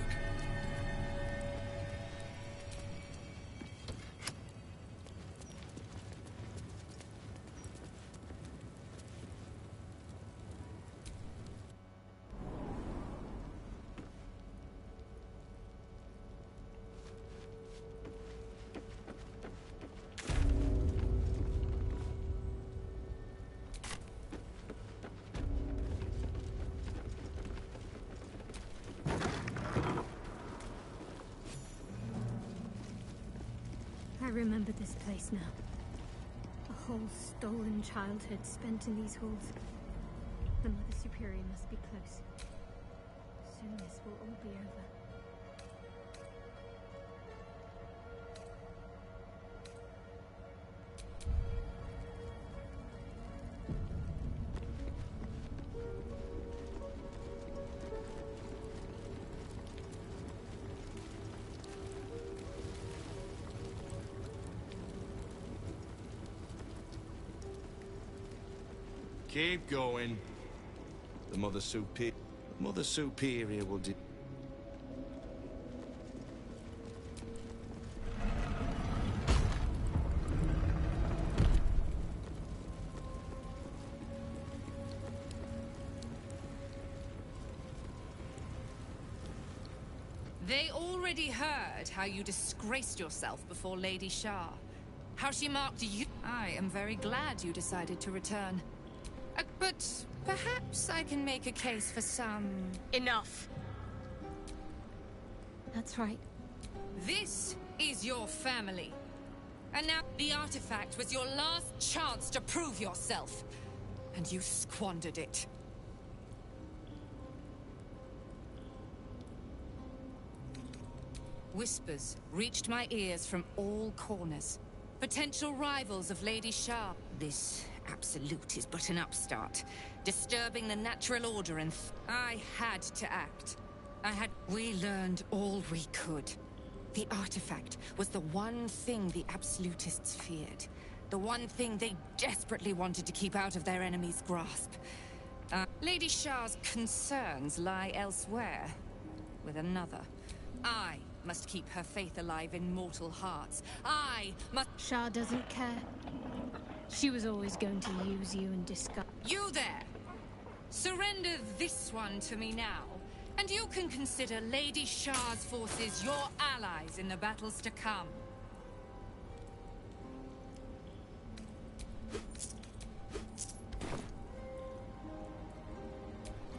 I remember this place now. A whole stolen childhood spent in these halls. The Mother Superior must be close. Soon this will all be over. Keep going. The Mother Superior will do. They already heard how you disgraced yourself before Lady Shah. How she marked you. I am very glad you decided to return. But perhaps I can make a case for some... Enough! That's right. This is your family. And now the artifact was your last chance to prove yourself. And you squandered it. Whispers reached my ears from all corners. Potential rivals of Lady Shah. This absolute is but an upstart, disturbing the natural order, and I had to act. We learned all we could. The artifact was the one thing the absolutists feared. The one thing they desperately wanted to keep out of their enemy's grasp. Lady Shah's concerns lie elsewhere, with another. I must keep her faith alive in mortal hearts. I must... Shah doesn't care. She was always going to use you and discuss... You there! Surrender this one to me now, and you can consider Lady Shah's forces your allies in the battles to come.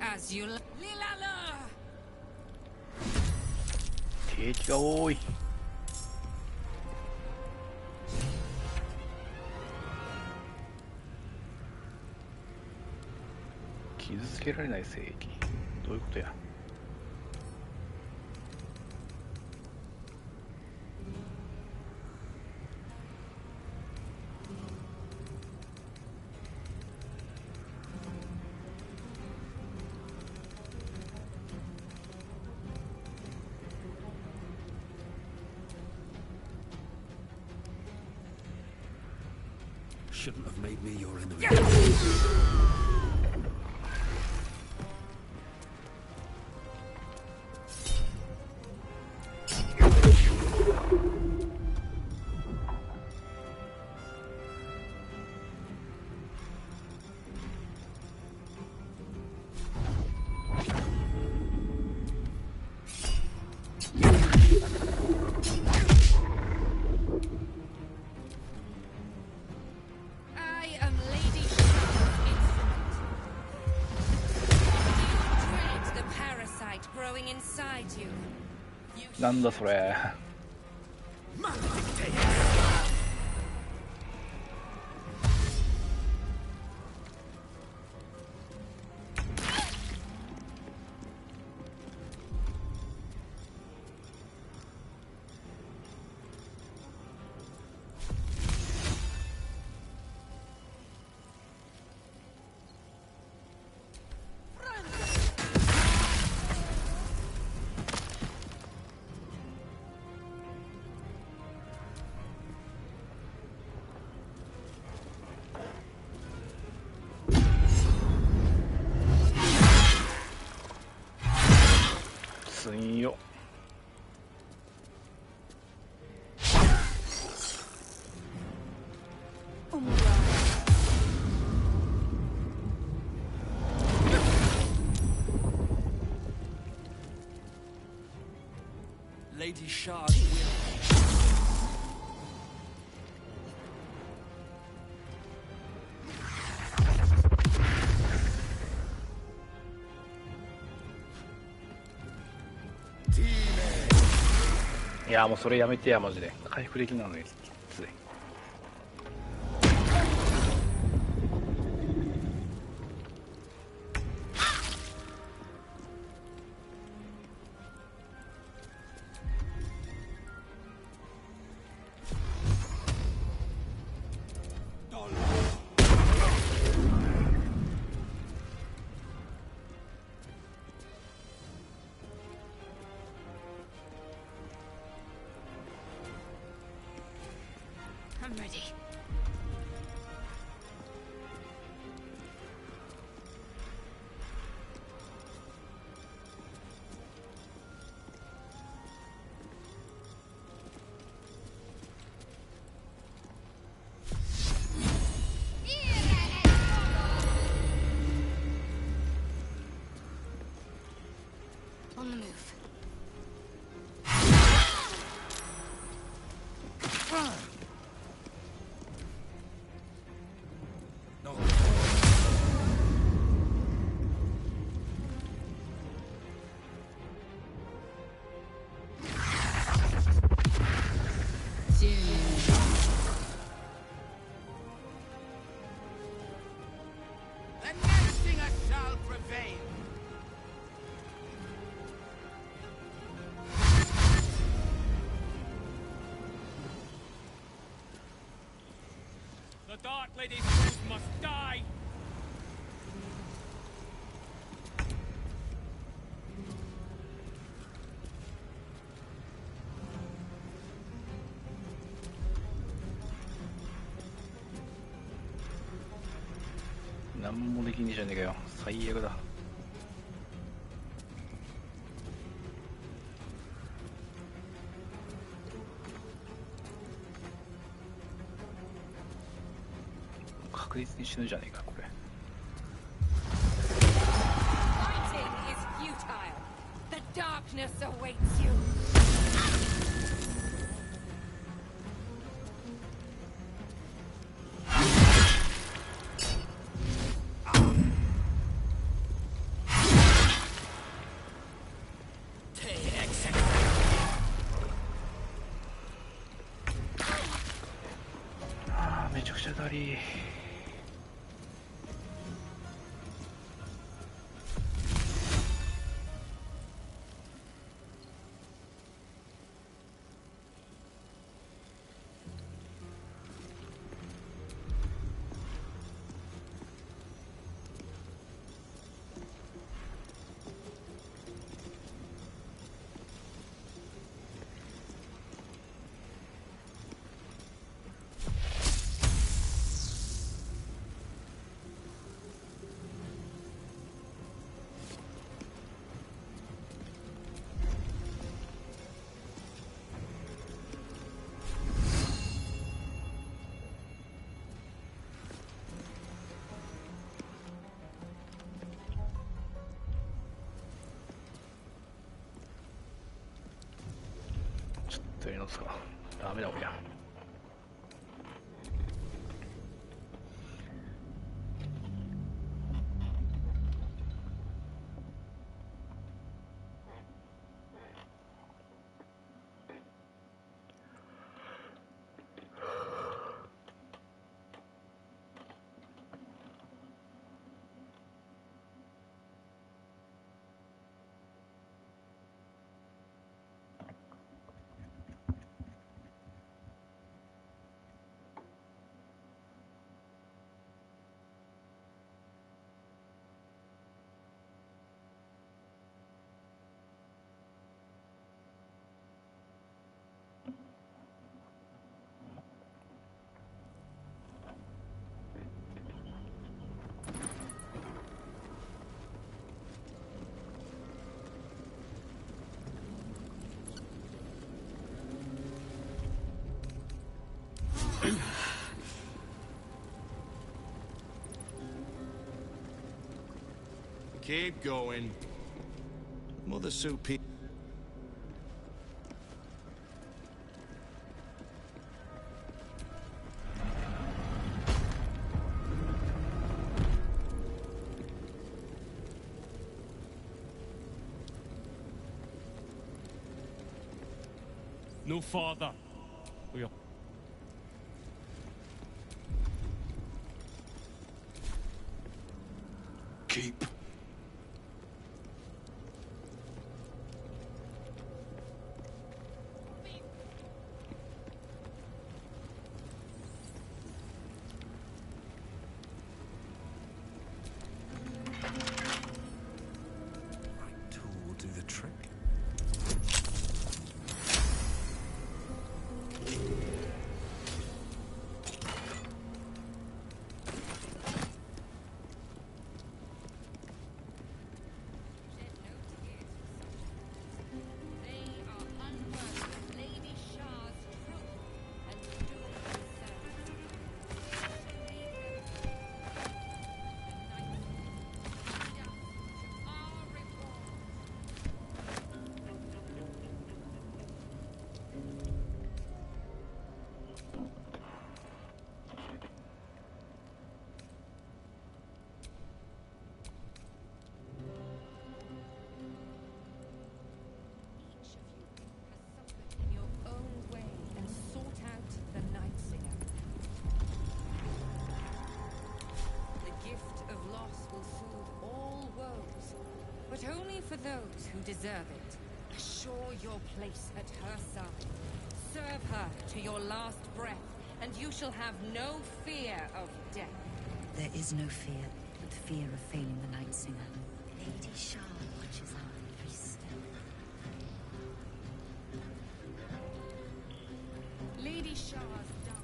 As you... Lilala! 敵が多い。傷つけられない聖域。どういうことや。Shouldn't have made me your enemy. You なんだそれ。すんよ。Lady Shard will. いやもうそれやめてやマジで。回復できないのにきつい。I'm ready. On the move. The next singer shall prevail. The Dark Lady's brood must die! なんもできねえじゃねえかよ。最悪だ。確実に死ぬじゃねえかこれ。Fighting is futile. The darkness awaits you. Ah, めちゃくちゃだりー。ちょっとやり直すか。ダメだこりゃ。Keep going. Mother Superior. No farther. We are. Keep. Right tool will do the trick. But only for those who deserve it. Assure your place at her side. Serve her to your last breath, and you shall have no fear of death. There is no fear, but the fear of failing the Night Singer. Lady Shah watches our every step. Lady Shah's done.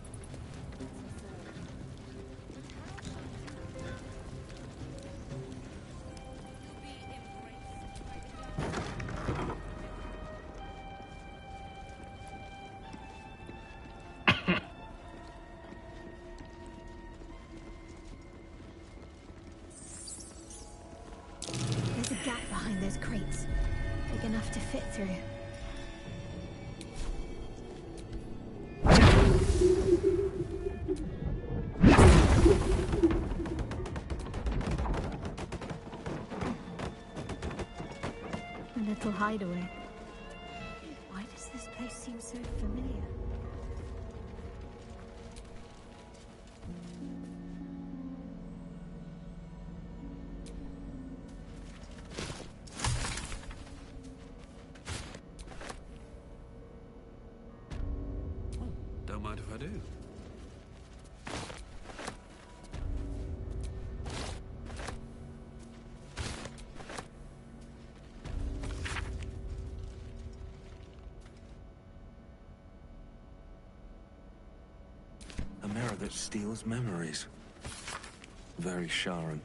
There's a gap behind those crates. Big enough to fit through. A little hideaway. Why does this place seem so familiar? Don't mind if I do. A mirror that steals memories. Very Sharon.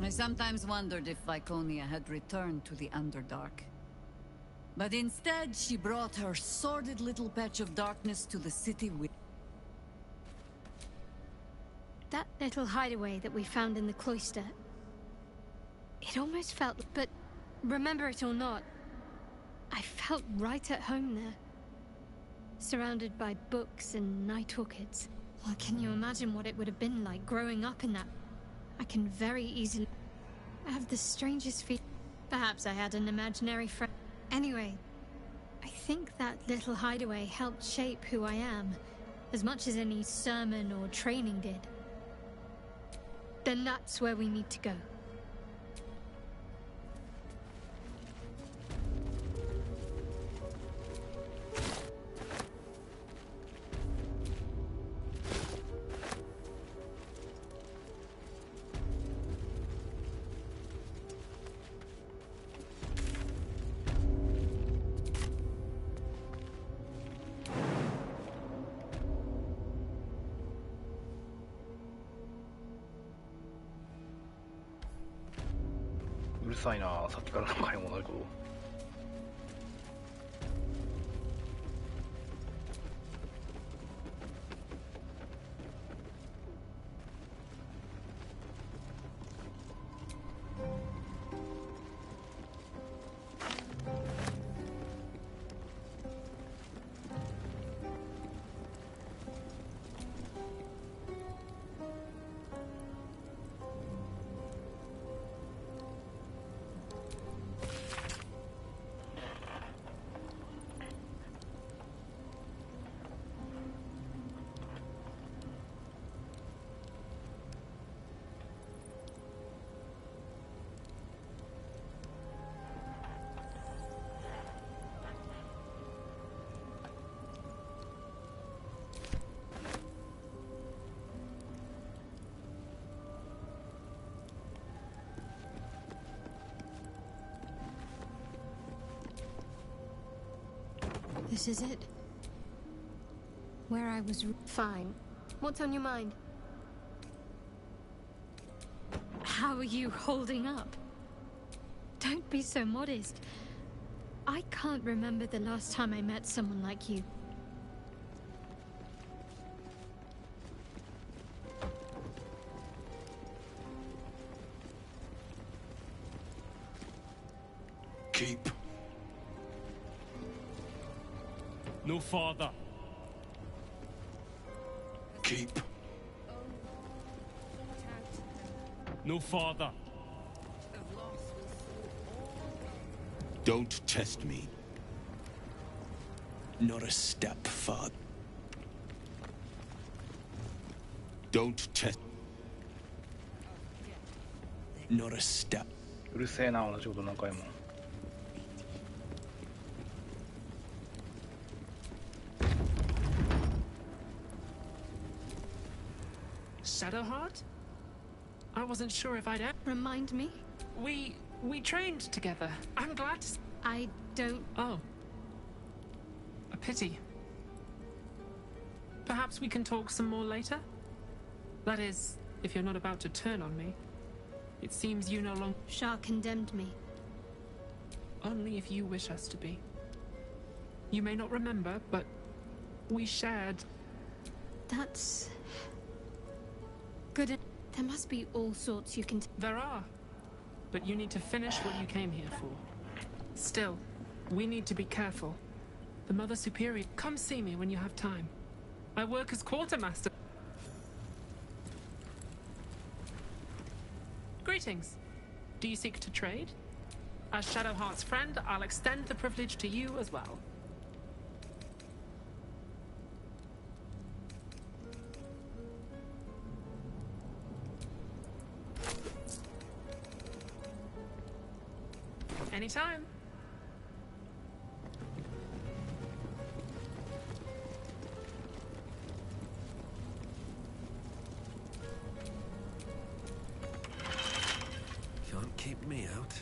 I sometimes wondered if Viconia had returned to the Underdark. But instead, she brought her sordid little patch of darkness to the city with... That little hideaway that we found in the cloister. It almost felt... But remember it or not, I felt right at home there. Surrounded by books and night orchids. Well, can you imagine what it would have been like growing up in that? I can very easily... I have the strangest feeling. Perhaps I had an imaginary friend. Anyway, I think that little hideaway helped shape who I am, as much as any sermon or training did. Then that's where we need to go. さいな、さっきから何回も同じこと。This is it. Where I was fine. What's on your mind? How are you holding up? Don't be so modest. I can't remember the last time I met someone like you. Keep. No farther. Keep. No farther. Don't test me. Not a step farther. Don't test. Not a step. うるせえな、同じこと何回も。Shadowheart? I wasn't sure if I'd... Remind me? We trained together. I'm glad to... I don't... Oh. A pity. Perhaps we can talk some more later? That is, if you're not about to turn on me. It seems you no longer... Shah condemned me. Only if you wish us to be. You may not remember, but we shared... That's... good. There must be all sorts you can... There are. But you need to finish what you came here for. Still, we need to be careful. The Mother Superior... Come see me when you have time. I work as quartermaster. Greetings. Do you seek to trade? As Shadowheart's friend, I'll extend the privilege to you as well. Anytime. Can't keep me out.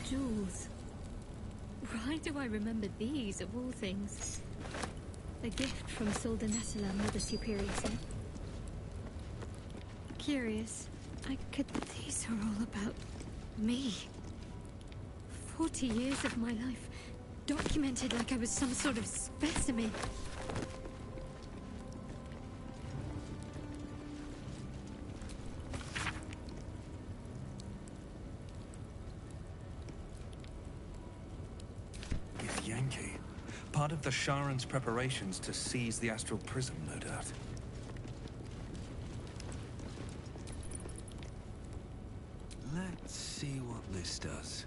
Jewels. Why do I remember these, of all things? A gift from Solda Nessala, Mother Superior said. Curious. These are all about me. 40 years of my life, documented like I was some sort of specimen. Yankee. Part of the Sharon's preparations to seize the Astral Prism, no doubt. Let's see what this does.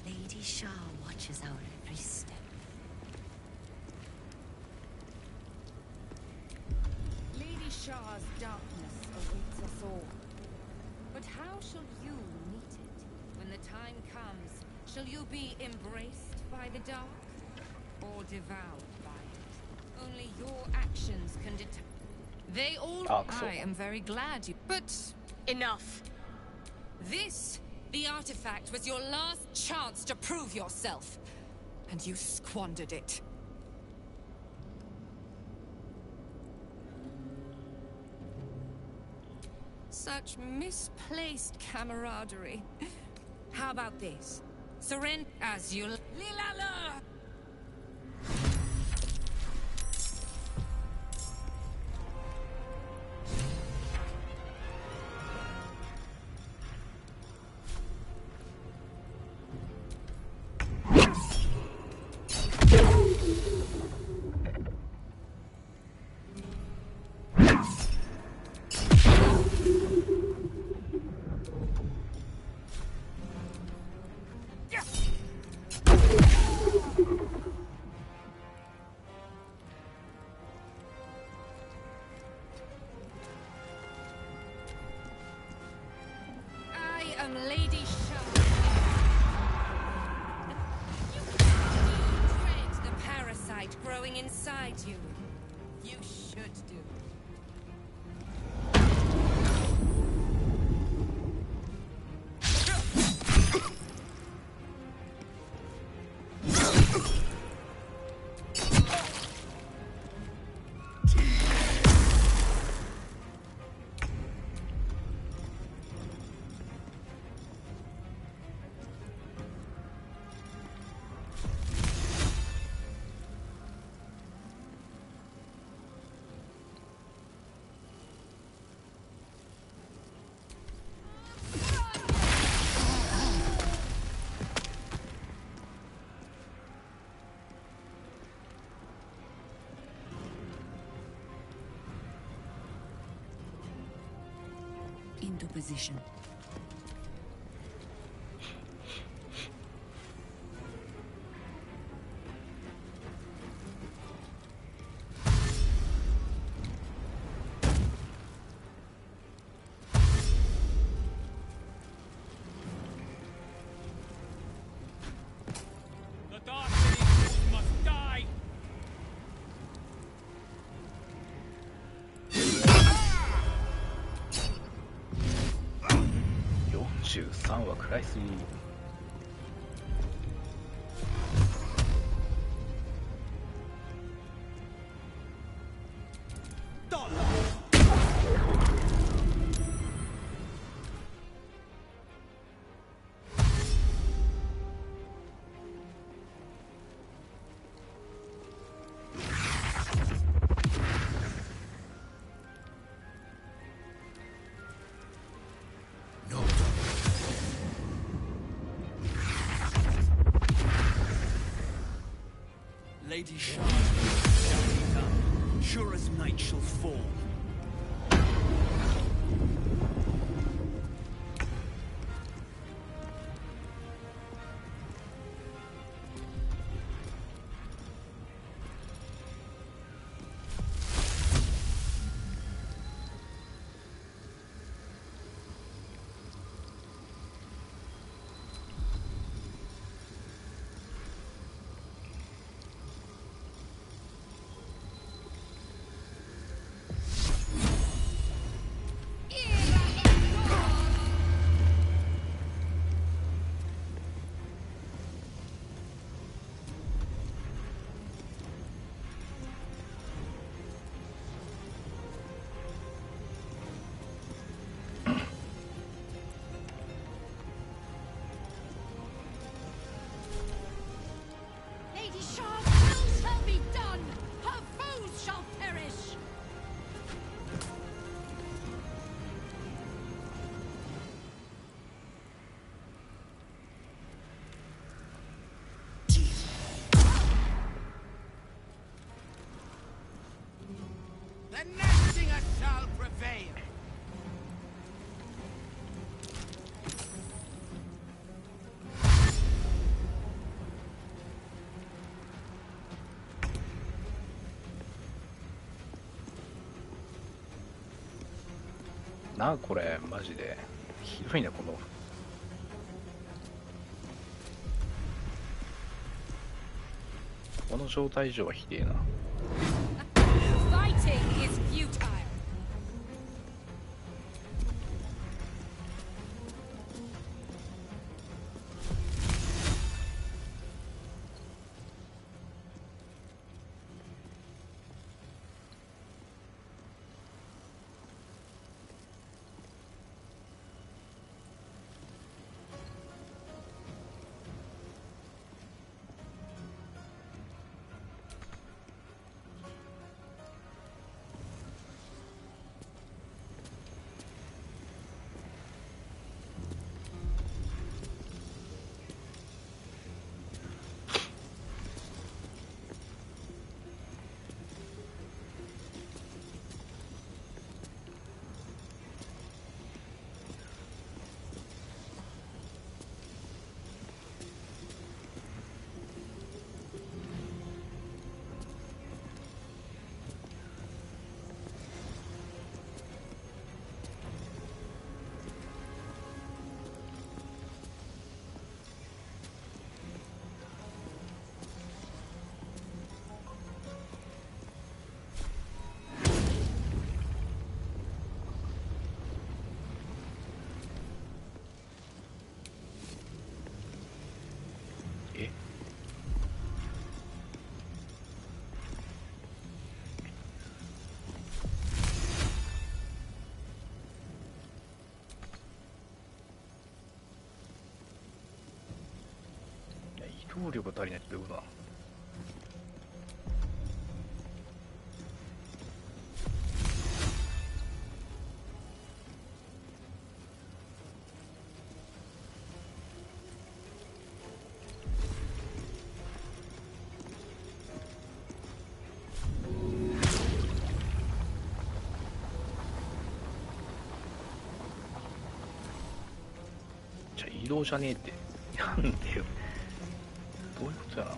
Lady Shah watches our every step. Lady Shah's darkness awaits us all. But But how shall you meet it? When the time comes, shall you be embraced by the dark? Or devoured by it? Only your actions can determine. They all... I am very glad you... But... enough! This, the artifact, was your last chance to prove yourself. And you squandered it. Such misplaced camaraderie. How about this? Surrender as you... Lilala! Inside you. You should do. Into position. The Dark Lady must die! 43は食らいすぎ。Lady Shard shall be done, sure as night shall fall. The Nastinger shall prevail.なあこれマジで。ひどいねこの。この状態以上はひでえな。Fighting is futile. 動力が足りないってどういうことだ。じゃあ移動じゃねえって。なんでよ。どういうことやな。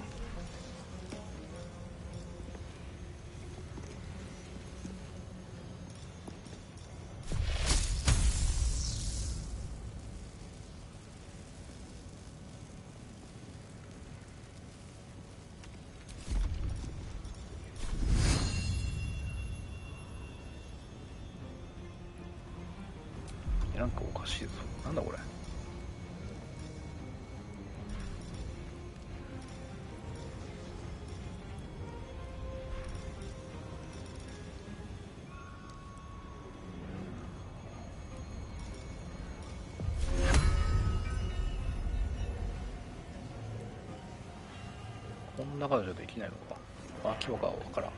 なんかおかしいぞ。なんだこれ。この中でじゃできないのか。あ、規模かわからん。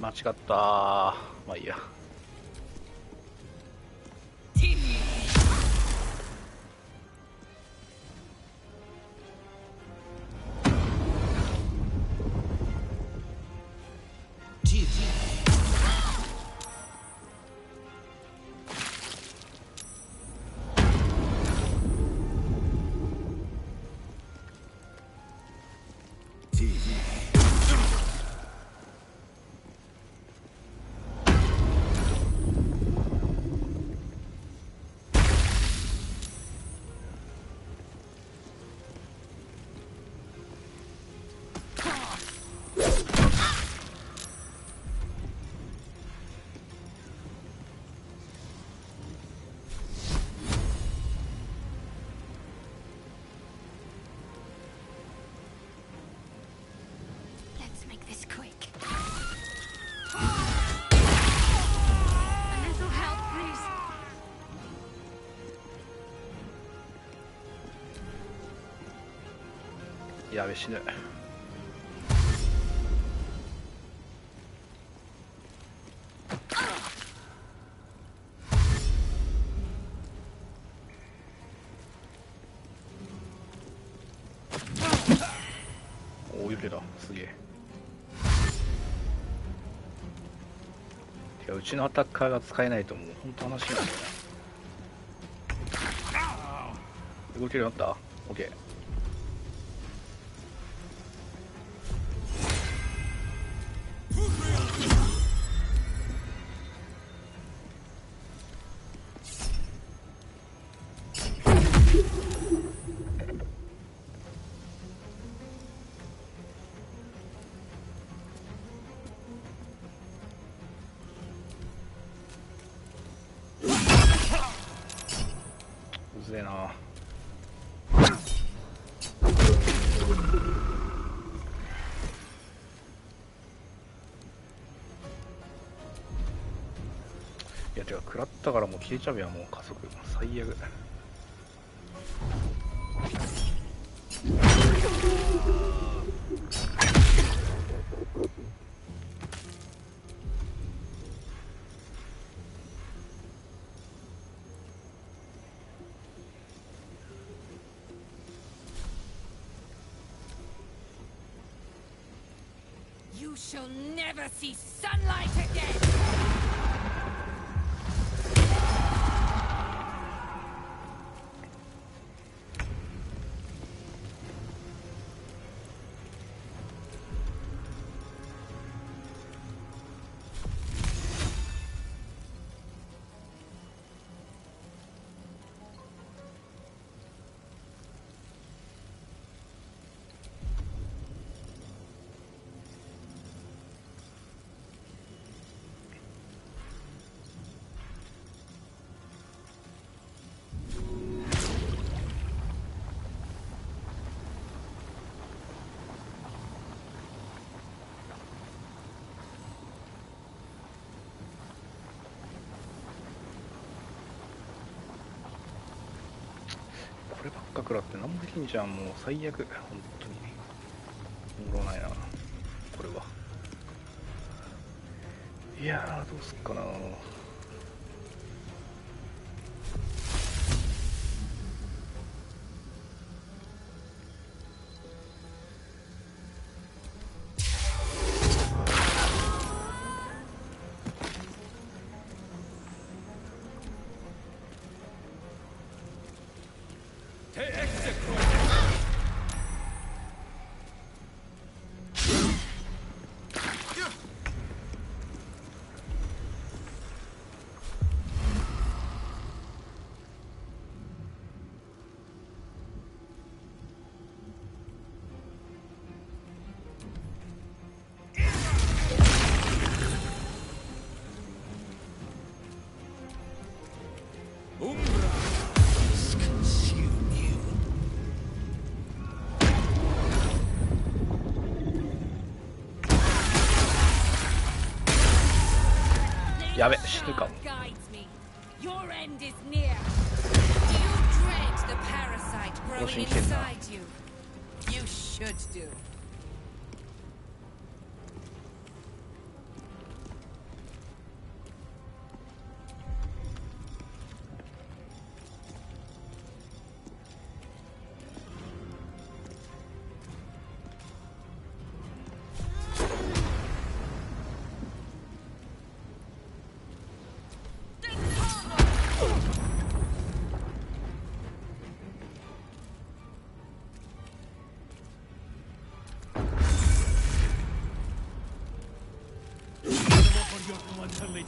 間違った。まあいいや。やべ死ぬ。おお揺れだ、すげえ。てかうちのアタッカーが使えないともう本当話になるよね。動けるようになった？ OK。うぜえな。いやてか食らったからもう消えちゃうやん、もう加速最悪。You shall never see sunlight again!こればっか食らって何もできんじゃん、もう最悪。本当におもろないなこれは。いやーどうすっかな。やべ、死ぬかも。更新してんな。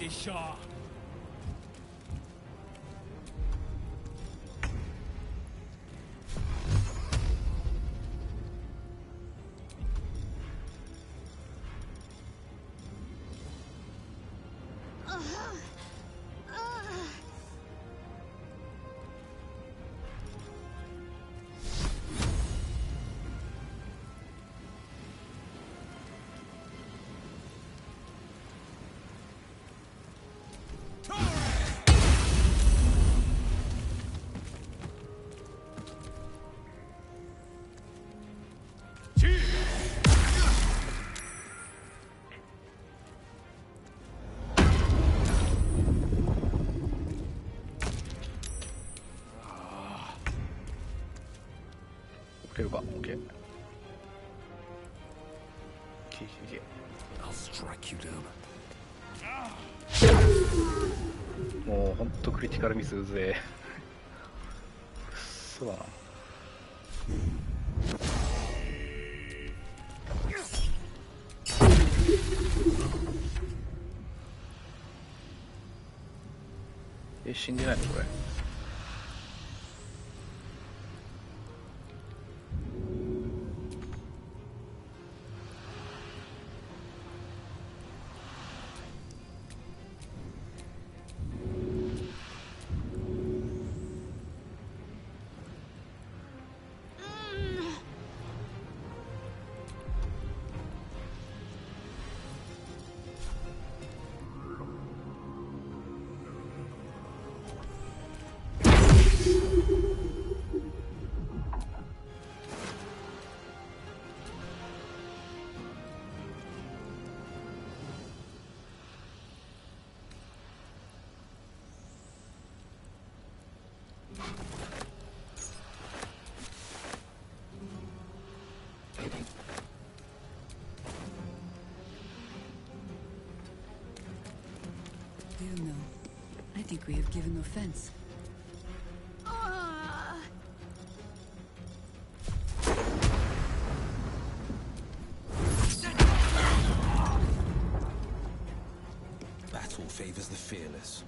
Shaw. くれるか。オッケー。もうほんとクリティカルミスうぜえ。くっそだな。死んでないのこれ。You know, I think we have given offense. Battle favors the fearless.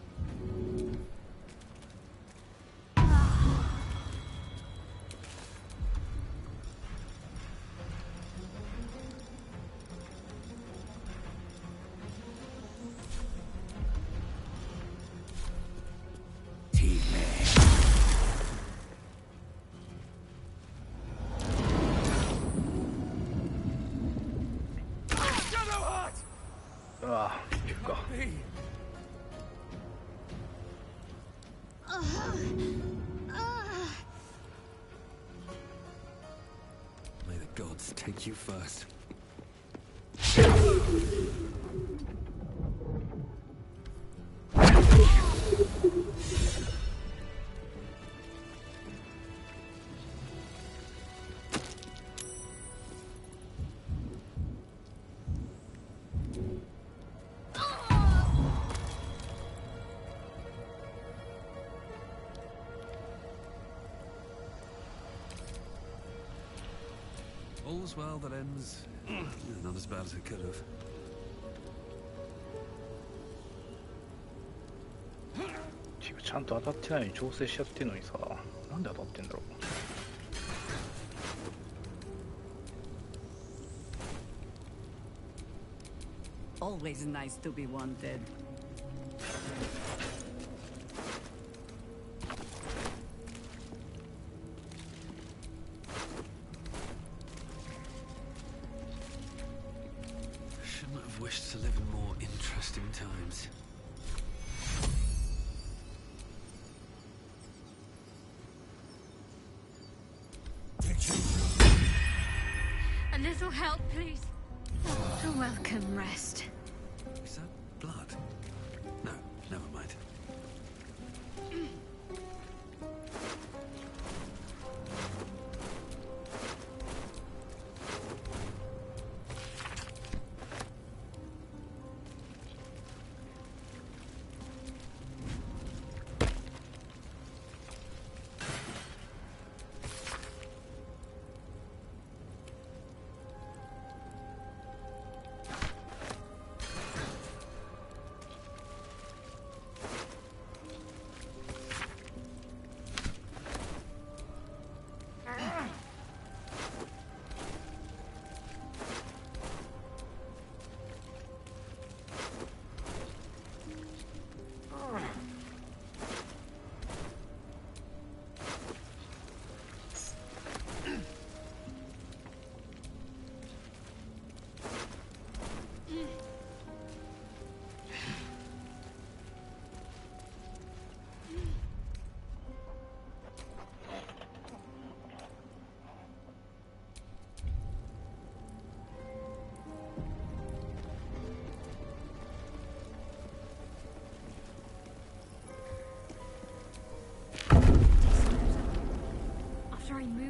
May the gods take you first. All's well that ends not as bad as it could have. ちゃんと当たってないのに調整しちゃってるのにさ、なんで当たってんだろう。 Always nice to be wanted. Shouldn't have wished to live in more interesting times. A little help, please. A welcome rest. Is that blood? No, never mind.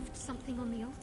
left something on the altar.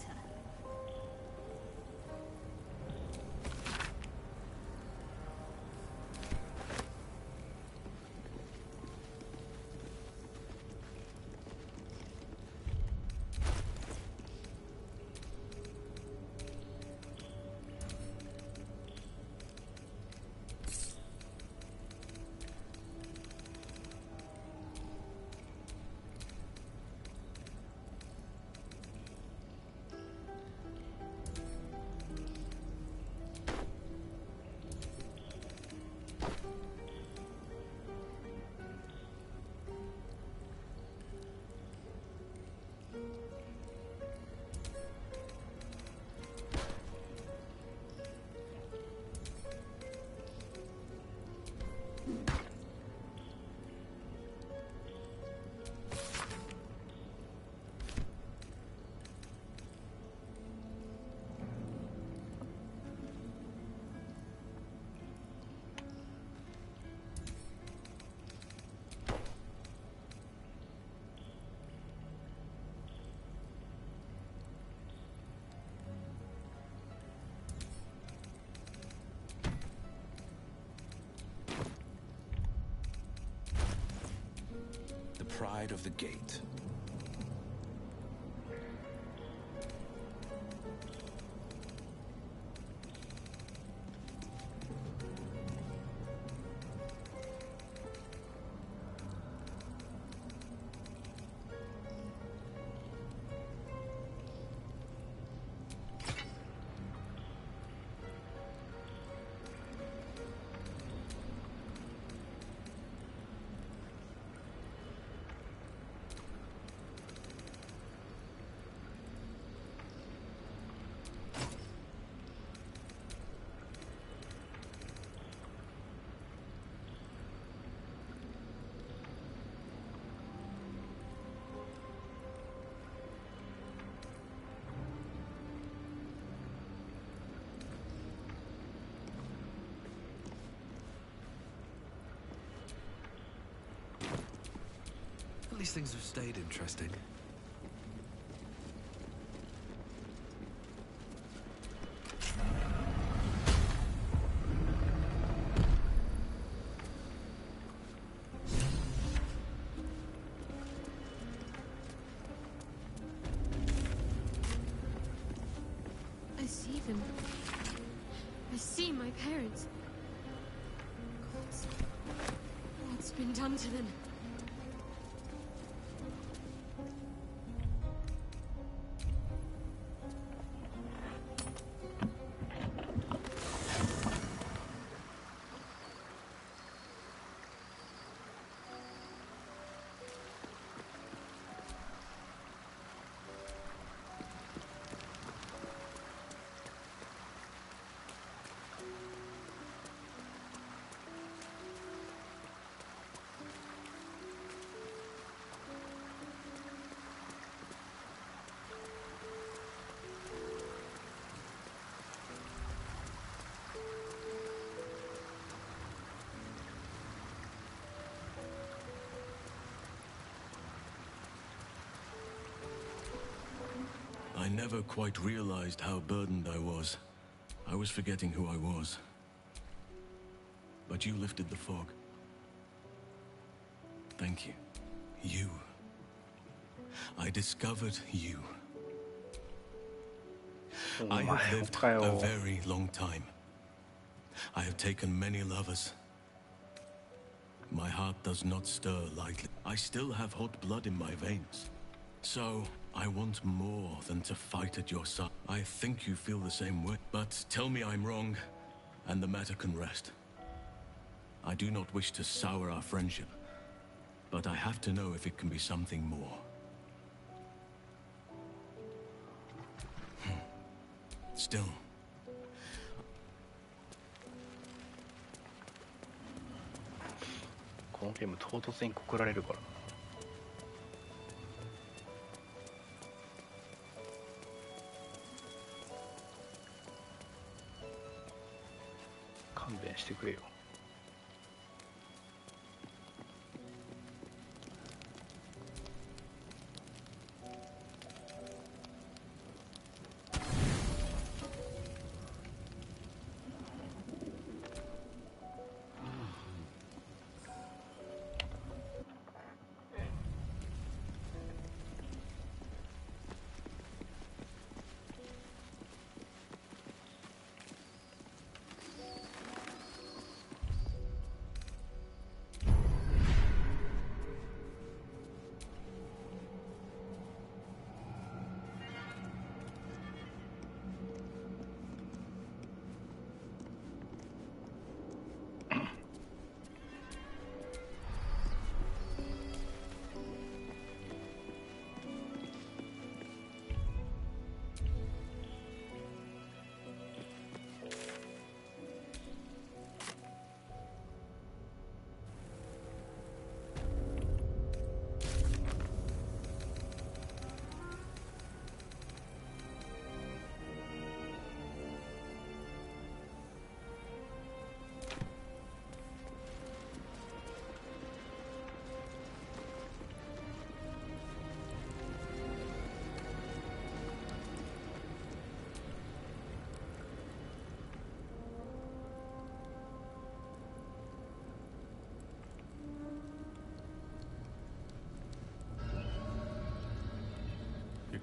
Pride of the gate. These things have stayed interesting. I see them. I see my parents. What's been done to them? I never quite realized how burdened I was. I was forgetting who I was. But you lifted the fog. Thank you. You. I discovered you. I have lived a very long time. I have taken many lovers. My heart does not stir lightly. I still have hot blood in my veins. So, I want more than to fight at your side. I think you feel the same way. But tell me I'm wrong, and the matter can rest. I do not wish to sour our friendship, but I have to know if it can be something more. Still.このゲーム唐突に告られるからな。勘弁してくれよ。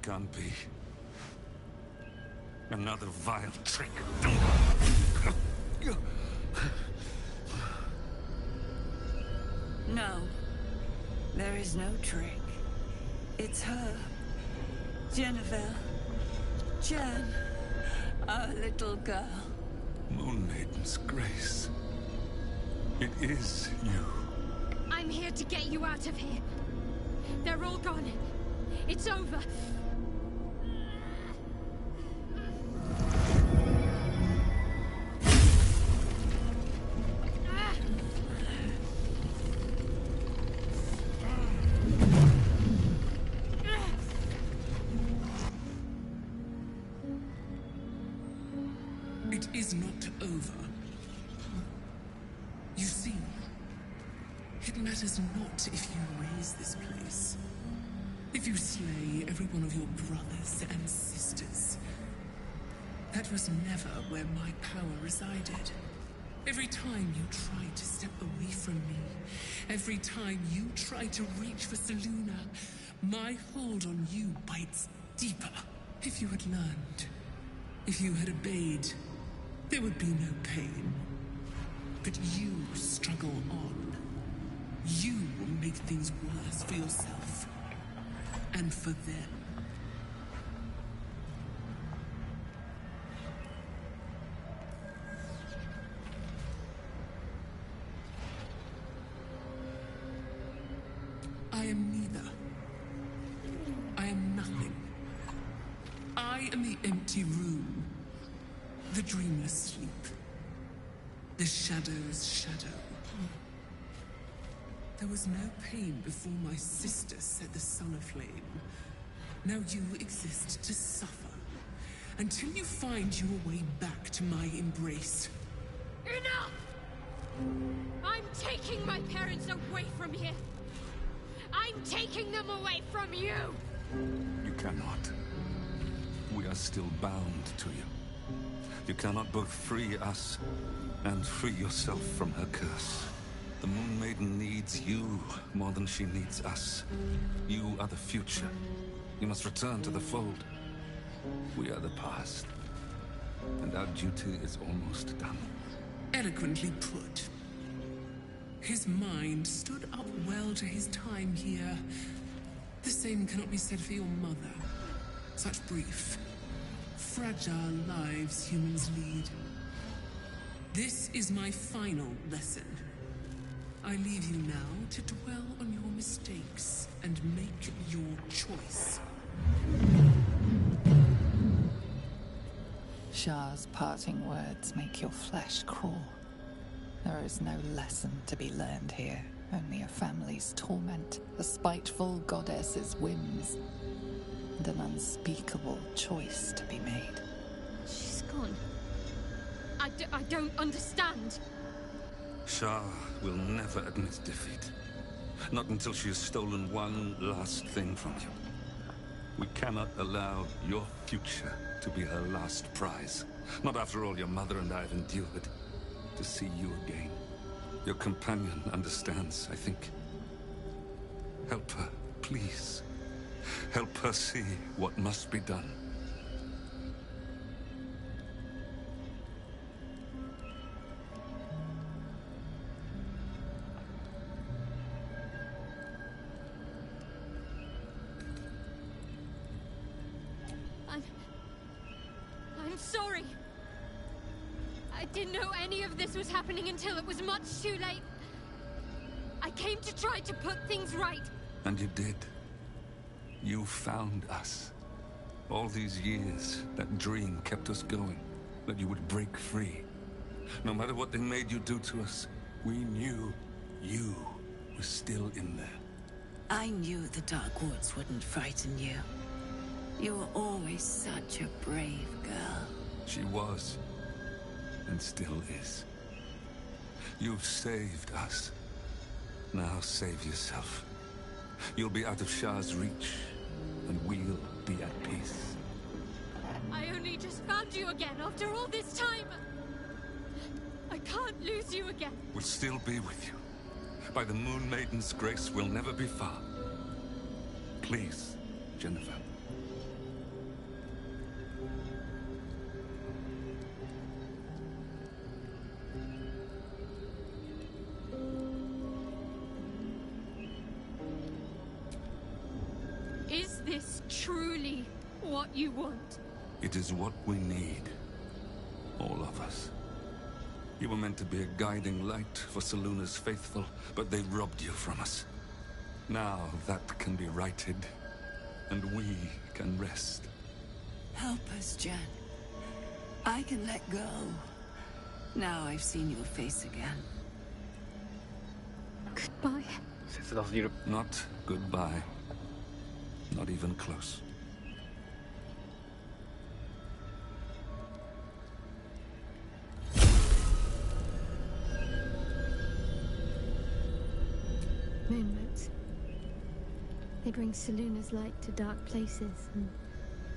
can't be. Another vile trick. No. There is no trick. It's her. Jennifer. Jen. Our little girl. Moon Maiden's grace. It is you. I'm here to get you out of here. They're all gone. It's over. It is not over. You see, it matters not if you raise this place. If you slay every one of your brothers and sisters. That was never where my power resided. Every time you tried to step away from me, every time you tried to reach for Seluna, my hold on you bites deeper. If you had learned, if you had obeyed, there would be no pain. But you struggle on. You make things worse for yourself. And for them. I am neither. I am nothing. I am the empty room. The dreamless sleep. The shadow's shadow. There was no pain before my sister set the sun aflame. Now you exist to suffer. Until you find your way back to my embrace. Enough! I'm taking my parents away from here. I'm taking them away from you! You cannot. We are still bound to you. You cannot both free us and free yourself from her curse. The Moon Maiden needs you more than she needs us. You are the future. You must return to the fold. We are the past. And our duty is almost done. Eloquently put. His mind stood up well to his time here. The same cannot be said for your mother. Such brief, fragile lives humans lead. This is my final lesson. I leave you now to dwell on your mistakes and make your choice. Shah's parting words make your flesh crawl. There is no lesson to be learned here, only a family's torment, a spiteful goddess's whims, and an unspeakable choice to be made. She's gone. I don't understand. Shah will never admit defeat. Not until she has stolen one last thing from you. We cannot allow your future to be her last prize. Not after all your mother and I have endured. To see you again. Your companion understands, I think. Help her, please. Help her see what must be done. I'm sorry. I didn't know any of this was happening until it was much too late. I came to try to put things right. And you did. You found us. All these years, that dream kept us going. That you would break free. No matter what they made you do to us, we knew you were still in there. I knew the Dark Woods wouldn't frighten you. You were always such a brave girl. She was. And still is. You've saved us. Now save yourself. You'll be out of Shah's reach, and we'll be at peace. I only just found you again after all this time. I can't lose you again. We'll still be with you. By the Moon Maiden's grace, we'll never be far. Please, Jennifer. this truly what you want? It is what we need. All of us. You were meant to be a guiding light for Seluna's faithful, but they robbed you from us. Now that can be righted, and we can rest. Help us, Jan. I can let go. Now I've seen your face again. Goodbye. Not goodbye. Not even close. Moonboats. They bring Seluna's light to dark places and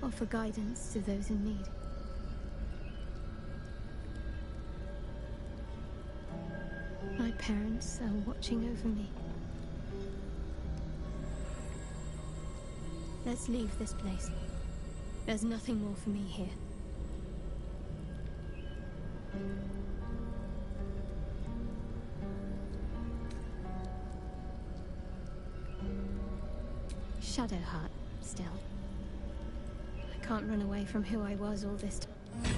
offer guidance to those in need. My parents are watching over me. Let's leave this place. There's nothing more for me here. Shadowheart, still. I can't run away from who I was all this time.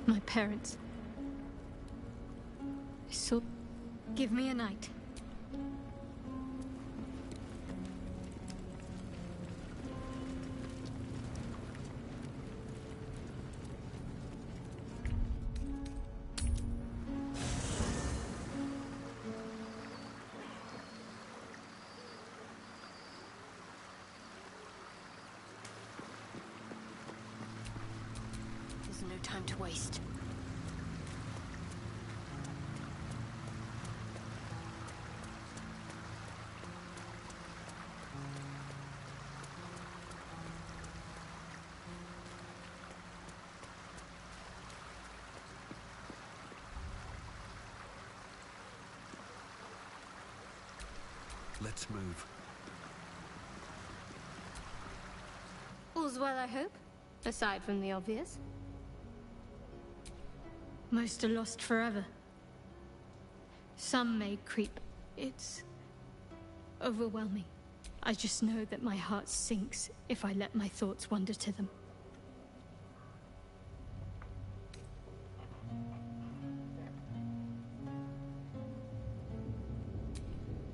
My parents. So, give me a night. There's no time to waste. Let's move. All's well, I hope, aside from the obvious. Most are lost forever. Some may creep. It's overwhelming. I just know that my heart sinks if I let my thoughts wander to them.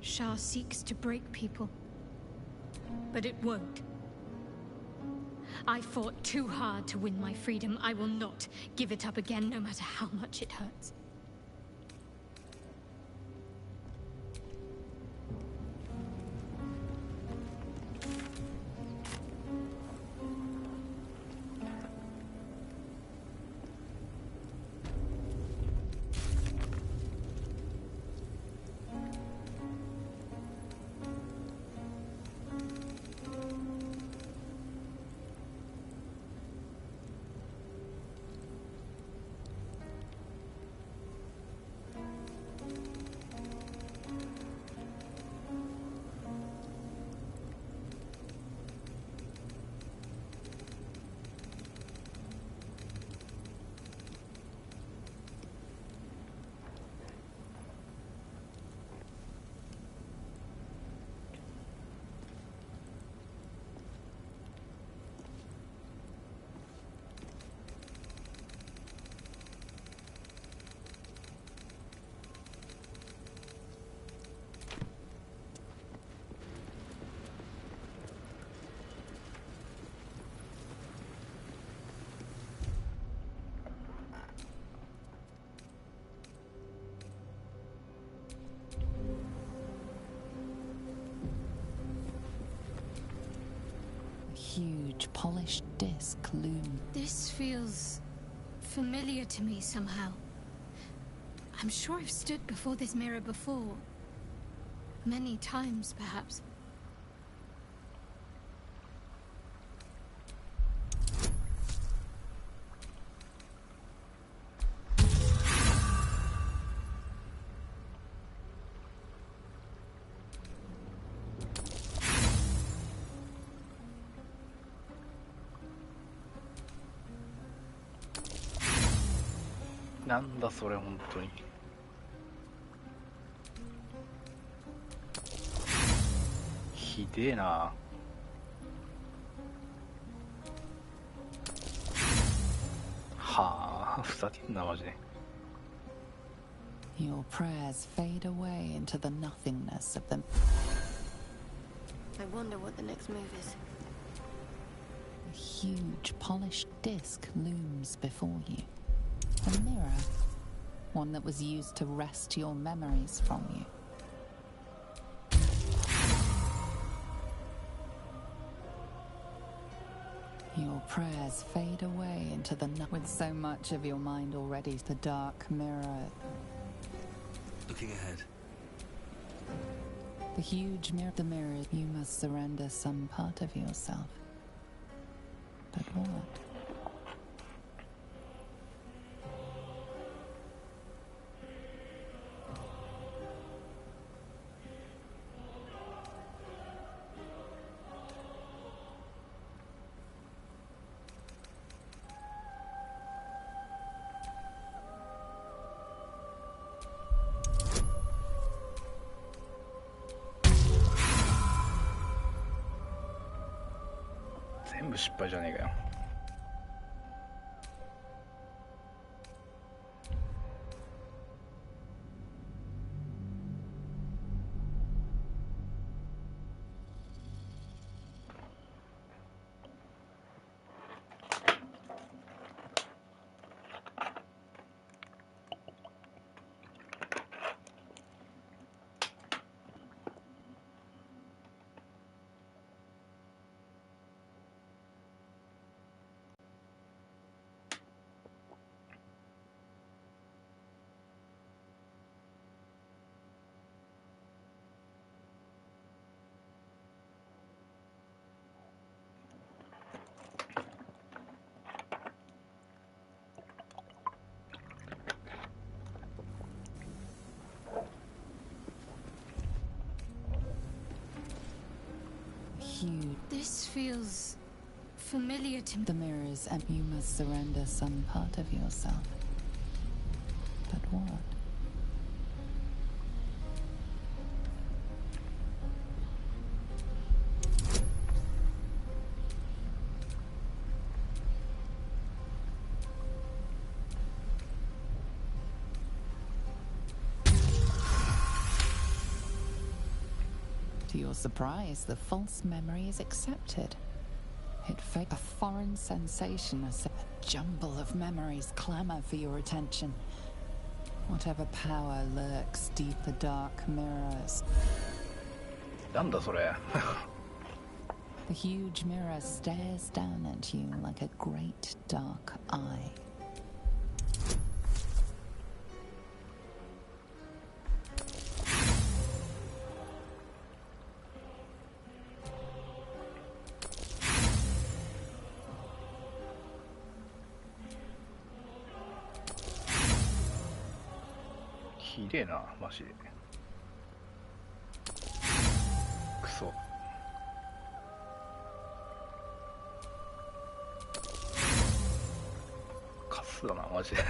Shah seeks to break people, but it won't. I fought too hard to win my freedom. I will not give it up again, no matter how much it hurts. Huge, polished disc loom. This feels familiar to me somehow. I'm sure I've stood before this mirror before. Many times, perhaps.なんだそれ本当に。ひでえな。はあ、ふざけんなマジで。Your prayers fade away into the nothingness of them. I wonder what the next move is. A huge polished disc looms before you. A mirror. One that was used to wrest your memories from you. Your prayers fade away into the night. With so much of your mind already, the dark mirror. Looking ahead. The huge mirror. The mirror. You must surrender some part of yourself. But what?全部失敗じゃねえかよ。This feels familiar to me. The mirrors, and you must surrender some part of yourself. But what? To your surprise, the false memory is accepted. It faked a foreign sensation, a jumble of memories clamor for your attention. Whatever power lurks deep the dark mirrors. なんだそれ。 The huge mirror stares down at you like a great dark eye.「ひでえなマジで。クソ。カスだなマジで。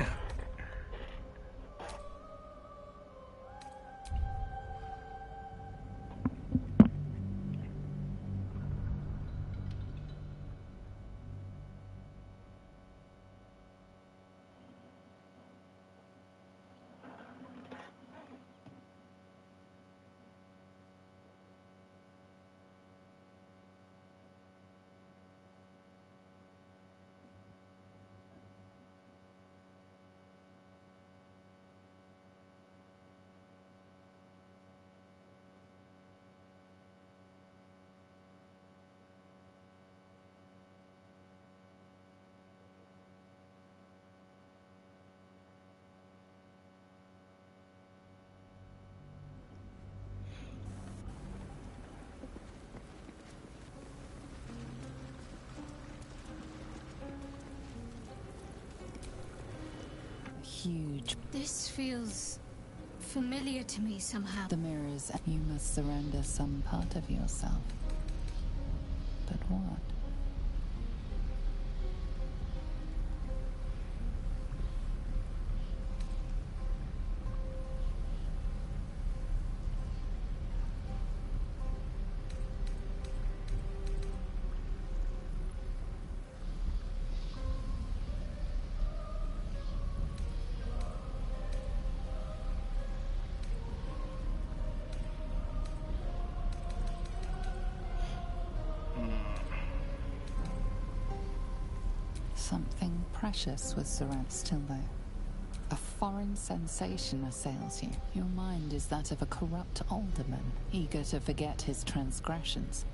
Huge. This feels familiar to me somehow. The mirrors, you must surrender some part of yourself. But what? Something precious was still there. A foreign sensation assails you. Your mind is that of a corrupt alderman, eager to forget his transgressions.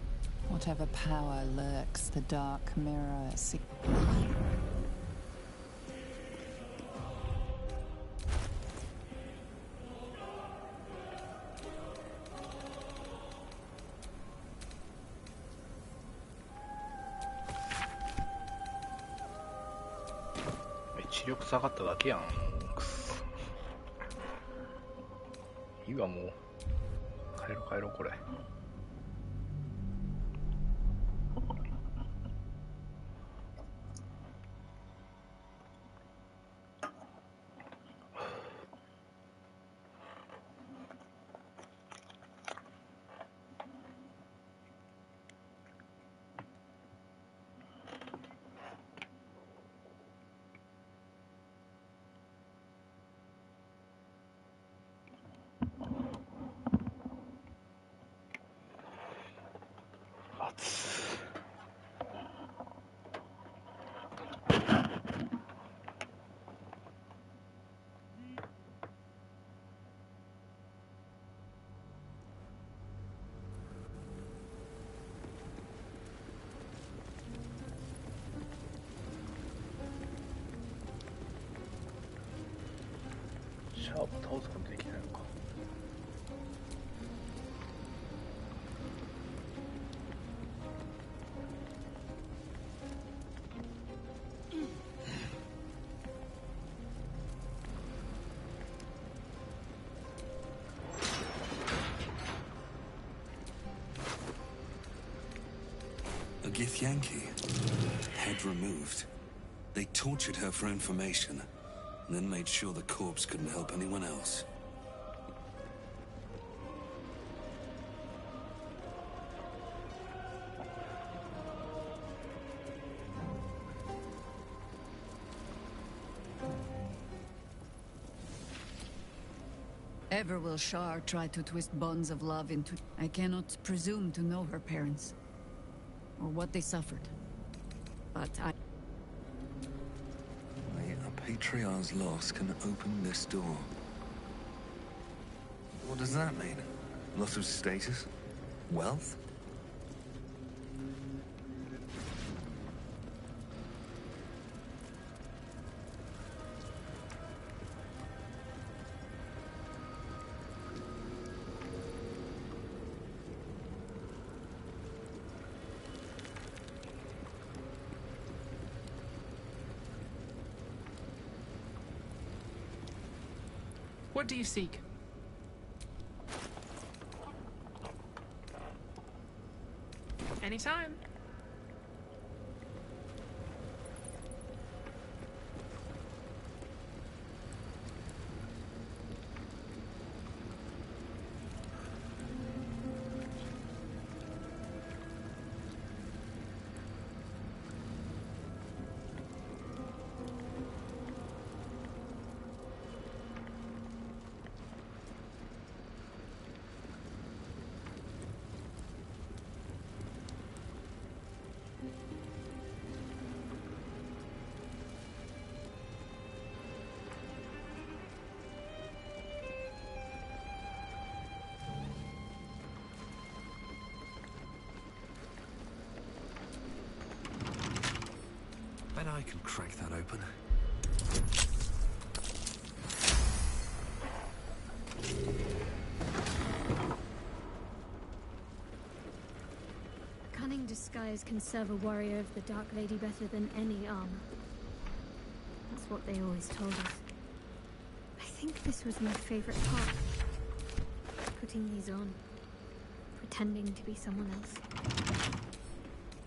Whatever power lurks, the dark mirror sees. 視力下がっただけやん。くそ。いいわ、もう。帰ろう、これ。シャープ倒すことできないのか。A Githyanki. Head removed. They tortured her for information, and then made sure the corpse couldn't help anyone else. Ever will Shar try to twist bonds of love into... I cannot presume to know her parents, or what they suffered. But I... A patriarch's loss can open this door. What does that mean? Loss of status? Wealth? What do you seek? Anytime. Bet I can crack that open. Cunning disguise can serve a warrior of the Dark Lady better than any armor. That's what they always told us. I think this was my favorite part. Putting these on. Pretending to be someone else.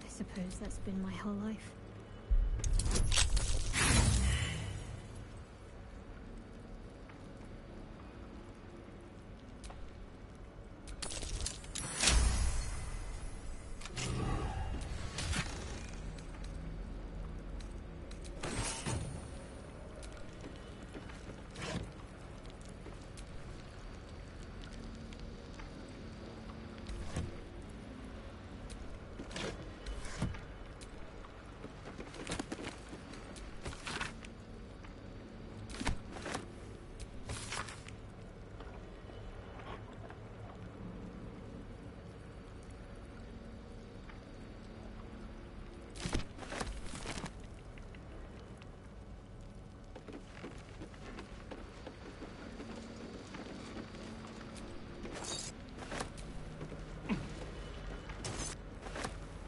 I suppose that's been my whole life.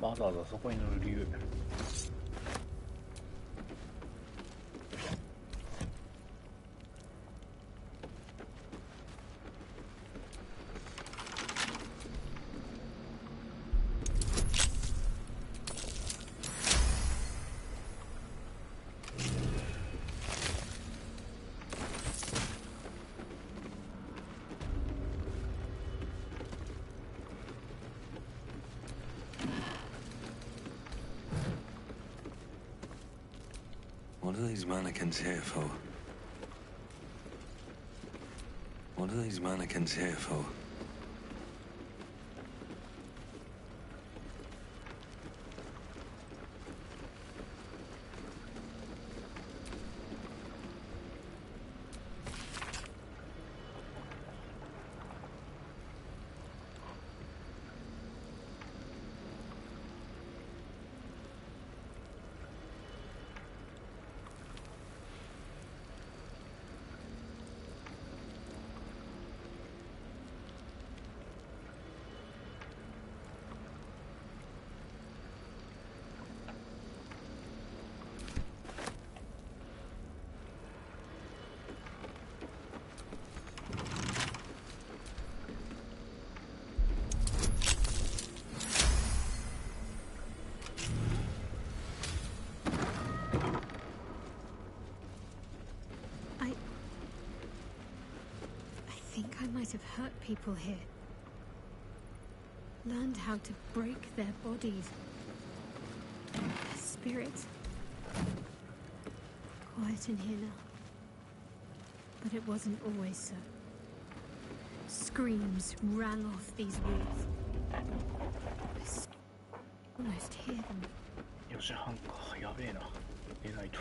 わざわざそこに乗る理由。What are these mannequins here for? What are these mannequins here for? I might have hurt people here. Learned how to break their bodies. Their spirits. Quiet in here now. But it wasn't always so. Screams rang off these walls. I almost hear them. 4時半か、やべえな。寝ないと。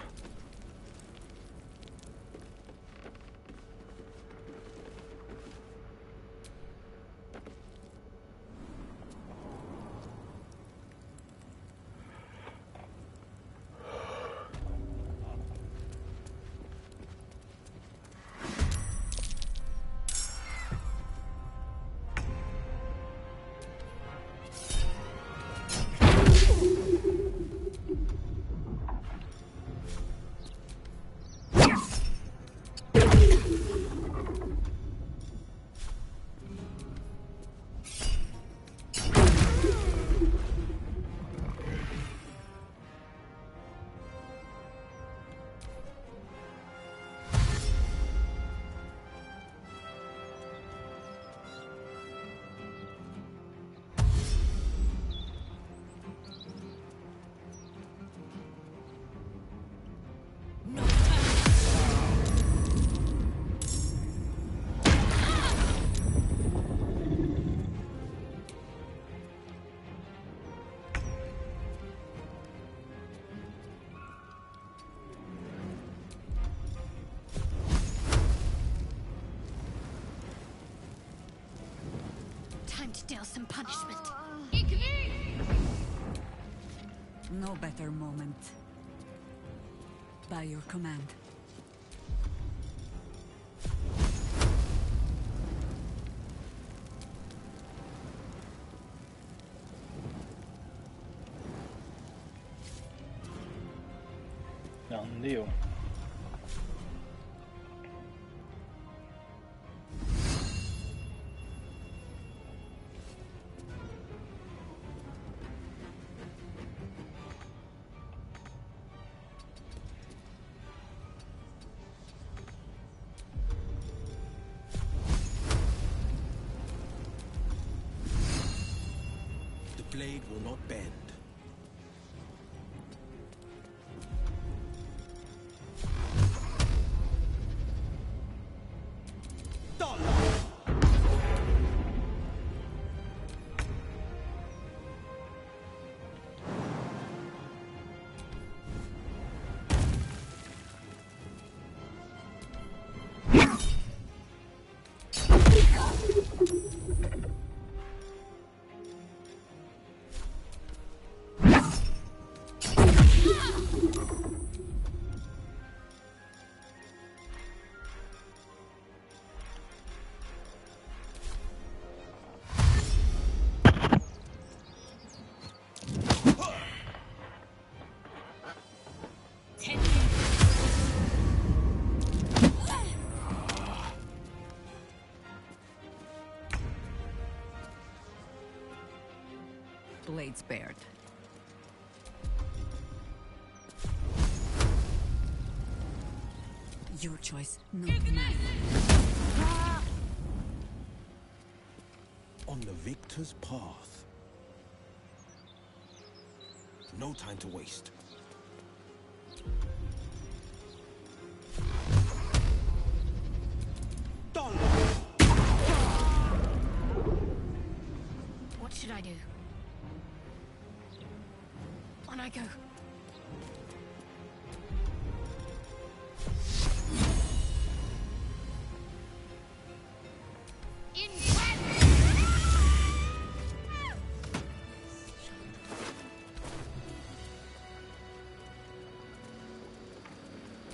Time to deal some punishment. No better moment. By your command.なんでよ。Blade will not bend. blade spared. Your choice, not mine. On the victor's path. No time to waste. Done! What should I do? On I go.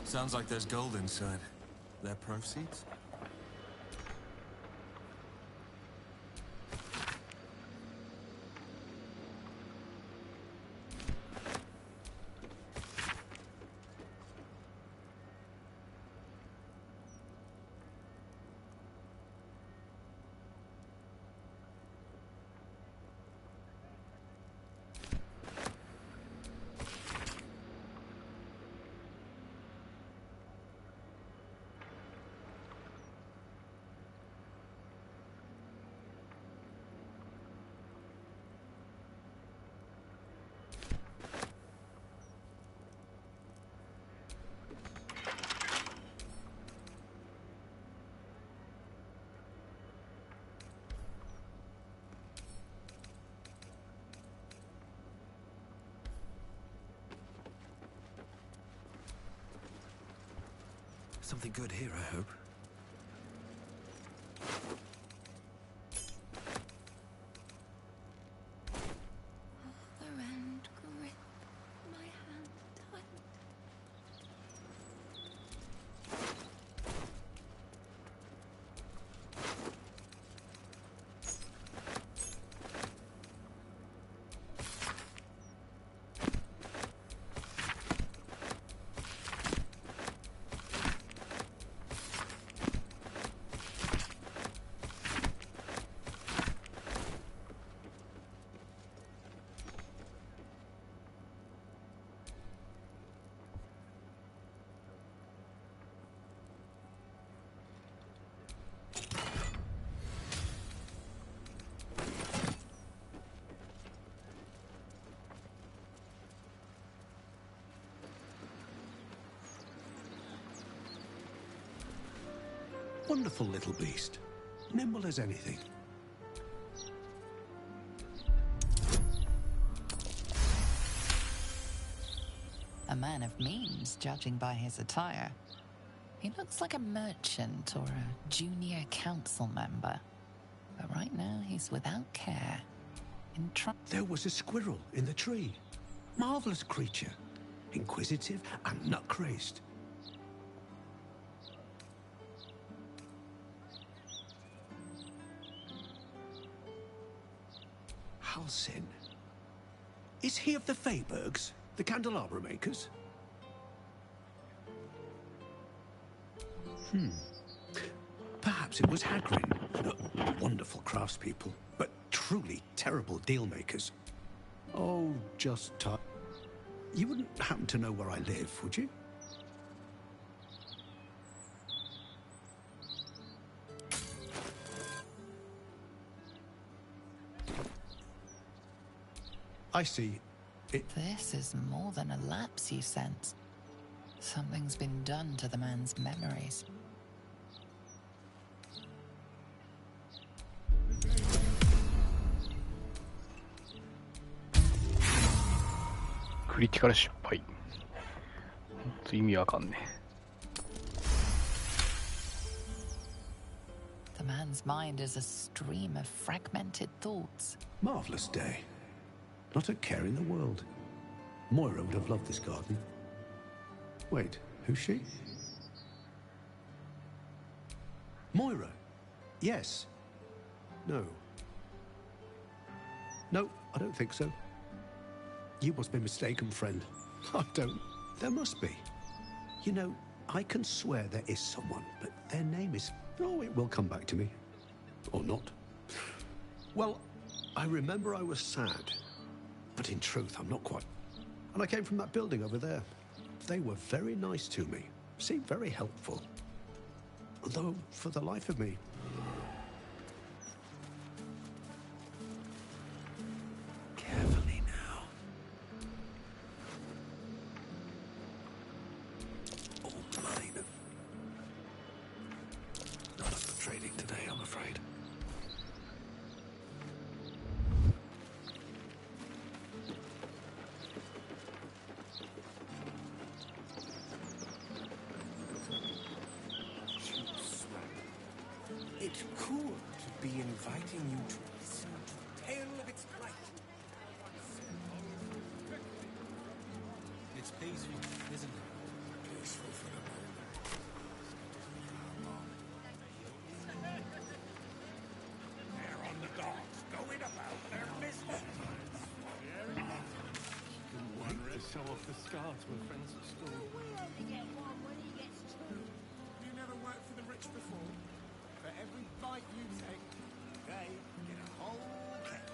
Sounds like there's gold inside. Their proceeds? Something good here, I hope. Other end, grip my hand tight. Wonderful little beast. Nimble as anything. A man of means, judging by his attire. He looks like a merchant or a junior council member. But right now, he's without care. There was a squirrel in the tree. Marvelous creature. Inquisitive and nut-crazed. Halsin. Is he of the Feybergs, the candelabra makers? Perhaps it was Hagrid. Wonderful craftspeople, but truly terrible deal makers. Oh, just you wouldn't happen to know where I live, would you? I see. This is more than a lapse, you sense. Something's been done to the man's memories.クリティカル失敗。意味わかんねえ。The man's mind is a stream of fragmented thoughts. Marvelous day. Not a care in the world. Moira would have loved this garden. Wait, who's she? Moira. Yes. No. No, I don't think so. You must be mistaken, friend. I don't. There must be. You know, I can swear there is someone, but their name is... Oh, it will come back to me. Or not. Well, I remember I was sad. But in truth, I'm not quite. And I came from that building over there. They were very nice to me. Seemed very helpful. Although, for the life of me... Carefully now. All mine. Not up for trading today, I'm afraid. It's cool to be inviting you to listen to the tale of its plight. It's peaceful, isn't it? Peaceful for the moment. They're on the docks, going about their business. To show off the scars we're friends at school. You never worked for the rich before? For every bite you take, they get a whole cake.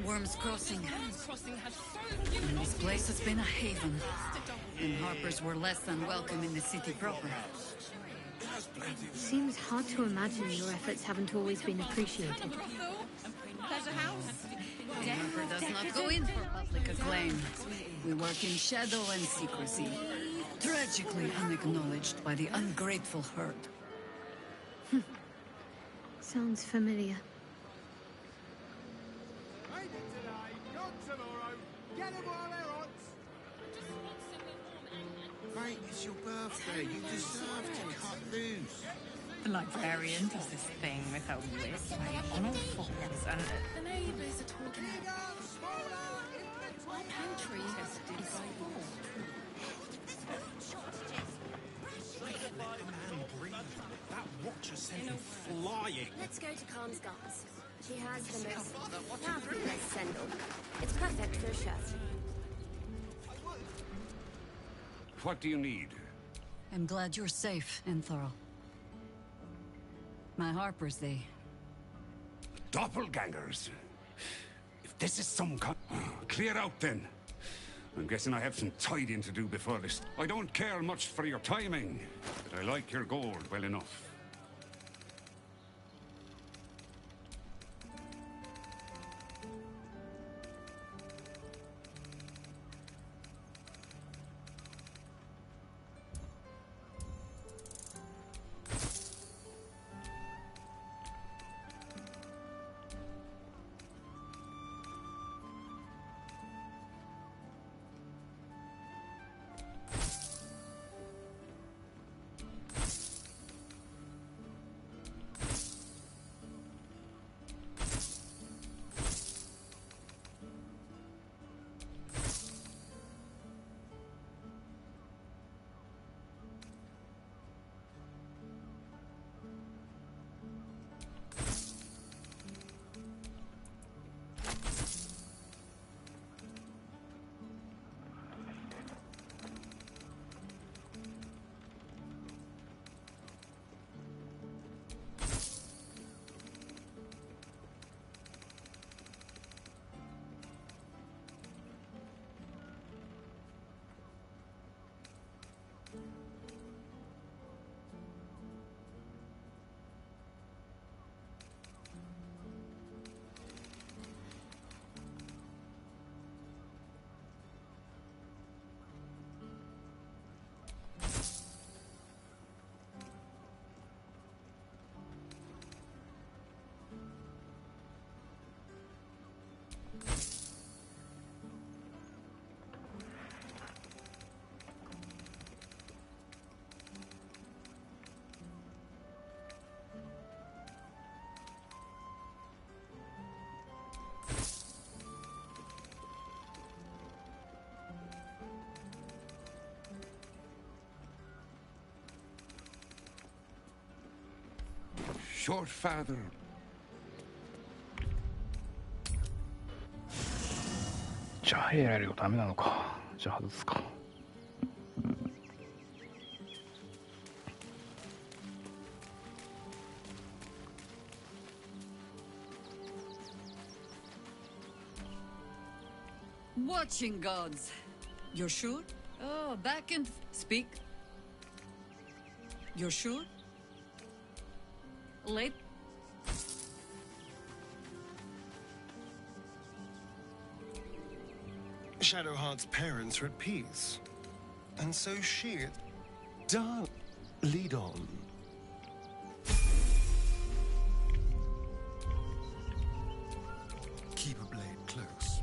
Worm's Crossing. This place has been a haven. And Harpers were less than welcome in the city proper. Seems hard to imagine your efforts haven't always been appreciated. Pleasure house. Harper does not go in for public acclaim. We work in shadow and secrecy, tragically unacknowledged by the ungrateful herd. Sounds familiar. Mate, it's your birthday. You deserve to cut loose. The librarian does this thing with her whisk on all fours, and the neighbours are talking about our pantry is full. That watcher sent him flying. Let's go to Khan's guards. She has the most fabulous sendal. It's perfect for a shirt. What do you need? I'm glad you're safe, Enthorl. My Harpers, they... Doppelgangers? If this is some kind... Clear out, then. I'm guessing I have some tidying to do before this. I don't care much for your timing, but I like your gold well enough. your father. じゃあやられるとダメなのか。じゃあ外すか。Watching gods. You're sure? Oh, back and speak. You're sure? Late. Shadowheart's parents are at peace. And so she... Darn... Lead on. Keep a blade close.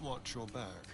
watch your back.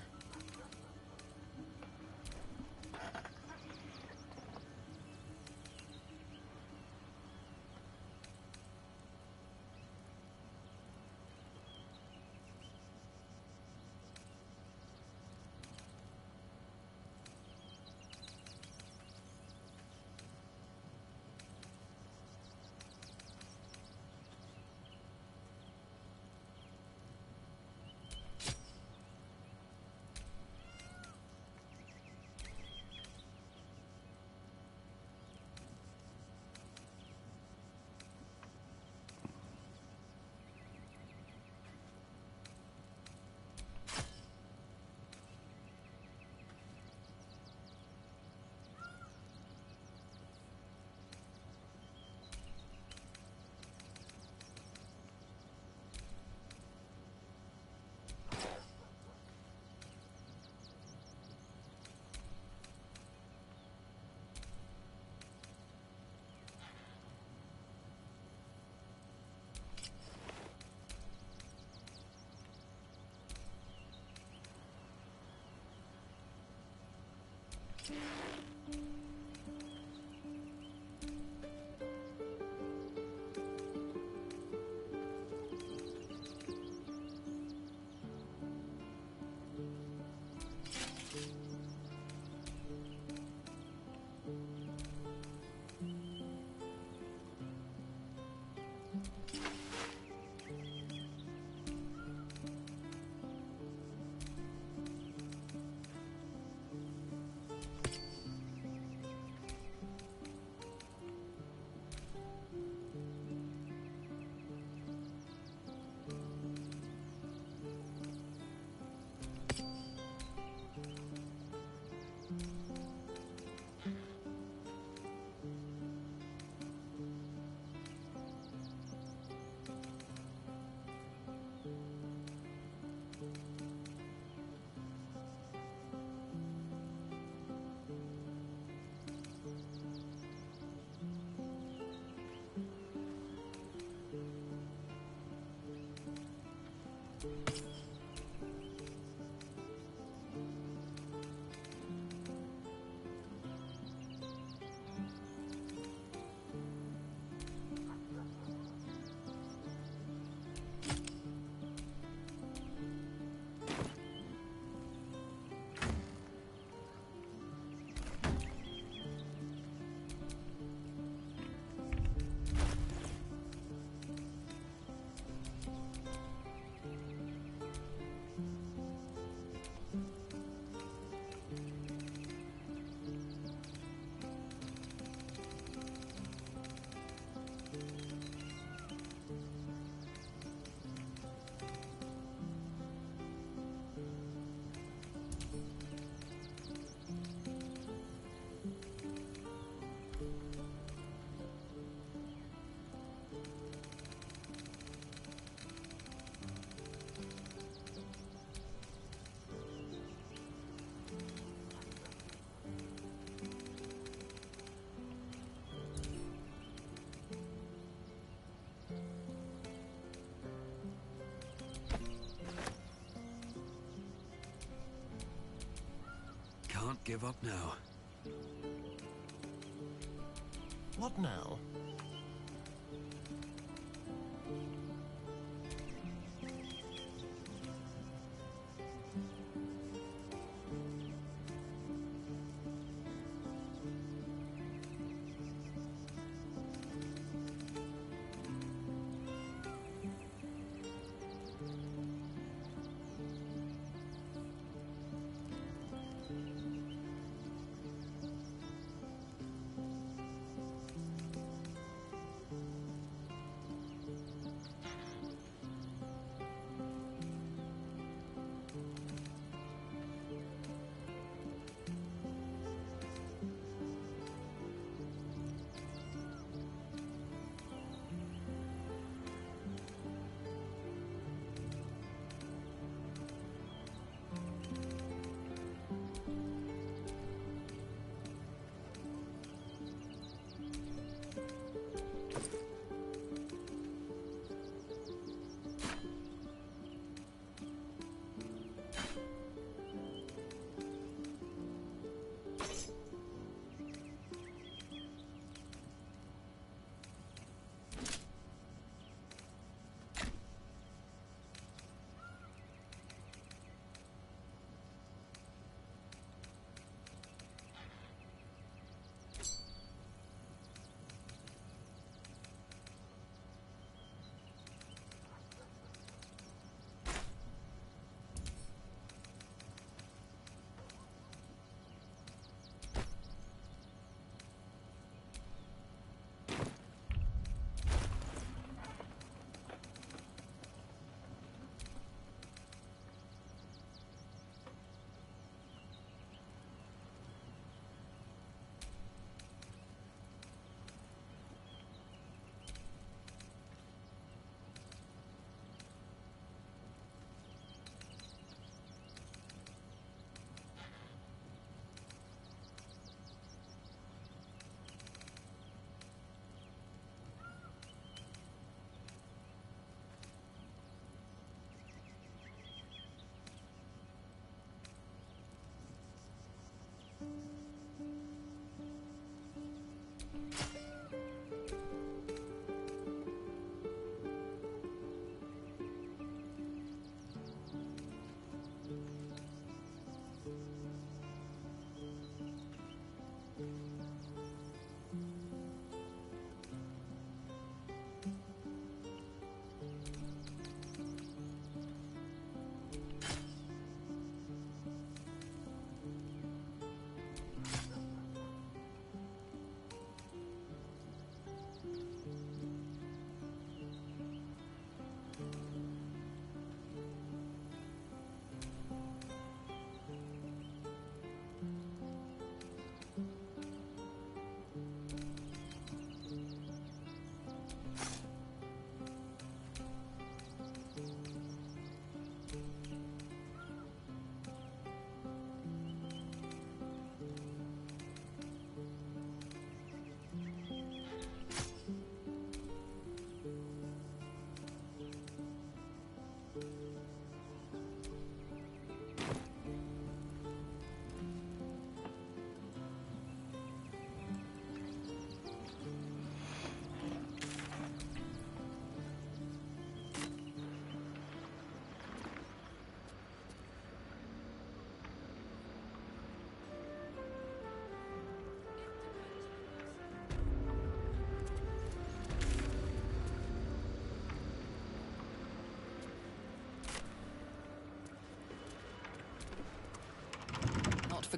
Can't give up now. What now?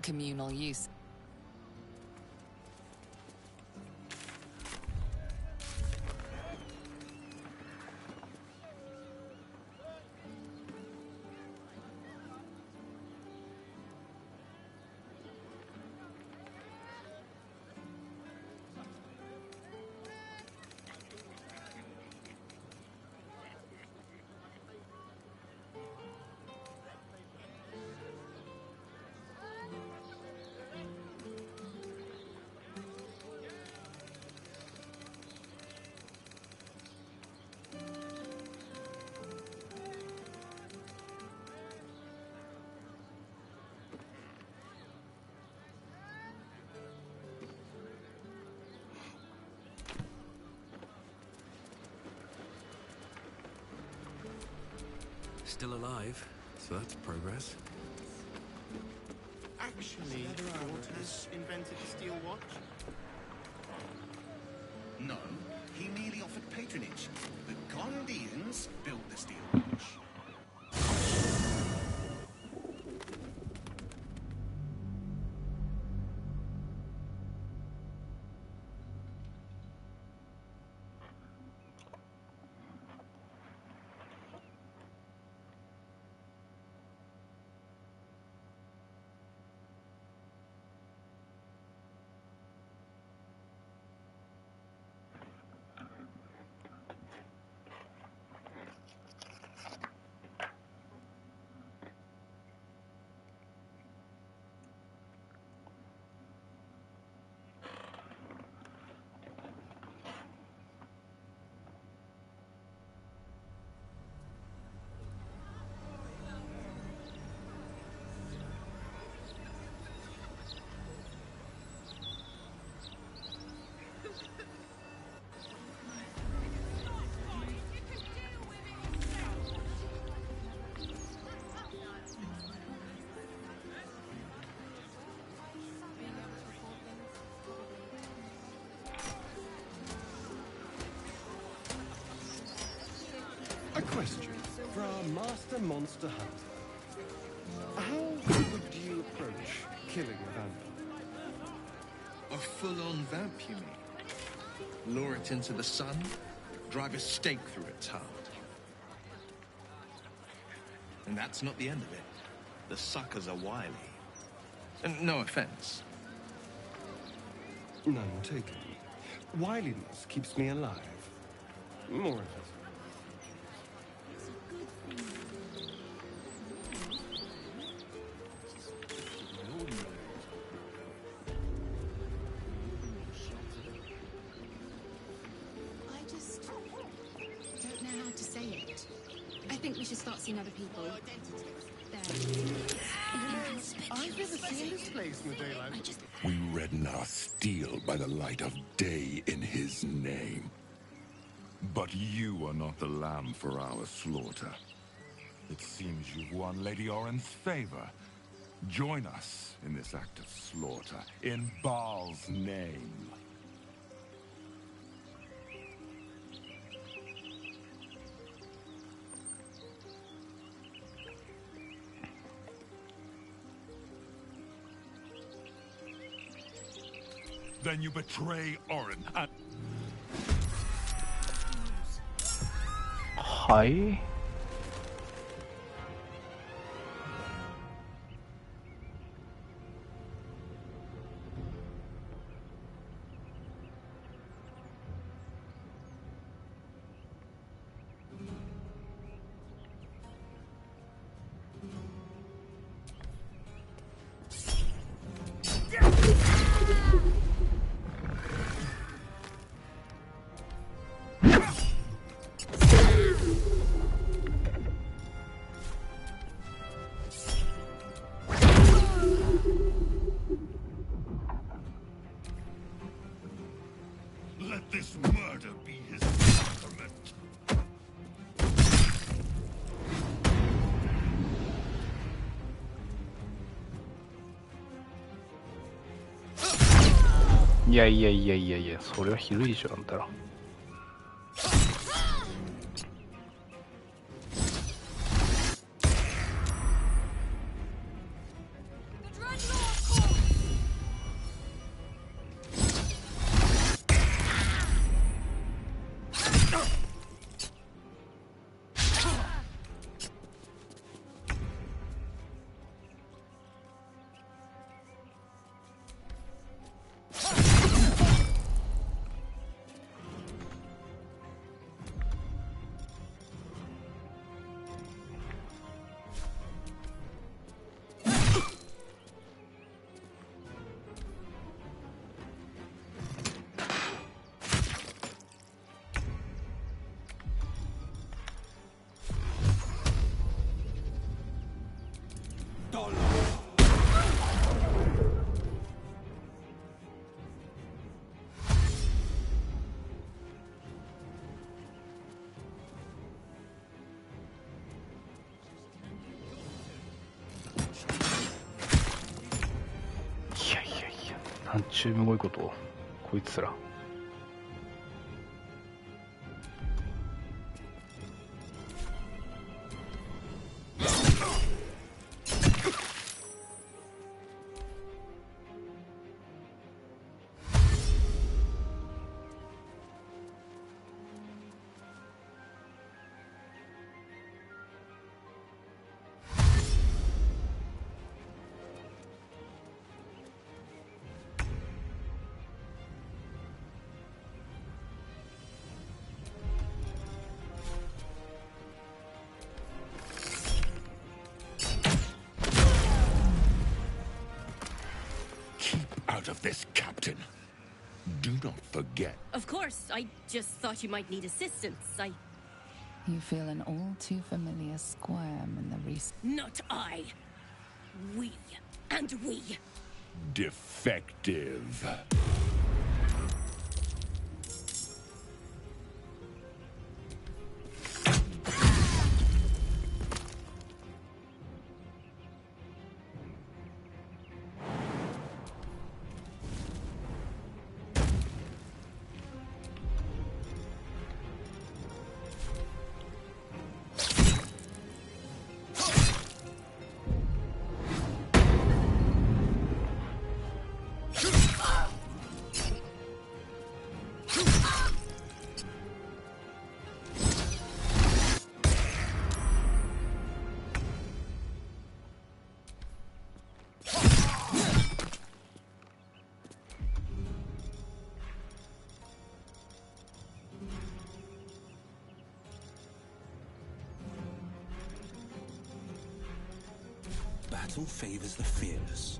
communal use. Still alive, so that's progress. Actually, Waters invented the steel watch? No, he merely offered patronage. The Gondians built the steel watch. A question for our master monster hunter. How would you approach killing a vampire? A full-on vamp, you mean? Lure it into the sun, drive a stake through its heart. And that's not the end of it. The suckers are wily. And no offense. None taken. Wiliness keeps me alive. More of it. Seeing other people. I've never seen this place in the daylight. We redden our steel by the light of day in his name. But you are not the lamb for our slaughter. It seems you've won Lady Oren's favor. Join us in this act of slaughter, in Baal's name. Then you betray Oren and... Hi. Let this murder be his sacrament.いや、それはひどいでしょ、あんたら。なんちゅうむごいことをこいつら。Out of this, Captain. Do not forget. Of course, I just thought you might need assistance. You feel an all too familiar squirm in the recent. Not I. We. And we. Defective. Battle favors the fearless.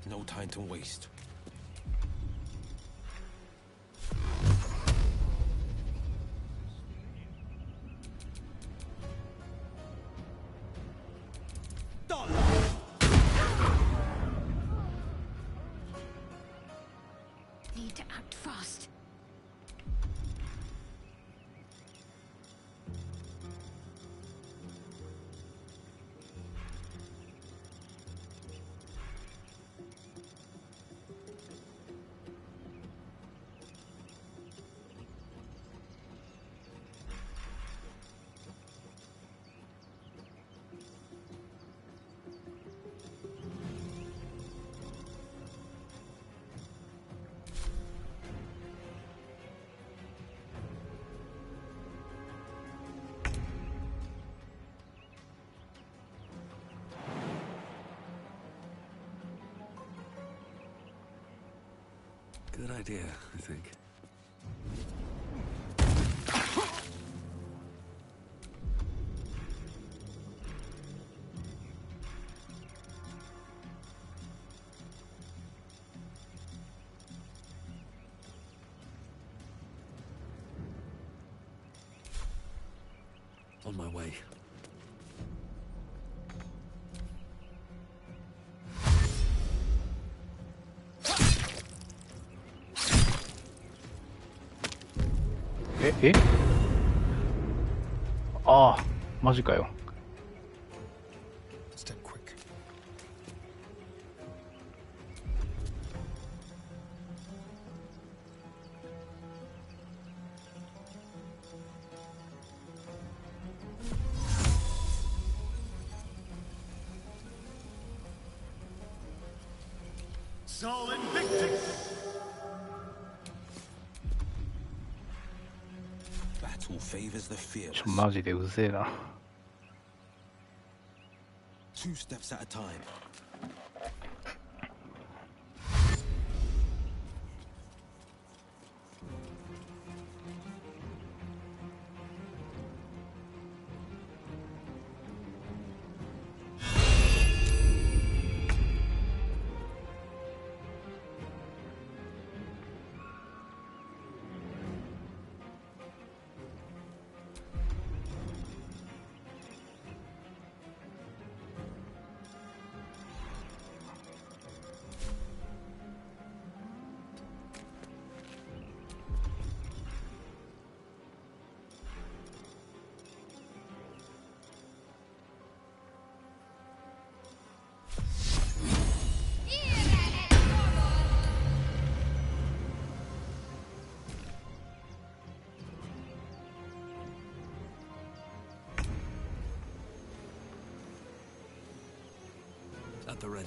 No time to waste. Need to act fast. Good idea, I think. On my way.えああ、マジかよ。Step quick. Soul Invictus! Battle favors the fearless. マジでうぜえな。Two steps at a time. the ready.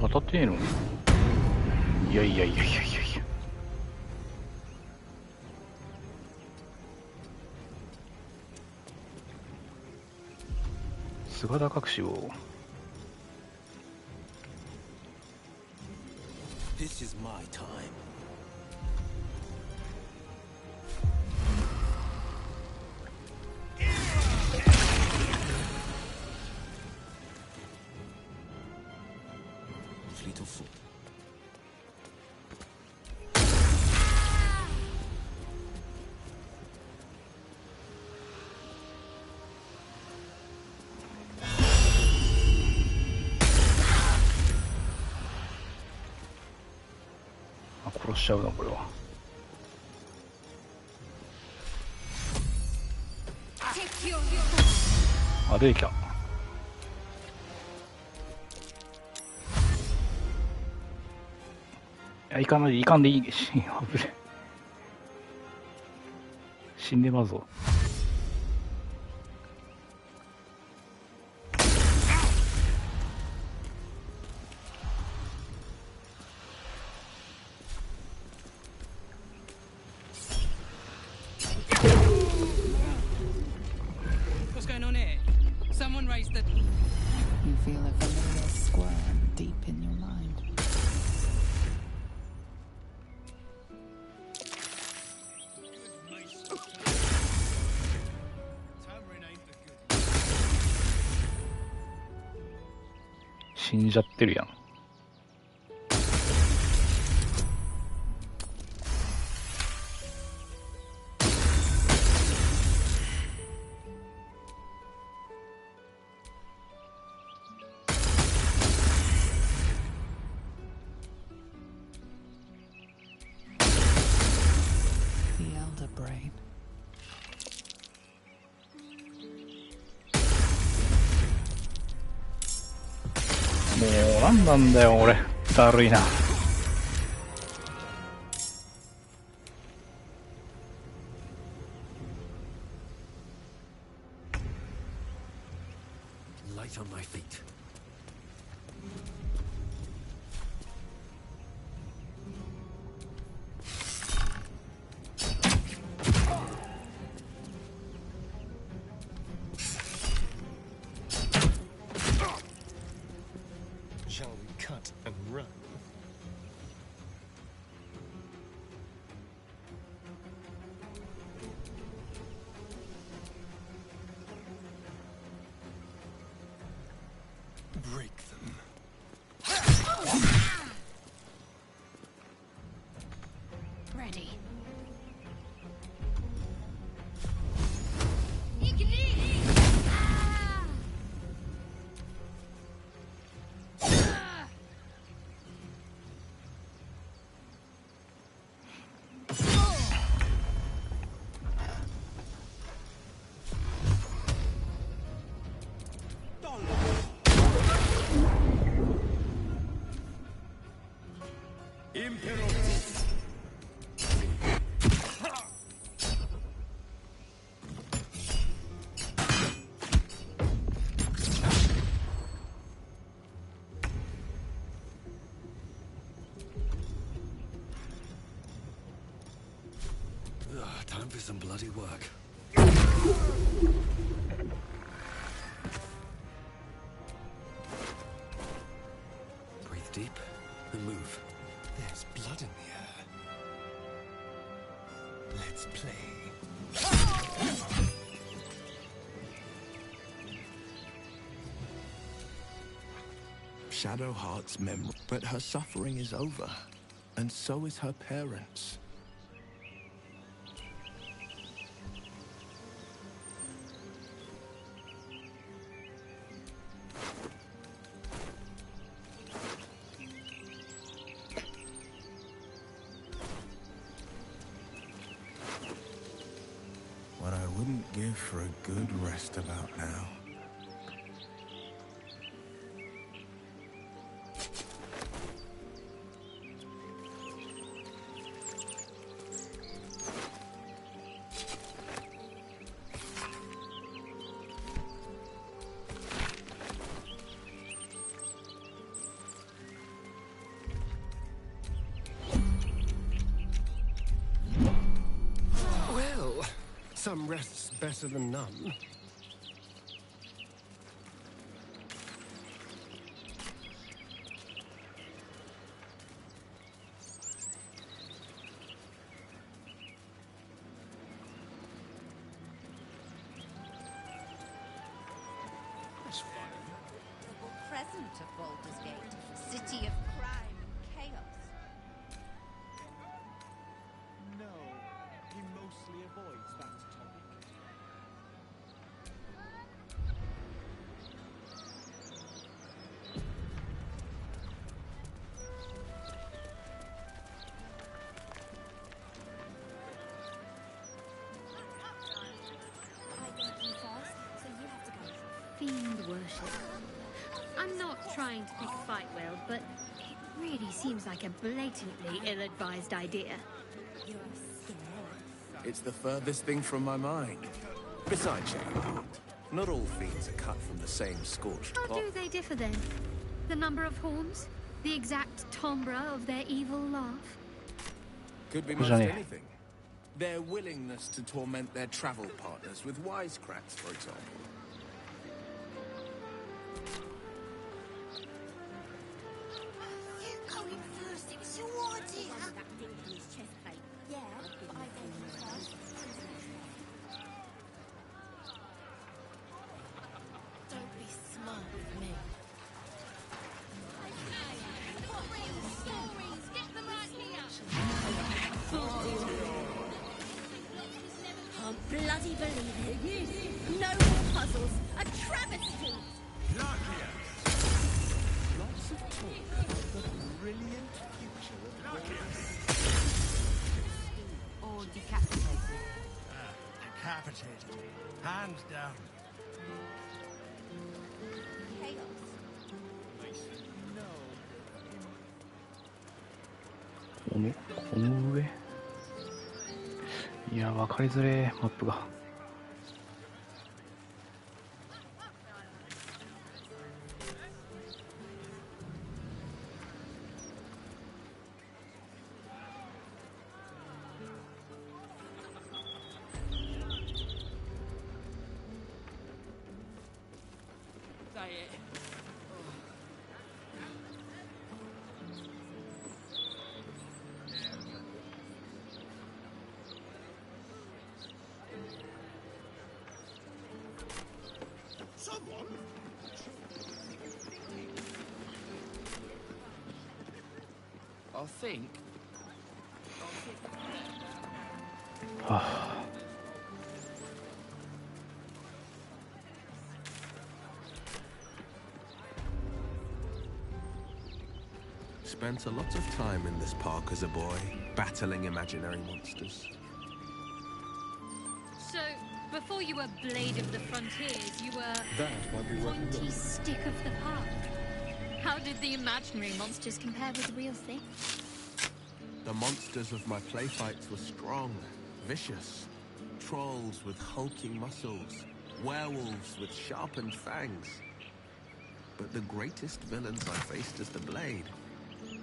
当たってねえの？いやいやいやいやいやいや。姿隠しを。This is my time. Fleet of foot. 殺しちゃうなこれは。あ、出てきた。いや、いかんでいい。危ね。死んでまうぞ。What's going on here? Someone raised the... You feel a familiar squirm deep in your mind. Tamarind ain't the good. 死んじゃってるやん。もうなんなんだよ俺、だるいな。Light on my feet. Shall we cut and run? Break them. Ready. Time for some bloody work. Breathe deep and move. There's blood in the air. Let's play. Shadowheart's memory, but her suffering is over, and so is her parents. What I wouldn't give for a good rest about now. Some rests better than none. Present of Baldur's Gate, city of crime and chaos. No, he mostly avoids that topic. Fiend worship. I'm not trying to pick a fight, Will, but it really seems like a blatantly ill-advised idea. It's the furthest thing from my mind. Besides, not all fiends are cut from the same scorched How cloth. do they differ then? The number of horns? The exact timbre of their evil laugh? Could be most anything. Their willingness to torment their travel partners with wisecracks, for example. Bloody believe it. No more puzzles. A travesty. Lots of talk about the brilliant future of Or decapitated. Decapitated. Hands down. Chaos. No. この上。いや、分かりづれマップが。I think. Spent a lot of time in this park as a boy, battling imaginary monsters. So, before you were Blade of the Frontiers, you were That might be worth a Pointy look. Stick of the Park. How did the imaginary monsters compare with the real thing? The monsters of my play fights were strong, vicious. Trolls with hulking muscles, werewolves with sharpened fangs. But the greatest villains I faced as the Blade,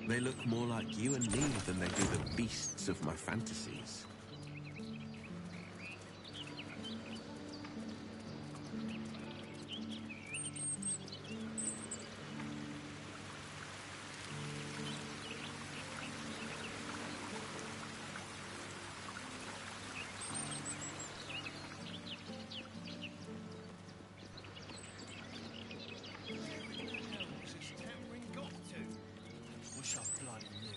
they look more like you and me than they do the beasts of my fantasies. Wish I bloody knew.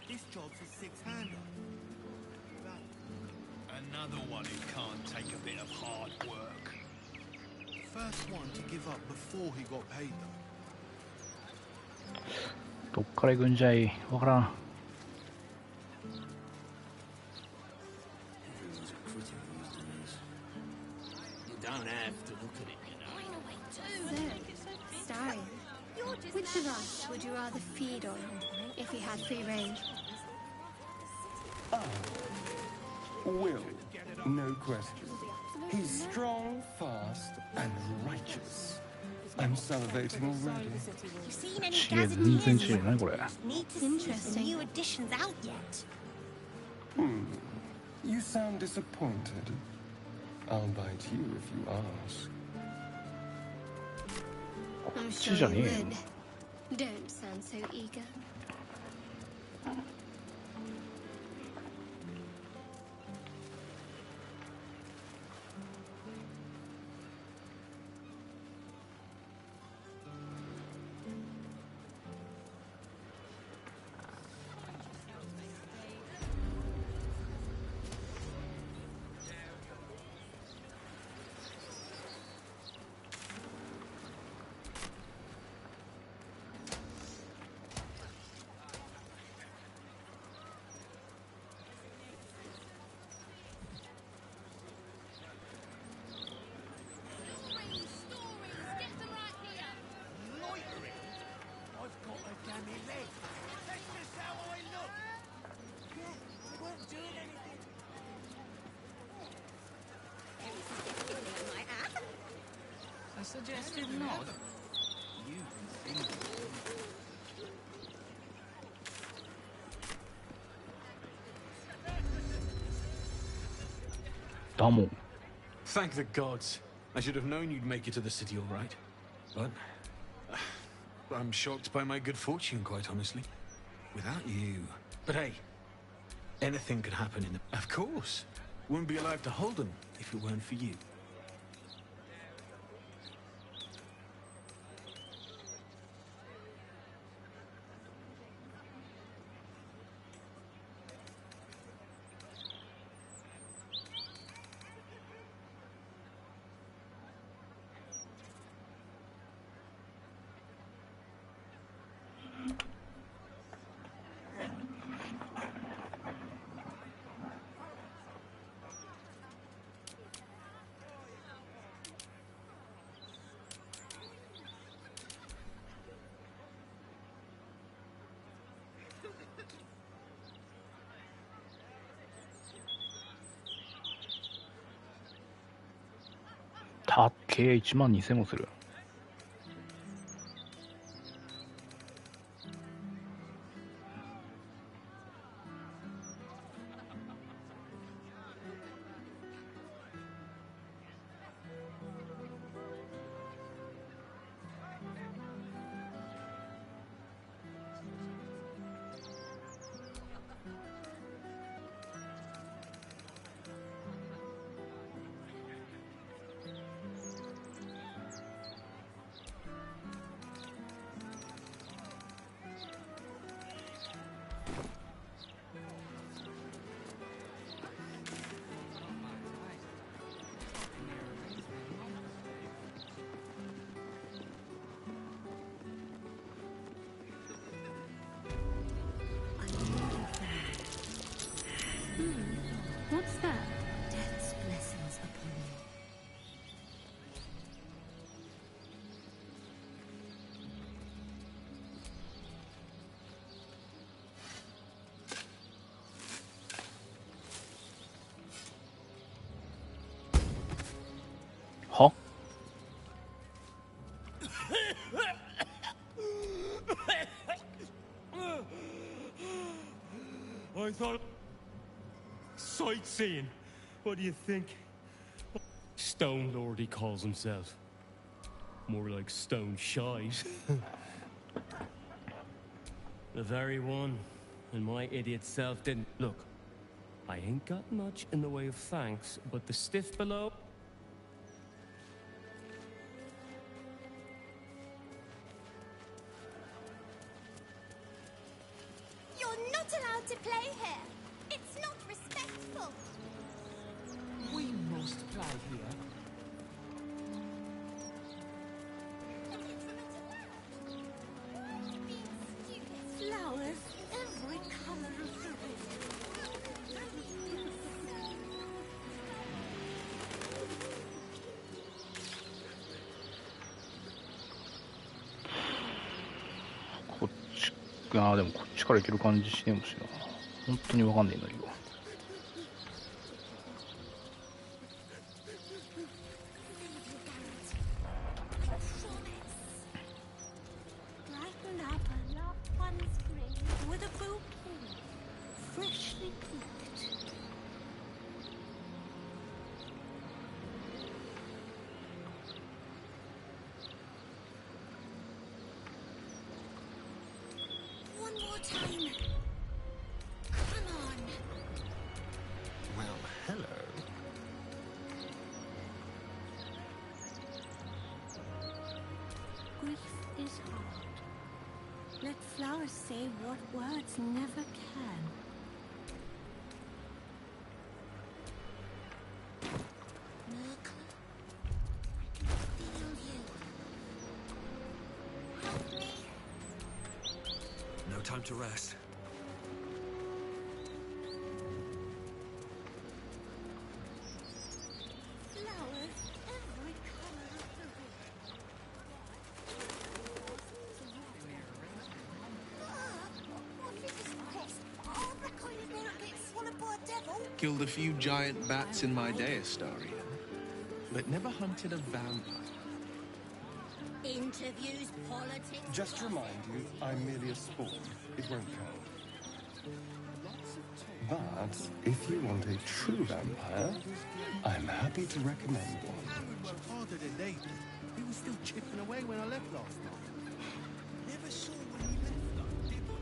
This job's a six-hander. Another one who can't take a bit of hard work. First one to give up before he got paid, though. どっから行くんじゃい、わからん。You don't have to look at it, you know. Sorry. Which of us would you rather feed on if he had free range? Will, no question. He's strong, fast, and righteous. I'm salivating already. Seen any ちげえ、 Gazin 全然 years? 違う。何これ。 Need to see if the new edition's out yet. You sound disappointed. I'll bite you if you ask. I'm sure you would. Don't sound so eager. A suggestive nod. You can think. Damn. Thank the gods. I should have known you'd make it to the city all right. But I'm shocked by my good fortune, quite honestly. Without you. But hey, anything could happen in the... Of course. Wouldn't be alive to hold them if it weren't for you.たっけー、12000もする。What's that? Death's blessings upon you. Huh? I thought... Sightseeing. What do you think? Stone Lord, he calls himself. More like Stone Shite. The very one. And my idiot self didn't... Look, I ain't got much in the way of thanks, but the stiff below... You're not allowed to play here. It's not respectful. We must play here. Flowers, every color of theこっち、ああ、でもこっちから行ける感じしねえもんしな。本当にわかんねえんだけど。brighten up a loved one's grave with a bouquet, freshly picked. more time. Come on. Well, hello. Grief is hard. Let flowers say what words never can. Look. I can feel you. Help me. No time to rest. Flowers, every color of the Killed a few giant bats in my day, Astarion, but never hunted a vampire. Interviews, politics. Just to remind you, I'm merely a spawn. It won't count. But if you want a true vampire, I'm happy to recommend one. Aaron worked harder than they did. He was still chipping away when I left last night. Never saw when he left, though, did we?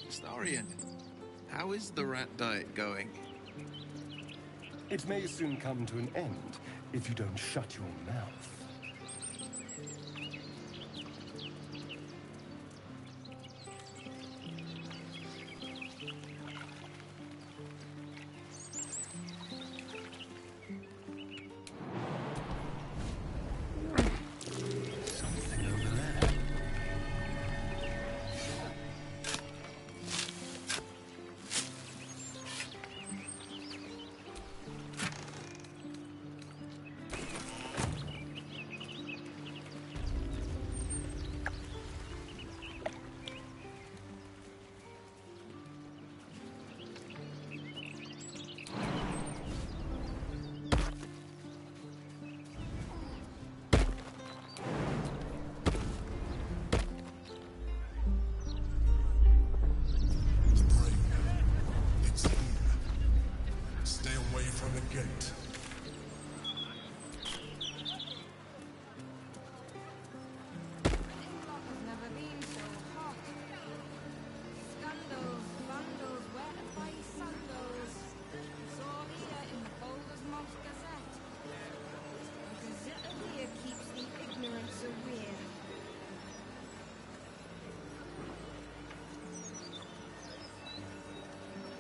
Astarion, how is the rat diet going? It may soon come to an end if you don't shut your mouth. Something over there. It's here. Stay away from the gate. Never been so hot. Scandals, vandals, where to buy sandals. It's all here in the Boulders Moss Gazette. The Gazette of here keeps the ignorance aware.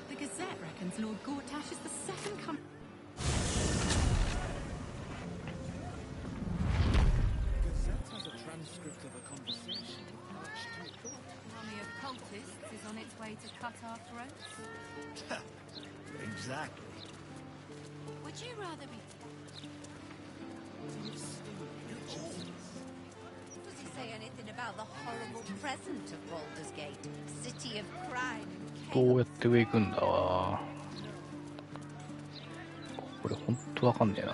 The Gazette reckons Lord Gortash is the second coming. Gazette has a transcript of a conversation. Army of cultists is on its way to cut our throats. Exactly. Would you rather be... Does he say anything about the horrible present of Baldur's Gate? City of crime. どうやって上行くんだわ。これほんとわかんねえな。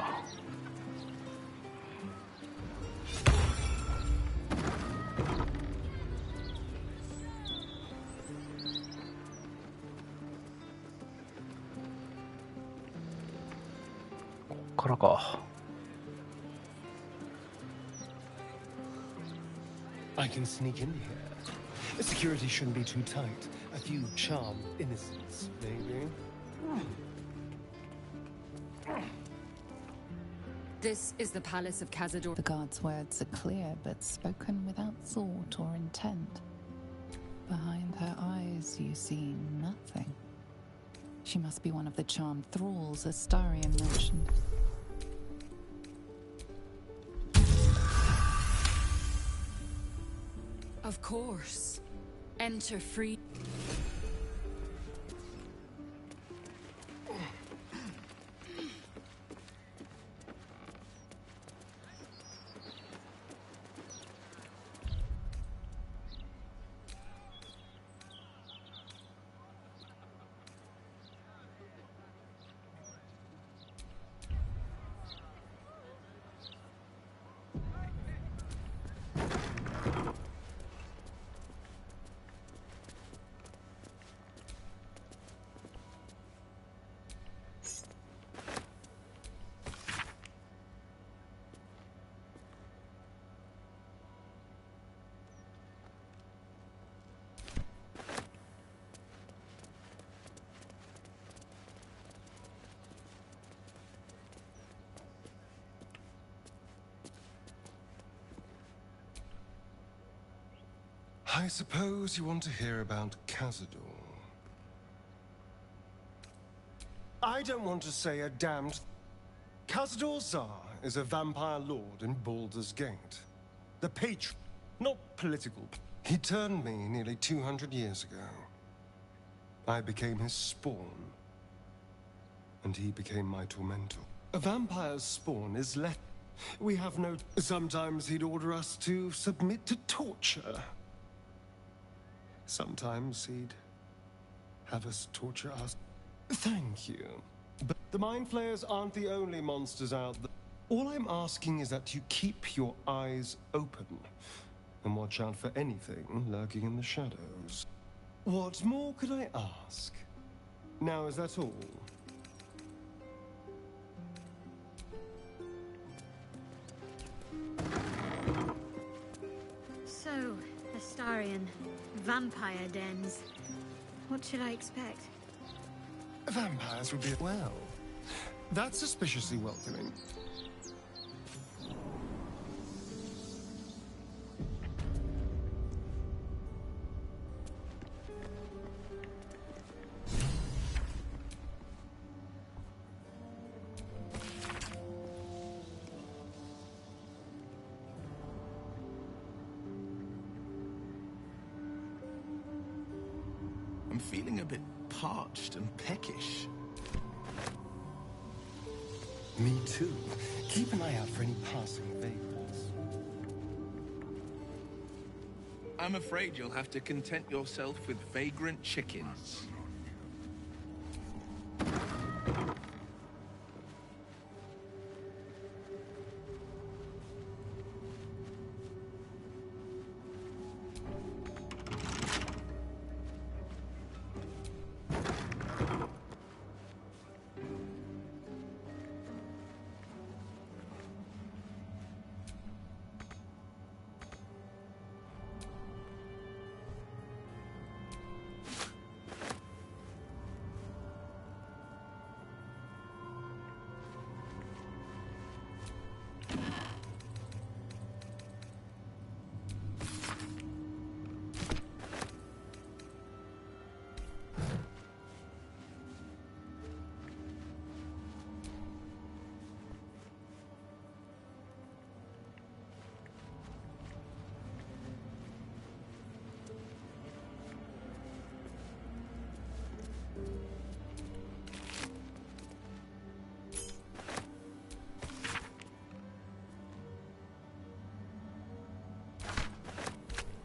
こっからか。I can sneak in here. Security shouldn't be too tight. A few charmed innocents, maybe. This is the palace of Cazador. The guard's words are clear, but spoken without thought or intent. Behind her eyes, you see nothing. She must be one of the charmed thralls Astarion mentioned. Of course. Enter free. I suppose you want to hear about Cazador. I don't want to say a damned... Cazador Tsar is a vampire lord in Baldur's Gate. The patron, not political. He turned me nearly 200 years ago. I became his spawn. And he became my tormentor. A vampire's spawn is left. We have no... Sometimes he'd order us to submit to torture. Sometimes he'd have us torture us. Thank you. But the Mind Flayers aren't the only monsters out there. All I'm asking is that you keep your eyes open and watch out for anything lurking in the shadows. What more could I ask? Now, is that all? So, Astarion, vampire dens. What should I expect? Vampires would be... Well, that's suspiciously welcoming. I'm feeling a bit parched and peckish. Me too. Keep an eye out for any passing vapors. I'm afraid you'll have to content yourself with vagrant chickens.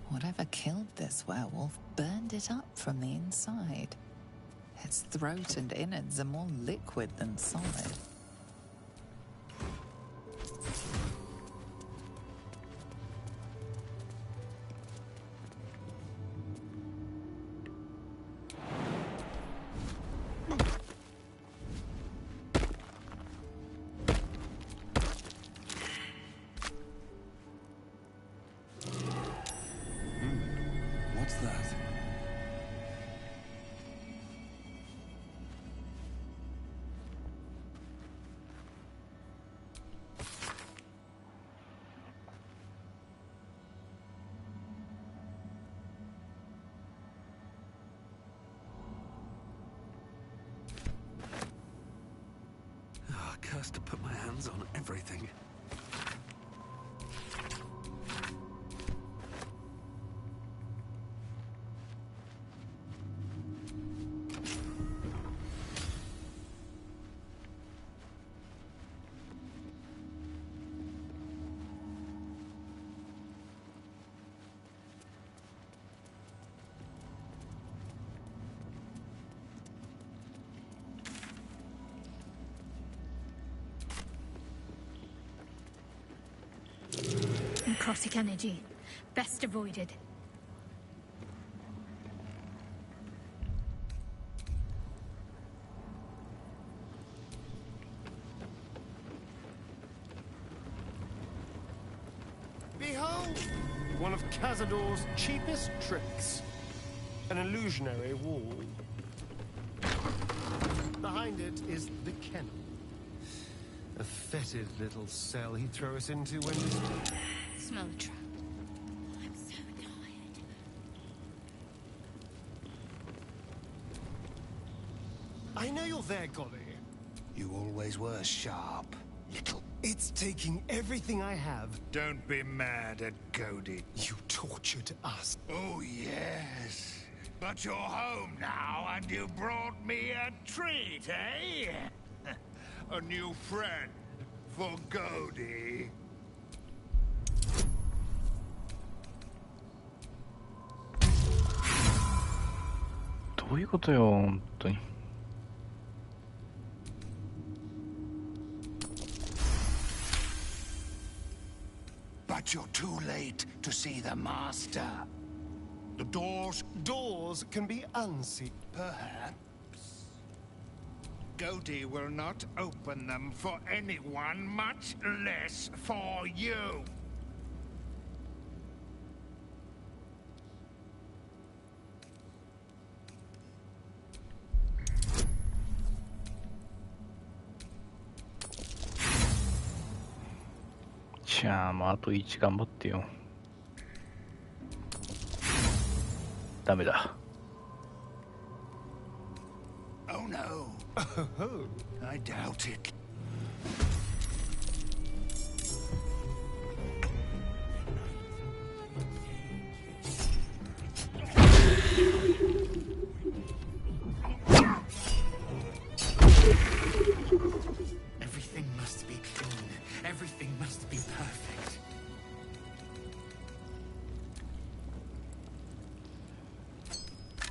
Whatever killed this werewolf burned it up from the inside. Its throat and innards are more liquid than solid. What's that? Oh, cursed to put my hands on everything. Necrotic energy. Best avoided. Behold! One of Cazador's cheapest tricks. An illusionary wall. Behind it is the kennel. A fetid little cell he'd throw us into when... Smell a trap. I'm so tired. I know you're there, Golly. You always were sharp, little... It's taking everything I have. Don't be mad at Cody. You tortured us. Oh, yes. But you're home now, and you brought me a treat, eh? A new friend for Cody. どういうことよ、本当に。But you're too late to see the master. The doors can be unseen. Perhaps. Cody will not open them for anyone, much less for you.じゃあもうあと1頑張ってよ。ダメだ。Oh no. I doubt it. Everything must be clean. Everything must be perfect.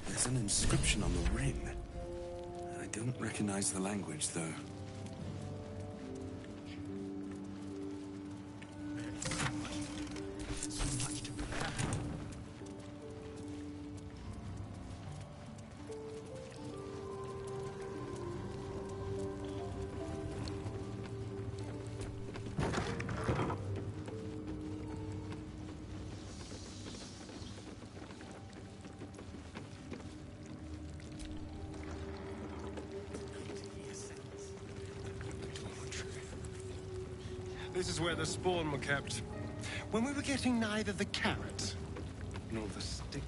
There's an inscription on the ring. I don't recognize the language, though. This is where the spawn were kept. When we were getting neither the carrot nor the stick.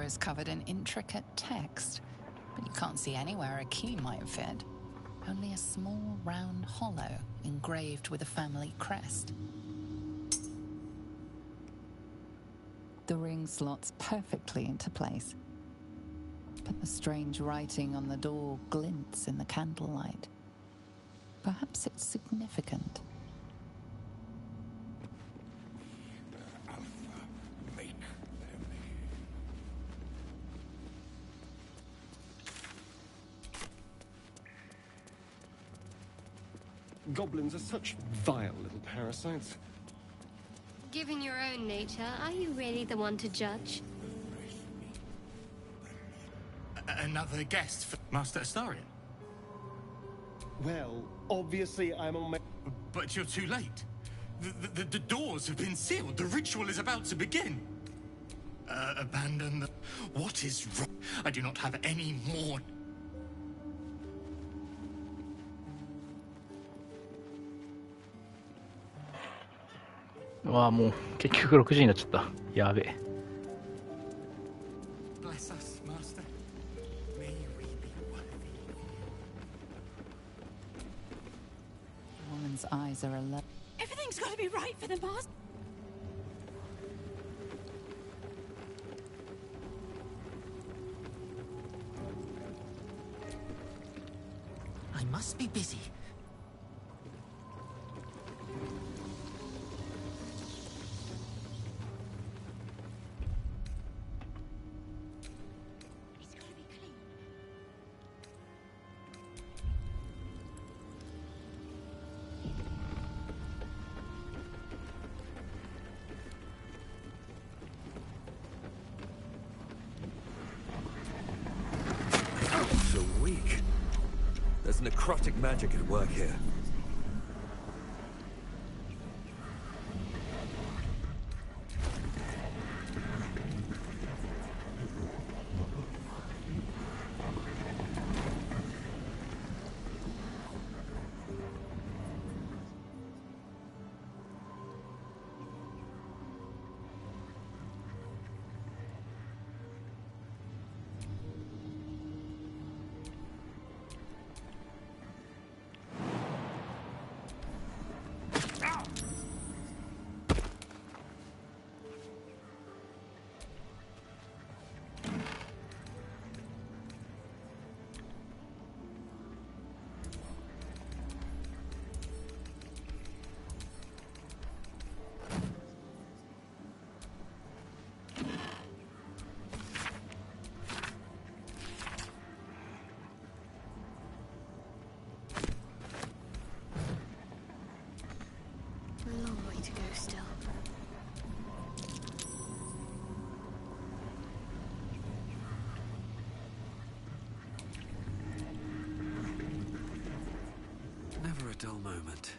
door is covered in intricate text, but you can't see anywhere a key might fit. Only a small round hollow engraved with a family crest. The ring slots perfectly into place, but the strange writing on the door glints in the candlelight. Perhaps it's significant. Goblins are such vile little parasites. Given your own nature, are you really the one to judge? Another guest for Master Astarion? Well, obviously I'm on my... But you're too late. The doors have been sealed. The ritual is about to begin. Abandon the... What is wrong? I do not have any more...わあ、もう結局6時になっちゃった。やべえ。Bless us, Master. May we be worthy. The woman's eyes are alert. Everything's got to be right for the master. I must be busy. Necrotic magic at work here. Never a dull moment.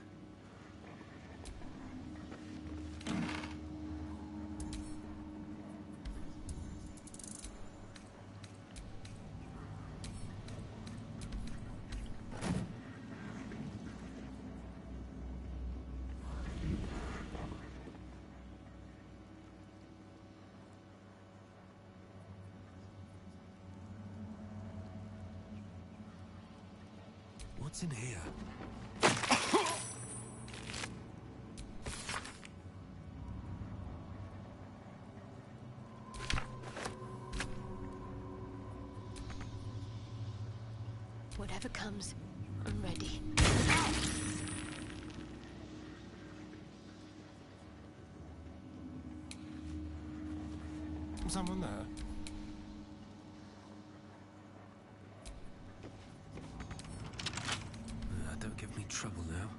What's in here? Whatever comes, I'm ready. Someone there? Don't give me trouble now.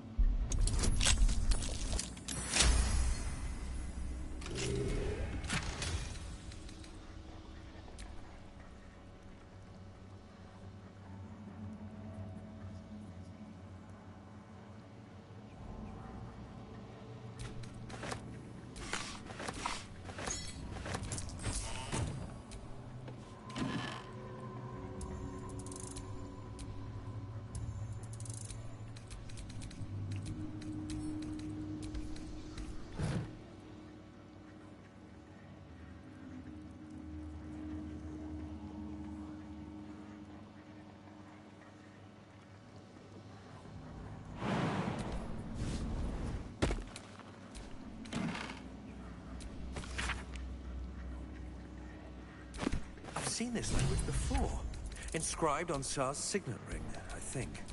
seen this language before. Inscribed on Shah's signet ring, I think.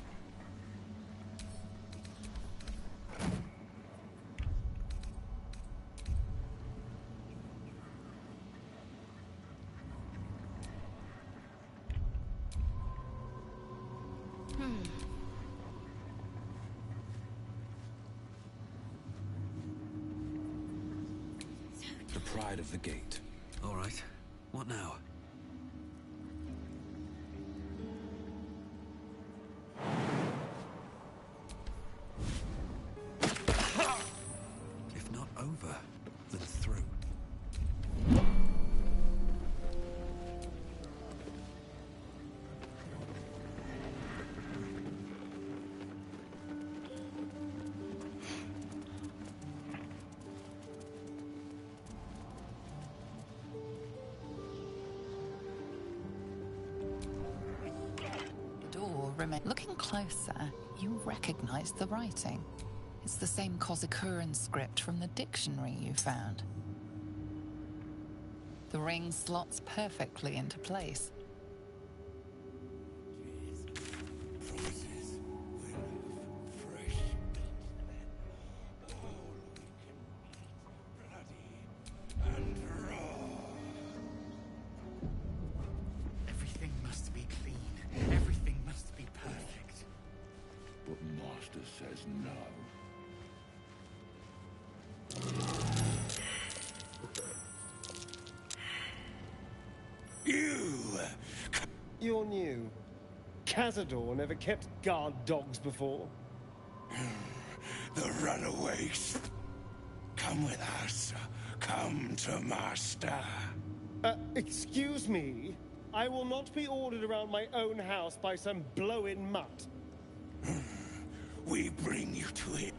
The pride of the gate. All right. What now? If not over, then through. Looking closer, you recognize the writing. It's the same Kozakuran script from the dictionary you found. The ring slots perfectly into place. Everything must be clean. Everything must be perfect. But Master says no. You're new. Cazador never kept guard dogs before. The runaways. Come with us. Come to Master. Excuse me? I will not be ordered around my own house by some blow-in mutt. We bring you to it.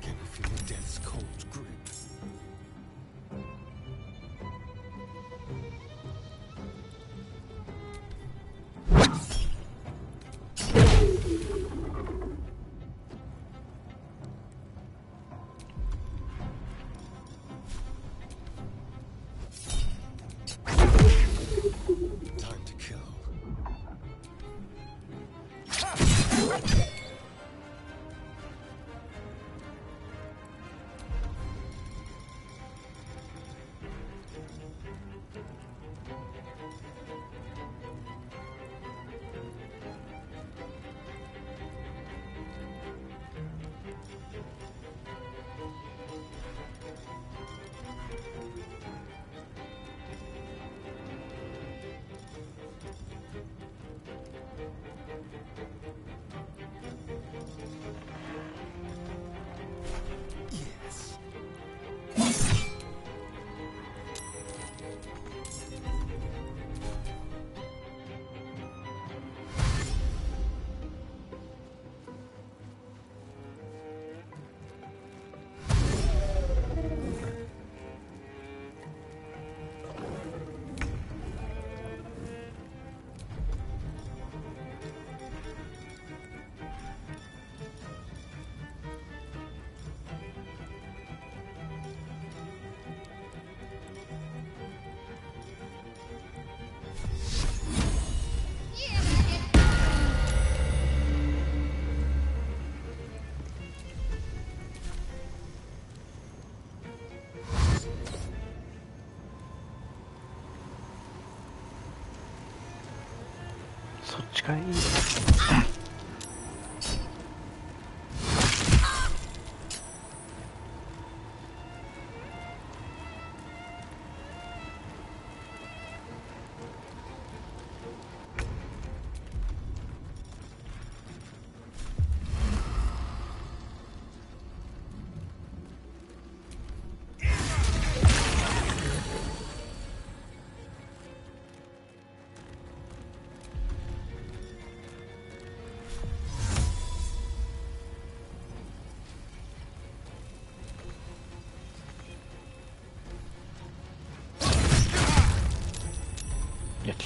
Can you feel death's cold grip? Time to kill.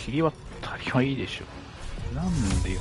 切り渡りはいいでしょ。なんでよ。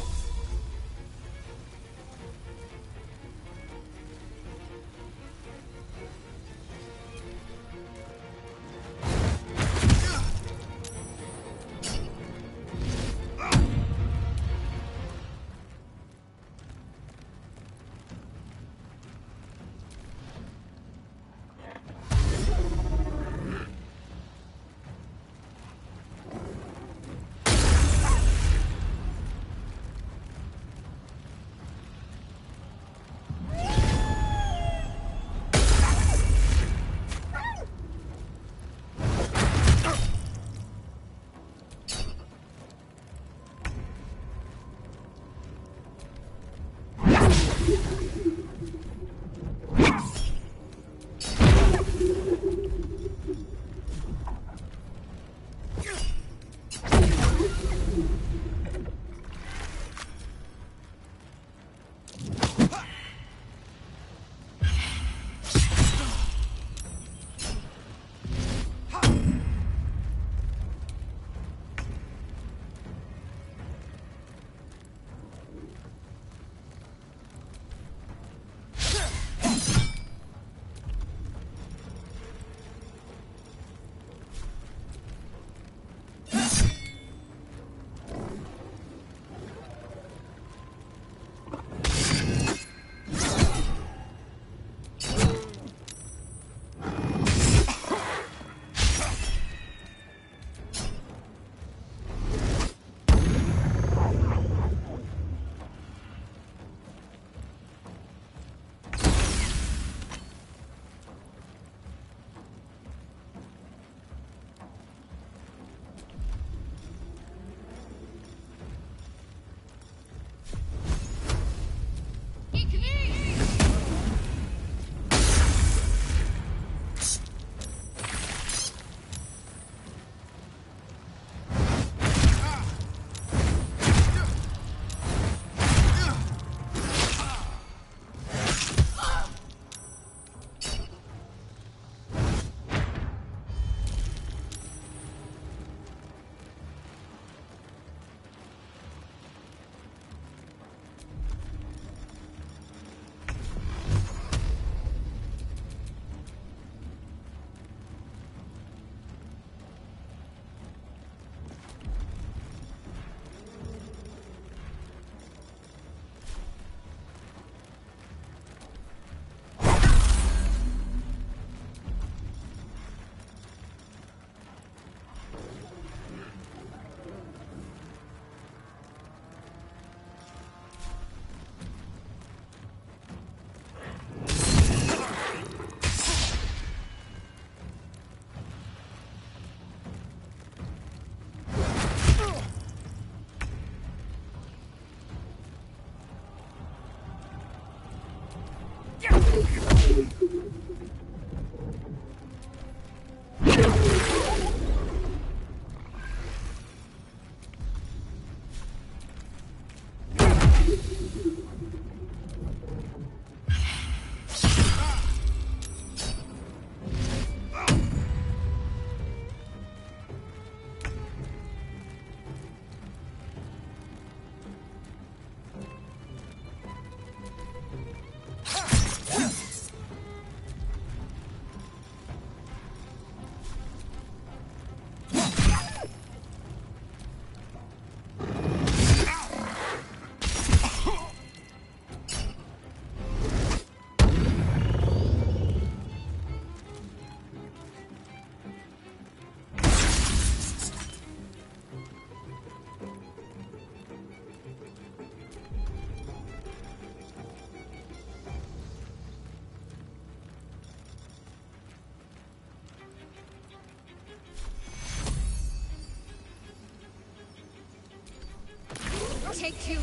Take you.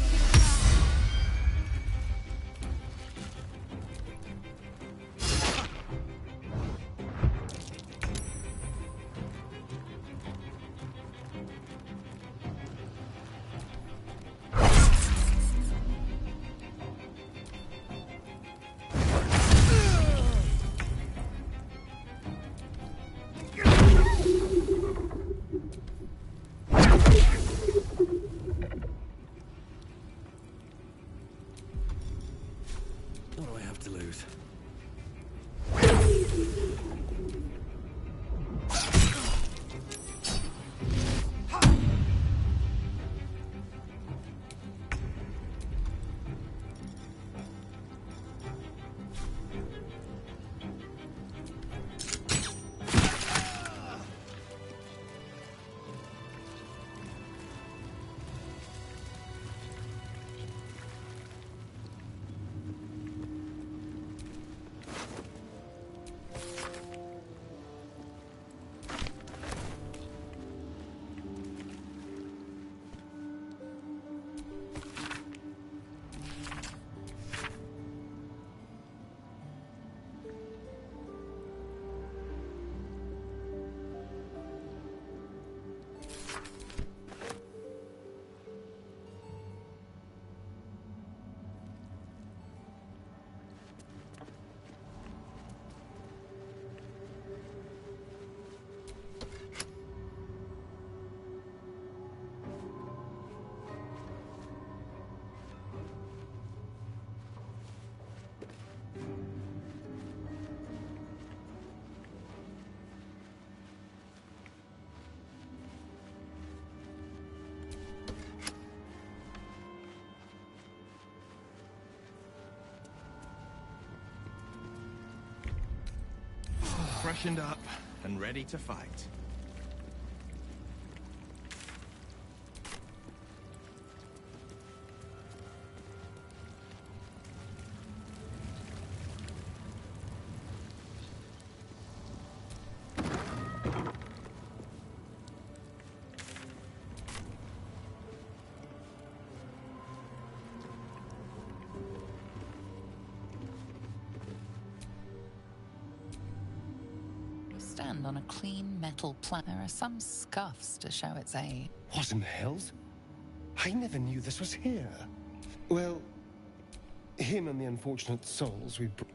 freshened up and ready to fight. Stand on a clean metal planet. There are some scuffs to show its age. What in the hells? I never knew this was here. Well, him and the unfortunate souls we brought.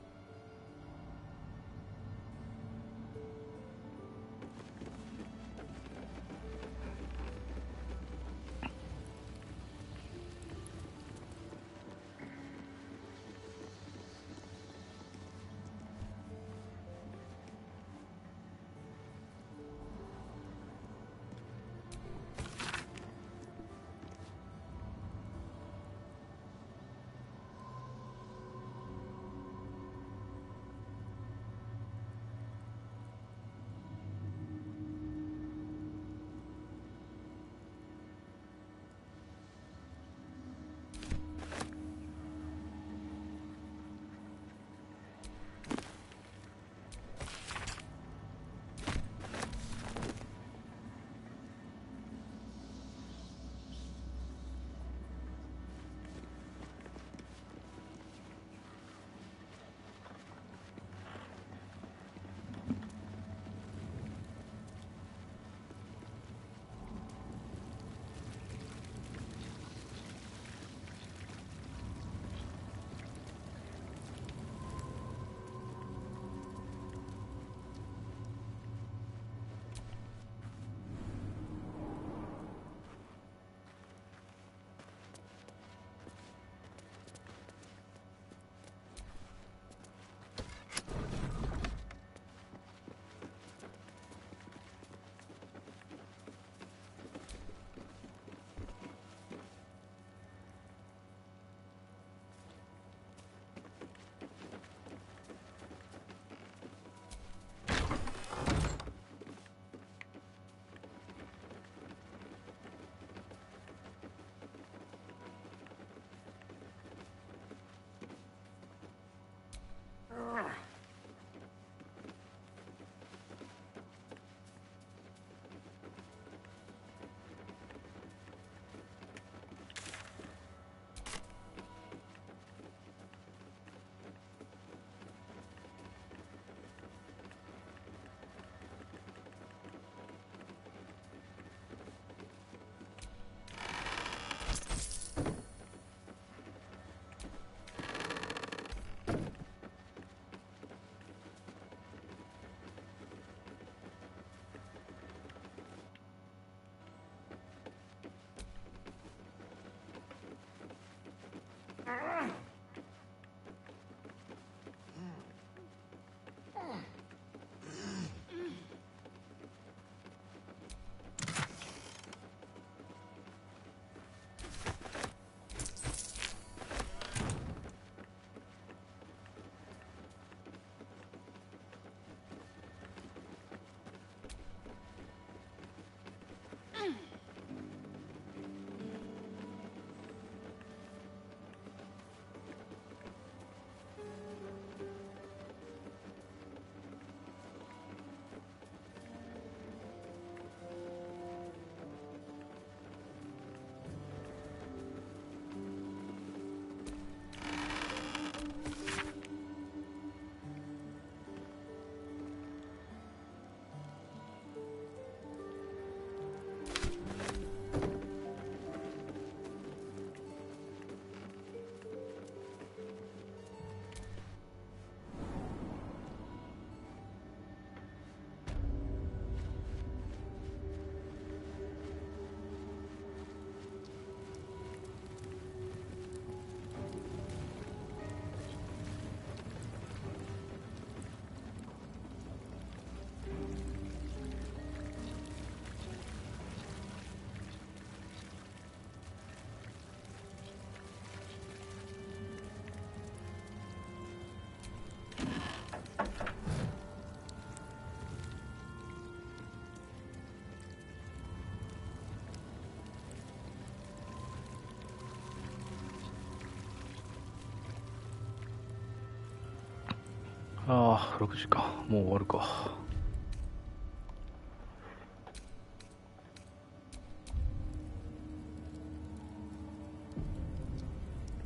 ああ、6時か。もう終わるか。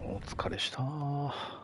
お疲れした。